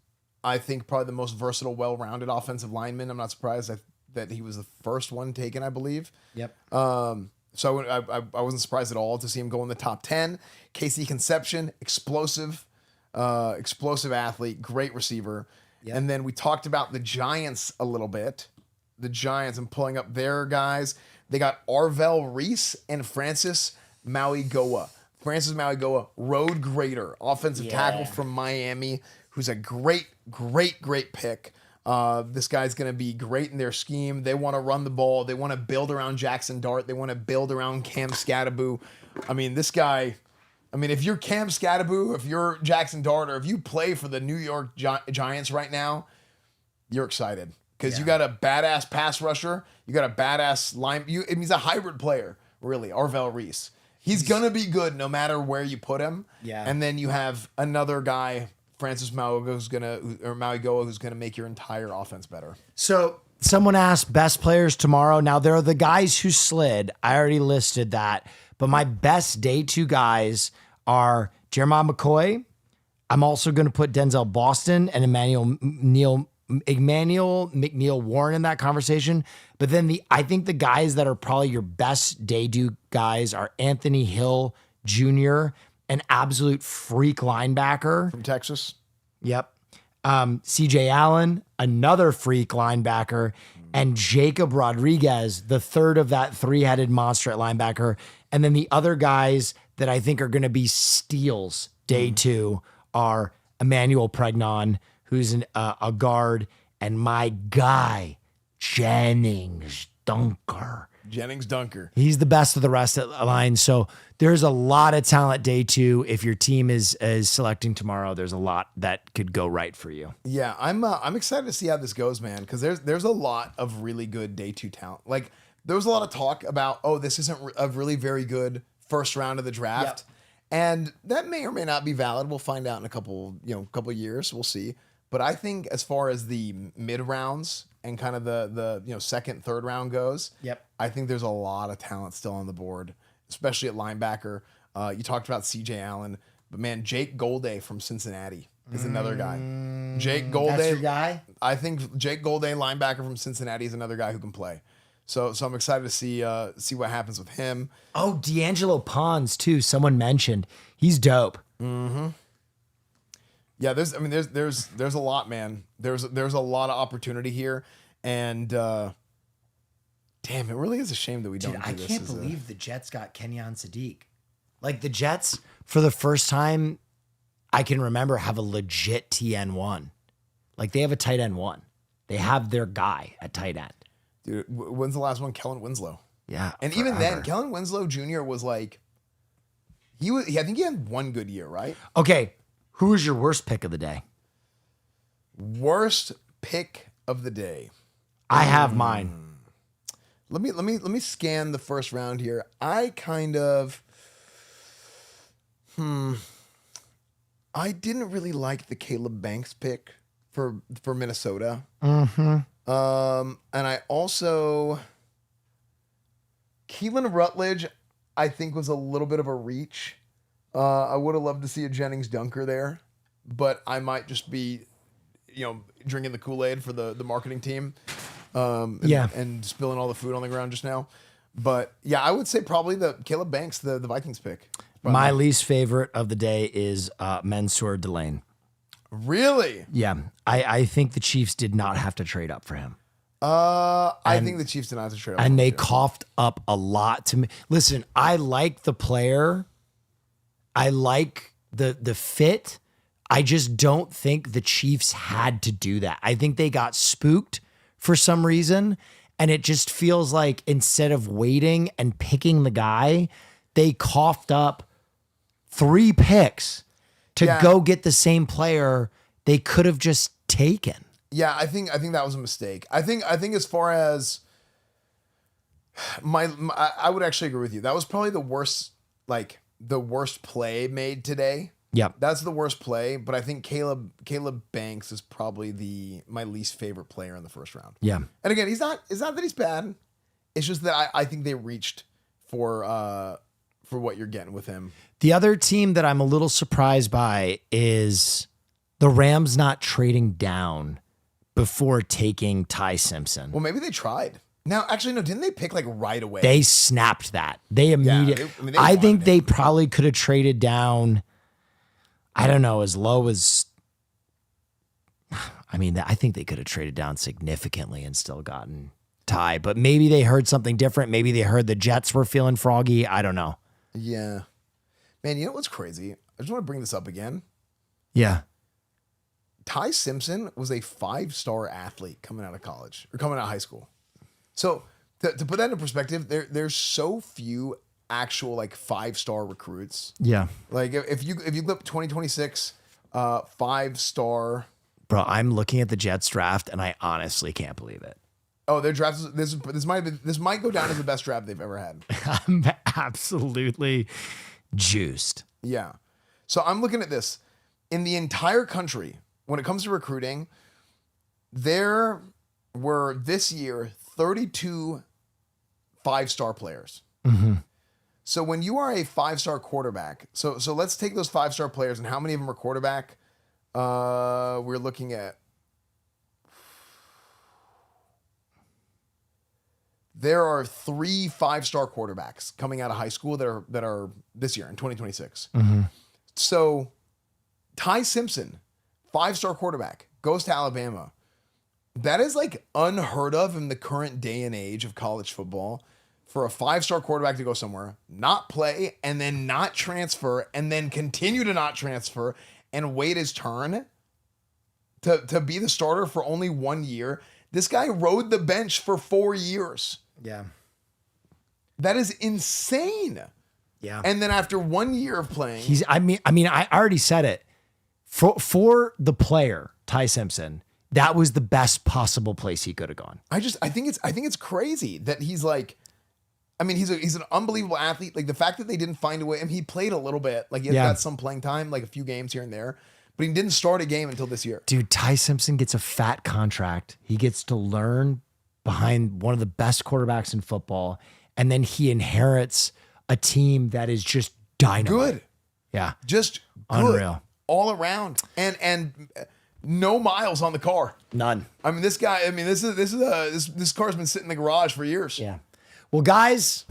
[SPEAKER 1] I think probably the most versatile, well-rounded offensive lineman. I'm not surprised that he was the first one taken, I believe.
[SPEAKER 2] Yep.
[SPEAKER 1] So I wasn't surprised at all to see him go in the top 10. Casey Concepcion, explosive athlete, great receiver.
[SPEAKER 2] Yep.
[SPEAKER 1] And then we talked about the Giants a little bit. The Giants, I'm pulling up their guys. They got Arvell Reese and Francis Maui Goa. Francis Maui Goa, road grader, offensive tackle from Miami, who's a great pick. This guy's going to be great in their scheme. They want to run the ball. They want to build around Jackson Dart. They want to build around Cam Scatteraboo. I mean, this guy, if you're Cam Scatteraboo, if you're Jackson Dart, or if you play for the New York Giants right now, you're excited. Because you got a badass pass rusher. You got a badass line. He's a hybrid player, really, Arvell Reese. He's going to be good no matter where you put him.
[SPEAKER 2] Yeah.
[SPEAKER 1] And then you have another guy, Francis Maui Goa, who's going to make your entire offense better.
[SPEAKER 2] So someone asked best players tomorrow. Now, there are the guys who slid. I already listed that. But my best day 2 guys are Jeremiah McCoy. I'm also going to put Denzel Boston and Emmanuel McNeil Warren in that conversation. But then I think the guys that are probably your best day 2 guys are Anthony Hill Jr., an absolute freak linebacker.
[SPEAKER 1] From Texas.
[SPEAKER 2] Yep. CJ Allen, another freak linebacker, and Jacob Rodriguez, the third of that 3-headed monster at linebacker. And then the other guys that I think are going to be steals day 2 are Emmanuel Pregnon, who's a guard, and my guy, Jennings Dunker. He's the best of the rest of the line. So there's a lot of talent day 2. If your team is selecting tomorrow, there's a lot that could go right for you.
[SPEAKER 1] Yeah, I'm excited to see how this goes, man, because there's a lot of really good day 2 talent. Like, there was a lot of talk about, this isn't a really very good first round of the draft.
[SPEAKER 2] Yep.
[SPEAKER 1] And that may or may not be valid. We'll find out in a couple years. We'll see. But I think as far as the mid rounds and kind of the second, third round goes, I think there's a lot of talent still on the board, especially at linebacker. You talked about CJ Allen, but man, Jake Golday from Cincinnati is another guy. Jake Golday,
[SPEAKER 2] That's your guy?
[SPEAKER 1] I think Jake Golday, linebacker from Cincinnati, is another guy who can play. So I'm excited to see what happens with him.
[SPEAKER 2] Oh, D'Angelo Pons too. Someone mentioned he's dope.
[SPEAKER 1] Mm-hmm. Yeah, there's a lot, man. There's a lot of opportunity here, and damn, it really is a shame that we don't.
[SPEAKER 2] I can't believe the Jets got Kenyon Sadiq. Like, the Jets, for the first time I can remember, have a legit TN1. Like, they have a tight end 1. They have their guy at tight end.
[SPEAKER 1] Dude, when's the last one? Kellen Winslow.
[SPEAKER 2] Yeah,
[SPEAKER 1] and
[SPEAKER 2] forever.
[SPEAKER 1] Even then, Kellen Winslow Jr. was like, I think he had one good year, right?
[SPEAKER 2] Okay. Who is your worst pick of the day?
[SPEAKER 1] Worst pick of the day.
[SPEAKER 2] I have mine.
[SPEAKER 1] Let me scan the first round here. I kind of I didn't really like the Caleb Banks pick for Minnesota.
[SPEAKER 2] Mm-hmm.
[SPEAKER 1] And I also Keelan Rutledge, I think, was a little bit of a reach. I would have loved to see a Jennings Dunker there, but I might just be, drinking the Kool-Aid for the marketing team, and spilling all the food on the ground just now. But yeah, I would say probably the Caleb Banks, the Vikings pick.
[SPEAKER 2] My least favorite of the day is Mansour Delane.
[SPEAKER 1] Really?
[SPEAKER 2] Yeah, I think the Chiefs did not have to trade up for him.
[SPEAKER 1] I think the Chiefs did not have to trade up.
[SPEAKER 2] And they coughed up a lot to me. Listen, I like the player. I like the fit. I just don't think the Chiefs had to do that. I think they got spooked for some reason. And it just feels like instead of waiting and picking the guy, they coughed up 3 picks to go get the same player they could have just taken.
[SPEAKER 1] Yeah, I think that was a mistake. I think as far as I would actually agree with you. That was probably the worst play made today.
[SPEAKER 2] Yep.
[SPEAKER 1] That's the worst play, but I think Caleb Banks is probably my least favorite player in the first round.
[SPEAKER 2] Yeah.
[SPEAKER 1] And again, it's not that he's bad. It's just that I think they reached for what you're getting with him.
[SPEAKER 2] The other team that I'm a little surprised by is the Rams not trading down before taking Ty Simpson.
[SPEAKER 1] Well, maybe they tried. Now, actually, no, didn't they pick like right away?
[SPEAKER 2] They snapped that. They immediately.
[SPEAKER 1] they
[SPEAKER 2] I think
[SPEAKER 1] wanted
[SPEAKER 2] they probably could have traded down. I don't know, as low as. I mean, I think they could have traded down significantly and still gotten Ty. But maybe they heard something different. Maybe they heard the Jets were feeling froggy. I don't know.
[SPEAKER 1] Yeah, man. You know what's crazy? I just want to bring this up again.
[SPEAKER 2] Yeah.
[SPEAKER 1] Ty Simpson was a 5-star athlete coming out of college or coming out of high school. So to put that in perspective, there's so few actual like 5-star recruits.
[SPEAKER 2] Yeah.
[SPEAKER 1] Like if you look 2026, 5-star.
[SPEAKER 2] Bro, I'm looking at the Jets draft and I honestly can't believe it.
[SPEAKER 1] Oh, their draft. This might go down as the best draft they've ever had.
[SPEAKER 2] I'm absolutely juiced.
[SPEAKER 1] Yeah. So I'm looking at this in the entire country. When it comes to recruiting, there were this year 32 5-star players.
[SPEAKER 2] Mm-hmm.
[SPEAKER 1] So when you are a 5-star quarterback, so let's take those 5-star players and how many of them are quarterback? We're looking at. There are 3 5-star quarterbacks coming out of high school that are this year in 2026.
[SPEAKER 2] Mm-hmm.
[SPEAKER 1] So Ty Simpson, 5-star quarterback, goes to Alabama. That is like unheard of in the current day and age of college football for a 5-star quarterback to go somewhere, not play, and then not transfer, and then continue to not transfer and wait his turn to be the starter for only 1 year. This guy rode the bench for 4 years.
[SPEAKER 2] Yeah.
[SPEAKER 1] That is insane.
[SPEAKER 2] Yeah.
[SPEAKER 1] And then after 1 year of playing,
[SPEAKER 2] I already said it. For the player, Ty Simpson, that was the best possible place he could have gone.
[SPEAKER 1] I think it's crazy that he's like, I mean, he's an unbelievable athlete. Like the fact that they didn't find a way. I mean, he played a little bit, like he got some playing time, like a few games here and there, but he didn't start a game until this year.
[SPEAKER 2] Dude, Ty Simpson gets a fat contract. He gets to learn behind one of the best quarterbacks in football, and then he inherits a team that is just dynamite.
[SPEAKER 1] Good.
[SPEAKER 2] Yeah.
[SPEAKER 1] Just good.
[SPEAKER 2] Unreal.
[SPEAKER 1] All around. And no miles on the car.
[SPEAKER 2] None.
[SPEAKER 1] I mean, this guy, this car's been sitting in the garage for years.
[SPEAKER 2] Yeah. Well, guys,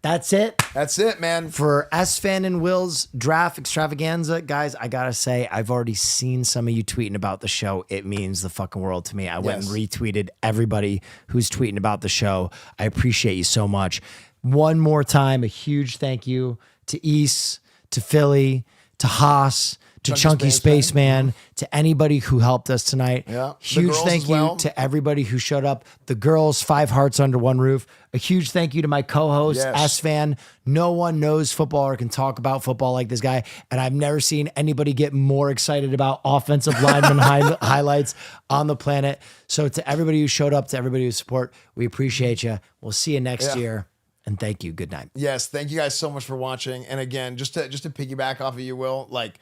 [SPEAKER 2] that's it.
[SPEAKER 1] That's it, man.
[SPEAKER 2] For Esfand and Will's draft extravaganza, guys, I gotta say, I've already seen some of you tweeting about the show. It means the fucking world to me. I went and retweeted everybody who's tweeting about the show. I appreciate you so much. One more time, a huge thank you to East, to Philly, to Haas, to Chunky Spaceman, to anybody who helped us tonight.
[SPEAKER 1] Yeah.
[SPEAKER 2] Huge thank you to everybody who showed up. The girls, 5 hearts under one roof. A huge thank you to my co-host, Esfand. No one knows football or can talk about football like this guy. And I've never seen anybody get more excited about offensive lineman highlights on the planet. So to everybody who showed up, to everybody who support, we appreciate you. We'll see you next year. And thank you. Good night.
[SPEAKER 1] Yes. Thank you guys so much for watching. And again, just to piggyback off of you, Will, like,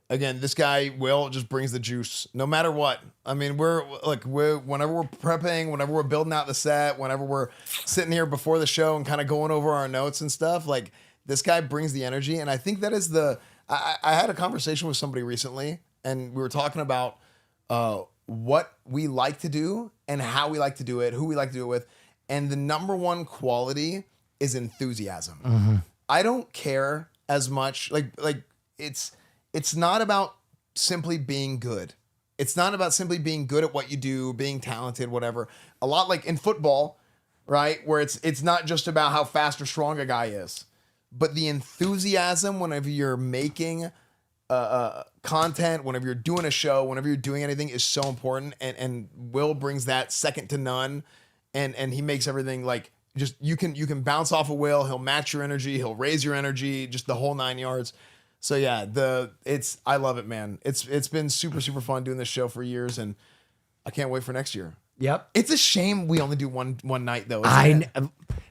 [SPEAKER 1] again, this guy, Will, just brings the juice no matter what. I mean, we're whenever we're prepping, whenever we're building out the set, whenever we're sitting here before the show and kind of going over our notes and stuff, like this guy brings the energy. And I think that is I had a conversation with somebody recently and we were talking about what we like to do and how we like to do it, who we like to do it with. And the number one quality is enthusiasm.
[SPEAKER 2] Mm-hmm.
[SPEAKER 1] I don't care as much. Like it's not about simply being good. It's not about simply being good at what you do, being talented, whatever. A lot like in football, right? Where it's not just about how fast or strong a guy is, but the enthusiasm whenever you're making content, whenever you're doing a show, whenever you're doing anything is so important. And Will brings that second to none. And he makes everything like just you can bounce off of Will. He'll match your energy. He'll raise your energy, just the whole 9 yards. So yeah, I love it, man. It's been super, super fun doing this show for years, and I can't wait for next year.
[SPEAKER 2] Yep.
[SPEAKER 1] It's a shame we only do one night though.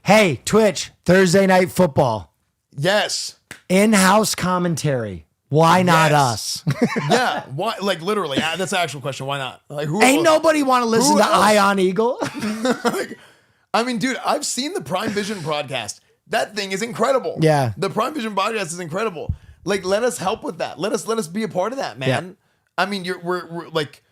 [SPEAKER 2] Hey, Twitch, Thursday Night Football.
[SPEAKER 1] Yes.
[SPEAKER 2] In-house commentary. Why not us?
[SPEAKER 1] Yeah. Why? Like literally, that's the actual question. Why not? Like who?
[SPEAKER 2] Ain't nobody want to listen to Ion Eagle.
[SPEAKER 1] I mean, dude, I've seen the Prime Vision broadcast. That thing is incredible.
[SPEAKER 2] Yeah.
[SPEAKER 1] The Prime Vision podcast is incredible. Like, let us help with that. Let us be a part of that, man.
[SPEAKER 2] Yeah.
[SPEAKER 1] I mean, we're like,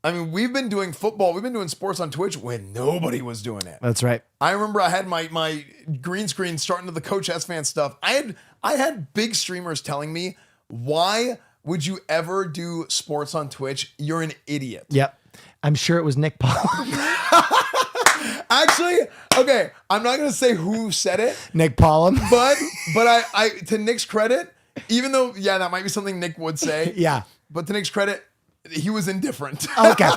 [SPEAKER 1] I mean, we've been doing football. We've been doing sports on Twitch when nobody was doing it.
[SPEAKER 2] That's right.
[SPEAKER 1] I remember I had my green screen starting to the Coach Esfand stuff. I had big streamers telling me, why would you ever do sports on Twitch? You're an idiot.
[SPEAKER 2] Yep. I'm sure it was Nick Paul.
[SPEAKER 1] Actually, okay, I'm not gonna say who said it,
[SPEAKER 2] Nick Paulum.
[SPEAKER 1] but I to Nick's credit, even though that might be something Nick would say.
[SPEAKER 2] Yeah.
[SPEAKER 1] But to Nick's credit, he was indifferent.
[SPEAKER 2] Okay.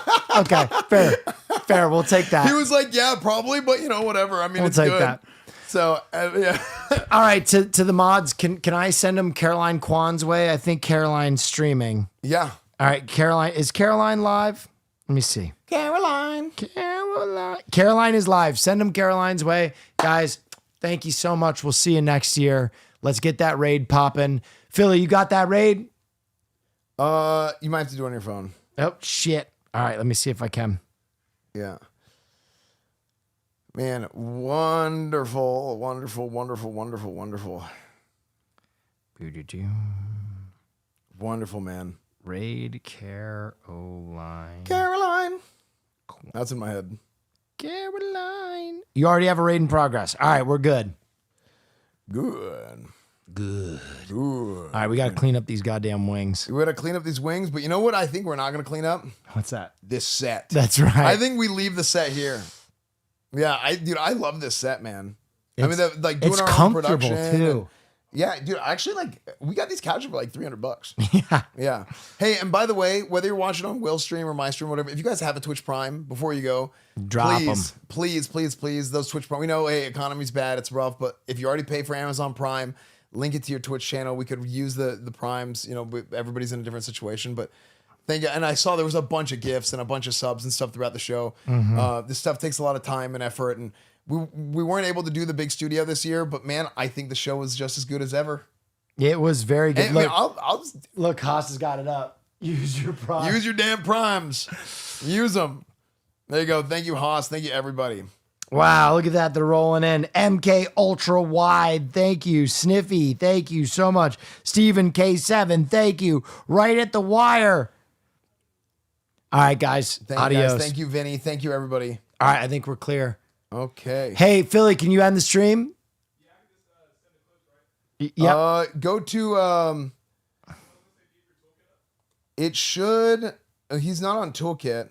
[SPEAKER 2] Fair. We'll take that.
[SPEAKER 1] He was like, yeah, probably, but whatever. I mean,
[SPEAKER 2] We'll
[SPEAKER 1] it's
[SPEAKER 2] take
[SPEAKER 1] good.
[SPEAKER 2] that.
[SPEAKER 1] So yeah.
[SPEAKER 2] All right, to the mods, can I send them Caroline Kwan's way? I think Caroline's streaming.
[SPEAKER 1] Yeah.
[SPEAKER 2] All right, Caroline, is Caroline live? Let me see. Caroline is live. Send them Caroline's way. Guys, thank you so much. We'll see you next year. Let's get that raid popping. Philly, you got that raid?
[SPEAKER 1] You might have to do it on your phone.
[SPEAKER 2] Oh, shit. All right, let me see if I can.
[SPEAKER 1] Yeah. Man, wonderful. Wonderful, man.
[SPEAKER 2] Raid Caroline.
[SPEAKER 1] Caroline. That's in my head.
[SPEAKER 2] Caroline. You already have a raid in progress. All right, we're good.
[SPEAKER 1] Good.
[SPEAKER 2] All right, we got to clean up these goddamn wings.
[SPEAKER 1] We got to clean up these wings, but you know what I think we're not going to clean up?
[SPEAKER 2] What's that?
[SPEAKER 1] This set.
[SPEAKER 2] That's right.
[SPEAKER 1] I think we leave the set here. Yeah, I love this set, man. Doing
[SPEAKER 2] it's
[SPEAKER 1] our own
[SPEAKER 2] comfortable
[SPEAKER 1] production.
[SPEAKER 2] too.
[SPEAKER 1] Yeah, dude, actually, we got these couches for like $300.
[SPEAKER 2] Yeah.
[SPEAKER 1] Yeah. Hey, and by the way, whether you're watching on Will's stream or my stream, whatever, if you guys have a Twitch Prime, before you go,
[SPEAKER 2] Drop
[SPEAKER 1] please, those Twitch Prime. We know, hey, economy's bad, it's rough, but if you already pay for Amazon Prime, link it to your Twitch channel. We could use the Primes. Everybody's in a different situation, but thank you. And I saw there was a bunch of gifts and a bunch of subs and stuff throughout the show. This stuff takes a lot of time and effort, and we weren't able to do the big studio this year, but man, I think the show was just as good as ever.
[SPEAKER 2] It was very good.
[SPEAKER 1] And,
[SPEAKER 2] Look,
[SPEAKER 1] I'll just
[SPEAKER 2] look, Haas has got it up. Use your prime.
[SPEAKER 1] use your damn primes. Use them. There you go. Thank you, Haas. Thank you, everybody.
[SPEAKER 2] Wow, look at that. They're rolling in. MK Ultra Wide. Thank you. Sniffy. Thank you so much. Stephen K7. Thank you. Right at the wire. All right, guys. Adios.
[SPEAKER 1] Guys. Thank you, Vinny. Thank you, everybody.
[SPEAKER 2] All right, I think we're clear.
[SPEAKER 1] Okay.
[SPEAKER 2] Hey, Philly, can you end the stream? Yeah.
[SPEAKER 1] Go to it should. He's not on Toolkit,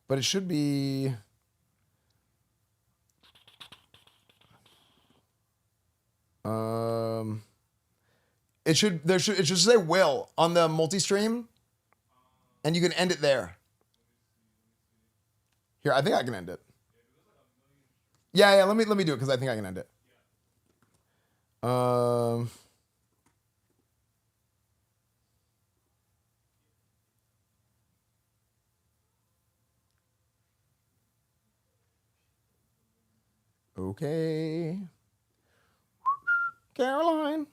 [SPEAKER 1] but it should be. It should say Will on the multi-stream, and you can end it there. Here, I think I can end it. Yeah. Let me do it because I think I can end it. Okay. Caroline.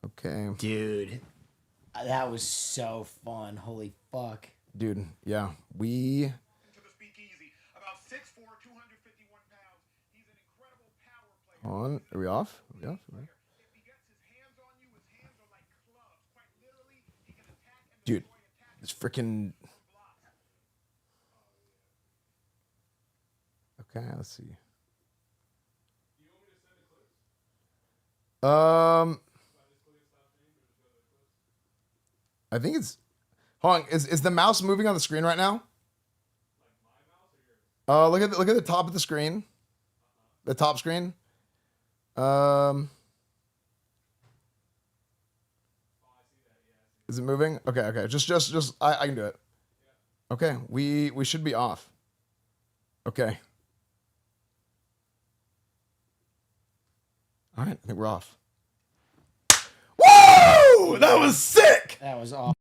[SPEAKER 1] Okay.
[SPEAKER 2] Dude, that was so fun. Holy fuck.
[SPEAKER 1] Dude, yeah. We
[SPEAKER 6] To the speakeasy. About 6'4", 251 pounds. He's an incredible power player.
[SPEAKER 1] on. Are we off? Are we off?
[SPEAKER 6] If he gets his hands on you, his hands are like clubs. Quite literally, he can attack and
[SPEAKER 1] Dude,
[SPEAKER 6] destroy attack.
[SPEAKER 1] this freaking. Okay, let's see. I think it's. Hold on, is the mouse moving on the screen right now? Look at the top of the screen. The top screen. Is it moving? Okay. Just I can do it. Okay, we should be off. Okay. All right, I think we're off. Woo! That was sick.
[SPEAKER 2] That was awesome.